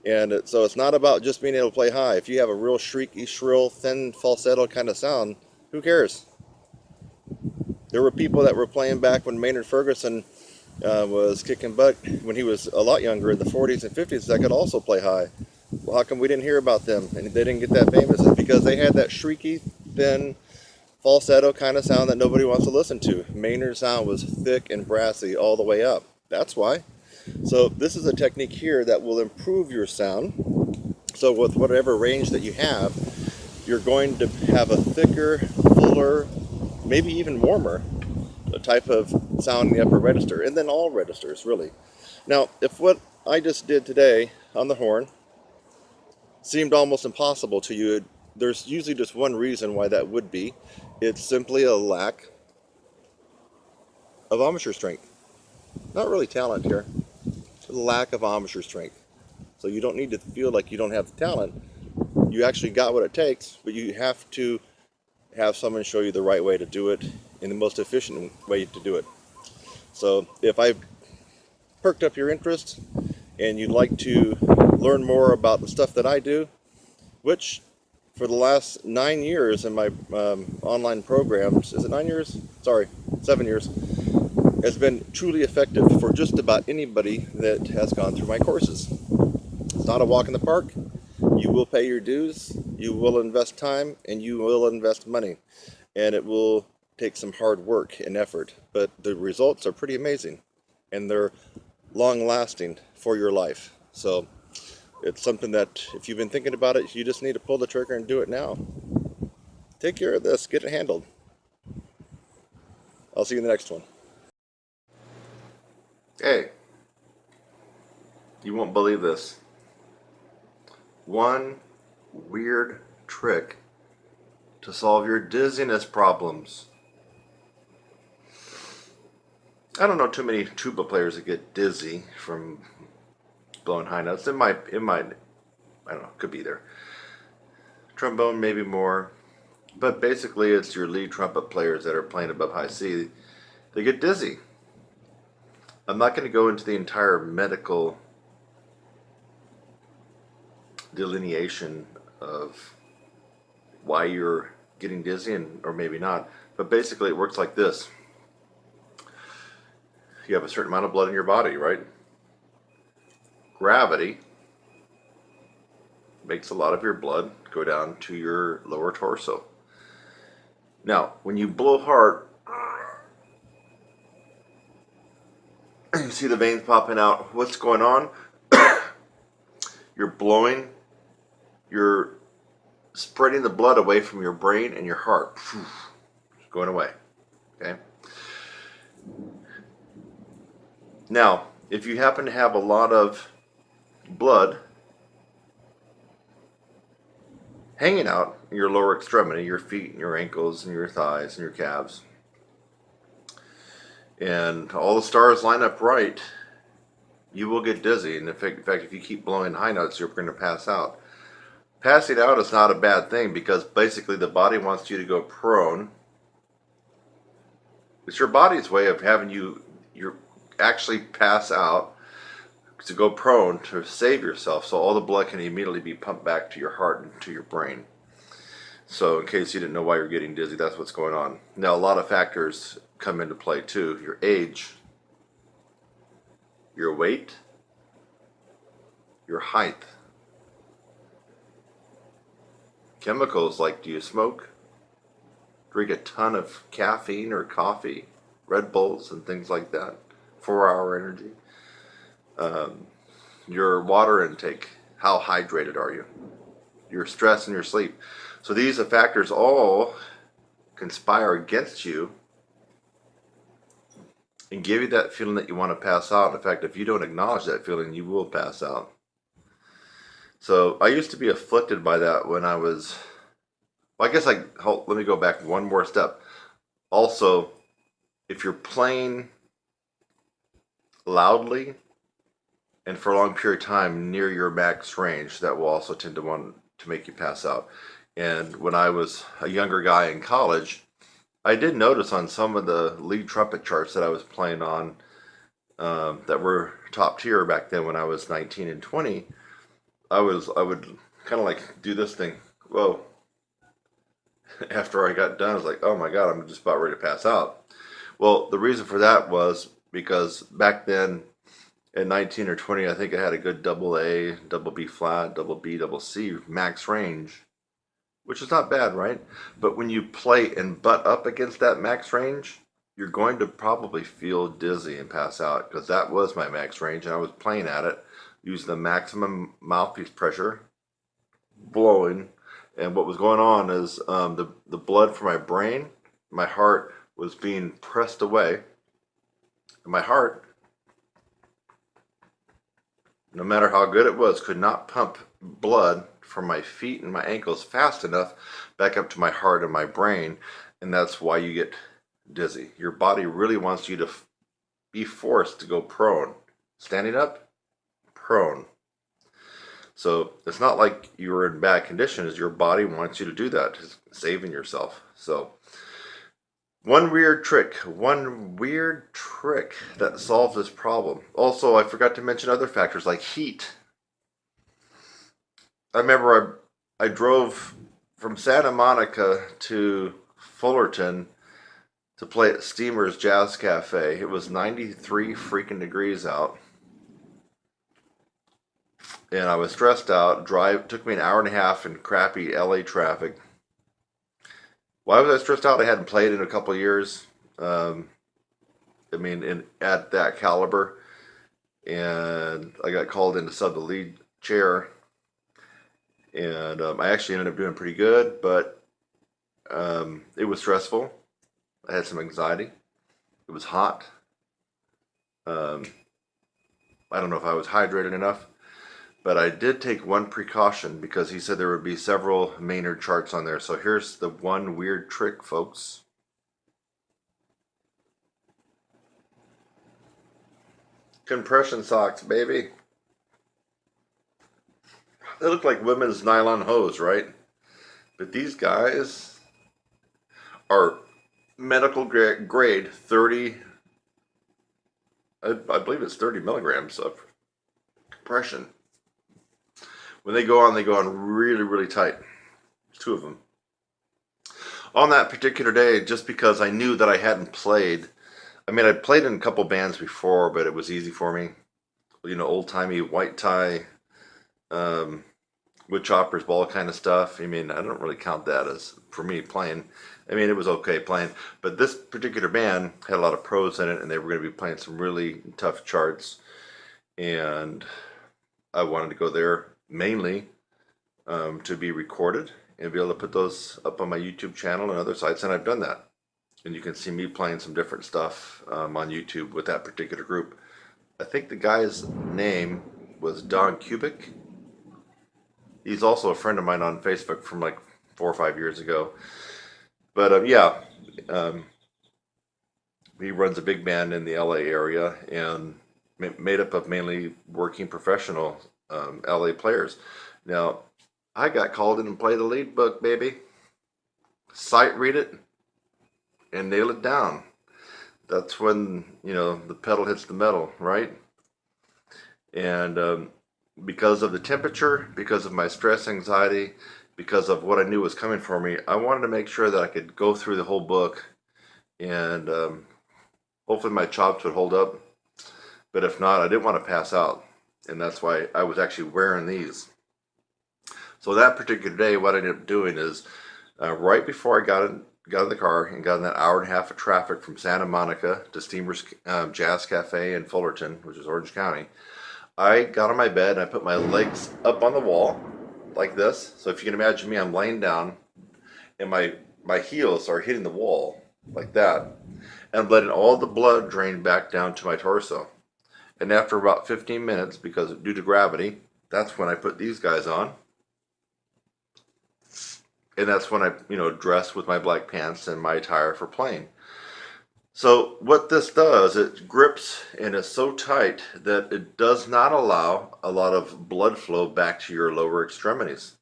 And so it's not about just being able to play high. If you have a real shrieky, shrill, thin, falsetto kind of sound, who cares? There were people that were playing back when Maynard Ferguson was kicking butt when he was a lot younger in the 40s and 50s that could also play high. Well, how come we didn't hear about them and they didn't get that famous? It's because they had that shrieky, thin, falsetto kind of sound that nobody wants to listen to. Maynard's sound was thick and brassy all the way up. That's why. So this is a technique here that will improve your sound. So with whatever range that you have, you're going to have a thicker, fuller, maybe even warmer type of sound in the upper register, and then all registers really. Now, if what I just did today on the horn seemed almost impossible to you, there's usually just one reason why that would be. It's simply a lack of embouchure strength. Not really talent here. The lack of embouchure strength. So you don't need to feel like you don't have the talent. You actually got what it takes, but you have to have someone show you the right way to do it in the most efficient way to do it. So if I perked up your interest and you'd like to learn more about the stuff that I do, which for the last 9 years in my online programs, is it 9 years? Sorry, 7 years, has been truly effective for just about anybody that has gone through my courses. It's not a walk in the park. You will pay your dues, you will invest time, and you will invest money. And it will take some hard work and effort, but the results are pretty amazing. And they're long-lasting for your life. So it's something that if you've been thinking about it, you just need to pull the trigger and do it now. Take care of this, get it handled. I'll see you in the next one. Hey, you won't believe this. One weird trick to solve your dizziness problems. I don't know too many tuba players that get dizzy from blowing high notes. It might, I don't know, could be there. Trombone maybe more, but basically it's your lead trumpet players that are playing above high C. They get dizzy. I'm not going to go into the entire medical delineation of why you're getting dizzy or maybe not, but basically it works like this. You have a certain amount of blood in your body, right? Gravity makes a lot of your blood go down to your lower torso. Now, when you blow hard, you see the veins popping out. What's going on? You're blowing, you're spreading the blood away from your brain and your heart. It's going away. Okay? Now, if you happen to have a lot of blood hanging out in your lower extremity, your feet and your ankles and your thighs and your calves, and all the stars line up right, you will get dizzy. And in fact, if you keep blowing high notes, you're going to pass out. Passing out is not a bad thing because basically the body wants you to go prone. It's your body's way of having you actually pass out, to go prone, to save yourself so all the blood can immediately be pumped back to your heart and to your brain. So in case you didn't know why you're getting dizzy, that's what's going on. Now, a lot of factors come into play too. Your age, your weight, your height, chemicals like do you smoke, drink a ton of caffeine or coffee, Red Bulls and things like that, 4-hour energy, your water intake, how hydrated are you, your stress and your sleep. So these factors all conspire against you and give you that feeling that you want to pass out. In fact, if you don't acknowledge that feeling, you will pass out. So I used to be afflicted by that when I was, well, I guess let me go back one more step. Also, if you're playing loudly and for a long period of time near your max range, that will also tend to want to make you pass out. And when I was a younger guy in college, I did notice on some of the lead trumpet charts that I was playing on that were top tier back then when I was 19 and 20, I would kind of like do this thing. Whoa. After I got done, I was like, oh my God, I'm just about ready to pass out. Well, the reason for that was because back then at 19 or 20, I think I had a good double A, double B flat, double B, double C max range, which is not bad, right? But when you play and butt up against that max range, you're going to probably feel dizzy and pass out, because that was my max range and I was playing at it using the maximum mouthpiece pressure, blowing. And what was going on is the blood from my brain, my heart was being pressed away. And my heart, no matter how good it was, could not pump blood from my feet and my ankles fast enough back up to my heart and my brain. And that's why you get dizzy. Your body really wants you to be forced to go prone. Standing up, prone. So it's not like you're in bad conditions. Your body wants you to do that, saving yourself. So one weird trick that solves this problem. Also, I forgot to mention other factors like heat. I remember I drove from Santa Monica to Fullerton to play at Steamer's Jazz Cafe. It was 93 freaking degrees out. And I was stressed out. Took me an hour and a half in crappy LA traffic. Why was I stressed out? I hadn't played in a couple of years. At that caliber. And I got called in to sub the lead chair. And I actually ended up doing pretty good, but it was stressful. I had some anxiety. It was hot. I don't know if I was hydrated enough. But I did take one precaution because he said there would be several Maynard charts on there. So here's the one weird trick, folks. Compression socks, baby. They look like women's nylon hose, right? But these guys are medical grade 30, I believe it's 30 milligrams of compression. When they go on really, really tight. There's two of them. On that particular day, just because I knew that I hadn't played, I played in a couple bands before, but it was easy for me. Old-timey white tie, wood choppers, ball kind of stuff. I don't really count that as, for me, playing. It was okay playing. But this particular band had a lot of pros in it, and they were going to be playing some really tough charts. And I wanted to go there mainly to be recorded and be able to put those up on my YouTube channel and other sites, and I've done that. And you can see me playing some different stuff on YouTube with that particular group. I think the guy's name was Don Kubik. He's also a friend of mine on Facebook from like 4 or 5 years ago. But he runs a big band in the LA area and made up of mainly working professional LA players. Now, I got called in and played the lead book, baby. Sight read it and nail it down. That's when, the pedal hits the metal, right? And because of the temperature, because of my stress, anxiety, because of what I knew was coming for me. I wanted to make sure that I could go through the whole book and hopefully my chops would hold up. But if not, I didn't want to pass out. And that's why I was actually wearing these. So that particular day, what I ended up doing is right before I got in the car and got in that hour and a half of traffic from Santa Monica to Steamer's Jazz Cafe in Fullerton, which is Orange County, I got on my bed and I put my legs up on the wall like this. So if you can imagine me, I'm laying down and my heels are hitting the wall like that. And I'm letting all the blood drain back down to my torso. And after about 15 minutes, because due to gravity, that's when I put these guys on. And that's when I, dress with my black pants and my attire for playing. So what this does, it grips and is so tight that it does not allow a lot of blood flow back to your lower extremities.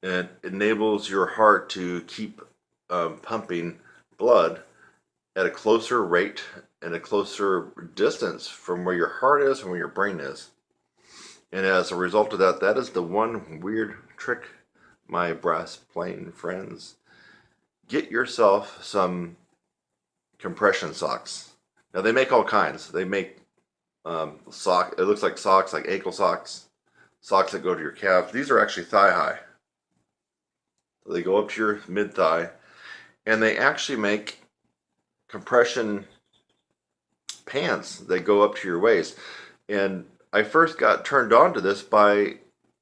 And it enables your heart to keep pumping blood at a closer rate and a closer distance from where your heart is and where your brain is. And as a result of that, that is the one weird trick, my brass playing friends. Get yourself some compression socks. Now they make all kinds. They make it looks like socks, like ankle socks, socks that go to your calves. These are actually thigh high. So they go up to your mid thigh, and they actually make compression pants that go up to your waist. And I first got turned on to this by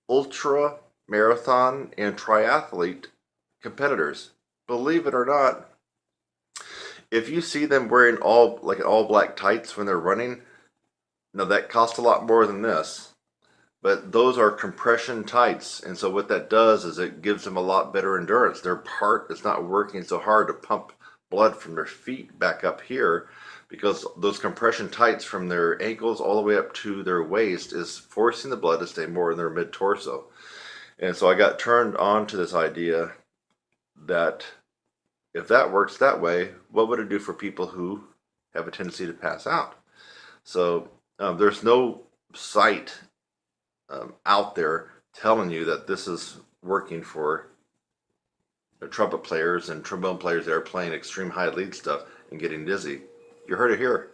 ultra marathon and triathlete competitors. Believe it or not, if you see them wearing all black tights when they're running, now that costs a lot more than this, but those are compression tights, and so what that does is it gives them a lot better endurance. Their heart is not working so hard to pump blood from their feet back up here, because those compression tights from their ankles all the way up to their waist is forcing the blood to stay more in their mid-torso. And so I got turned on to this idea that if that works that way, what would it do for people who have a tendency to pass out? So there's no site out there telling you that this is working for trumpet players and trombone players that are playing extreme high lead stuff and getting dizzy. You heard it here.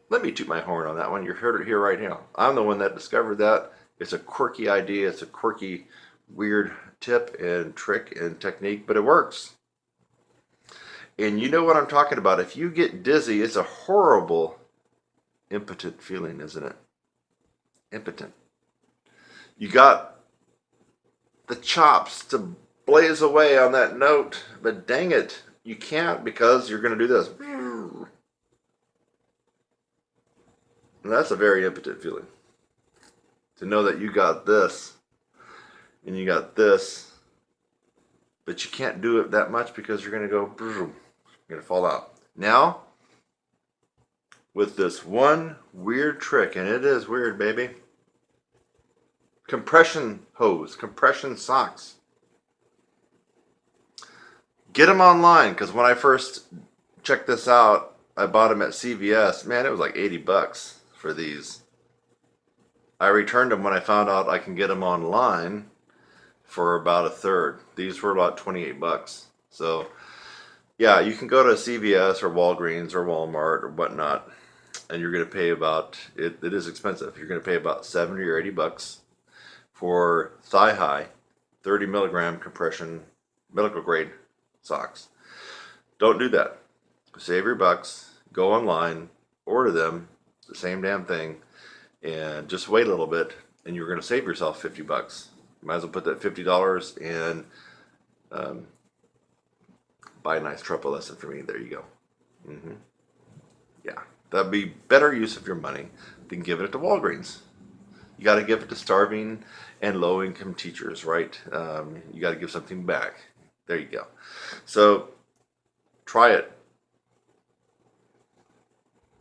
Let me toot my horn on that one. You heard it here right now. I'm the one that discovered that. It's a quirky idea. It's a quirky, weird tip and trick and technique, but it works. And you know what I'm talking about. If you get dizzy, it's a horrible, impotent feeling, isn't it? Impotent. You got the chops to blaze away on that note, but dang it, you can't, because you're going to do this. And that's a very impotent feeling. To know that you got this and you got this, but you can't do it that much because you're going to go, you're going to fall out. Now, with this one weird trick, and it is weird, baby. Compression hose, compression socks. Get them online, because when I first checked this out, I bought them at CVS. Man, it was like $80 for these. I returned them when I found out I can get them online for about a third. These were about $28. So, yeah, you can go to CVS or Walgreens or Walmart or whatnot, and you're going to pay about, it is expensive. You're going to pay about $70 or $80 for thigh high, 30 milligram compression, medical grade socks. Don't do that. Save your bucks, go online, order them, the same damn thing, and just wait a little bit, and you're going to save yourself $50. You might as well put that $50 and buy a nice trumpet lesson for me. There you go. Yeah, that'd be better use of your money than giving it to Walgreens. You got to give it to starving and low-income teachers, right? You got to give something back. There you go. So try it.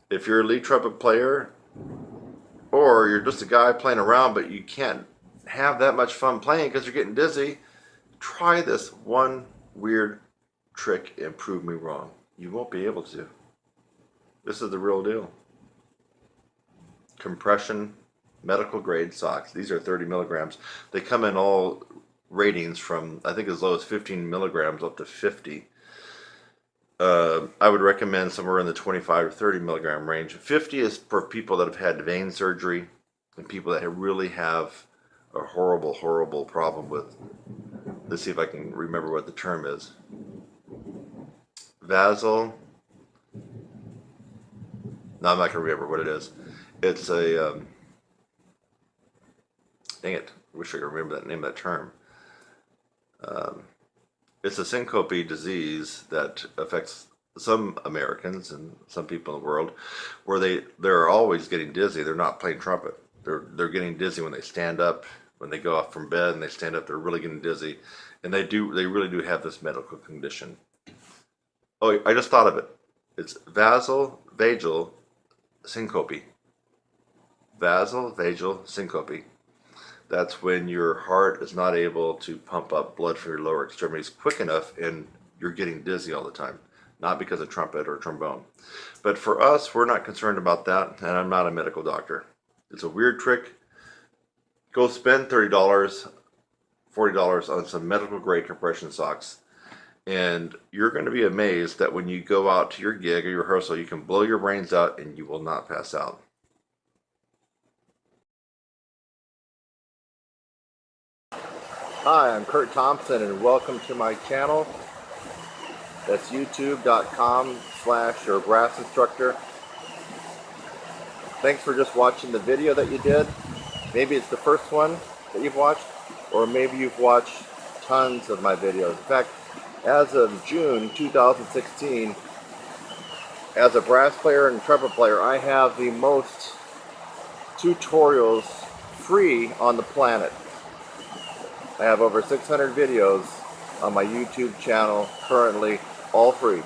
If you're a lead trumpet player, or you're just a guy playing around but you can't have that much fun playing because you're getting dizzy, try this one weird trick and prove me wrong. You won't be able to. This is the real deal. Compression medical grade socks. These are 30 milligrams. They come in all ratings from, I think, as low as 15 milligrams up to 50. I would recommend somewhere in the 25 to 30 milligram range. 50 is for people that have had vein surgery and people that really have a horrible, horrible problem with, let's see if I can remember what the term is. Vasal. No, I'm not going to remember what it is. It's a, dang it, I wish I could remember that name of that term. It's a syncope disease that affects some Americans and some people in the world, where they're always getting dizzy. They're not playing trumpet. They're getting dizzy when they stand up, when they go off from bed and they stand up. They're really getting dizzy, and they really do have this medical condition. Oh, I just thought of it. It's vasovagal syncope. Vasovagal syncope. That's when your heart is not able to pump up blood from your lower extremities quick enough and you're getting dizzy all the time. Not because of trumpet or trombone. But for us, we're not concerned about that, and I'm not a medical doctor. It's a weird trick. Go spend $30, $40 on some medical grade compression socks, and you're going to be amazed that when you go out to your gig or your rehearsal, you can blow your brains out and you will not pass out. Hi, I'm Kurt Thompson, and welcome to my channel. That's youtube.com/your brass instructor. Thanks for just watching the video that you did. Maybe it's the first one that you've watched, or maybe you've watched tons of my videos. In fact, as of June 2016, as a brass player and trumpet player, I have the most tutorials free on the planet. I have over 600 videos on my YouTube channel currently, all free.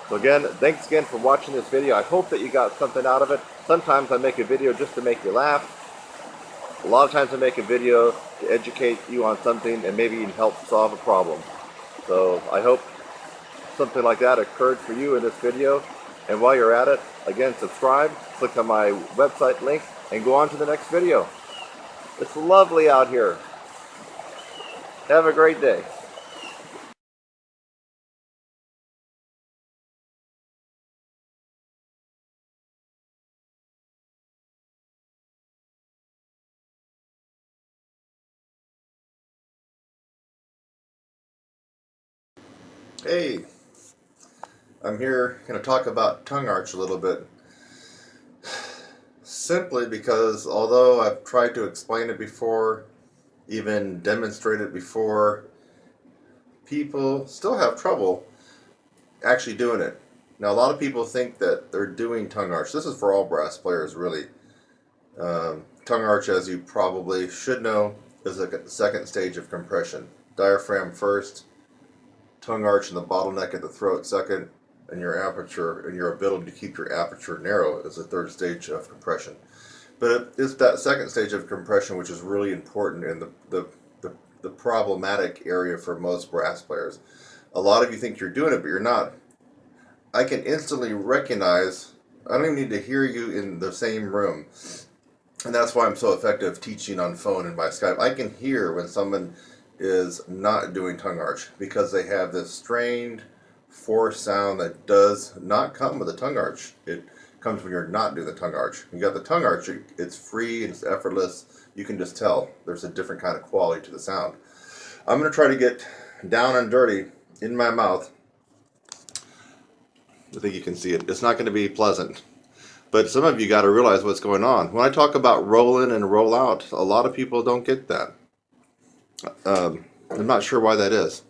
So again, thanks again for watching this video. I hope that you got something out of it. Sometimes I make a video just to make you laugh. A lot of times I make a video to educate you on something and maybe even help solve a problem. So I hope something like that occurred for you in this video. And while you're at it, again, subscribe, click on my website link, and go on to the next video. It's lovely out here. Have a great day. Hey, I'm here going to talk about tongue arch a little bit. Simply because although I've tried to explain it before, even demonstrate it before, people still have trouble actually doing it. Now, a lot of people think that they're doing tongue arch. This is for all brass players, really. Tongue arch, as you probably should know, is the second stage of compression. Diaphragm first, tongue arch and the bottleneck at the throat second, and your aperture and your ability to keep your aperture narrow is the third stage of compression. But it's that second stage of compression which is really important in the problematic area for most brass players. A lot of you think you're doing it, but you're not. I can instantly recognize, I don't even need to hear you in the same room. And that's why I'm so effective teaching on phone and by Skype. I can hear when someone is not doing tongue arch because they have this strained, forced sound that does not come with a tongue arch. It comes when you're not doing the tongue arch. You got the tongue arch, it's free and it's effortless. You can just tell there's a different kind of quality to the sound. I'm going to try to get down and dirty in my mouth. I think you can see it. It's not going to be pleasant. But some of you got to realize what's going on. When I talk about roll in and roll out, a lot of people don't get that. I'm not sure why that is.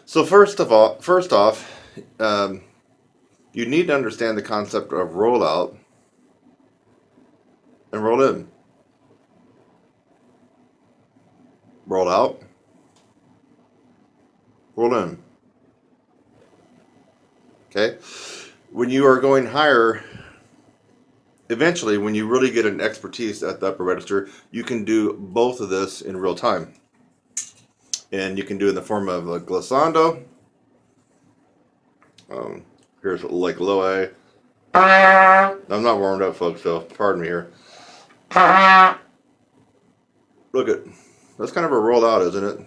So first off, you need to understand the concept of roll out and roll in. Roll out, roll in. Okay? When you are going higher, eventually, when you really get an expertise at the upper register, you can do both of this in real time. And you can do it in the form of a glissando. Here's like low A, I'm not warmed up, folks, so pardon me here. Look at, that's kind of a roll out, isn't it?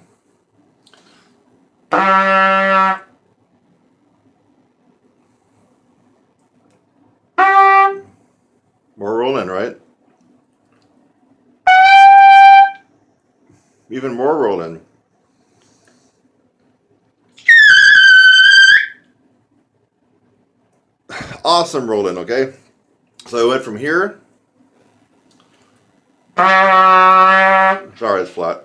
More roll in, right? Even more roll in. Awesome roll in, okay? So I went from here. Sorry, it's flat.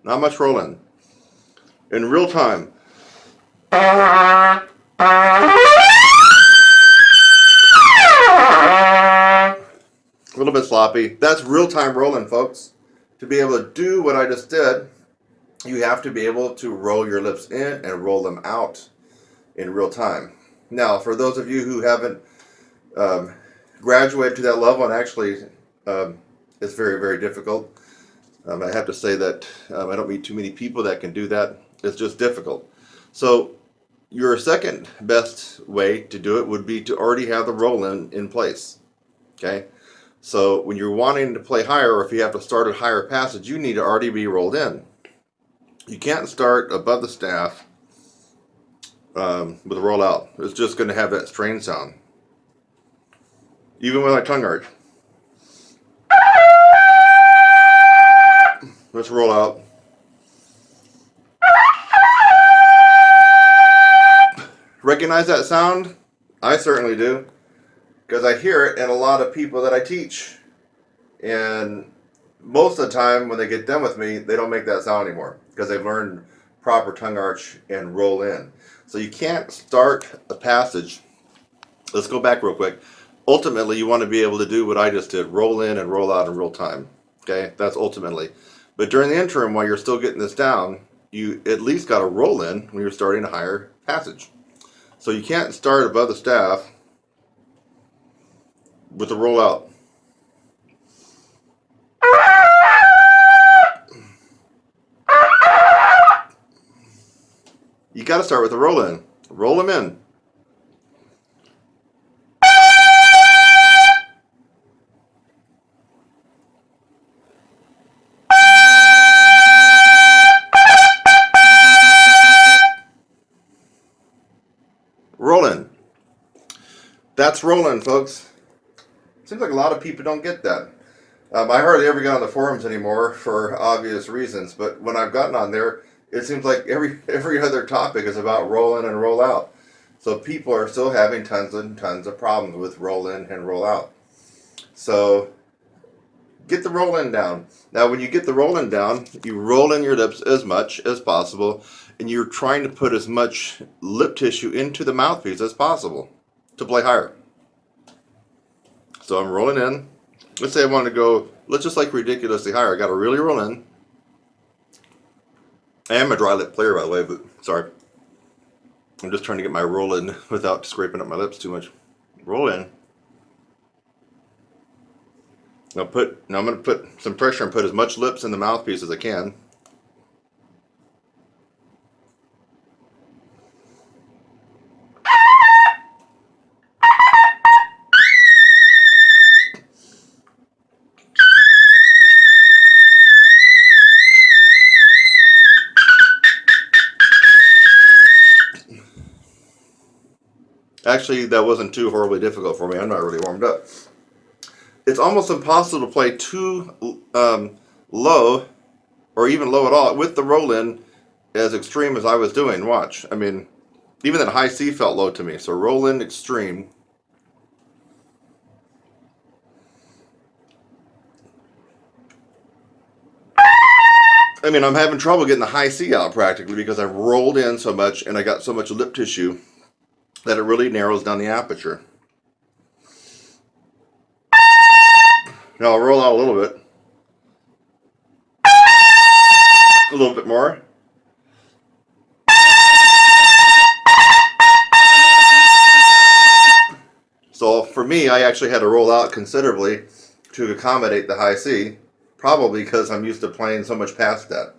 Not much roll in. In real time. A little bit sloppy. That's real time rolling, folks. To be able to do what I just did, you have to be able to roll your lips in and roll them out in real time. Now, for those of you who haven't graduated to that level, and actually it's very, very difficult. I have to say that I don't meet too many people that can do that. It's just difficult. So your second best way to do it would be to already have the roll in place. Okay? So when you're wanting to play higher, or if you have to start a higher passage, you need to already be rolled in. You can't start above the staff with a roll out. It's just going to have that strain sound. Even with my tongue arch. Let's roll out. Recognize that sound? I certainly do. Because I hear it in a lot of people that I teach. And most of the time when they get done with me, they don't make that sound anymore. Because they've learned proper tongue arch and roll in. So you can't start a passage. Let's go back real quick. Ultimately, you want to be able to do what I just did. Roll in and roll out in real time. Okay? That's ultimately. But during the interim, while you're still getting this down, you at least got to roll in when you're starting a higher passage. So you can't start above the staff with a roll out. You got to start with a roll in. Roll them in. Rolling. That's rolling, folks. Seems like a lot of people don't get that. I hardly ever get on the forums anymore for obvious reasons, but when I've gotten on there, it seems like every other topic is about roll in and roll out. So people are still having tons and tons of problems with roll in and roll out. So get the roll in down. Now when you get the roll in down, you roll in your lips as much as possible, and you're trying to put as much lip tissue into the mouthpiece as possible to play higher. So I'm rolling in. Let's say I want to go, let's just like ridiculously higher. I got to really roll in. I am a dry lip player, by the way, but sorry. I'm just trying to get my roll in without scraping up my lips too much. Roll in. Now I'm going to put some pressure and put as much lips in the mouthpiece as I can. Actually, that wasn't too horribly difficult for me. I'm not really warmed up. It's almost impossible to play too low, or even low at all, with the roll-in as extreme as I was doing. Watch. I mean, even that high C felt low to me. So roll-in extreme. I mean, I'm having trouble getting the high C out practically because I've rolled in so much and I got so much lip tissue that it really narrows down the aperture. Now I'll roll out a little bit. A little bit more. So for me, I actually had to roll out considerably to accommodate the high C, probably because I'm used to playing so much past that.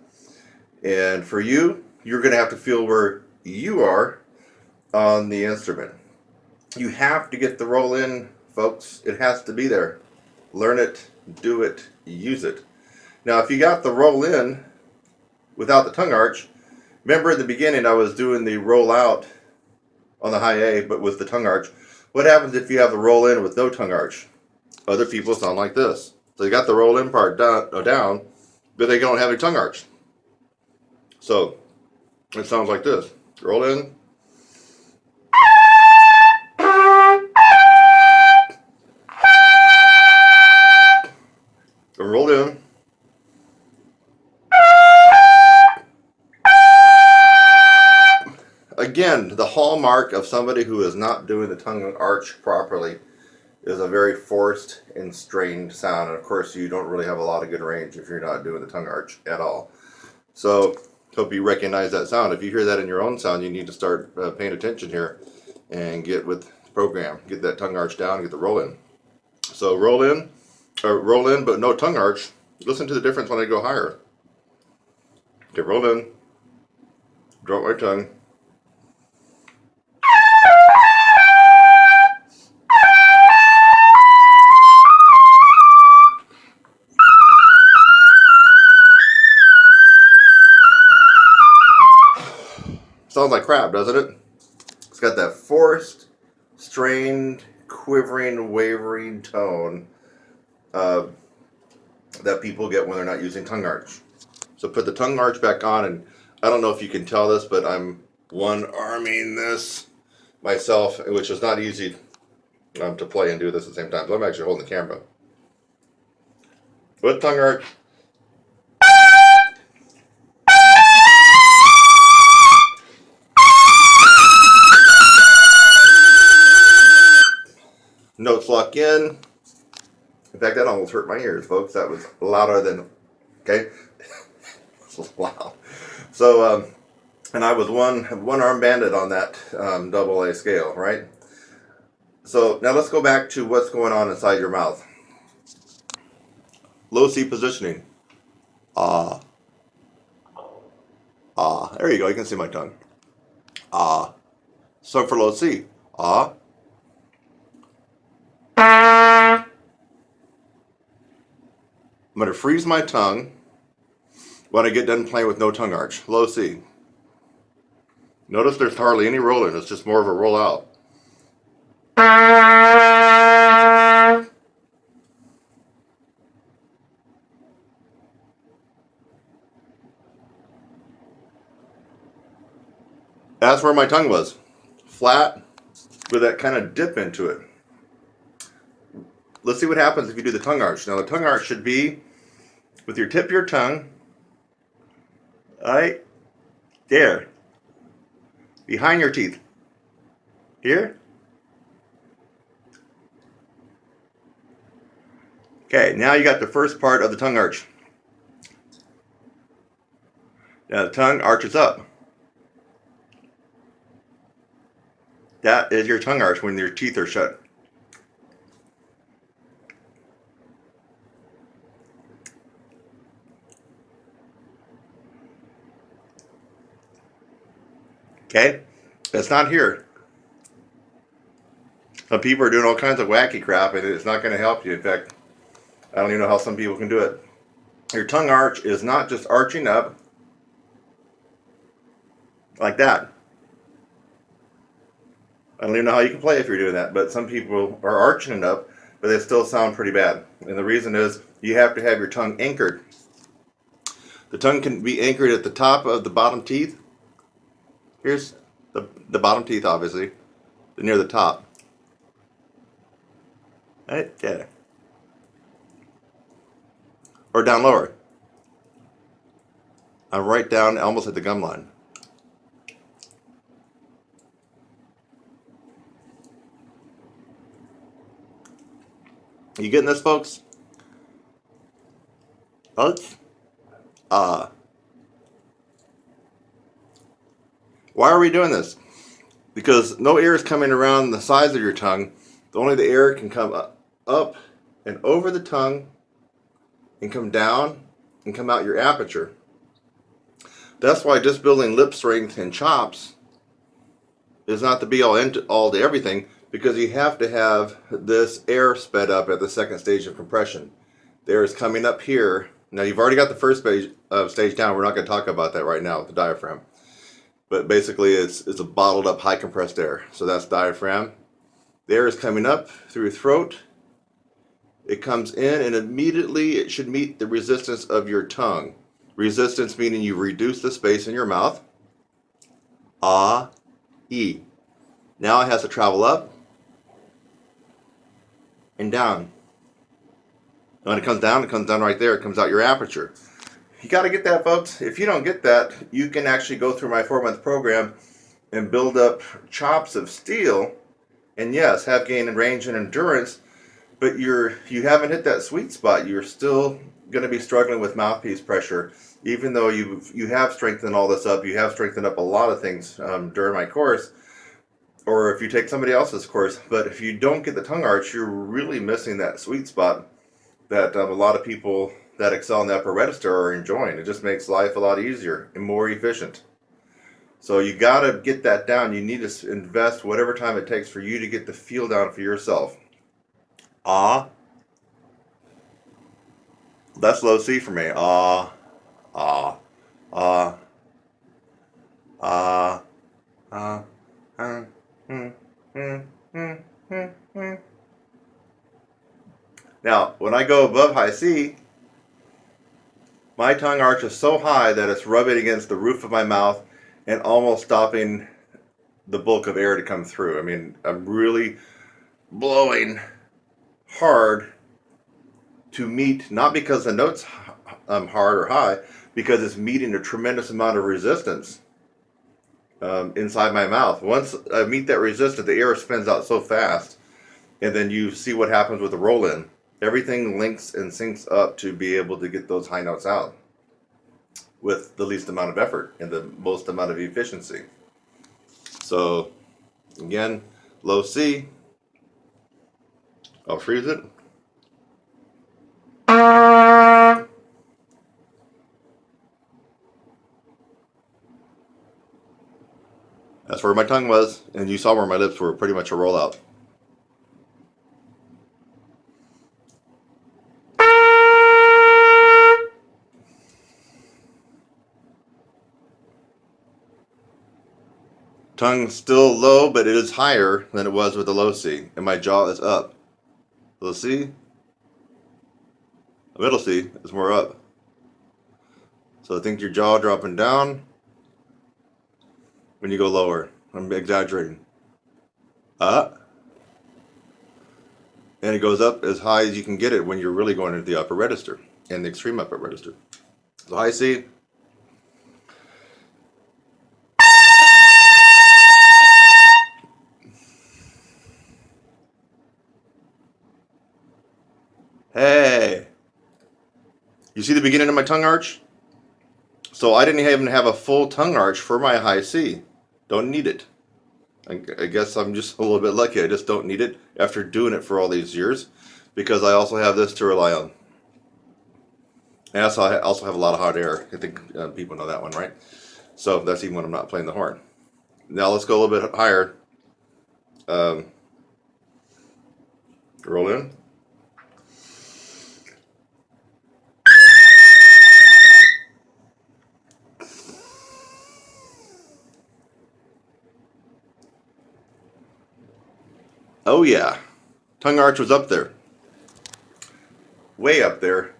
And for you, you're going to have to feel where you are on the instrument. You have to get the roll in, folks. It has to be there. Learn it, do it, use it. Now, if you got the roll in without the tongue arch, remember in the beginning I was doing the roll out on the high A, but with the tongue arch. What happens if you have the roll in with no tongue arch? Other people sound like this. So you got the roll in part down, but they don't have any tongue arch. So it sounds like this. Roll in. And roll in. Again, the hallmark of somebody who is not doing the tongue arch properly is a very forced and strained sound. And of course, you don't really have a lot of good range if you're not doing the tongue arch at all. So, hope you recognize that sound. If you hear that in your own sound, you need to start paying attention here and get with the program. Get that tongue arch down, get the roll in. So, roll in, but no tongue arch. Listen to the difference when I go higher. Okay, roll in, drop my tongue. Sounds like crap, doesn't it? It's got that forced, strained, quivering, wavering tone that people get when they're not using tongue arch. So put the tongue arch back on, and I don't know if you can tell this, but I'm one-arming this myself, which is not easy to play and do this at the same time. So I'm actually holding the camera. With tongue arch. Notes lock in. In fact, that almost hurt my ears, folks. That was louder than, okay? This was loud. So, and I was one arm banded on that double A scale, right? So now let's go back to what's going on inside your mouth. Low C positioning. Ah. Ah. There you go. You can see my tongue. Ah. So for low C. Ah. I'm going to freeze my tongue when I get done playing with no tongue arch. Low C. Notice there's hardly any roll in. It's just more of a roll out. That's where my tongue was. Flat with that kind of dip into it. Let's see what happens if you do the tongue arch. Now the tongue arch should be with your tip of your tongue, right there, behind your teeth. Here. Okay, now you got the first part of the tongue arch. Now the tongue arches up. That is your tongue arch when your teeth are shut. Okay? That's not here. Some people are doing all kinds of wacky crap and it's not going to help you. In fact, I don't even know how some people can do it. Your tongue arch is not just arching up like that. I don't even know how you can play if you're doing that, but some people are arching it up, but they still sound pretty bad. And the reason is you have to have your tongue anchored. The tongue can be anchored at the top of the bottom teeth. Here's the bottom teeth, obviously, near the top. Right there. Or down lower. I'm right down, almost at the gum line. You getting this, folks? Folks? Why are we doing this? Because no air is coming around the sides of your tongue. Only the air can come up and over the tongue and come down and come out your aperture. That's why just building lip strength and chops is not the be all end all to everything, because you have to have this air sped up at the second stage of compression. The air is coming up here. Now you've already got the first stage down. We're not going to talk about that right now with the diaphragm. But basically it's a bottled up high compressed air. So that's diaphragm. The air is coming up through throat. It comes in and immediately it should meet the resistance of your tongue. Resistance meaning you reduce the space in your mouth. Ah, E. Now it has to travel up and down. When it comes down right there. It comes out your aperture. You got to get that, folks. If you don't get that, you can actually go through my 4-month program and build up chops of steel. And yes, have gain in range and endurance, but you haven't hit that sweet spot. You're still going to be struggling with mouthpiece pressure, even though you have strengthened all this up. You have strengthened up a lot of things during my course, or if you take somebody else's course. But if you don't get the tongue arch, you're really missing that sweet spot that a lot of people that excel in the upper register are enjoying. It just makes life a lot easier and more efficient. So you got to get that down. You need to invest whatever time it takes for you to get the feel down for yourself. Ah. That's low C for me. Ah. Ah. Ah. Ah. Ah. Now, when I go above high C, my tongue arch is so high that it's rubbing against the roof of my mouth and almost stopping the bulk of air to come through. I mean, I'm really blowing hard to meet, not because the note's hard or high, because it's meeting a tremendous amount of resistance inside my mouth. Once I meet that resistance, the air spins out so fast, and then you see what happens with the roll-in. Everything links and syncs up to be able to get those high notes out with the least amount of effort and the most amount of efficiency. So, again, low C. I'll freeze it. That's where my tongue was, and you saw where my lips were pretty much a rollout. Tongue still low, but it is higher than it was with the low C, and my jaw is up. Low C, middle C is more up. So I think your jaw dropping down when you go lower. I'm exaggerating. And it goes up as high as you can get it when you're really going into the upper register and the extreme upper register. So high C. Hey, you see the beginning of my tongue arch? So I didn't even have a full tongue arch for my high C. Don't need it. I guess I'm just a little bit lucky. I just don't need it after doing it for all these years, because I also have this to rely on. And I also have a lot of hot air. I think people know that one, right? So that's even when I'm not playing the horn. Now let's go a little bit higher. Roll in. Oh yeah, tongue arch was up there, way up there,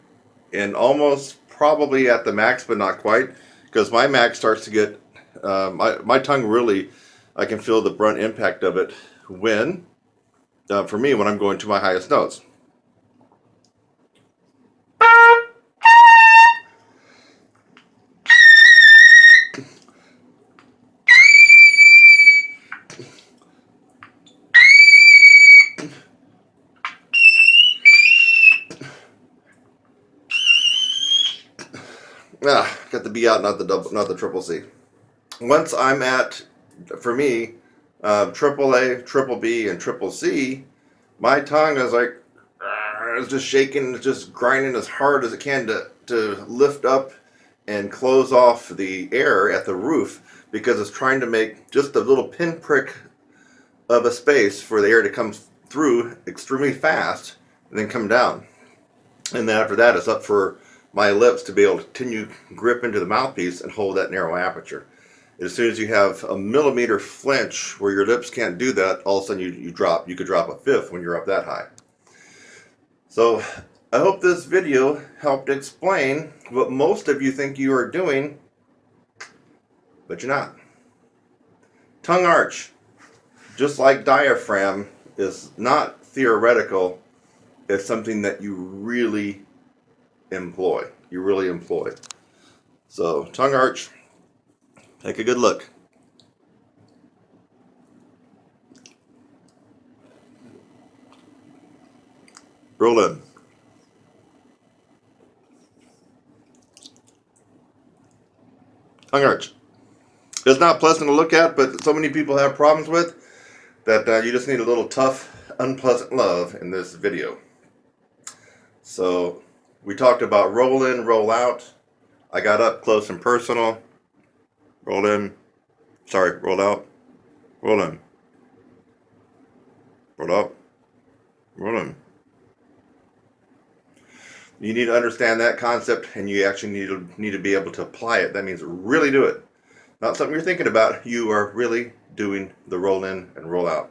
and almost probably at the max, but not quite, because my max starts to get, my tongue really, I can feel the brunt impact of it when, for me, when I'm going to my highest notes. Got the B out, not the triple C. Once I'm at, for me, triple A, triple B, and triple C, my tongue is like, it's just shaking, it's just grinding as hard as it can to lift up and close off the air at the roof, because it's trying to make just a little pinprick of a space for the air to come through extremely fast and then come down. And then after that, it's up for my lips to be able to continue grip into the mouthpiece and hold that narrow aperture. As soon as you have a millimeter flinch where your lips can't do that, all of a sudden you drop. You could drop a fifth when you're up that high. So I hope this video helped explain what most of you think you are doing, but you're not. Tongue arch, just like diaphragm, is not theoretical. It's something that you really employ. So tongue arch, take a good look. Roll in. Tongue arch. It's not pleasant to look at, but so many people have problems with that you just need a little tough, unpleasant love in this video. So we talked about roll in, roll out. I got up close and personal. Roll in. Sorry, roll out. Roll in. Roll out. Roll in. You need to understand that concept, and you actually need to be able to apply it. That means really do it. Not something you're thinking about. You are really doing the roll in and roll out.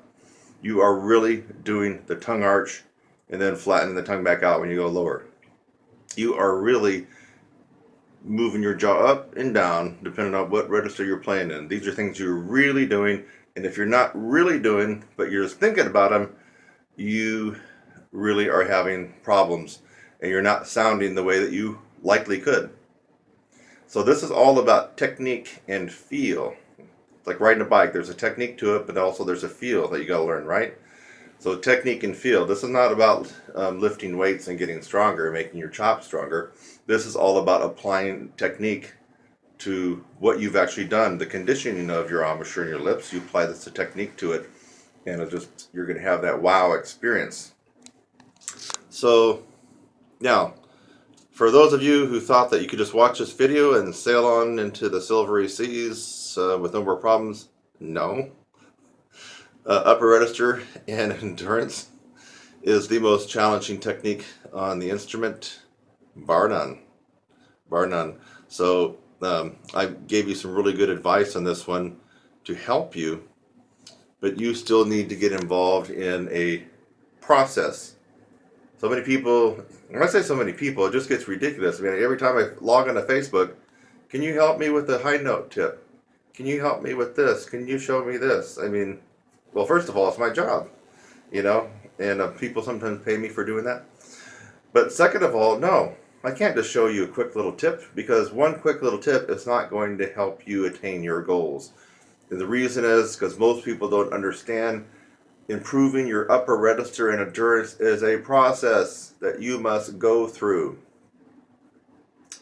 You are really doing the tongue arch and then flattening the tongue back out when you go lower. You are really moving your jaw up and down depending on what register you're playing in. These are things you're really doing, and if you're not really doing, but you're just thinking about them, you really are having problems, and you're not sounding the way that you likely could. So this is all about technique and feel. It's like riding a bike. There's a technique to it, but also there's a feel that you got to learn, right? So technique and feel. This is not about lifting weights and getting stronger, making your chops stronger. This is all about applying technique to what you've actually done. The conditioning of your embouchure and your lips, you apply this technique to it, and you're going to have that wow experience. So now, for those of you who thought that you could just watch this video and sail on into the silvery seas with no more problems, no. Upper register and endurance is the most challenging technique on the instrument, bar none. Bar none. So I gave you some really good advice on this one to help you, but you still need to get involved in a process. So many people, when I say so many people, it just gets ridiculous. I mean, every time I log onto Facebook, can you help me with the high note tip? Can you help me with this? Can you show me this? I mean, well, first of all, it's my job, and people sometimes pay me for doing that. But second of all, no, I can't just show you a quick little tip, because one quick little tip is not going to help you attain your goals. And the reason is because most people don't understand improving your upper register and endurance is a process that you must go through.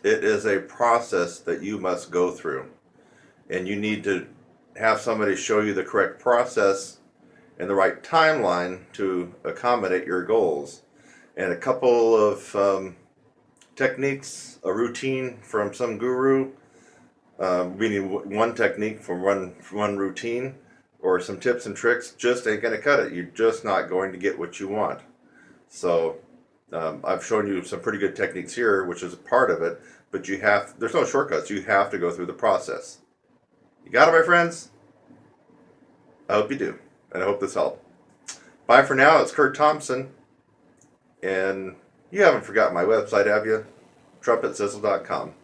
It is a process that you must go through. And you need to have somebody show you the correct process and the right timeline to accommodate your goals. And a couple of techniques, a routine from some guru, meaning one technique from one routine, or some tips and tricks, just ain't going to cut it. You're just not going to get what you want. So I've shown you some pretty good techniques here, which is a part of it, but there's no shortcuts. You have to go through the process. You got it, my friends? I hope you do, and I hope this helped. Bye for now. It's Kurt Thompson, and you haven't forgotten my website, have you? TrumpetSizzle.com.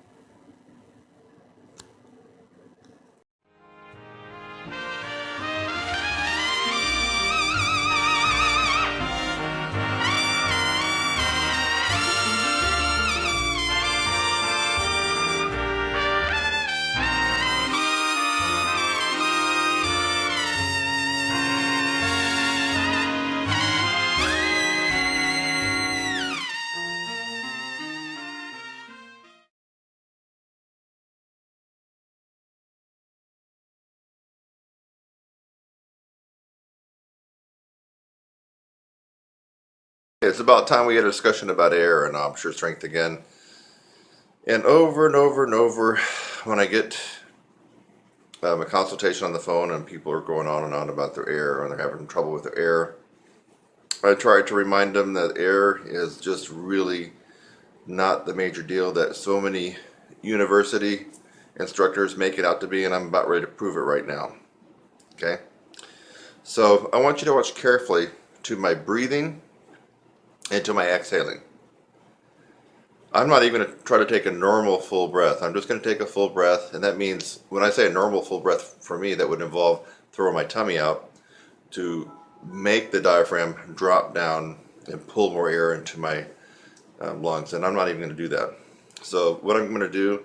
It's about time we had a discussion about air and embouchure strength again. And over and over and over, when I get a consultation on the phone and people are going on and on about their air and they're having trouble with their air, I try to remind them that air is just really not the major deal that so many university instructors make it out to be, and I'm about ready to prove it right now. Okay? So I want you to watch carefully to my breathing and to my exhaling. I'm not even going to try to take a normal full breath. I'm just going to take a full breath, and that means when I say a normal full breath for me, that would involve throwing my tummy out to make the diaphragm drop down and pull more air into my lungs, and I'm not even going to do that. So what I'm going to do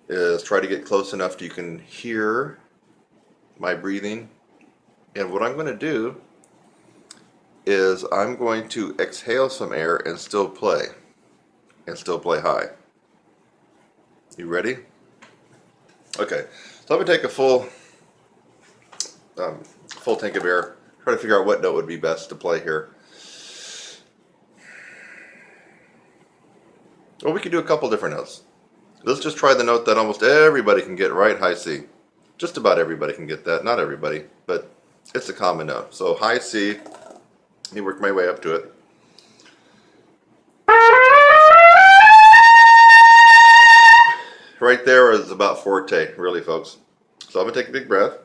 is try to get close enough so you can hear my breathing, and what I'm going to do is I'm going to exhale some air and still play high. You ready? Okay, so I'm going to take a full tank of air, try to figure out what note would be best to play here. Well, we could do a couple different notes. Let's just try the note that almost everybody can get right, high C. Just about everybody can get that. Not everybody, but it's a common note. So high C, let me work my way up to it. Right there is about forte, really, folks. So I'm going to take a big breath.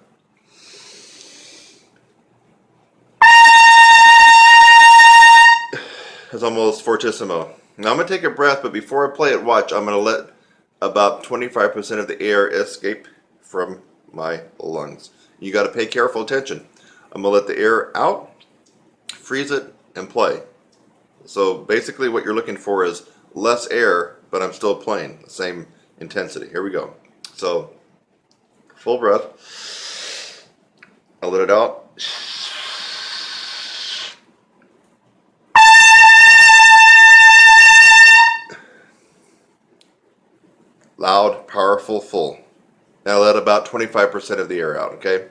It's almost fortissimo. Now I'm going to take a breath, but before I play it, watch, I'm going to let about 25% of the air escape from my lungs. You got to pay careful attention. I'm going to let the air out, freeze it, and play. So basically what you're looking for is less air, but I'm still playing the same intensity. Here we go. So full breath. I'll let it out. Loud, powerful, full. Now let about 25% of the air out, okay?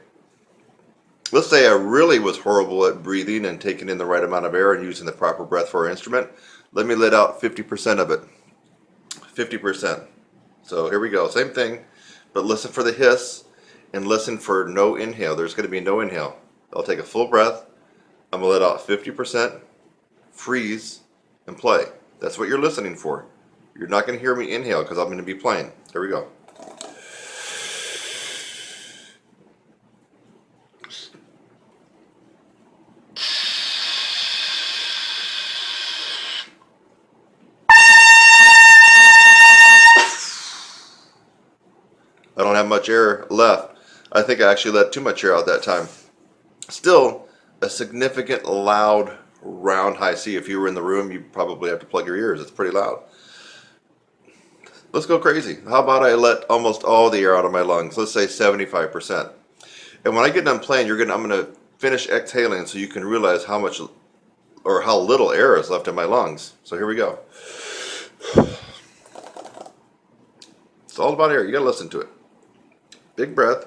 Let's say I really was horrible at breathing and taking in the right amount of air and using the proper breath for our instrument. Let me let out 50% of it. 50%. So here we go. Same thing, but listen for the hiss and listen for no inhale. There's going to be no inhale. I'll take a full breath. I'm going to let out 50%, freeze, and play. That's what you're listening for. You're not going to hear me inhale because I'm going to be playing. Here we go. I don't have much air left. I think I actually let too much air out that time. Still, a significant loud round high C. If you were in the room, you probably have to plug your ears. It's pretty loud. Let's go crazy. How about I let almost all the air out of my lungs? Let's say 75%. And when I get done playing, I'm going to finish exhaling so you can realize how much or how little air is left in my lungs. So here we go. It's all about air. You got to listen to it. Big breath.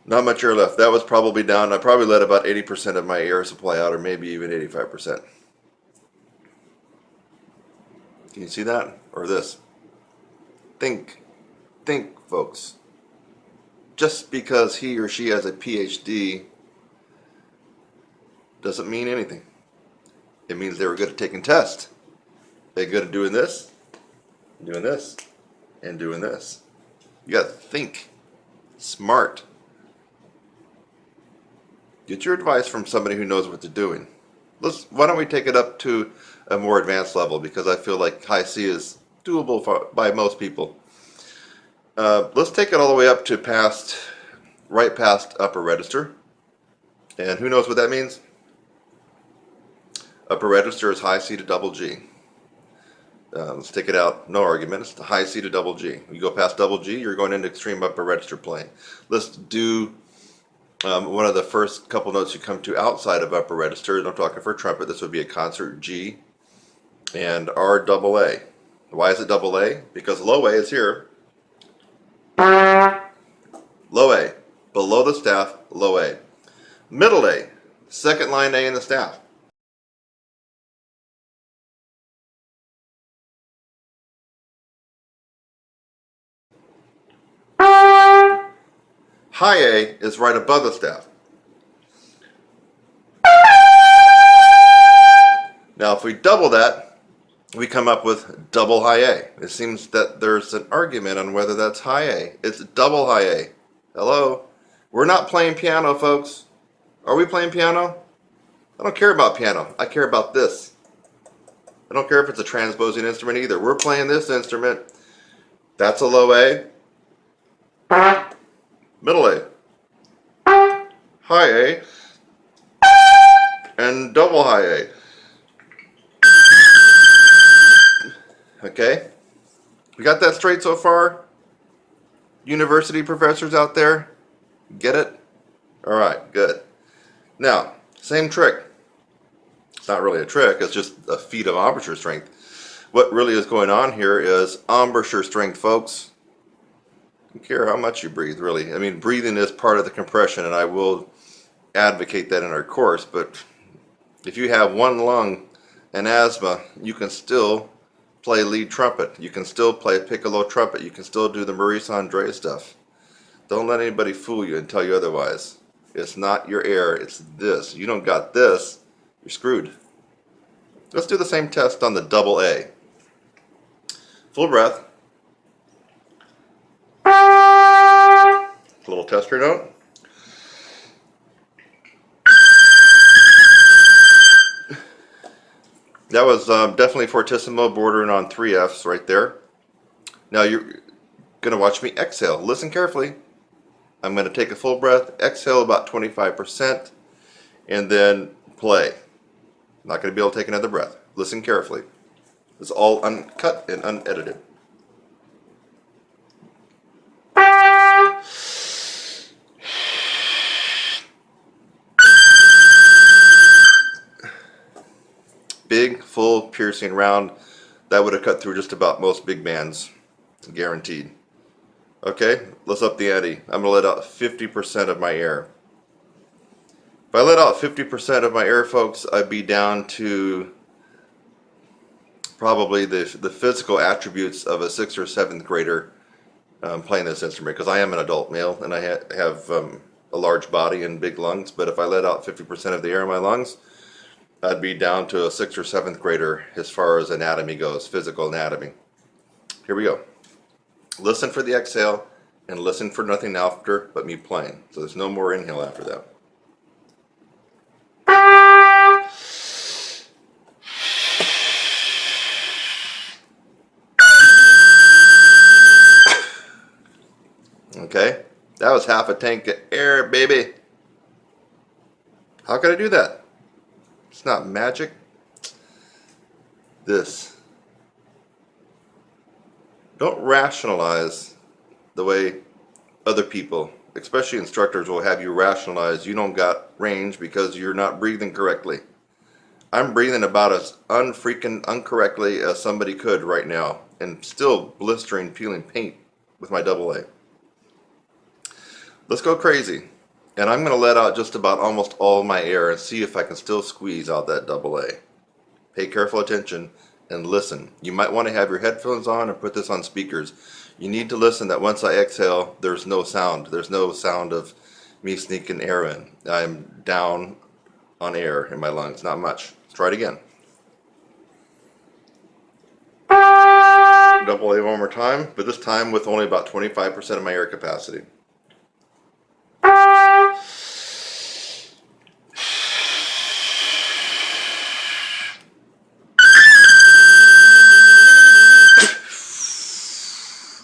Not much air left. That was probably down. I probably let about 80% of my air supply out, or maybe even 85%. Can you see that? Or this? Think, folks. Just because he or she has a PhD doesn't mean anything. It means they were good at taking tests. They're good at doing this, and doing this. You got to think smart. Get your advice from somebody who knows what they're doing. Why don't we take it up to a more advanced level, because I feel like high C is doable by most people. Let's take it all the way up to right past upper register. And who knows what that means? Upper register is high C to double G. Let's take it out, no argument. It's the high C to double G. You go past double G, you're going into extreme upper register playing. Let's do one of the first couple notes you come to outside of upper register. I'm talking for trumpet. This would be a concert G and R double A. Why is it double A? Because low A is here. Low A. below the staff, low A. Middle A, second line A in the staff. High A is right above the staff. Now if we double that, we come up with double high A. It seems that there's an argument on whether that's high A. It's double high A. Hello? We're not playing piano, folks. Are we playing piano? I don't care about piano. I care about this. I don't care if it's a transposing instrument either. We're playing this instrument. That's a low A. Middle A. High A. And double high A. Okay? We got that straight so far? University professors out there? Get it? Alright, good. Now, same trick. It's not really a trick, it's just a feat of embouchure strength. What really is going on here is embouchure strength, folks. I don't care how much you breathe, really. I mean, breathing is part of the compression, and I will advocate that in our course, but if you have one lung and asthma, you can still play lead trumpet. You can still play piccolo trumpet. You can still do the Maurice Andre stuff. Don't let anybody fool you and tell you otherwise. It's not your air, it's this. You don't got this, you're screwed. Let's do the same test on the double A. Full breath. A little tester note. That was definitely fortissimo, bordering on 3 Fs right there. Now you're going to watch me exhale. Listen carefully. I'm going to take a full breath, exhale about 25%, and then play. I'm not going to be able to take another breath. Listen carefully. It's all uncut and unedited. Big, full, piercing round. That would have cut through just about most big bands. Guaranteed. Okay, let's up the ante. I'm going to let out 50% of my air. If I let out 50% of my air, folks, I'd be down to probably the physical attributes of a 6th or 7th grader playing this instrument, because I am an adult male and I have a large body and big lungs. But if I let out 50% of the air in my lungs, I'd be down to a 6th or 7th grader as far as anatomy goes, physical anatomy. Here we go. Listen for the exhale and listen for nothing after but me playing. So there's no more inhale after that. Okay, that was half a tank of air, baby. How could I do that? It's not magic. This. Don't rationalize the way other people, especially instructors, will have you rationalize you don't got range because you're not breathing correctly. I'm breathing about as unfreaking uncorrectly as somebody could right now, and still blistering, peeling paint with my double A. Let's go crazy. And I'm going to let out just about almost all my air and see if I can still squeeze out that double A. Pay careful attention and listen. You might want to have your headphones on and put this on speakers. You need to listen that once I exhale, there's no sound. There's no sound of me sneaking air in. I'm down on air in my lungs. Not much. Let's try it again. Double A one more time, but this time with only about 25% of my air capacity.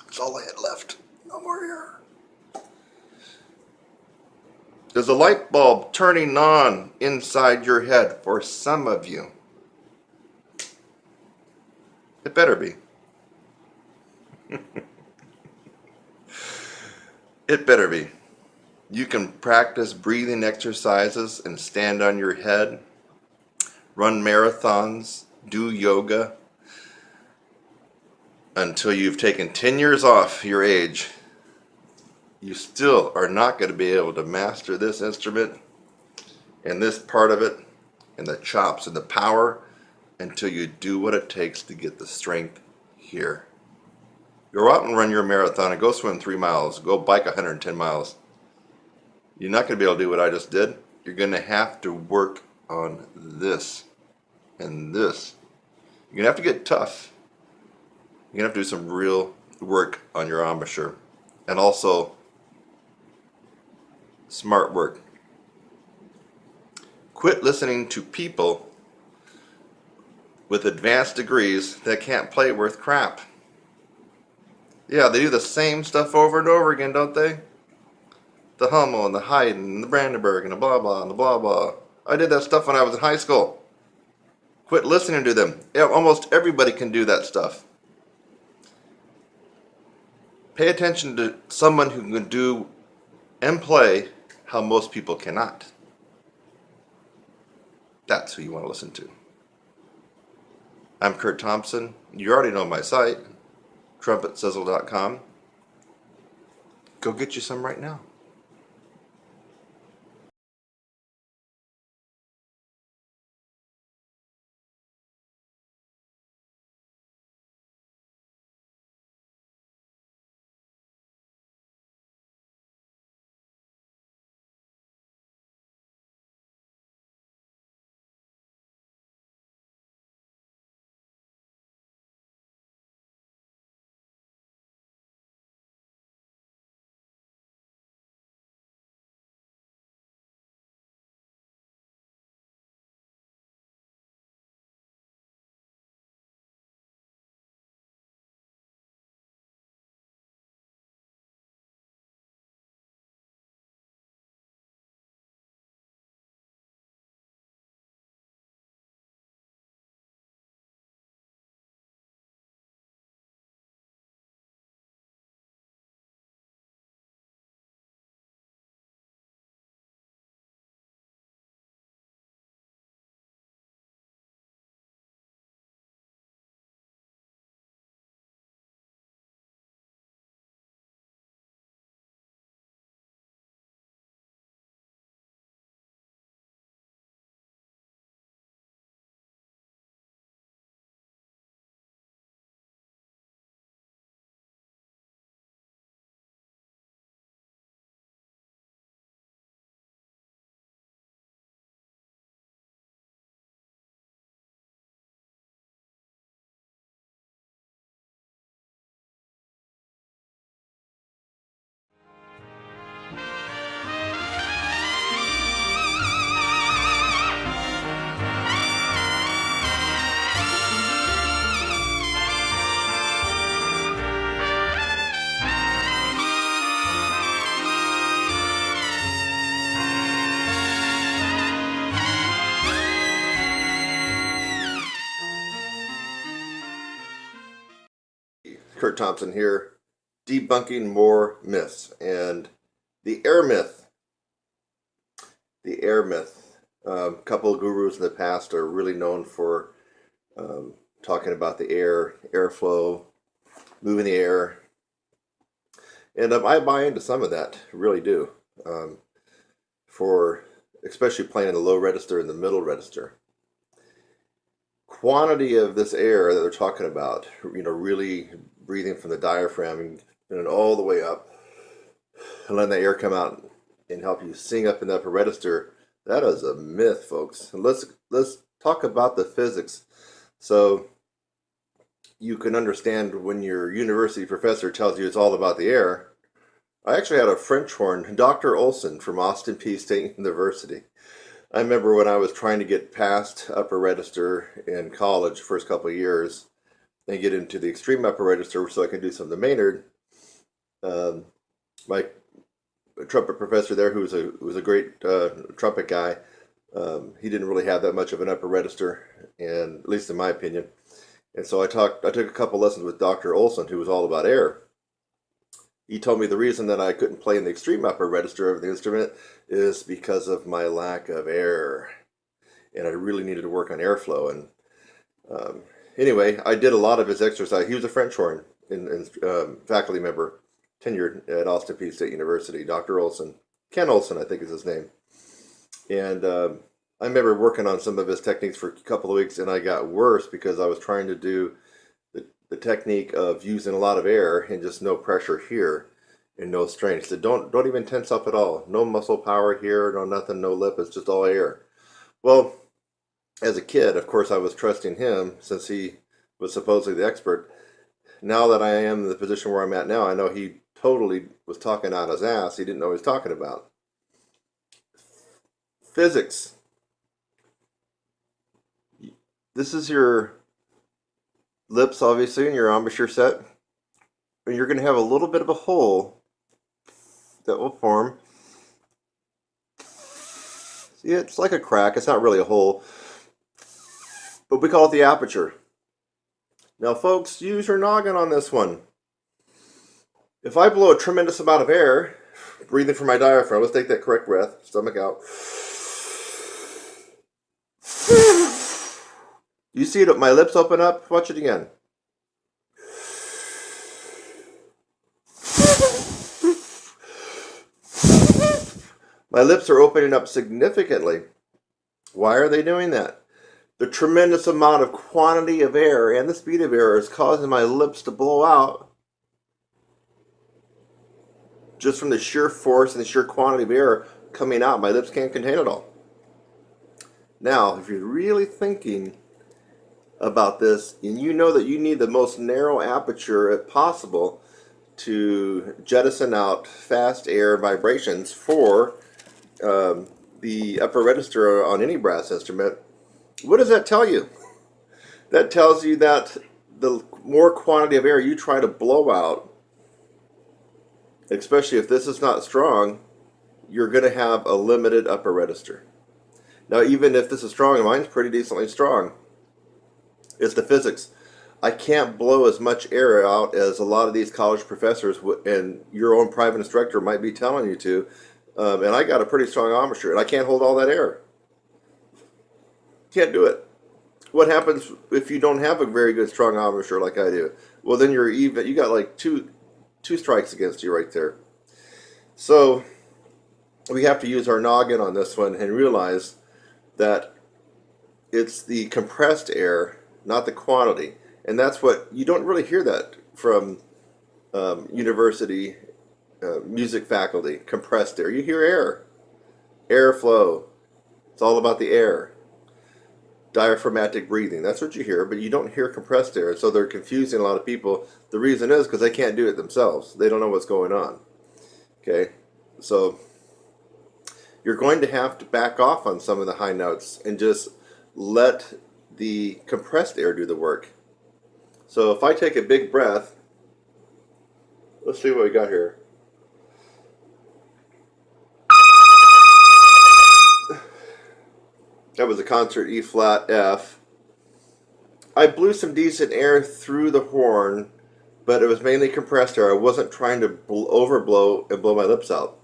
That's all I had left. No more air. There's a light bulb turning on inside your head for some of you. It better be. It better be. You can practice breathing exercises and stand on your head, run marathons, do yoga, until you've taken 10 years off your age. you still are not going to be able to master this instrument and this part of it and the chops and the power until you do what it takes to get the strength here. Go out and run your marathon and go swim 3 miles, go bike 110 miles. You're not going to be able to do what I just did. You're going to have to work on this and this. You're going to have to get tough. You're going to have to do some real work on your embouchure. And also, smart work. Quit listening to people with advanced degrees that can't play worth crap. Yeah, they do the same stuff over and over again, don't they? The Hummel and the Haydn and the Brandenburg and the blah blah and the blah blah. I did that stuff when I was in high school. Quit listening to them. Yeah, almost everybody can do that stuff. Pay attention to someone who can do and play how most people cannot. That's who you want to listen to. I'm Kurt Thompson. You already know my site, trumpetsizzle.com. Go get you some right now. Kurt Thompson here, debunking more myths. And the air myth, a couple of gurus in the past are really known for talking about the airflow, moving the air. And I buy into some of that, really do, for especially playing in the low register and the middle register. Quantity of this air that they're talking about, really breathing from the diaphragm and all the way up and letting the air come out and help you sing up in the upper register, that is a myth, folks. And let's talk about the physics so you can understand when your university professor tells you it's all about the air. I actually had a French horn, Dr. Olson from Austin Peay State University. I remember when I was trying to get past upper register in college, first couple of years, and get into the extreme upper register so I could do some of the Maynard. My trumpet professor there, who was a great trumpet guy, he didn't really have that much of an upper register, and at least in my opinion. And so I took a couple lessons with Dr. Olson, who was all about air. He told me the reason that I couldn't play in the extreme upper register of the instrument is because of my lack of air. And I really needed to work on airflow. And anyway, I did a lot of his exercise. He was a French horn and faculty member. tenured at Austin Peay State University. Dr. Olson, Ken Olson, I think is his name. And I remember working on some of his techniques for a couple of weeks, and I got worse because I was trying to do the technique of using a lot of air and just no pressure here and no strain. He said, don't even tense up at all. No muscle power here, no nothing, no lip. It's just all air. Well, as a kid, of course, I was trusting him since he was supposedly the expert. Now that I am in the position where I'm at now, I know he totally was talking out his ass. He didn't know what he was talking about. Physics. This is your lips, obviously, and your embouchure set. And you're going to have a little bit of a hole that will form. See, it's like a crack. It's not really a hole. But we call it the aperture. Now, folks, use your noggin on this one. If I blow a tremendous amount of air, breathing from my diaphragm, let's take that correct breath, stomach out. You see it, my lips open up? Watch it again. My lips are opening up significantly. Why are they doing that? The tremendous amount of quantity of air and the speed of air is causing my lips to blow out just from the sheer force and the sheer quantity of air coming out. My lips can't contain it all. Now, if you're really thinking about this and you know that you need the most narrow aperture possible to jettison out fast air vibrations for the upper register on any brass instrument, what does that tell you? That tells you that the more quantity of air you try to blow out, especially if this is not strong, you're going to have a limited upper register. Now, even if this is strong, and mine's pretty decently strong, it's the physics. I can't blow as much air out as a lot of these college professors and your own private instructor might be telling you to. And I got a pretty strong embouchure, and I can't hold all that air. Can't do it. What happens if you don't have a very good strong embouchure like I do? Well, then you're even. You got like two strikes against you right there. So we have to use our noggin on this one and realize that it's the compressed air, not the quantity. And that's what, you don't really hear that from university music faculty, compressed air. You hear air, airflow. It's all about the air. Diaphragmatic breathing, that's what you hear, but you don't hear compressed air. So they're confusing a lot of people. The reason is because they can't do it themselves. They don't know what's going on. Okay, so you're going to have to back off on some of the high notes and just let the compressed air do the work. So if I take a big breath, let's see what we got here. That was a concert E flat F. I blew some decent air through the horn, but it was mainly compressed air. I wasn't trying to overblow and blow my lips out.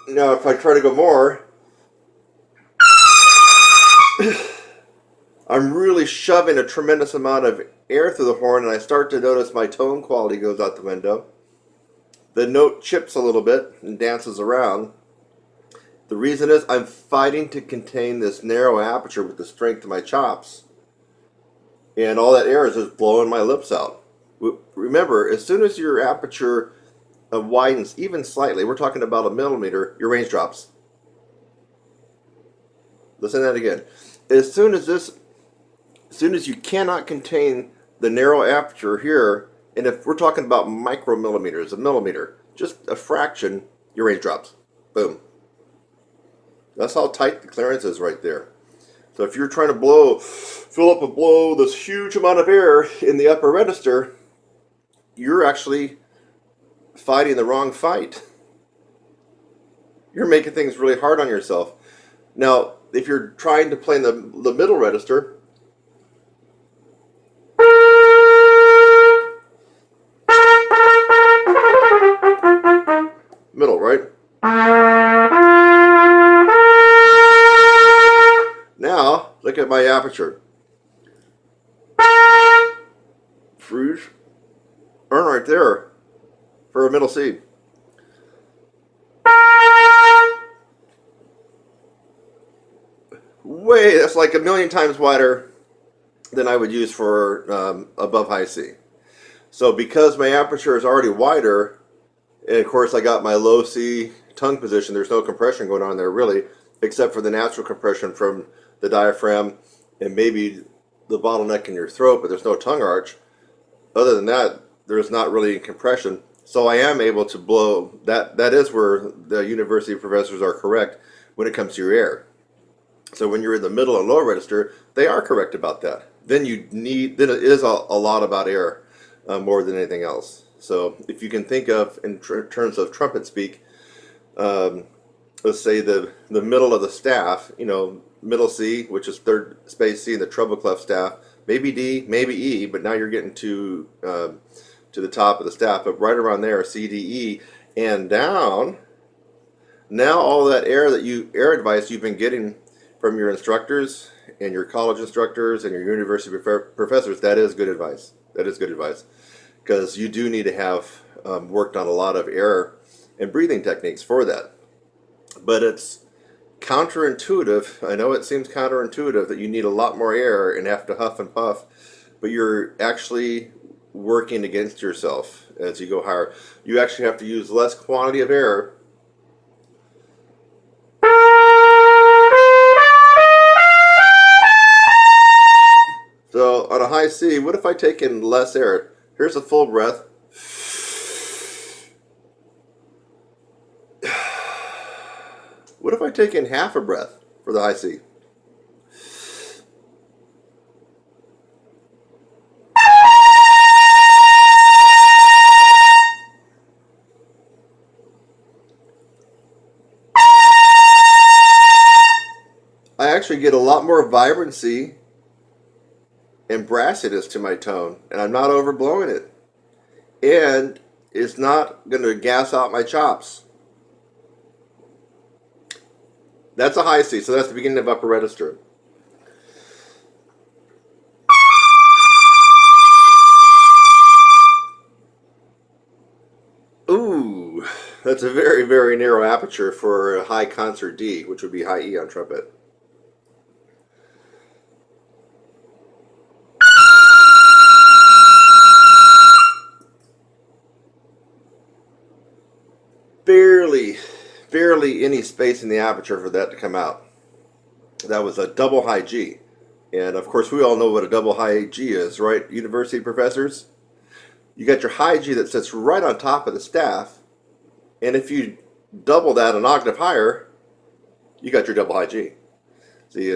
Now, if I try to go more, I'm really shoving a tremendous amount of air through the horn, and I start to notice my tone quality goes out the window. The note chips a little bit and dances around. The reason is I'm fighting to contain this narrow aperture with the strength of my chops. And all that air is just blowing my lips out. Remember, as soon as your aperture widens even slightly, we're talking about a millimeter, your range drops. Listen to that again. As soon as you cannot contain the narrow aperture here, and if we're talking about micromillimeters, a millimeter, just a fraction, your range drops. Boom. That's how tight the clearance is right there. So if you're trying to fill up and blow this huge amount of air in the upper register, you're actually fighting the wrong fight. You're making things really hard on yourself. Now, if you're trying to play in the middle register, middle, right? Now, look at my aperture. earn right there for a middle C. That's like a million times wider than I would use for above high C. So because my aperture is already wider, and of course I got my low C tongue position, there's no compression going on there really, except for the natural compression from the diaphragm and maybe the bottleneck in your throat, but there's no tongue arch. Other than that, there's not really compression. So I am able to blow. That is where the university professors are correct when it comes to your air. So when you're in the middle and low register, they are correct about that. Then it is a lot about air more than anything else. So if you can think of in terms of trumpet speak, let's say the middle of the staff, middle C, which is third space C in the treble clef staff, maybe D, maybe E, but now you're getting to the top of the staff, but right around there, C, D, E, and down. Now all that air advice you've been getting from your instructors and your college instructors and your university professors, that is good advice. That is good advice, because you do need to have worked on a lot of air and breathing techniques for that. But it's counterintuitive. I know it seems counterintuitive that you need a lot more air and have to huff and puff, but you're actually working against yourself as you go higher. You actually have to use less quantity of air. So on a high C, what if I take in less air? Here's a full breath. What if I take in half a breath for the high C? I actually get a lot more vibrancy and brassiness to my tone, and I'm not overblowing it. And it's not going to gas out my chops. That's a high C, so that's the beginning of upper register. Ooh, that's a very, very narrow aperture for a high concert D, which would be high E on trumpet. Barely any space in the aperture for that to come out. That was a double high G. And of course, we all know what a double high G is, right? University professors? You got your high G that sits right on top of the staff. And if you double that an octave higher, you got your double high G. See,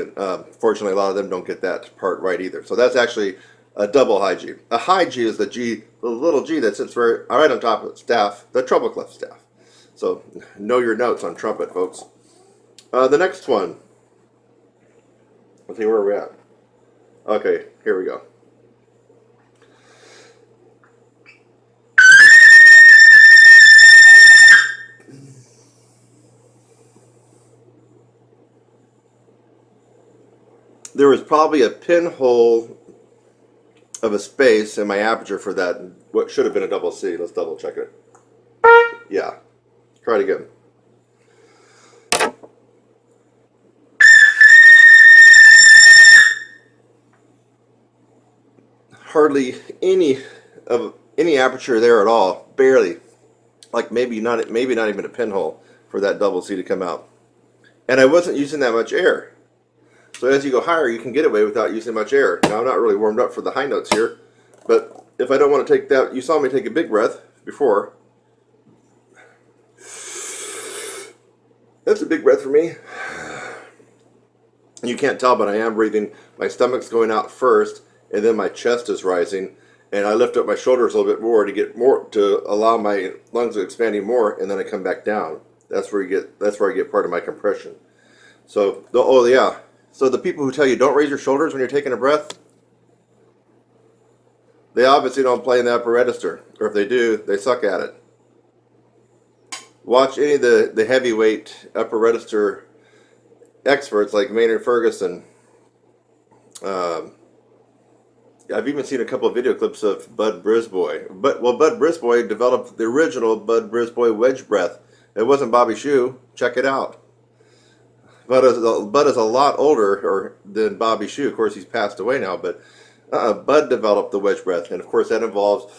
fortunately, a lot of them don't get that part right either. So that's actually a double high G. A high G is the little G that sits right on top of the staff, the treble clef staff. So know your notes on trumpet, folks. The next one. Let's see where we're at. Okay, here we go. There was probably a pinhole of a space in my aperture for that, what should have been a double C. Let's double check it. Yeah. Try it again. Hardly any aperture there at all, barely. Like maybe not even a pinhole for that double C to come out. And I wasn't using that much air. So as you go higher, you can get away without using much air. Now I'm not really warmed up for the high notes here, but if I don't want to take that, you saw me take a big breath before. That's a big breath for me. You can't tell, but I am breathing. My stomach's going out first, and then my chest is rising, and I lift up my shoulders a little bit more to allow my lungs to expanding more, and then I come back down. That's where I get part of my compression. So, So the people who tell you don't raise your shoulders when you're taking a breath, they obviously don't play in the upper register, or if they do, they suck at it. Watch any of the heavyweight upper register experts like Maynard Ferguson, I've even seen a couple of video clips of Bud Brisboy. Bud Brisboy developed the original Bud Brisboy wedge breath. It wasn't Bobby Shue. Check it out. Bud is a lot older than Bobby Shue. Of course, he's passed away now, but Bud developed the wedge breath. And of course, that involves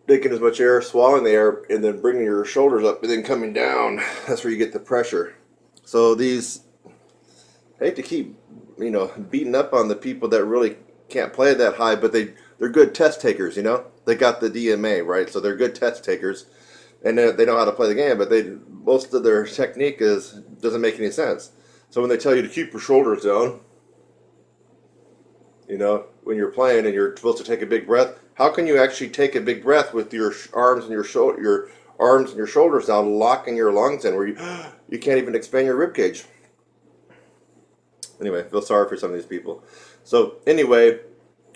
taking as much air, swallowing the air, and then bringing your shoulders up and then coming down. That's where you get the pressure. So these, I hate to keep, beating up on the people that really can't play that high, but they're good test takers, They got the DMA, right? So they're good test takers, and they know how to play the game, but most of their technique doesn't make any sense. So when they tell you to keep your shoulders down, when you're playing and you're supposed to take a big breath, how can you actually take a big breath with your arms and your shoulders down, locking your lungs in, where you can't even expand your rib cage? Anyway, I feel sorry for some of these people. So anyway,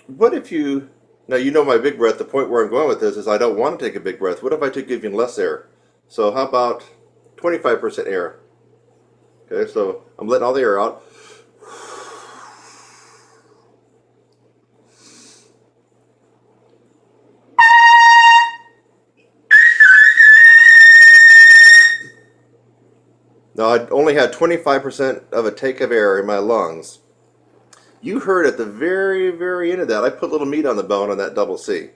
what if now my big breath, the point where I'm going with this is I don't want to take a big breath. What if I took even less air? So how about 25% air? Okay, so I'm letting all the air out. Now, I only had 25% of a take of air in my lungs. You heard at the very, very end of that, I put a little meat on the bone on that double C.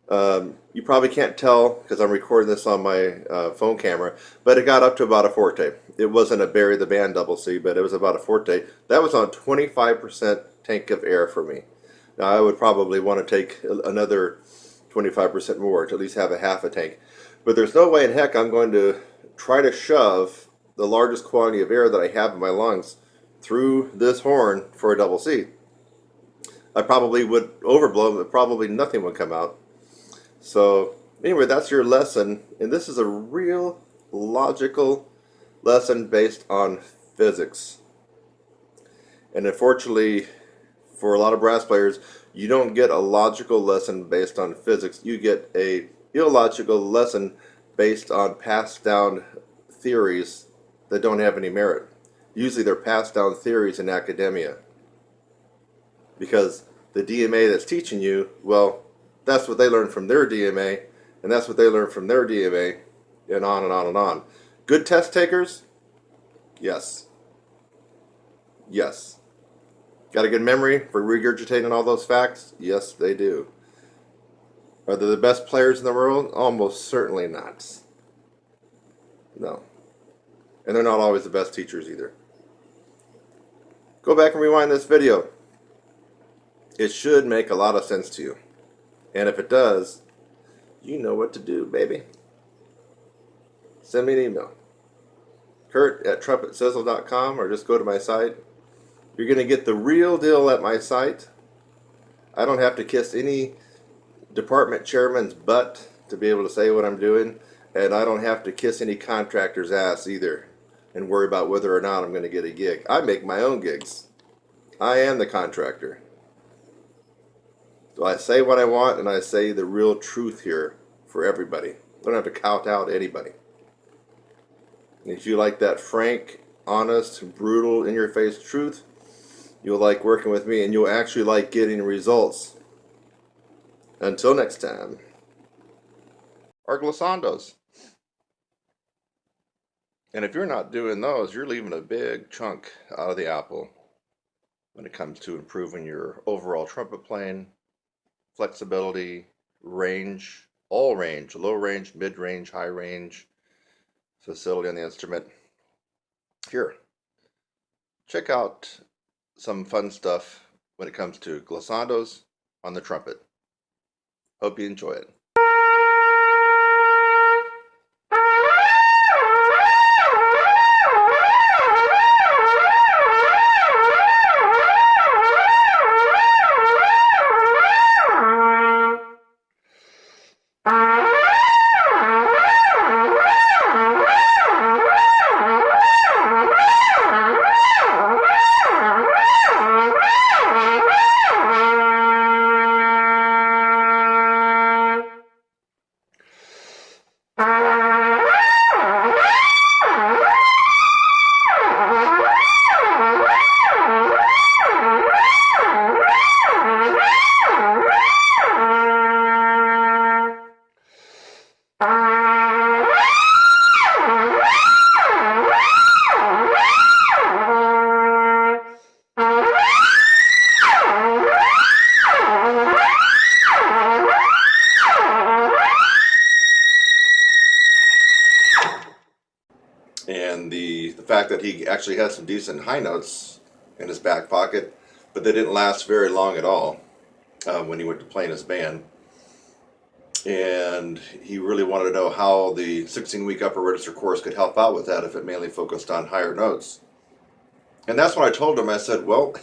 You probably can't tell because I'm recording this on my phone camera, but it got up to about a forte. It wasn't a Barry the Band double C, but it was about a forte. That was on 25% tank of air for me. Now, I would probably want to take another 25% more to at least have a half a tank. But there's no way in heck I'm going to try to shove the largest quantity of air that I have in my lungs through this horn for a double C. I probably would overblow, but probably nothing would come out. So anyway, that's your lesson, and this is a real logical lesson based on physics. And unfortunately, for a lot of brass players, you don't get a logical lesson based on physics. You get a illogical lesson based on passed down theories that don't have any merit. Usually they're passed down theories in academia. Because the DMA that's teaching you, well, that's what they learned from their DMA, and that's what they learned from their DMA, and on and on and on. Good test takers? Yes. Yes. Got a good memory for regurgitating all those facts? Yes, they do. Are they the best players in the world? Almost certainly not. No. And they're not always the best teachers either. Go back and rewind this video. It should make a lot of sense to you. And if it does, you know what to do, baby. Send me an email. Kurt@trumpetsizzle.com, or just go to my site. You're going to get the real deal at my site. I don't have to kiss any department chairman's butt to be able to say what I'm doing. And I don't have to kiss any contractor's ass either and worry about whether or not I'm going to get a gig. I make my own gigs. I am the contractor. So I say what I want, and I say the real truth here for everybody. I don't have to count out anybody. And if you like that frank, honest, brutal, in-your-face truth, you'll like working with me, and you'll actually like getting results. Until next time. Or glissandos. And if you're not doing those, you're leaving a big chunk out of the apple when it comes to improving your overall trumpet playing, flexibility, range, all range, low range, mid range, high range, facility on the instrument. Here, check out some fun stuff when it comes to glissandos on the trumpet. Hope you enjoy it. fact that he actually had some decent high notes in his back pocket, but they didn't last very long at all when he went to play in his band. And he really wanted to know how the 16-week upper register course could help out with that if it mainly focused on higher notes. And that's what I told him. I said, well,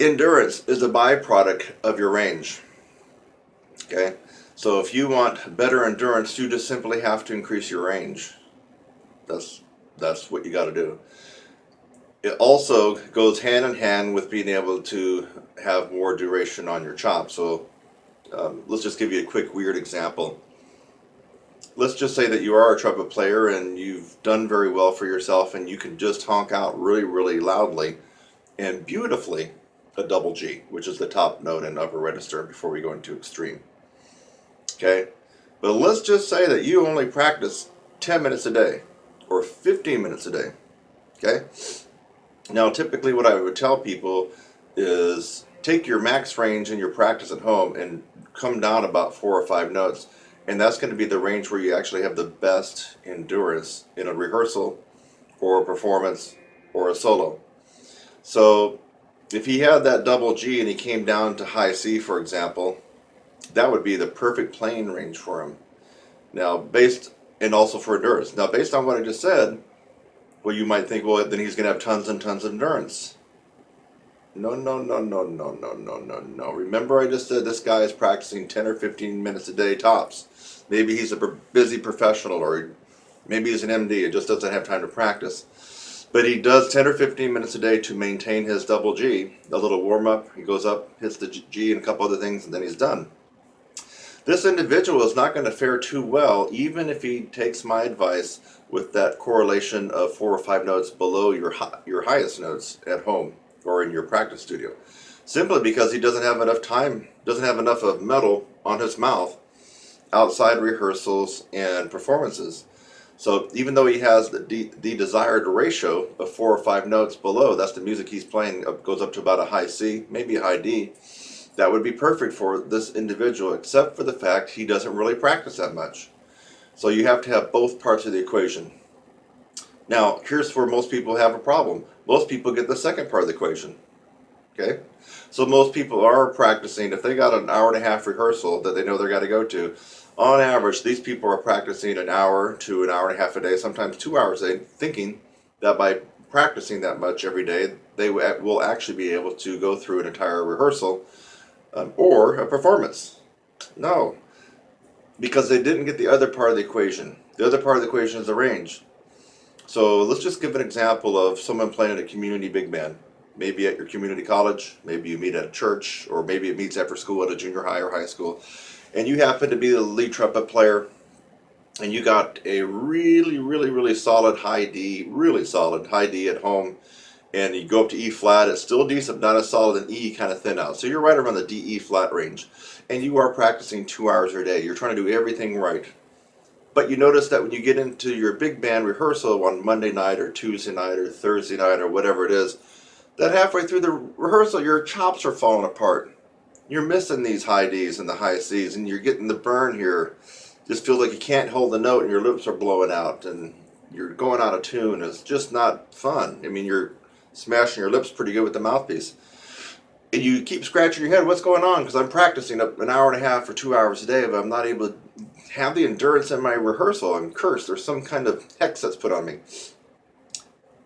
endurance is a byproduct of your range. Okay? So if you want better endurance, you just simply have to increase your range. That's what you got to do. It also goes hand in hand with being able to have more duration on your chop. So let's just give you a quick weird example. Let's just say that you are a trumpet player and you've done very well for yourself and you can just honk out really, really loudly and beautifully a double G, which is the top note in upper register before we go into extreme. Okay? But let's just say that you only practice 10 minutes a day or 15 minutes a day. Okay? Now, typically what I would tell people is take your max range in your practice at home and come down about 4 or 5 notes. And that's going to be the range where you actually have the best endurance in a rehearsal or a performance or a solo. So if he had that double G and he came down to high C, for example, that would be the perfect playing range for him. Now, and also for endurance. Now, based on what I just said, well, you might think, well, then he's going to have tons and tons of endurance. No. Remember I just said this guy is practicing 10 or 15 minutes a day tops. Maybe he's a busy professional, or maybe he's an MD and just doesn't have time to practice. But he does 10 or 15 minutes a day to maintain his double G. A little warm-up, he goes up, hits the G and a couple other things, and then he's done. This individual is not going to fare too well, even if he takes my advice with that correlation of 4 or 5 notes below your highest notes at home or in your practice studio, simply because he doesn't have enough time, doesn't have enough of metal on his mouth outside rehearsals and performances. So even though he has the desired ratio of 4 or 5 notes below, that's the music he's playing, goes up to about a high C, maybe a high D, that would be perfect for this individual, except for the fact he doesn't really practice that much. So you have to have both parts of the equation. Now, here's where most people have a problem. Most people get the second part of the equation. Okay? So most people are practicing. If they got an hour and a half rehearsal that they know they got to go to, on average, these people are practicing an hour to an hour and a half a day, sometimes 2 hours a day, thinking that by practicing that much every day, they will actually be able to go through an entire rehearsal or a performance. No, because they didn't get the other part of the equation. The other part of the equation is the range. So let's just give an example of someone playing in a community big band. Maybe at your community college, maybe you meet at a church, or maybe it meets after school at a junior high or high school. And you happen to be the lead trumpet player, and you got a really, really, really solid high D, at home, and you go up to E flat. It's still decent, not as solid, and E kind of thin out. So you're right around the D, E flat range. And you are practicing 2 hours a day. You're trying to do everything right. But you notice that when you get into your big band rehearsal on Monday night or Tuesday night or Thursday night or whatever it is, that halfway through the rehearsal, your chops are falling apart. You're missing these high Ds and the high Cs, and you're getting the burn here. Just feels like you can't hold the note and your lips are blowing out and you're going out of tune. It's just not fun. I mean, you're smashing your lips pretty good with the mouthpiece. And you keep scratching your head, what's going on? Because I'm practicing an hour and a half or 2 hours a day, but I'm not able to have the endurance in my rehearsal. I'm cursed. There's some kind of hex that's put on me.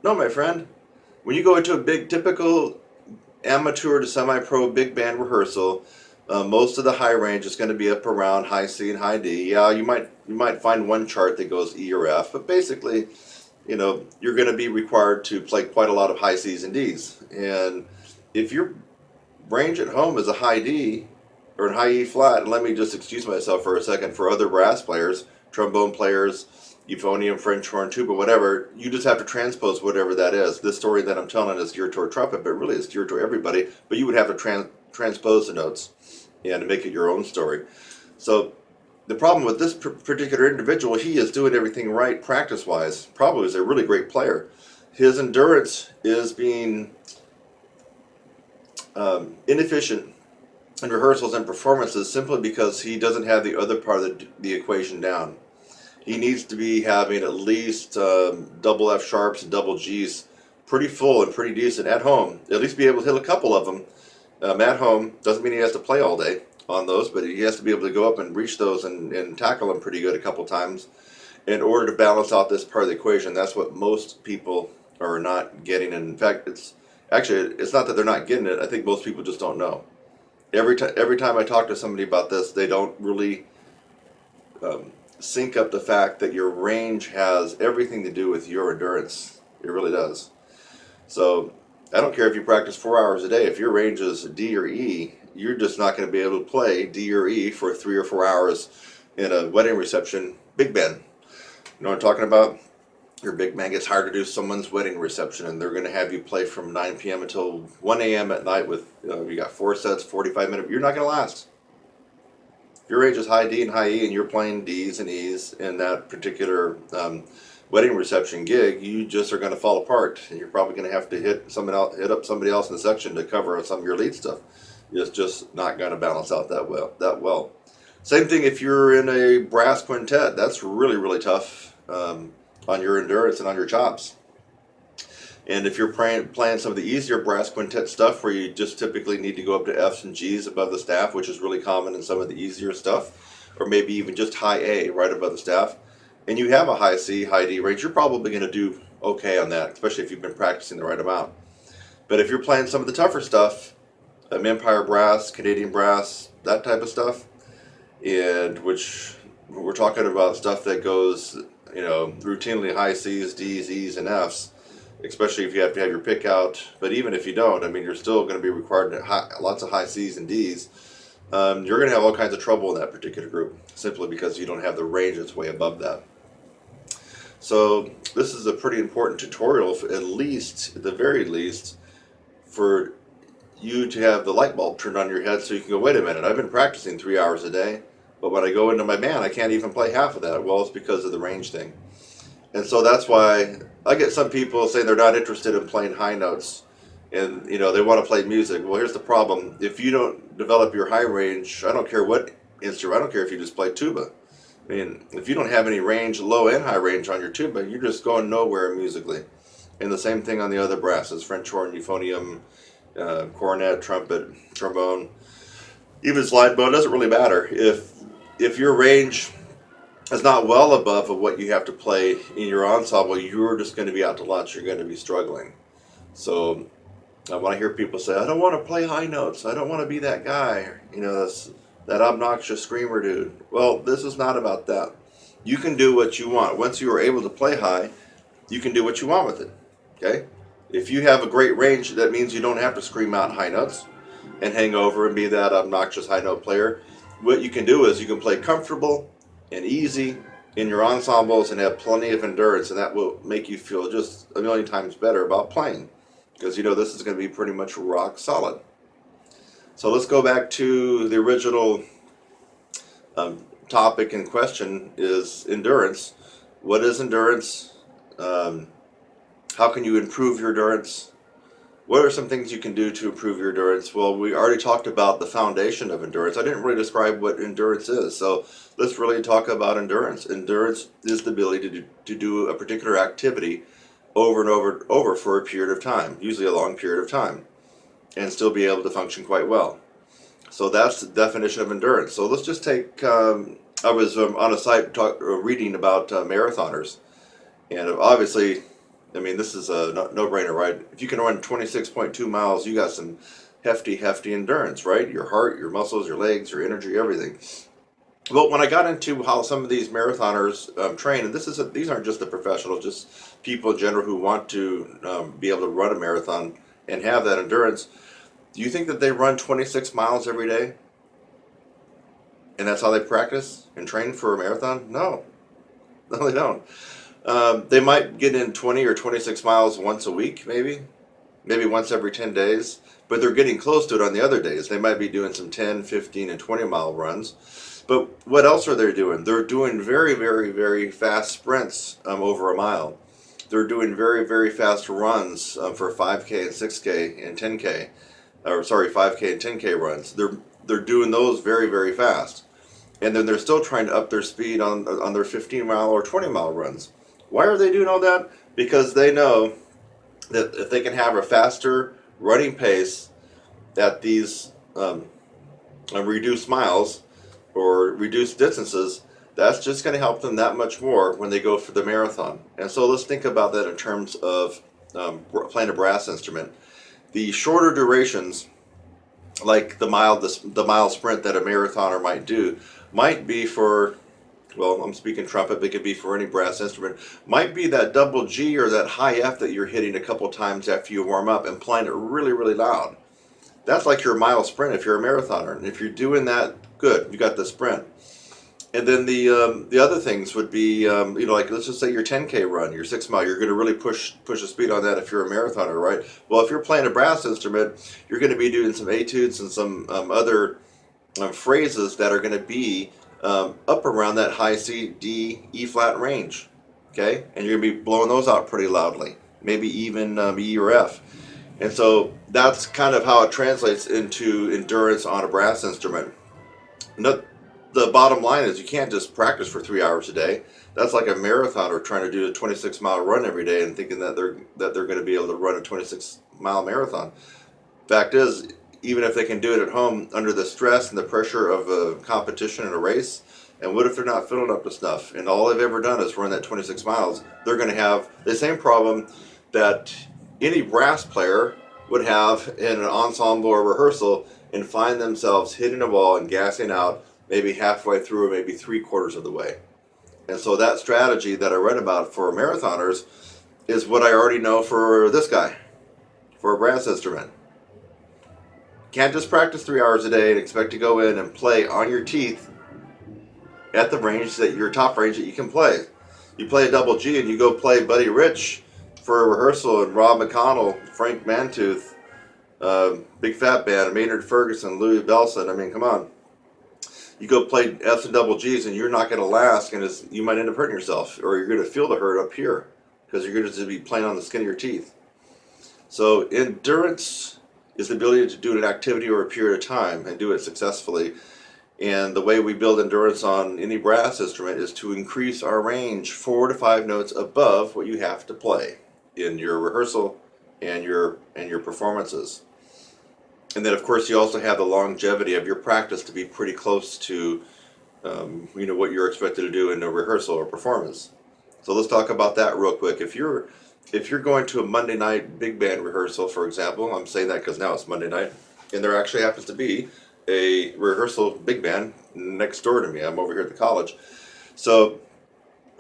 No, my friend. When you go into a big, typical amateur to semi-pro big band rehearsal, most of the high range is going to be up around high C and high D. Yeah, you might find one chart that goes E or F, but basically, you're going to be required to play quite a lot of high Cs and Ds. And if your range at home is a high D or a high E flat, and let me just excuse myself for a second for other brass players, trombone players, euphonium, French horn, tuba, whatever, you just have to transpose whatever that is. This story that I'm telling is geared toward trumpet, but really it's geared toward everybody, but you would have to transpose the notes and make it your own story. So the problem with this particular individual, he is doing everything right practice-wise. Probably is a really great player. His endurance is being inefficient in rehearsals and performances simply because he doesn't have the other part of the equation down. he needs to be having at least double F sharps and double Gs pretty full and pretty decent at home. At least be able to hit a couple of them at home. Doesn't mean he has to play all day on those, but he has to be able to go up and reach those and tackle them pretty good a couple times in order to balance out this part of the equation. That's what most people are not getting. And in fact, it's not that they're not getting it. I think most people just don't know. Every time I talk to somebody about this, they don't really sync up the fact that your range has everything to do with your endurance. It really does. So I don't care if you practice 4 hours a day. If your range is D or E, you're just not going to be able to play D or E for 3 or 4 hours in a wedding reception big band. You know what I'm talking about? Your big band gets hired to do someone's wedding reception, and they're going to have you play from 9 p.m. until 1 a.m. at night with, you got 4 sets, 45 minutes. You're not going to last. If your range is high D and high E and you're playing Ds and Es in that particular wedding reception gig, you just are going to fall apart, and you're probably going to have to hit up somebody else in the section to cover some of your lead stuff. It's just not going to balance out that well. Same thing if you're in a brass quintet. That's really, really tough on your endurance and on your chops. And if you're playing some of the easier brass quintet stuff where you just typically need to go up to Fs and Gs above the staff, which is really common in some of the easier stuff, or maybe even just high A right above the staff, and you have a high C, high D range, you're probably going to do okay on that, especially if you've been practicing the right amount. But if you're playing some of the tougher stuff, Empire brass, Canadian brass, that type of stuff, and which we're talking about stuff that goes, routinely high C's, D's, E's, and F's, especially if you have to have your pick out. But even if you don't, you're still going to be required to lots of high C's and D's. You're going to have all kinds of trouble in that particular group, simply because you don't have the range that's way above that. So this is a pretty important tutorial, at the very least, for you to have the light bulb turned on your head so you can go, wait a minute, I've been practicing 3 hours a day, but when I go into my band, I can't even play half of that. Well, it's because of the range thing. And so that's why I get some people saying they're not interested in playing high notes, and they want to play music. Well, here's the problem. If you don't develop your high range, I don't care what instrument, I don't care if you just play tuba. If you don't have any range, low and high range on your tuba, you're just going nowhere musically. And the same thing on the other brasses, French horn, euphonium, cornet, trumpet, trombone, even slide bow. It doesn't really matter. If your range is not well above of what you have to play in your ensemble, you're just going to be out to lunch. You're going to be struggling. So when I hear people say, I don't want to play high notes, I don't want to be that guy, that obnoxious screamer dude. Well, this is not about that. You can do what you want. Once you are able to play high, you can do what you want with it. Okay? If you have a great range, that means you don't have to scream out high notes and hang over and be that obnoxious high note player. What you can do is you can play comfortable and easy in your ensembles and have plenty of endurance, and that will make you feel just a million times better about playing, because this is going to be pretty much rock solid. So let's go back to the original topic in question, is endurance. What is endurance? How can you improve your endurance? What are some things you can do to improve your endurance? Well, we already talked about the foundation of endurance. I didn't really describe what endurance is, so let's really talk about endurance. Endurance is the ability to do a particular activity over and over for a period of time, usually a long period of time, and still be able to function quite well. So that's the definition of endurance. So let's just take, I was on a site reading about marathoners, and obviously, this is a no-brainer, right? If you can run 26.2 miles, you got some hefty endurance, right? Your heart, your muscles, your legs, your energy, everything. But when I got into how some of these marathoners train, and these aren't just the professionals, just people in general who want to be able to run a marathon and have that endurance, do you think that they run 26 miles every day? And that's how they practice and train for a marathon? No, they don't. They might get in 20 or 26 miles once a week, maybe once every 10 days, but they're getting close to it on the other days. They might be doing some 10, 15, and 20 mile runs. But what else are they doing? They're doing very, very, very fast sprints over a mile. They're doing very, very fast runs for 5K and 6K and 10K. 5K and 10K runs. They're doing those very, very fast. and then they're still trying to up their speed on their 15-mile or 20-mile runs. Why are they doing all that? Because they know that if they can have a faster running pace at these reduced miles or reduced distances, that's just going to help them that much more when they go for the marathon. And so let's think about that in terms of playing a brass instrument. The shorter durations, like the mile sprint that a marathoner might do, might be for, well, I'm speaking trumpet, but it could be for any brass instrument, might be that double G or that high F that you're hitting a couple times after you warm up and playing it really, really loud. That's like your mile sprint if you're a marathoner. And if you're doing that, good, you got the sprint. And then the other things would be, like let's just say your 10K run, your 6 mile, you're going to really push the speed on that if you're a marathoner, right? Well, if you're playing a brass instrument, you're going to be doing some etudes and some other phrases that are going to be up around that high C, D, E flat range, okay? And you're going to be blowing those out pretty loudly, maybe even E or F. And so that's kind of how it translates into endurance on a brass instrument. The bottom line is you can't just practice for 3 hours a day. That's like a marathoner trying to do a 26-mile run every day and thinking that they're going to be able to run a 26-mile marathon. Fact is, even if they can do it at home under the stress and the pressure of a competition and a race, and what if they're not feeling up to snuff and all they've ever done is run that 26 miles? They're going to have the same problem that any brass player would have in an ensemble or rehearsal and find themselves hitting a wall and gassing out maybe halfway through or maybe 3/4 of the way. And so that strategy that I read about for marathoners is what I already know for this guy, for a brass instrument. Can't just practice 3 hours a day and expect to go in and play on your teeth at the range that your top range that you can play. You play a double G and you go play Buddy Rich for a rehearsal and Rob McConnell, Frank Mantooth, Big Fat Band, Maynard Ferguson, Louis Belson. I mean, come on. You go play F's and double G's and you're not going to last, and you might end up hurting yourself, or you're going to feel the hurt up here because you're going to be playing on the skin of your teeth. So endurance is the ability to do an activity or a period of time and do it successfully. And the way we build endurance on any brass instrument is to increase our range 4 to 5 notes above what you have to play in your rehearsal and your performances. And then, of course, you also have the longevity of your practice to be pretty close to, what you're expected to do in a rehearsal or performance. So let's talk about that real quick. If you're going to a Monday night big band rehearsal, for example, I'm saying that because now it's Monday night, and there actually happens to be a rehearsal big band next door to me. I'm over here at the college. So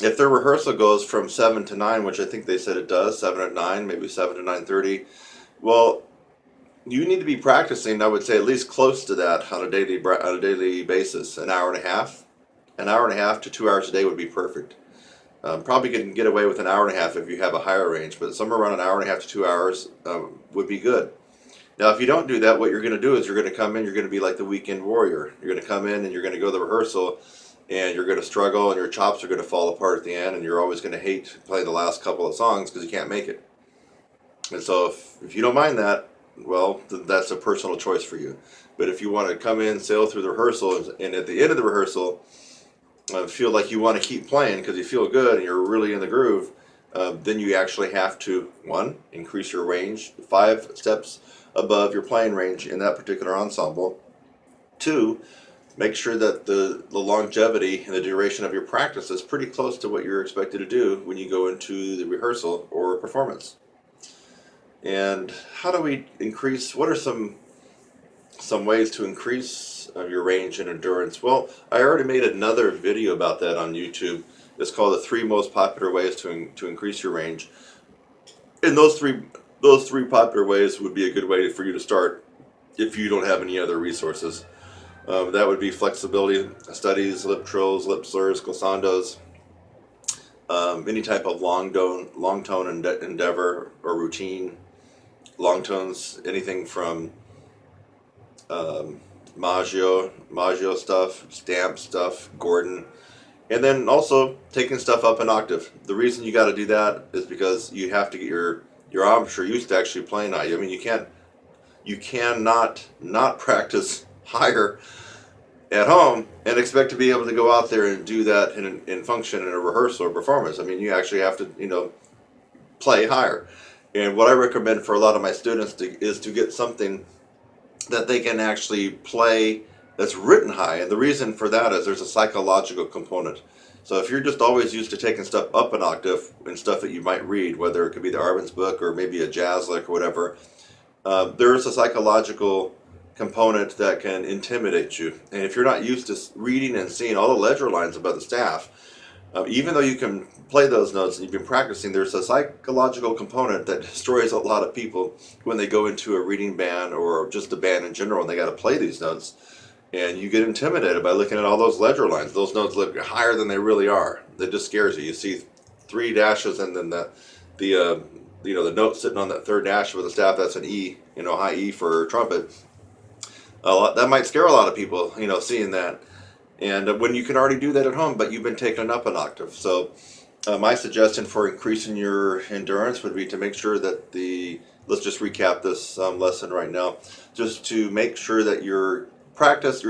if their rehearsal goes from 7 to 9, which I think they said it does, 7 to 9, maybe 7 to 9:30, well, you need to be practicing, I would say, at least close to that on a daily basis. An hour and a half to 2 hours a day would be perfect. Probably can get away with an hour and a half if you have a higher range, but somewhere around an hour and a half to 2 hours would be good. Now, if you don't do that, what you're going to do is you're going to come in, you're going to be like the weekend warrior. You're going to come in and you're going to go to the rehearsal and you're going to struggle and your chops are going to fall apart at the end, and you're always going to hate playing the last couple of songs because you can't make it. And so if you don't mind that, well, that's a personal choice for you. But if you want to come in, sail through the rehearsal, and at the end of the rehearsal, feel like you want to keep playing because you feel good and you're really in the groove, then you actually have to, 1, increase your range 5 steps above your playing range in that particular ensemble. 2, make sure that the longevity and the duration of your practice is pretty close to what you're expected to do when you go into the rehearsal or performance. And how do we increase, what are some ways to increase your range and endurance? Well, I already made another video about that on YouTube. It's called the 3 most popular ways to increase your range. And those three popular ways would be a good way for you to start if you don't have any other resources. That would be flexibility studies, lip trills, lip slurs, glissandos, any type of long tone endeavor or routine. Long tones, anything from Maggio stuff, Stamp stuff, Gordon, and then also taking stuff up an octave. The reason you got to do that is because you have to get your embouchure used to actually playing high. I mean, you cannot not practice higher at home and expect to be able to go out there and do that in function in a rehearsal or performance. I mean, you actually have to, play higher. And what I recommend for a lot of my students is to get something that they can actually play that's written high. And the reason for that is there's a psychological component. So if you're just always used to taking stuff up an octave and stuff that you might read, whether it could be the Arvin's book or maybe a jazz lick or whatever, there's a psychological component that can intimidate you. And if you're not used to reading and seeing all the ledger lines above the staff, even though you can play those notes and you've been practicing, there's a psychological component that destroys a lot of people when they go into a reading band or just a band in general and they got to play these notes. And you get intimidated by looking at all those ledger lines. Those notes look higher than they really are. That just scares you. You see 3 dashes and then the note sitting on that third dash with the staff, that's an E, high E for trumpet. That might scare a lot of people, seeing that. And when you can already do that at home, but you've been taken up an octave. So my suggestion for increasing your endurance would be to make sure that let's just recap this lesson right now, just to make sure that your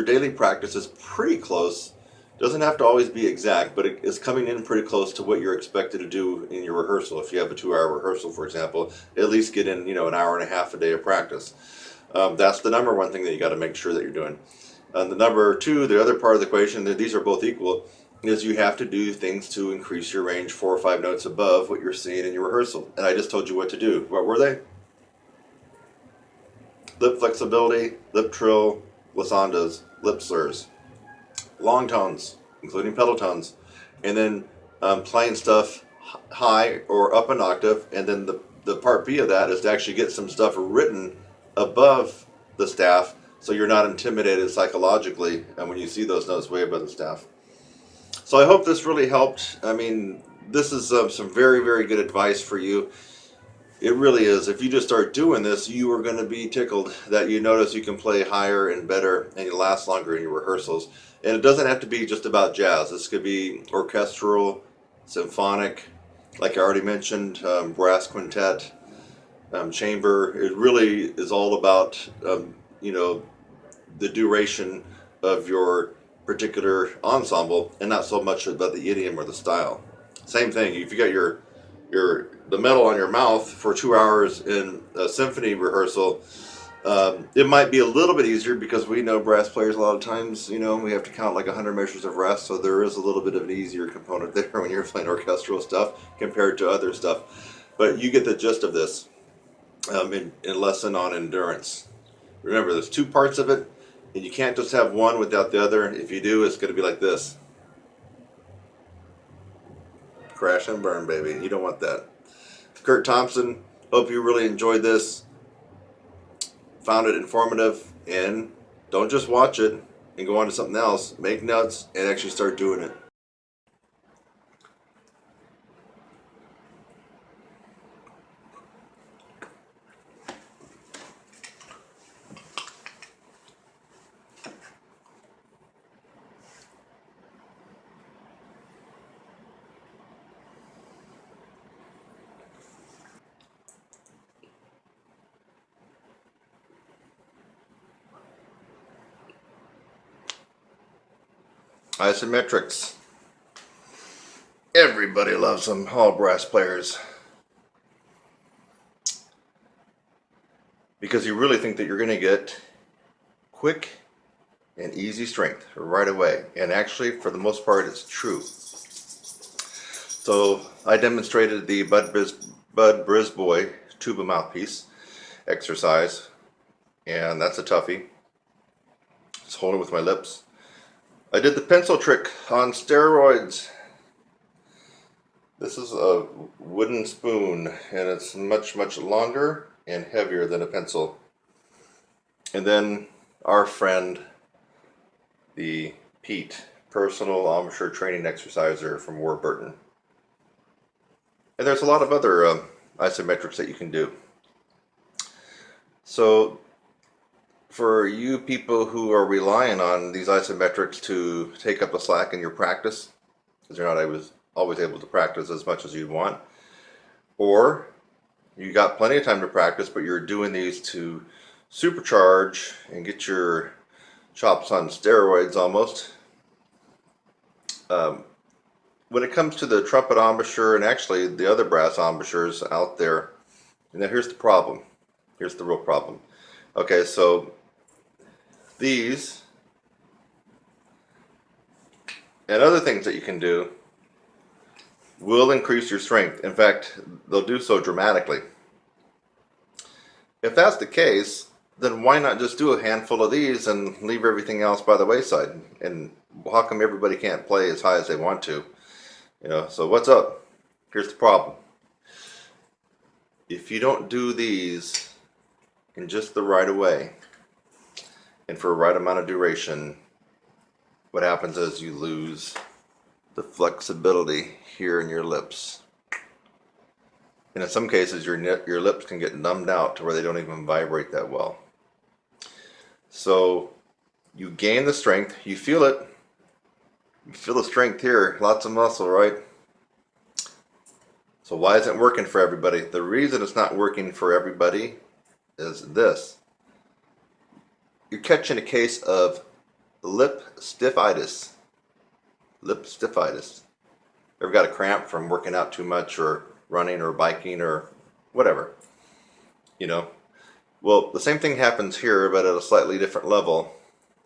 daily practice is pretty close. Doesn't have to always be exact, but it is coming in pretty close to what you're expected to do in your rehearsal. If you have a 2-hour rehearsal, for example, at least get in, an hour and a half a day of practice. That's the number one thing that you got to make sure that you're doing. And the number 2, the other part of the equation, that these are both equal, is you have to do things to increase your range 4 or 5 notes above what you're seeing in your rehearsal. And I just told you what to do. What were they? Lip flexibility, lip trill, glissandas, lip slurs, long tones, including pedal tones, and then playing stuff high or up an octave. And then the part B of that is to actually get some stuff written above the staff, so you're not intimidated psychologically and when you see those notes way above the staff. So I hope this really helped. I mean, this is some very, very good advice for you. It really is. If you just start doing this, you are going to be tickled that you notice you can play higher and better and you last longer in your rehearsals. And it doesn't have to be just about jazz. This could be orchestral, symphonic, like I already mentioned, brass quintet, chamber. It really is all about the duration of your particular ensemble and not so much about the idiom or the style. Same thing, if you got the metal on your mouth for 2 hours in a symphony rehearsal, it might be a little bit easier because we know brass players a lot of times, we have to count like 100 measures of rest, so there is a little bit of an easier component there when you're playing orchestral stuff compared to other stuff. But you get the gist of this in lesson on endurance. Remember, there's 2 parts of it, and you can't just have one without the other. If you do, it's going to be like this. Crash and burn, baby. You don't want that. Kurt Thompson, hope you really enjoyed this. Found it informative, and don't just watch it and go on to something else. Make notes and actually start doing it. Isometrics. Everybody loves them, all brass players. Because you really think that you're going to get quick and easy strength right away. And actually, for the most part, it's true. So I demonstrated the Bud Brisbois tuba mouthpiece exercise. And that's a toughie. Just hold it with my lips. I did the pencil trick on steroids. This is a wooden spoon and it's much, much longer and heavier than a pencil. And then our friend, the Pete, personal amateur training exerciser from Warburton. And there's a lot of other isometrics that you can do. So for you people who are relying on these isometrics to take up the slack in your practice, because you're not always able to practice as much as you'd want, or you got plenty of time to practice, but you're doing these to supercharge and get your chops on steroids almost. When it comes to the trumpet embouchure and actually the other brass embouchures out there, and now here's the problem. Here's the real problem. Okay, so these and other things that you can do will increase your strength. In fact, they'll do so dramatically. If that's the case, then why not just do a handful of these and leave everything else by the wayside? And how come everybody can't play as high as they want to? You know, so what's up? Here's the problem. If you don't do these in just the right way and for a right amount of duration, what happens is you lose the flexibility here in your lips. And in some cases, your lips can get numbed out to where they don't even vibrate that well. So you gain the strength, you feel it. You feel the strength here, lots of muscle, right? So why isn't it working for everybody? The reason it's not working for everybody is this. You're catching a case of lip stiphitis. Lip stiphitis. Ever got a cramp from working out too much or running or biking or whatever? You know? Well, the same thing happens here, but at a slightly different level.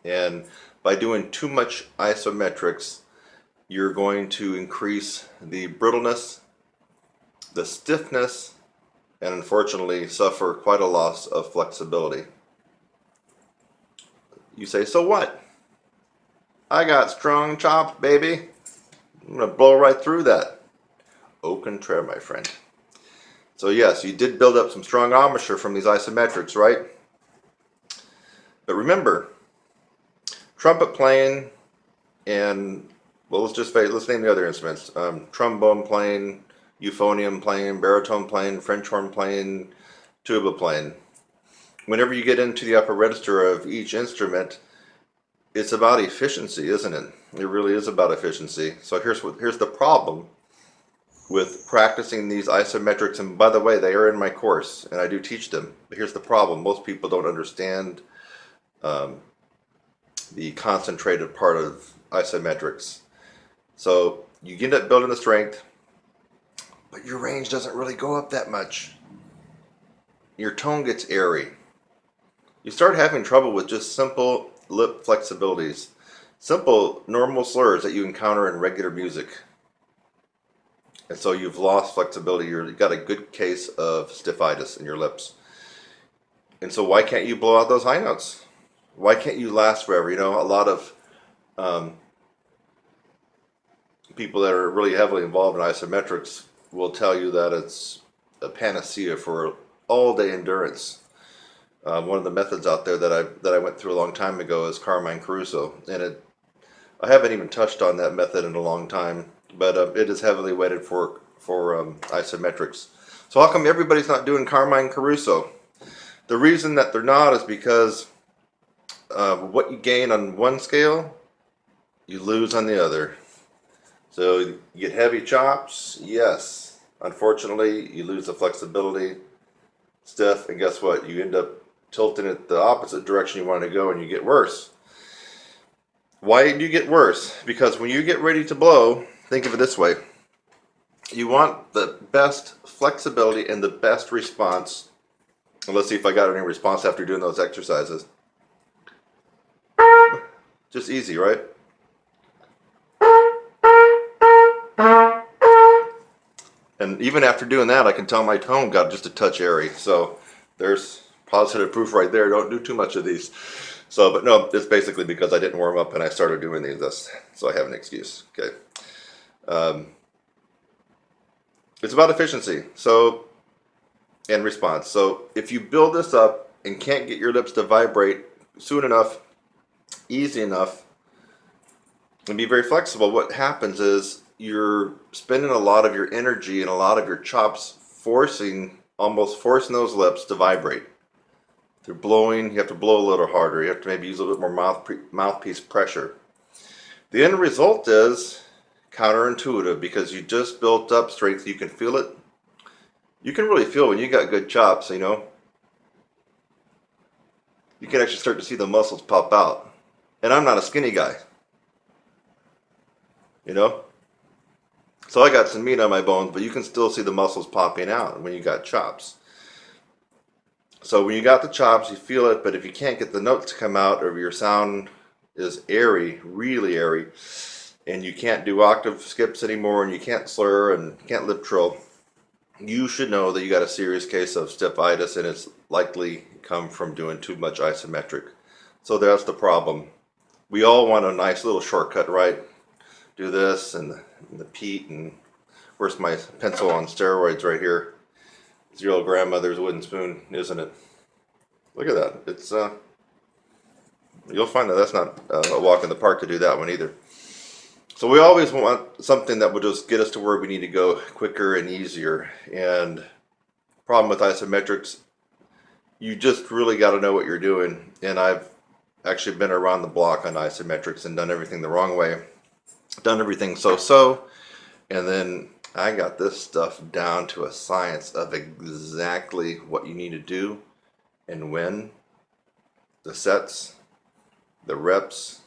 And by doing too much isometrics, you're going to increase the brittleness, the stiffness, and unfortunately suffer quite a loss of flexibility. You say, so what? I got strong chops, baby. I'm going to blow right through that. Au contraire, my friend. So yes, you did build up some strong embouchure from these isometrics, right? But remember, trumpet playing and, well, let's name the other instruments. Trombone playing, euphonium playing, baritone playing, French horn playing, tuba playing. Whenever you get into the upper register of each instrument, it's about efficiency, isn't it? It really is about efficiency. So here's the problem with practicing these isometrics. And by the way, they are in my course, and I do teach them. But here's the problem. Most people don't understand the concentrated part of isometrics. So you end up building the strength, but your range doesn't really go up that much. Your tone gets airy. You start having trouble with just simple lip flexibilities, simple normal slurs that you encounter in regular music. And so you've lost flexibility. You've got a good case of stiphitis in your lips. And so why can't you blow out those high notes? Why can't you last forever? You know, a lot of people that are really heavily involved in isometrics will tell you that it's a panacea for all-day endurance. One of the methods out there that I went through a long time ago is Carmine Caruso, and I haven't even touched on that method in a long time, but it is heavily weighted for isometrics. So how come everybody's not doing Carmine Caruso? The reason that they're not is because what you gain on one scale, you lose on the other. So you get heavy chops, yes. Unfortunately, you lose the flexibility, stiff, and guess what? You end up tilting it the opposite direction you want to go, and you get worse. Why do you get worse? Because when you get ready to blow, think of it this way. You want the best flexibility and the best response. And let's see if I got any response after doing those exercises. Just easy, right? And even after doing that, I can tell my tone got just a touch airy. So there's positive proof right there. Don't do too much of these. So, but no, it's basically because I didn't warm up and I started doing these. So I have an excuse. Okay. It's about efficiency. So, and response. So if you build this up and can't get your lips to vibrate soon enough, easy enough, and be very flexible, what happens is you're spending a lot of your energy and a lot of your chops almost forcing those lips to vibrate. Through blowing, you have to blow a little harder. You have to maybe use a little bit more mouthpiece pressure. The end result is counterintuitive because you just built up strength. You can feel it. You can really feel when you got good chops, you know. You can actually start to see the muscles pop out. And I'm not a skinny guy, you know? So I got some meat on my bones, but you can still see the muscles popping out when you got chops. So when you got the chops, you feel it, but if you can't get the notes to come out, or your sound is airy, really airy, and you can't do octave skips anymore, and you can't slur and can't lip trill, you should know that you got a serious case of stephitis, and it's likely come from doing too much isometric. So that's the problem. We all want a nice little shortcut, right? Do this and the Pete, and where's my pencil on steroids right here? It's your old grandmother's wooden spoon, isn't it? Look at that. It's you'll find that that's not a walk in the park to do that one either. So we always want something that will just get us to where we need to go quicker and easier. And problem with isometrics, you just really got to know what you're doing. And I've actually been around the block on isometrics and done everything the wrong way, done everything so, and then I got this stuff down to a science of exactly what you need to do and when, the sets, the reps,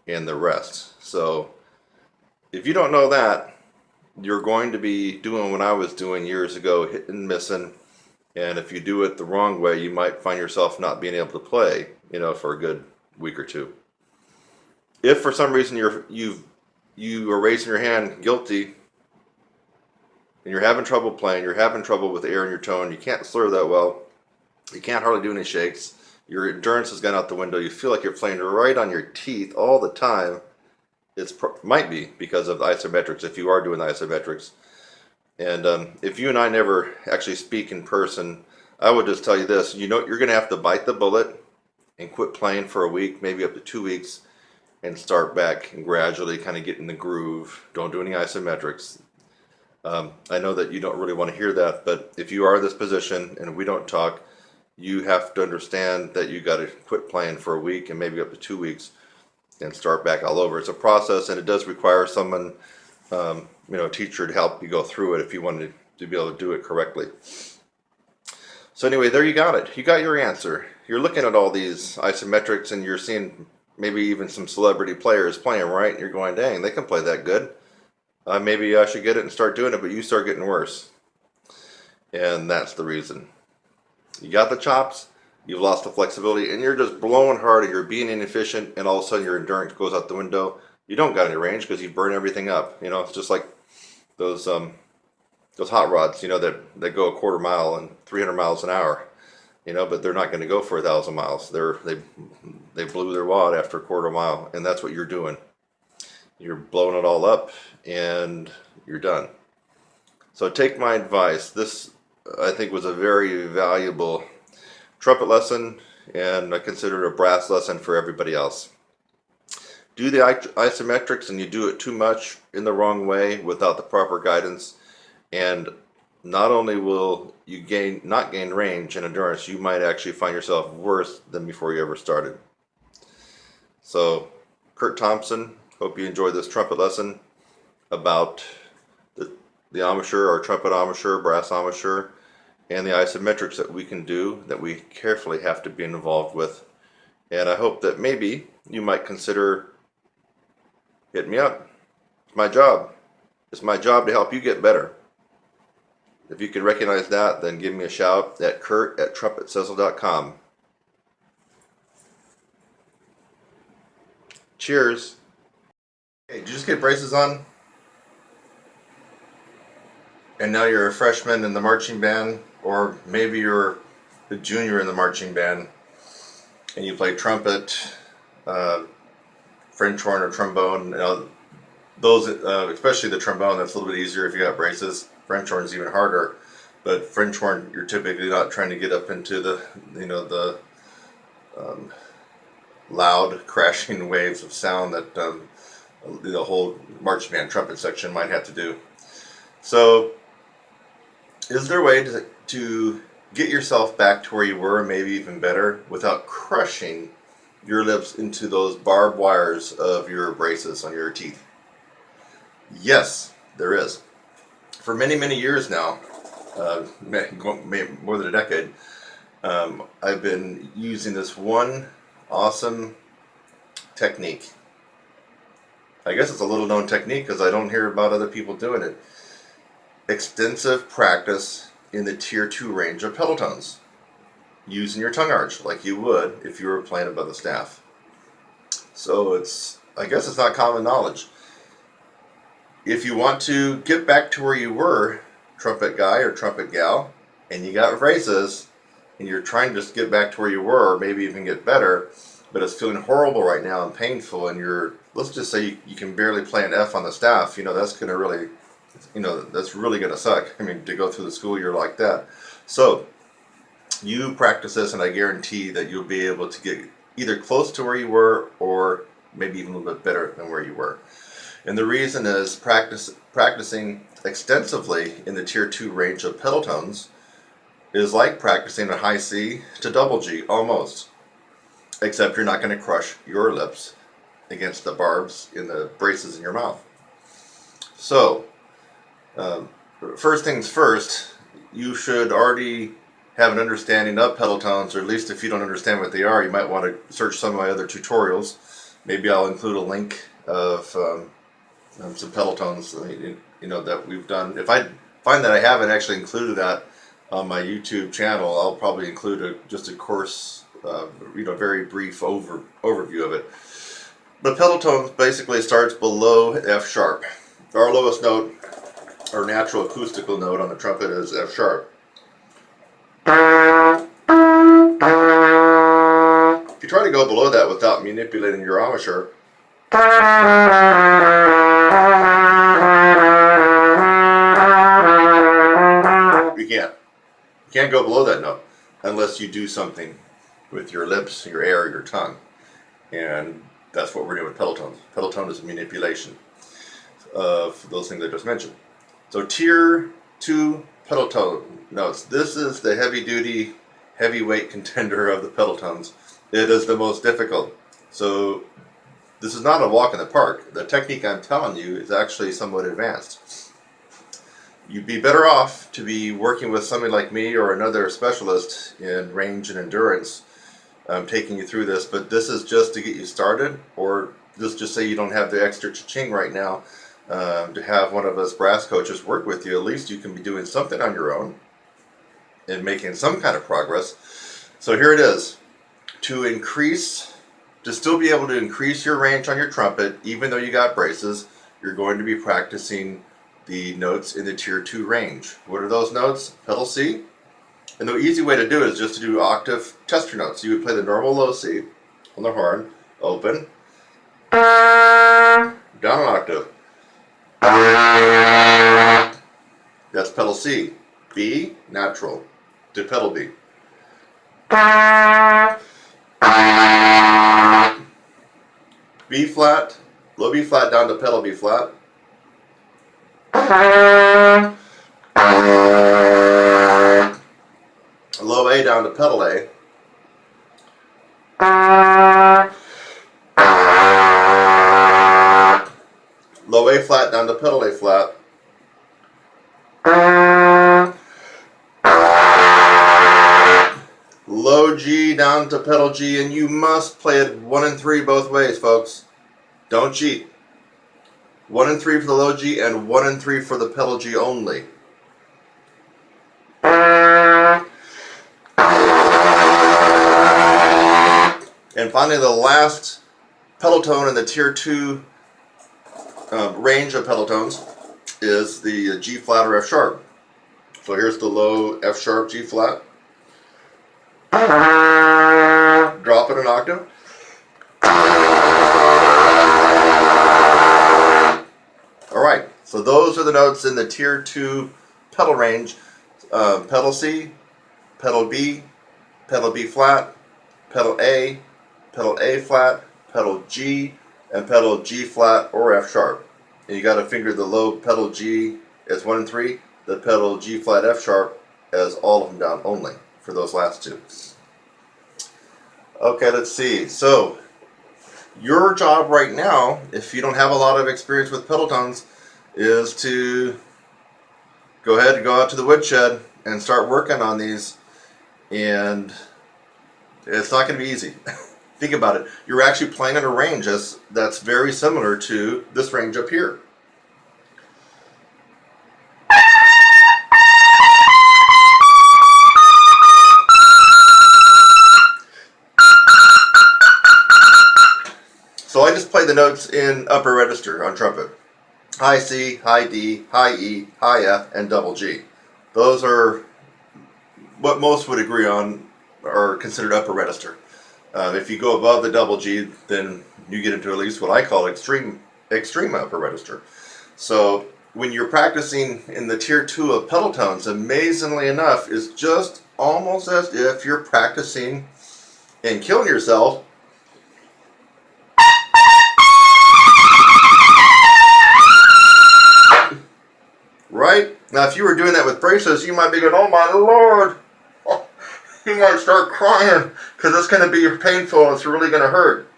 and the rest. So if you don't know that, you're going to be doing what I was doing years ago, hitting and missing. And if you do it the wrong way, you might find yourself not being able to play, for a good week or two. If for some reason you are raising your hand guilty, and you're having trouble playing, you're having trouble with air in your tone, you can't slur that well, you can't hardly do any shakes, your endurance has gone out the window, you feel like you're playing right on your teeth all the time, it might be because of the isometrics, if you are doing the isometrics. And if you and I never actually speak in person, I would just tell you this, you're going to have to bite the bullet and quit playing for a week, maybe up to 2 weeks, and start back and gradually kind of get in the groove. Don't do any isometrics. I know that you don't really want to hear that, but if you are in this position and we don't talk, you have to understand that you got to quit playing for a week and maybe up to 2 weeks and start back all over. It's a process, and it does require someone, a teacher, to help you go through it if you wanted to be able to do it correctly. So anyway, there you got it. You got your answer. You're looking at all these isometrics and you're seeing maybe even some celebrity players playing, right? And you're going, dang, they can play that good. Maybe I should get it and start doing it, but you start getting worse. And that's the reason. You got the chops, you've lost the flexibility, and you're just blowing hard, you're being inefficient, and all of a sudden your endurance goes out the window. You don't got any range because you burn everything up. It's just like those hot rods, that go a quarter mile and 300 miles an hour, but they're not going to go for 1,000 miles. They blew their wad after a quarter mile, and that's what you're doing. You're blowing it all up and you're done. So take my advice. This, I think, was a very valuable trumpet lesson, and I consider it a brass lesson for everybody else. Do the isometrics and you do it too much in the wrong way without the proper guidance, and not only will you not gain range and endurance, you might actually find yourself worse than before you ever started. So, Kurt Thompson, hope you enjoyed this trumpet lesson about the embouchure, or trumpet embouchure, brass embouchure, and the isometrics that we can do, that we carefully have to be involved with. And I hope that maybe you might consider hitting me up. It's my job. It's my job to help you get better. If you can recognize that, then give me a shout at kurt@trumpetcessel.com. Cheers. Hey, did you just get braces on? And now you're a freshman in the marching band, or maybe you're a junior in the marching band, and you play trumpet, French horn, or trombone. Those, especially the trombone, that's a little bit easier if you got braces. French horn is even harder, but French horn, you're typically not trying to get up into the loud crashing waves of sound that the whole marching band trumpet section might have to do. So, is there a way to get yourself back to where you were, maybe even better, without crushing your lips into those barbed wires of your braces on your teeth? Yes, there is. For many, many years now, more than a decade, I've been using this one awesome technique. I guess it's a little known technique because I don't hear about other people doing it. Extensive practice in the tier 2 range of pedal tones, using your tongue arch like you would if you were playing above the staff. So I guess it's not common knowledge. If you want to get back to where you were, trumpet guy or trumpet gal, and you got phrases, and you're trying to just get back to where you were, or maybe even get better, but it's feeling horrible right now and painful, and let's just say you can barely play an F on the staff, that's going to really, that's really going to suck. I mean, to go through the school year like that. So, you practice this, and I guarantee that you'll be able to get either close to where you were, or maybe even a little bit better than where you were. And the reason is practicing extensively in the tier 2 range of pedal tones is like practicing a high C to double G, almost. Except you're not going to crush your lips against the barbs in the braces in your mouth. So, first things first, you should already have an understanding of pedal tones, or at least if you don't understand what they are, you might want to search some of my other tutorials. Maybe I'll include a link of some pedal tones that we've done. If I find that I haven't actually included that on my YouTube channel, I'll probably include just a course, very brief overview of it. But pedal tones basically starts below F sharp. Our lowest note, our natural acoustical note on the trumpet, is F sharp. If you try to go below that without manipulating your embouchure, you can't. You can't go below that note unless you do something with your lips, your air, your tongue. And that's what we're doing with pedal tones. Pedal tone is a manipulation of those things I just mentioned. So tier 2 pedal tone notes. This is the heavy-duty, heavyweight contender of the pedal tones. It is the most difficult. So this is not a walk in the park. The technique I'm telling you is actually somewhat advanced. You'd be better off to be working with somebody like me or another specialist in range and endurance taking you through this, but this is just to get you started, or just say you don't have the extra cha-ching right now to have one of us brass coaches work with you. At least you can be doing something on your own and making some kind of progress. So here it is. To still be able to increase your range on your trumpet, even though you got braces, you're going to be practicing the notes in the tier 2 range. What are those notes? Pedal C. And the easy way to do it is just to do octave tester notes. You would play the normal low C on the horn, open, down an octave. That's pedal C. B, natural, to pedal B. B flat, low B flat down to pedal B flat. Low A down to pedal A. Low A flat down to pedal A flat. Low G down to pedal G, and you must play it 1 and 3 both ways, folks. Don't cheat. 1 and 3 for the low G and 1 and 3 for the pedal G only. And finally, the last pedal tone in the tier 2 range of pedal tones is the G flat or F sharp. So here's the low F sharp G flat. Drop it an octave. Alright, so those are the notes in the tier 2 pedal range. Pedal C, pedal B flat, pedal A flat, pedal G, and pedal G flat or F sharp. And you got to finger the low pedal G as 1 and 3, the pedal G flat F sharp as all of them down only for those last two. Okay, let's see. So your job right now, if you don't have a lot of experience with pedal tones, is to go ahead and go out to the woodshed and start working on these. And it's not going to be easy. Think about it. You're actually playing on a range that's very similar to this range up here. So I just play the notes in upper register on trumpet. High C, high D, high E, high F, and double G. Those are what most would agree on are considered upper register. If you go above the double G, then you get into at least what I call extreme upper register. So when you're practicing in the tier 2 of pedal tones, amazingly enough, is just almost as if you're practicing and killing yourself right? Now, if you were doing that with braces, you might be going, oh my Lord, oh, you might start crying because it's going to be painful and it's really going to hurt.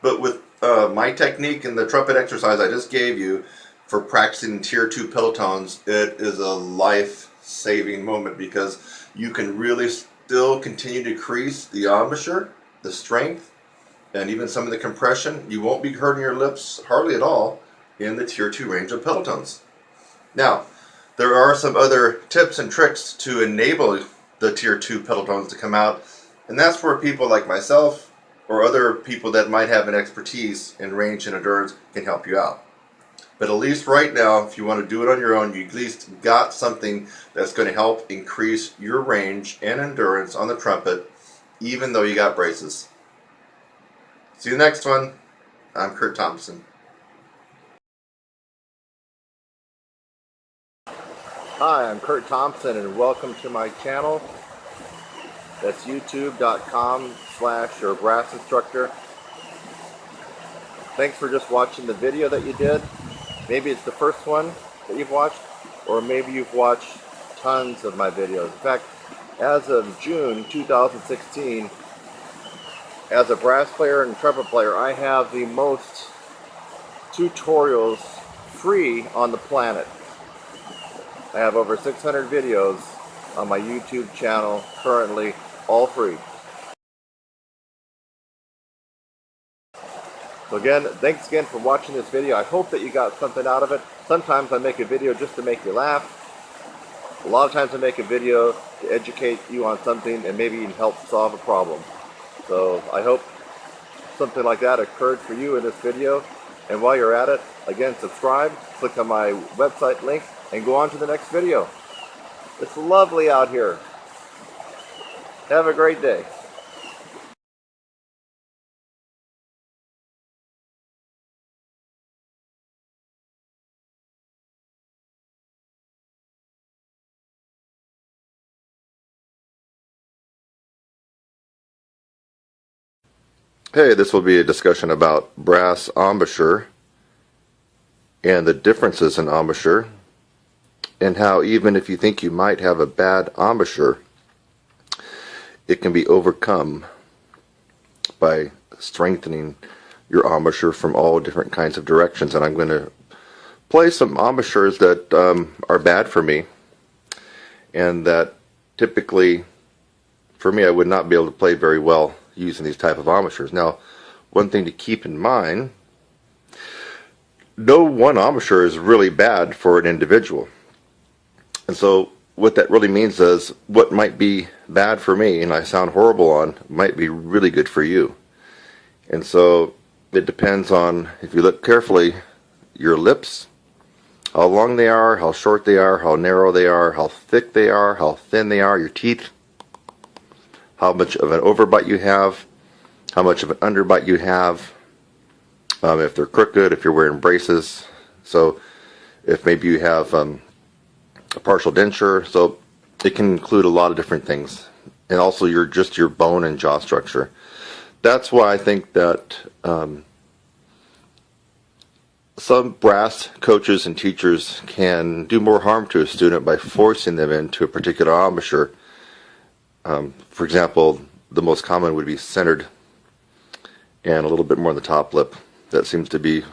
But with my technique and the trumpet exercise I just gave you for practicing tier 2 pedal tones, it is a life-saving moment because you can really still continue to increase the embouchure, the strength, and even some of the compression. You won't be hurting your lips hardly at all in the tier 2 range of pedal tones. Now, there are some other tips and tricks to enable the tier 2 pedal tones to come out, and that's where people like myself or other people that might have an expertise in range and endurance can help you out. But at least right now, if you want to do it on your own, you at least got something that's going to help increase your range and endurance on the trumpet, even though you got braces. See you next one. I'm Kurt Thompson. Hi, I'm Kurt Thompson and welcome to my channel. That's youtube.com/your brass instructor. Thanks for just watching the video that you did. Maybe it's the first one that you've watched, or maybe you've watched tons of my videos. In fact, as of June 2016, as a brass player and trumpet player, I have the most tutorials free on the planet. I have over 600 videos on my YouTube channel currently, all free. So again, thanks again for watching this video. I hope that you got something out of it. Sometimes I make a video just to make you laugh. A lot of times I make a video to educate you on something and maybe even help solve a problem. So I hope something like that occurred for you in this video. And while you're at it, again, subscribe, click on my website link, and go on to the next video. It's lovely out here. Have a great day. Hey, this will be a discussion about brass embouchure and the differences in embouchure, and how even if you think you might have a bad embouchure, it can be overcome by strengthening your embouchure from all different kinds of directions. And I'm going to play some embouchures that are bad for me, and that typically for me I would not be able to play very well using these type of embouchures. Now, one thing to keep in mind, no one embouchure is really bad for an individual. And so what that really means is what might be bad for me and I sound horrible on might be really good for you. And so it depends on, if you look carefully, your lips, how long they are, how short they are, how narrow they are, how thick they are, how thin they are, your teeth, how much of an overbite you have, how much of an underbite you have, if they're crooked, if you're wearing braces, so if maybe you have a partial denture. So it can include a lot of different things, and also your bone and jaw structure. That's why I think that some brass coaches and teachers can do more harm to a student by forcing them into a particular embouchure. For example, the most common would be centered and a little bit more on the top lip. That seems to be,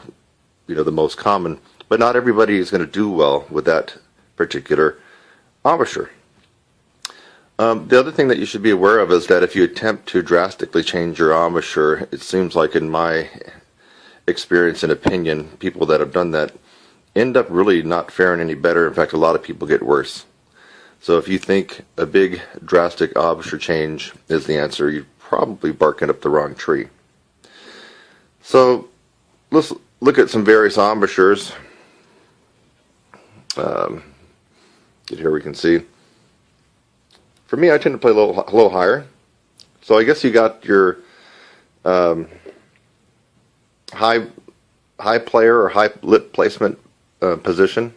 the most common, but not everybody is going to do well with that particular embouchure. The other thing that you should be aware of is that if you attempt to drastically change your embouchure, it seems like in my experience and opinion, people that have done that end up really not faring any better. In fact, a lot of people get worse. So if you think a big drastic embouchure change is the answer, you're probably barking up the wrong tree. So let's look at some various embouchures. Here we can see. For me, I tend to play a little higher. So I guess you got your high player or high lip placement position.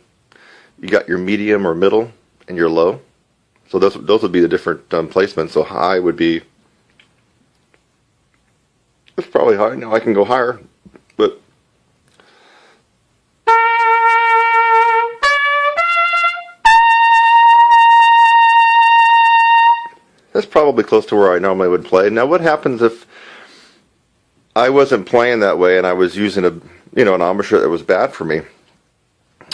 You got your medium or middle and your low. So those would be the different placements. So high would be, it's probably high. Now I can go higher, but that's probably close to where I normally would play. Now what happens if I wasn't playing that way and I was using an embouchure that was bad for me?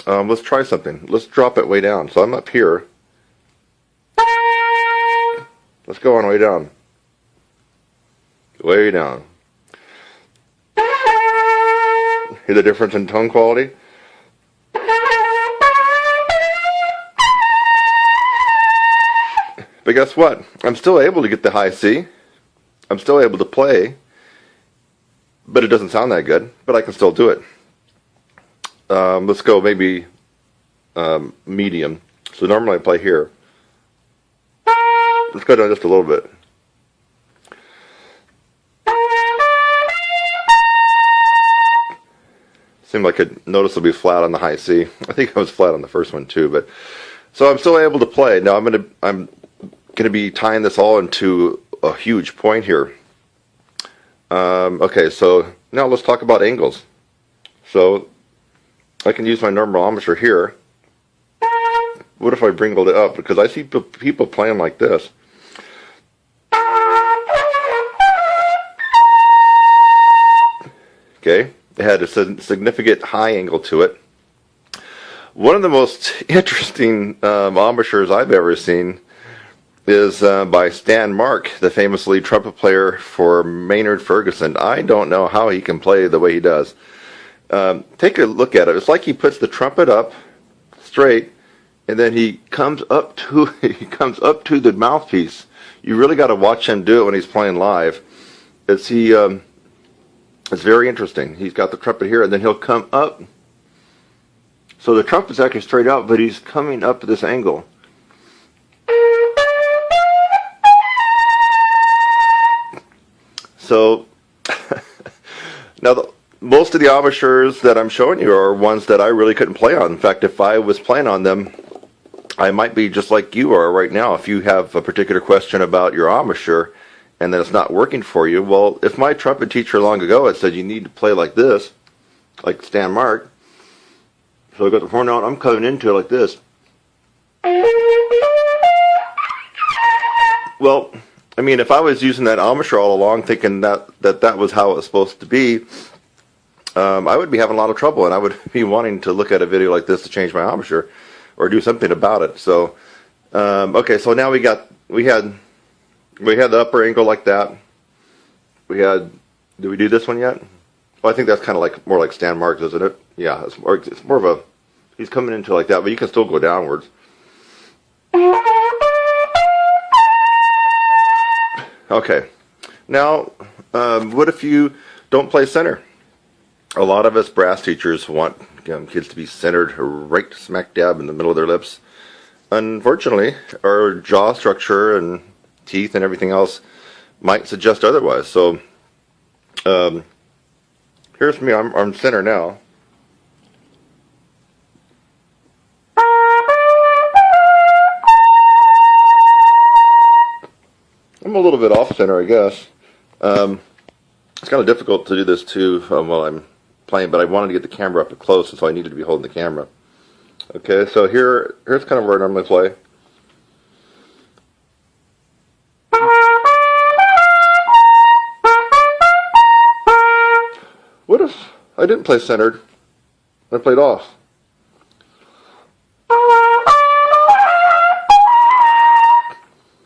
Let's try something. Let's drop it way down. So I'm up here. Let's go on way down. Way down. Hear the difference in tone quality? But guess what? I'm still able to get the high C. I'm still able to play, but it doesn't sound that good, but I can still do it. Let's go maybe medium. So normally I play here. Let's go down just a little bit. Seemed like it noticeably flat on the high C. I think I was flat on the first one too, but so I'm still able to play. Now I'm gonna be tying this all into a huge point here. Okay, so now let's talk about angles. So I can use my normal embouchure here. What if I bringled it up? Because I see people playing like this. Okay, it had a significant high angle to it. One of the most interesting embouchures I've ever seen is by Stan Mark, the famous lead trumpet player for Maynard Ferguson. I don't know how he can play the way he does. Take a look at it. It's like he puts the trumpet up straight, and then he comes up to the mouthpiece. You really got to watch him do it when he's playing live. It's very interesting. He's got the trumpet here, and then he'll come up. So the trumpet's actually straight out, but he's coming up at this angle. So now most of the embouchures that I'm showing you are ones that I really couldn't play on. In fact, if I was playing on them, I might be just like you are right now. If you have a particular question about your embouchure and then it's not working for you, well, if my trumpet teacher long ago had said you need to play like this, like Stan Mark, so I got the horn out, I'm coming into it like this. Well, I mean, if I was using that embouchure all along thinking that was how it was supposed to be, I would be having a lot of trouble, and I would be wanting to look at a video like this to change my embouchure or do something about it. So, okay, so now we had the upper angle like that. Did we do this one yet? Well, I think that's kind of more like Stan Marks, isn't it? Yeah, it's more of a, he's coming into like that, but you can still go downwards. Okay, now what if you don't play center? A lot of us brass teachers want kids to be centered right smack dab in the middle of their lips. Unfortunately, our jaw structure and teeth and everything else might suggest otherwise. So here's me, I'm center now. I'm a little bit off center, I guess. It's kind of difficult to do this too while I'm playing, but I wanted to get the camera up close, and so I needed to be holding the camera. Okay, so here's kind of where I normally play. What if I didn't play centered? I played off.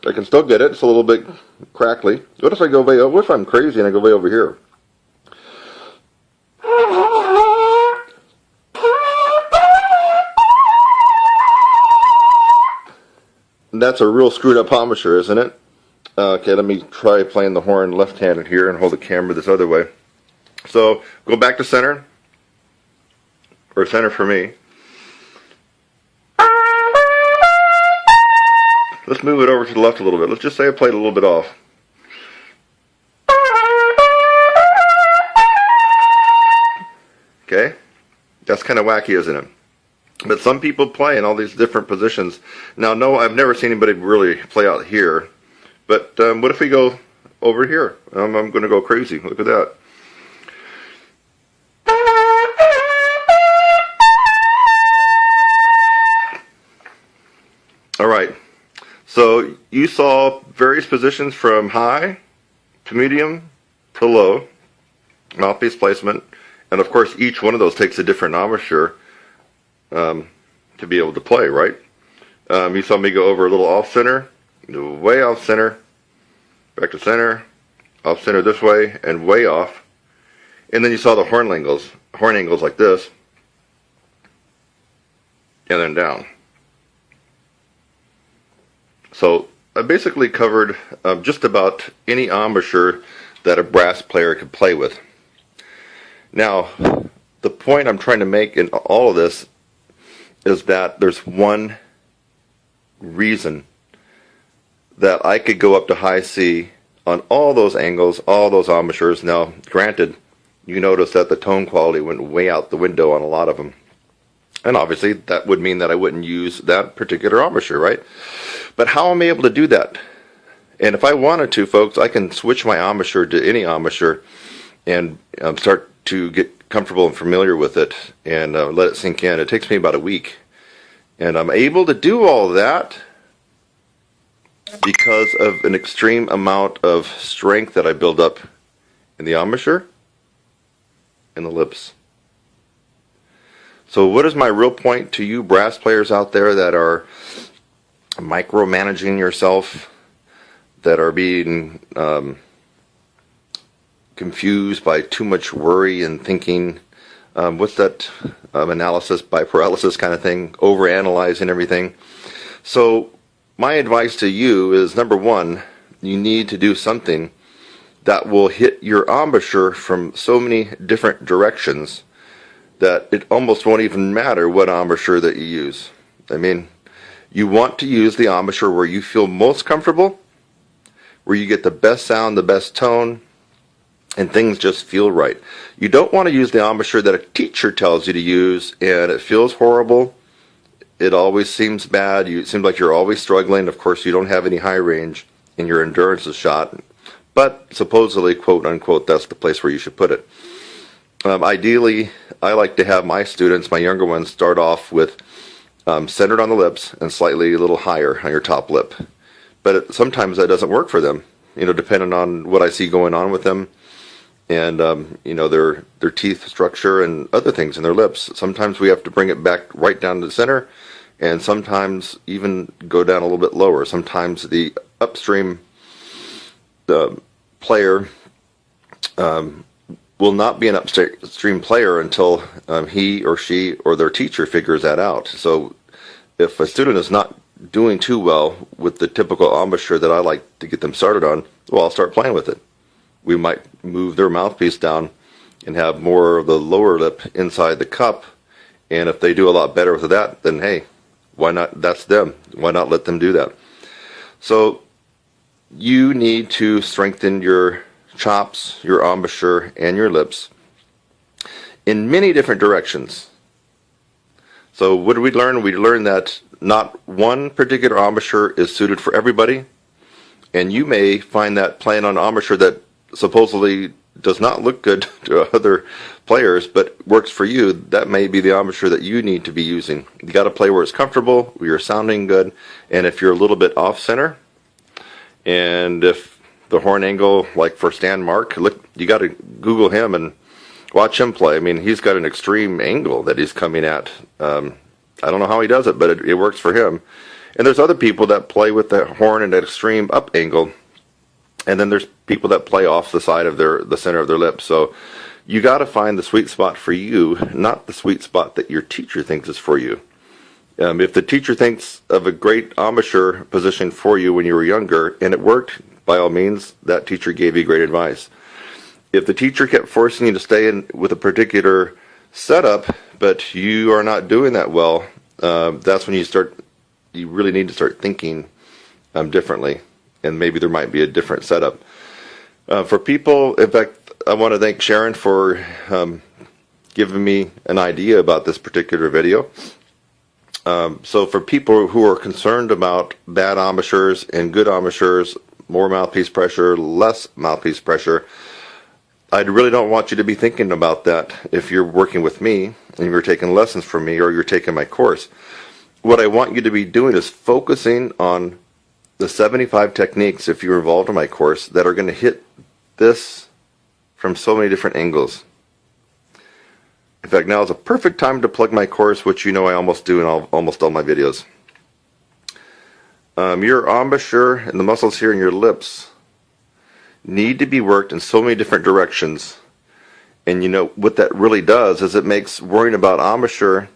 I can still get it. It's a little bit crackly. What if I go way over? What if I'm crazy and I go way over here? That's a real screwed up embouchure, isn't it? Okay, let me try playing the horn left-handed here and hold the camera this other way. So, go back to center, or center for me. Let's move it over to the left a little bit. Let's just say I played a little bit off. Okay? That's kind of wacky, isn't it? But some people play in all these different positions. Now, no, I've never seen anybody really play out here. But what if we go over here? I'm going to go crazy. Look at that. All right. So you saw various positions from high to medium to low, mouthpiece placement. And of course, each one of those takes a different embouchure to be able to play, right? You saw me go over a little off center, way off center, back to center, off center this way, and way off. And then you saw the horn angles like this, and then down. So I basically covered just about any embouchure that a brass player could play with. Now, the point I'm trying to make in all of this is that there's one reason that I could go up to high C on all those angles, all those embouchures. Now, granted, you notice that the tone quality went way out the window on a lot of them. And obviously, that would mean that I wouldn't use that particular embouchure, right? But how am I able to do that? And if I wanted to, folks, I can switch my embouchure to any embouchure and start to get comfortable and familiar with it and let it sink in. It takes me about a week. And I'm able to do all that because of an extreme amount of strength that I build up in the embouchure and the lips. So what is my real point to you brass players out there that are micromanaging yourself, that are being confused by too much worry and thinking, what's that analysis by paralysis kind of thing, overanalyzing everything. So my advice to you is, number one, you need to do something that will hit your embouchure from so many different directions that it almost won't even matter what embouchure that you use. I mean, you want to use the embouchure where you feel most comfortable, where you get the best sound, the best tone, and things just feel right. You don't want to use the embouchure that a teacher tells you to use, and it feels horrible. It always seems bad. It seems like you're always struggling. Of course, you don't have any high range, and your endurance is shot. But supposedly, quote unquote, that's the place where you should put it. Ideally, I like to have my students, my younger ones, start off with centered on the lips and slightly a little higher on your top lip. But sometimes that doesn't work for them, depending on what I see going on with them and, their teeth structure and other things in their lips. Sometimes we have to bring it back right down to the center, and sometimes even go down a little bit lower. Sometimes the upstream player will not be an upstream player until he or she or their teacher figures that out. So if a student is not doing too well with the typical embouchure that I like to get them started on, well, I'll start playing with it. We might move their mouthpiece down and have more of the lower lip inside the cup. And if they do a lot better with that, then hey, why not? That's them. Why not let them do that? So you need to strengthen your chops, your embouchure, and your lips in many different directions. So what did we learn? We learned that not one particular embouchure is suited for everybody, and you may find that playing on an embouchure that supposedly does not look good to other players but works for you, that may be the embouchure that you need to be using. You got to play where it's comfortable, where you're sounding good, and if you're a little bit off center, and if the horn angle, like for Stan Mark, look, you got to Google him and watch him play. I mean, he's got an extreme angle that he's coming at. I don't know how he does it, but it works for him. And there's other people that play with the horn at an extreme up angle. And then there's people that play off the side of the center of their lips. So you got to find the sweet spot for you, not the sweet spot that your teacher thinks is for you. If the teacher thinks of a great embouchure position for you when you were younger and it worked, by all means, that teacher gave you great advice. If the teacher kept forcing you to stay in with a particular setup, but you are not doing that well, that's when you really need to start thinking differently, and maybe there might be a different setup. For people, in fact, I want to thank Sharon for giving me an idea about this particular video. So for people who are concerned about bad embouchures and good embouchures, more mouthpiece pressure, less mouthpiece pressure, I really don't want you to be thinking about that if you're working with me and you're taking lessons from me or you're taking my course. What I want you to be doing is focusing on the 75 techniques, if you're involved in my course, that are going to hit this from so many different angles. In fact, now is a perfect time to plug my course, which you know I almost do in almost all my videos. Your embouchure and the muscles here in your lips need to be worked in so many different directions. And you know what that really does is it makes worrying about embouchure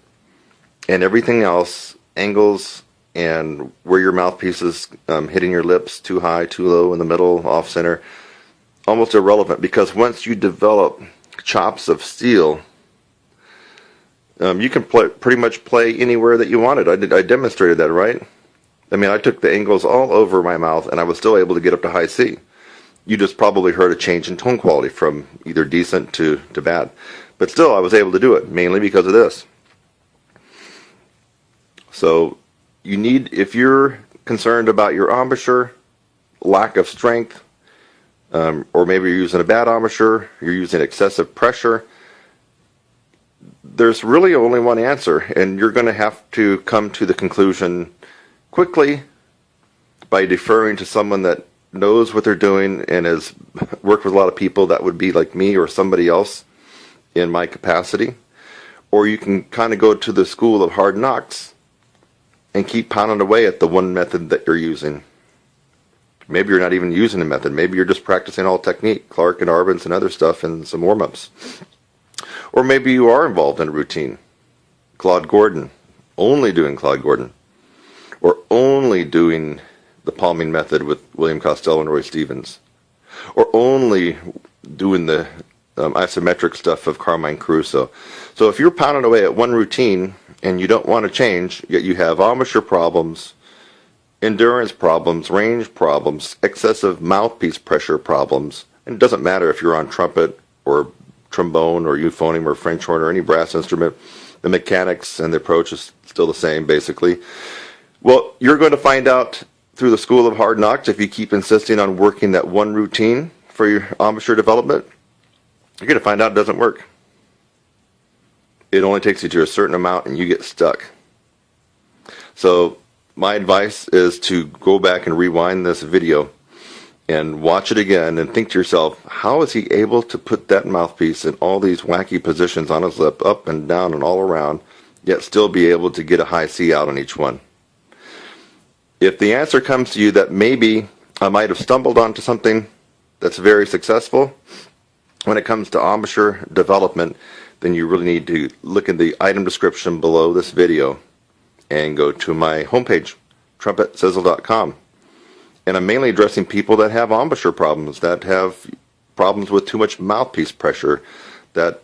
and everything else, angles and where your mouthpiece is hitting your lips, too high, too low, in the middle, off center, almost irrelevant, because once you develop chops of steel, you can pretty much play anywhere that you wanted. I demonstrated that, right? I mean, I took the angles all over my mouth, and I was still able to get up to high C. You just probably heard a change in tone quality from either decent to bad. But still, I was able to do it, mainly because of this. So, you need, if you're concerned about your embouchure, lack of strength, or maybe you're using a bad embouchure, you're using excessive pressure, there's really only one answer, and you're going to have to come to the conclusion quickly by deferring to someone that knows what they're doing and has worked with a lot of people that would be like me or somebody else in my capacity. Or you can kind of go to the school of hard knocks and keep pounding away at the one method that you're using. Maybe you're not even using a method. Maybe you're just practicing all technique, Clark and Arbenz and other stuff and some warm-ups. Or maybe you are involved in a routine. Claude Gordon, only doing Claude Gordon. Or only doing the palming method with William Costello and Roy Stevens. Or only doing the isometric stuff of Carmine Caruso. So if you're pounding away at one routine and you don't want to change, yet you have embouchure problems, endurance problems, range problems, excessive mouthpiece pressure problems, and it doesn't matter if you're on trumpet or trombone or euphonium or French horn or any brass instrument, the mechanics and the approach is still the same basically. Well, you're going to find out through the School of Hard Knocks, if you keep insisting on working that one routine for your embouchure development, you're going to find out it doesn't work. It only takes you to a certain amount and you get stuck. So my advice is to go back and rewind this video and watch it again and think to yourself, how is he able to put that mouthpiece in all these wacky positions on his lip, up and down and all around, yet still be able to get a high C out on each one? If the answer comes to you that maybe I might have stumbled onto something that's very successful when it comes to embouchure development, then you really need to look at the item description below this video and go to my homepage, trumpetsizzle.com. And I'm mainly addressing people that have embouchure problems, that have problems with too much mouthpiece pressure, that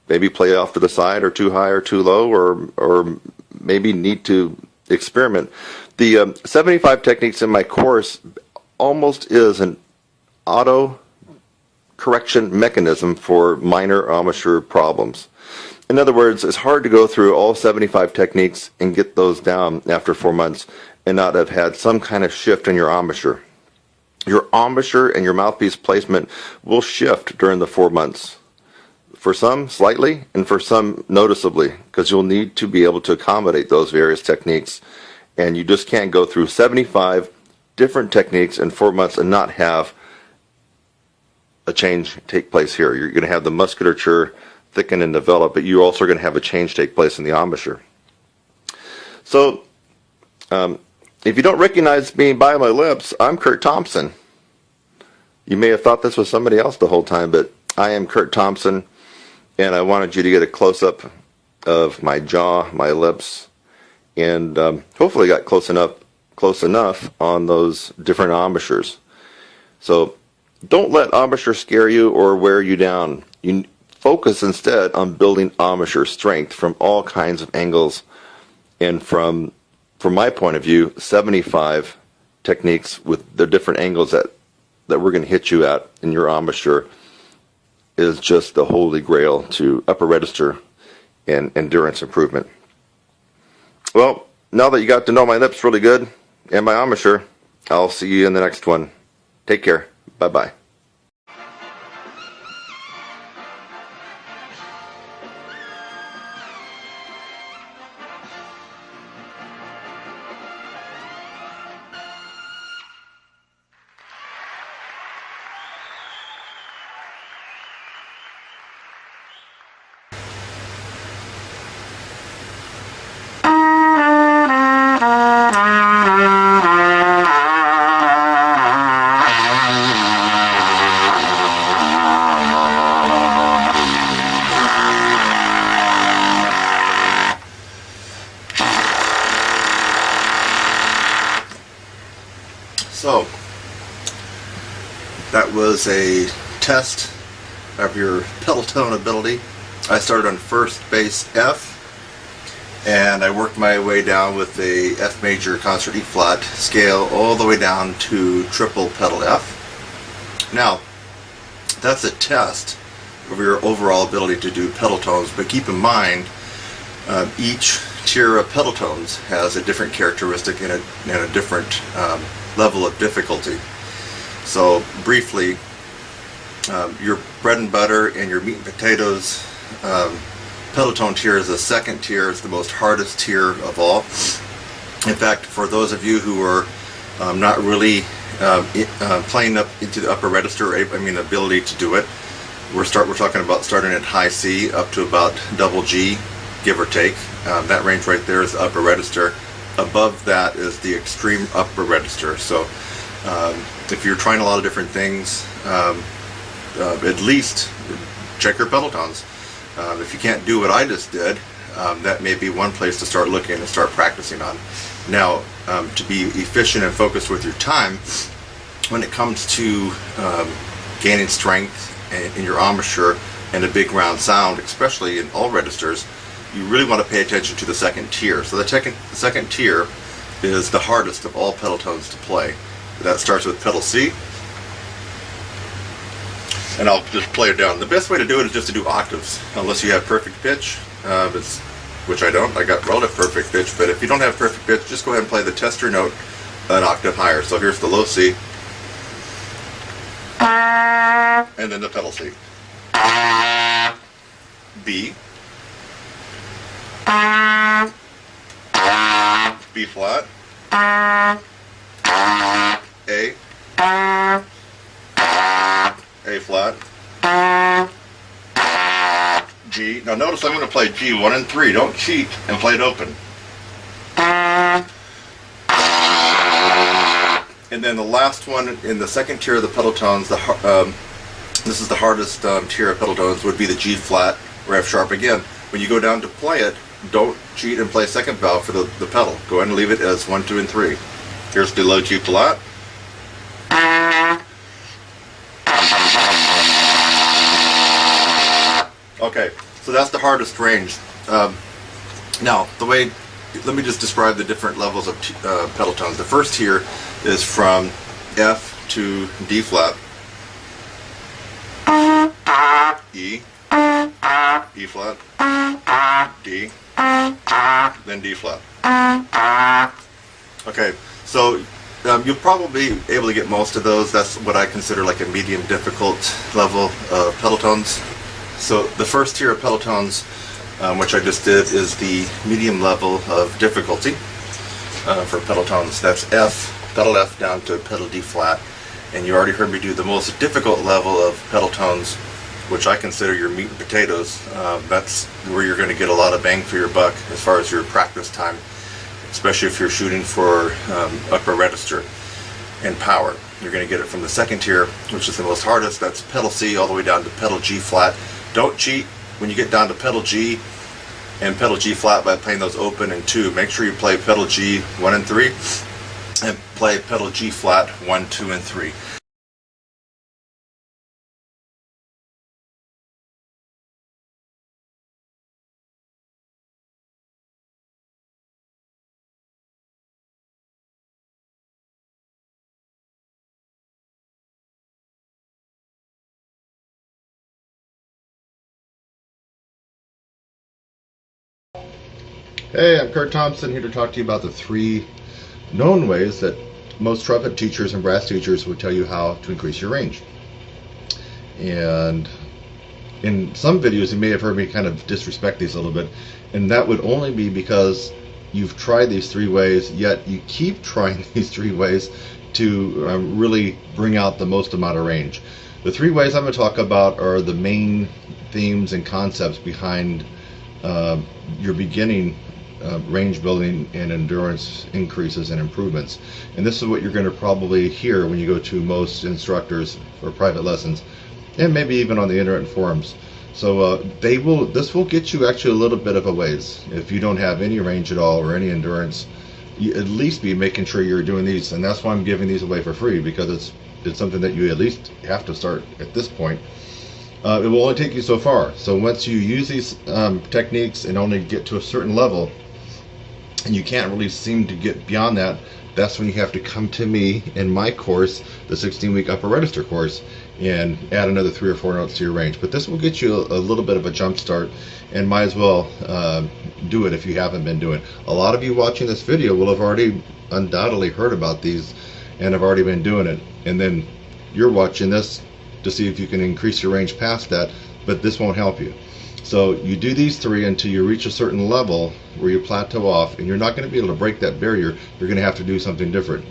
maybe play off to the side or too high or too low, or maybe need to experiment. The 75 techniques in my course almost is an auto correction mechanism for minor embouchure problems. In other words, it's hard to go through all 75 techniques and get those down after 4 months and not have had some kind of shift in your embouchure. Your embouchure and your mouthpiece placement will shift during the 4 months. For some, slightly, and for some, noticeably, because you'll need to be able to accommodate those various techniques. And you just can't go through 75 different techniques in 4 months and not have a change take place here. You're going to have the musculature thicken and develop, but you're also going to have a change take place in the embouchure. So If you don't recognize me by my lips, I'm Kurt Thompson. You may have thought this was somebody else the whole time, but I am Kurt Thompson, and I wanted you to get a close-up of my jaw, my lips, and hopefully got close enough on those different embouchures. So don't let embouchure scare you or wear you down. You focus instead on building embouchure strength from all kinds of angles, and from my point of view, 75 techniques with the different angles that we're going to hit you at in your embouchure is just the holy grail to upper register and endurance improvement. Well, now that you got to know my lips really good and my embouchure, I'll see you in the next one. Take care. Bye-bye. So, that was a test of your pedal tone ability. I started on first bass F, and I worked my way down with a F major concert E flat scale all the way down to triple pedal F. Now, that's a test of your overall ability to do pedal tones, but keep in mind each tier of pedal tones has a different characteristic and a different level of difficulty. So briefly, your bread and butter and your meat and potatoes pedal tone tier is the second tier. It's the most hardest tier of all. In fact, for those of you who are not really playing up into the upper register, ability to do it, we're talking about starting at high C up to about double G, give or take. That range right there is the upper register. Above that is the extreme upper register. So if you're trying a lot of different things, at least check your pedal tones. If you can't do what I just did, that may be one place to start looking and start practicing on. Now, to be efficient and focused with your time, when it comes to gaining strength in your embouchure and a big round sound, especially in all registers, you really want to pay attention to the second tier. So the second tier is the hardest of all pedal tones to play. That starts with pedal C, and I'll just play it down. The best way to do it is just to do octaves, unless you have perfect pitch, which I don't. I got relative perfect pitch, but if you don't have perfect pitch, just go ahead and play the tester note an octave higher. So here's the low C, and then the pedal C. B, B flat, A flat, G. Now notice I'm going to play G 1 and 3. Don't cheat and play it open. And then the last one in the second tier of the pedal tones, this is the hardest tier of pedal tones, would be the G flat or F sharp again. When you go down to play it, don't cheat and play second valve for the pedal. Go ahead and leave it as 1, 2, and 3. Here's the low G flat. Okay, so that's the hardest range. Now, let me just describe the different levels of pedal tones. The first tier is from F to D flat, E, E flat, D, then D flat. Okay, so you'll probably be able to get most of those. That's what I consider like a medium difficult level of pedal tones. So the first tier of pedal tones, which I just did, is the medium level of difficulty for pedal tones. That's F, pedal F down to pedal D flat. And you already heard me do the most difficult level of pedal tones, which I consider your meat and potatoes. That's where you're going to get a lot of bang for your buck as far as your practice time. especially if you're shooting for upper register and power. You're going to get it from the second tier, which is the most hardest. That's pedal C all the way down to pedal G flat. Don't cheat when you get down to pedal G and pedal G flat by playing those open and 2. Make sure you play pedal G 1 and 3 and play pedal G flat 1, 2, and 3. Hey, I'm Kurt Thompson, here to talk to you about the 3 known ways that most trumpet teachers and brass teachers would tell you how to increase your range. And in some videos you may have heard me kind of disrespect these a little bit, and that would only be because you've tried these 3 ways, yet you keep trying these 3 ways to really bring out the most amount of range. The 3 ways I'm going to talk about are the main themes and concepts behind your beginning range building and endurance increases and improvements. And this is what you're going to probably hear when you go to most instructors for private lessons, and maybe even on the internet forums. So this will get you actually a little bit of a ways. If you don't have any range at all or any endurance, you at least be making sure you're doing these. And that's why I'm giving these away for free, because it's something that you at least have to start at this point. It will only take you so far. So once you use these techniques and only get to a certain level, and you can't really seem to get beyond that, that's when you have to come to me in my course, the 16-week upper register course, and add another 3 or 4 notes to your range. But this will get you a little bit of a jump start, and might as well do it if you haven't been doing it. A lot of you watching this video will have already undoubtedly heard about these and have already been doing it, and then you're watching this to see if you can increase your range past that, but this won't help you. So you do these 3 until you reach a certain level where you plateau off, and you're not going to be able to break that barrier. You're going to have to do something different.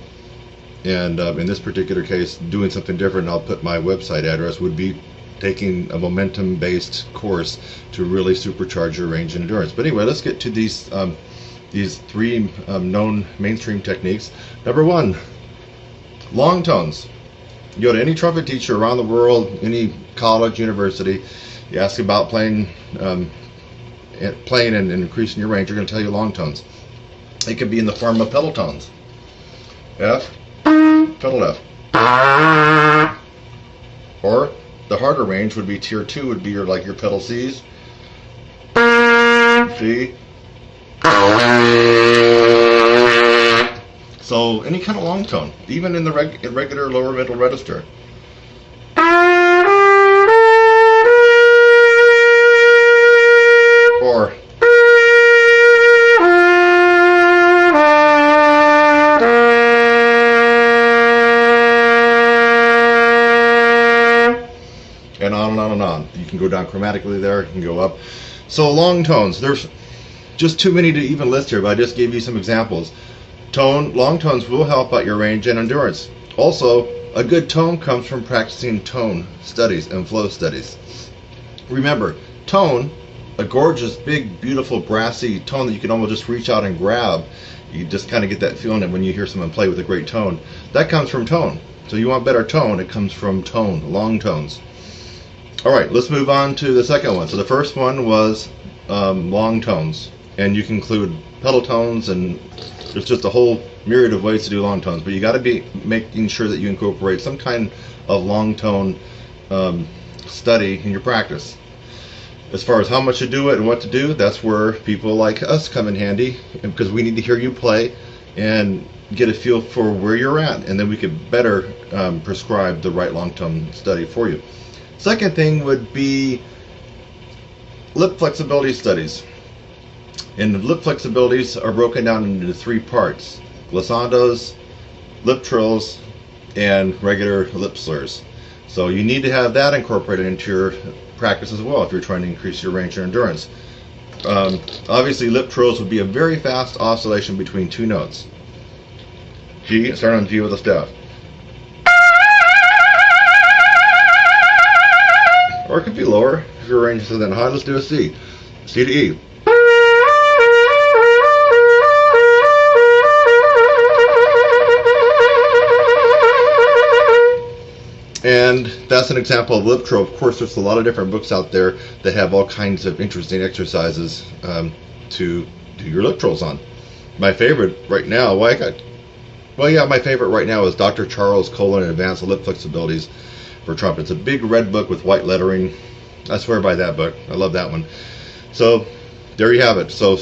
And in this particular case, doing something different, I'll put my website address, would be taking a momentum-based course to really supercharge your range and endurance. But anyway, let's get to these 3 known mainstream techniques. Number 1, long tones. You go to any trumpet teacher around the world, any college, university, you ask about playing and increasing your range, they're going to tell you long tones. It could be in the form of pedal tones. F, pedal F. Or the harder range would be tier 2, would be your pedal Cs. C. So any kind of long tone, even in the regular lower middle register. Or and on and on and on. You can go down chromatically there, you can go up. So long tones, there's just too many to even list here, but I just gave you some examples. Long tones will help out your range and endurance. Also, a good tone comes from practicing tone studies and flow studies. Remember, tone, a gorgeous, big, beautiful, brassy tone that you can almost just reach out and grab. You just kind of get that feeling when you hear someone play with a great tone. That comes from tone. So you want better tone, it comes from tone, long tones. Alright, let's move on to the second one. So the first one was long tones. And you can include pedal tones, and there's just a whole myriad of ways to do long tones. But you got to be making sure that you incorporate some kind of long tone study in your practice. As far as how much to do it and what to do, that's where people like us come in handy, because we need to hear you play and get a feel for where you're at, and then we could better prescribe the right long tone study for you. Second thing would be lip flexibility studies. And the lip flexibilities are broken down into 3 parts: glissandos, lip trills, and regular lip slurs. So you need to have that incorporated into your practice as well if you're trying to increase your range and endurance. Obviously, lip trills would be a very fast oscillation between 2 notes. G, start on G with a staff. Or it could be lower if your range is then high. Let's do a C. C to E. And that's an example of lip trill. Of course, there's a lot of different books out there that have all kinds of interesting exercises to do your lip trills on. My favorite right now, my favorite right now is Dr. Charles Colon Advanced Lip Flexibilities for Trumpet. It's a big red book with white lettering. I swear by that book. I love that one. So there you have it. So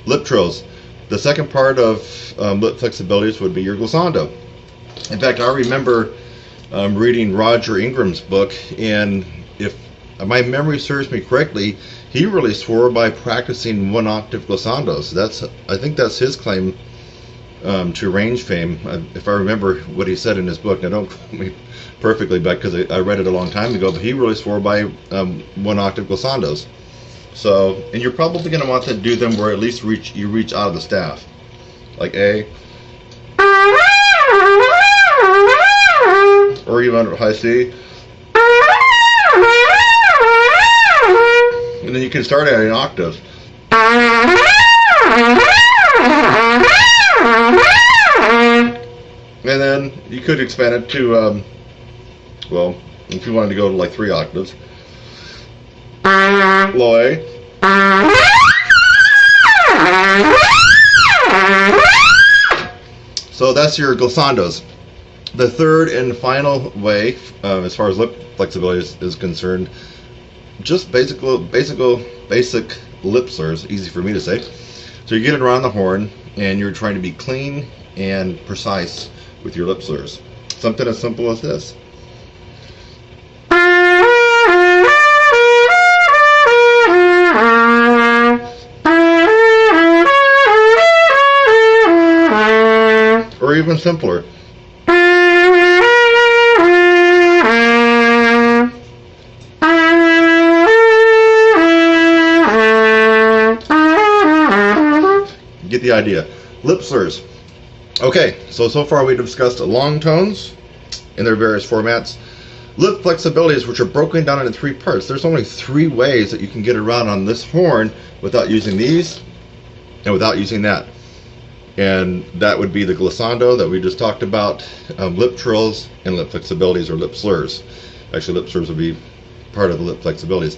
lip trills. The second part of lip flexibilities would be your glissando. In fact, I remember reading Roger Ingram's book, and if my memory serves me correctly, he really swore by practicing 1-octave glissandos. I think that's his claim to range fame, if I remember what he said in his book. Now, don't quote me perfectly, because I read it a long time ago, but he really swore by 1-octave glissandos. So, and you're probably going to want to do them where at least you reach out of the staff, like A, or even high C. And then you can start at an octave. And then you could expand it to, well, if you wanted to go to like 3 octaves. Low A. So that's your glissandos. The third and final way, as far as lip flexibility is concerned, just basic lip slurs, easy for me to say. So you get it around the horn, and you're trying to be clean and precise with your lip slurs. Something as simple as this. Or even simpler. Get the idea. Lip slurs. Okay, so far we've discussed long tones in their various formats. Lip flexibilities, which are broken down into 3 parts. There's only 3 ways that you can get around on this horn without using these and without using that. And that would be the glissando that we just talked about, lip trills, and lip flexibilities or lip slurs. Actually, lip slurs would be part of the lip flexibilities.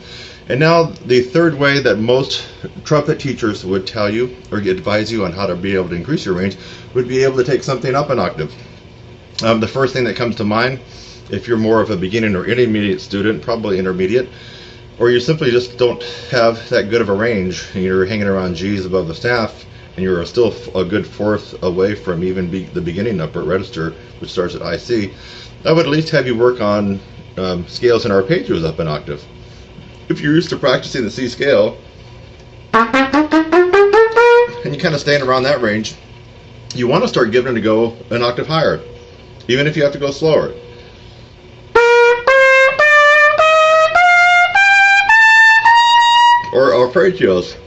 And now the third way that most trumpet teachers would tell you or advise you on how to be able to increase your range would be able to take something up an octave. The first thing that comes to mind, if you're more of a beginning or intermediate student, probably intermediate, or you simply just don't have that good of a range and you're hanging around G's above the staff, and you're still a good 4th away from even the beginning upper register, which starts at IC, I would at least have you work on scales and arpeggios up an octave. If you're used to practicing the C scale, and you kind of staying around that range, you want to start giving it a go an octave higher, even if you have to go slower. Or arpeggios.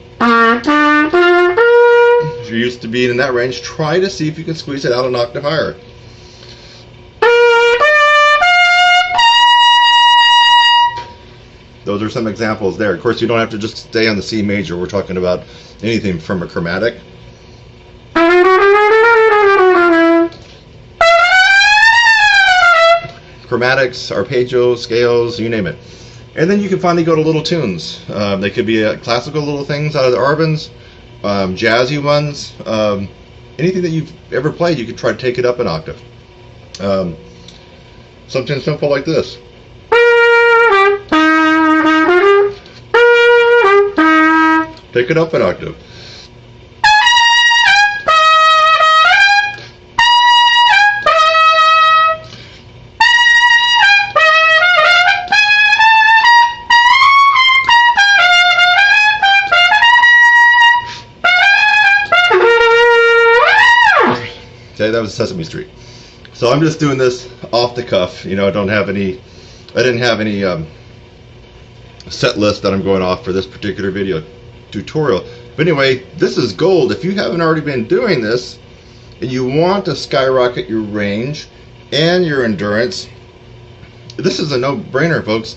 If you're used to being in that range, try to see if you can squeeze it out an octave higher. Those are some examples there. Of course, you don't have to just stay on the C major. We're talking about anything from a chromatic. Chromatics, arpeggios, scales, you name it. And then you can finally go to little tunes. They could be classical little things out of the Arbans, jazzy ones, anything that you've ever played, you could try to take it up an octave. Something simple like this. Take it up an octave. Okay, that was Sesame Street. So I'm just doing this off the cuff. You know, I didn't have any set list that I'm going off for this particular video tutorial. But anyway, this is gold. If you haven't already been doing this and you want to skyrocket your range and your endurance, this is a no-brainer, folks.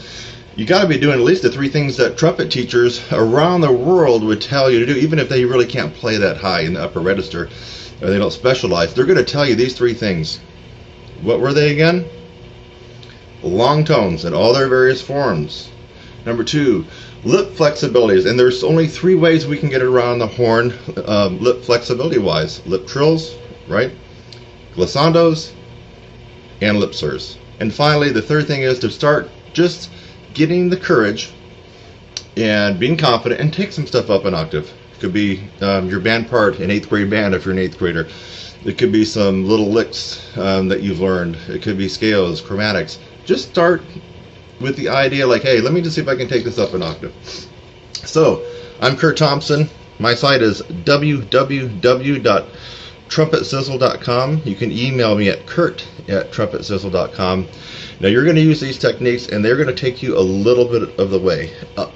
You got to be doing at least the 3 things that trumpet teachers around the world would tell you to do, even if they really can't play that high in the upper register or they don't specialize. They're going to tell you these 3 things. What were they again? long tones in all their various forms. Number 2, lip flexibilities. And there's only 3 ways we can get around the horn lip flexibility wise. Lip trills, right? Glissandos, and lip slurs. And finally, the third thing is to start just getting the courage and being confident and take some stuff up an octave. It could be your band part in 8th grade band if you're an 8th grader. It could be some little licks that you've learned. It could be scales, chromatics. Just start with the idea like, hey, let me just see if I can take this up an octave. So, I'm Kurt Thompson. My site is www.trumpetsizzle.com. You can email me at kurt@trumpetsizzle.com. Now you're going to use these techniques and they're going to take you a little bit of the way up.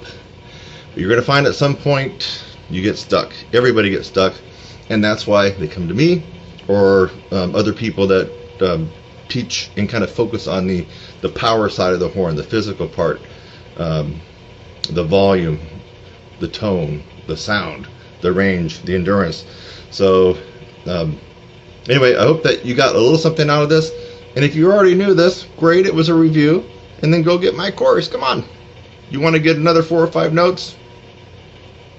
But you're going to find at some point you get stuck. Everybody gets stuck, and that's why they come to me or other people that teach and kind of focus on the power side of the horn, the physical part, the volume, the tone, the sound, the range, the endurance. So anyway, I hope that you got a little something out of this. And if you already knew this, great, it was a review. And then go get my course. Come on. You want to get another 4 or 5 notes?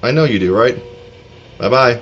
I know you do, right? Bye-bye.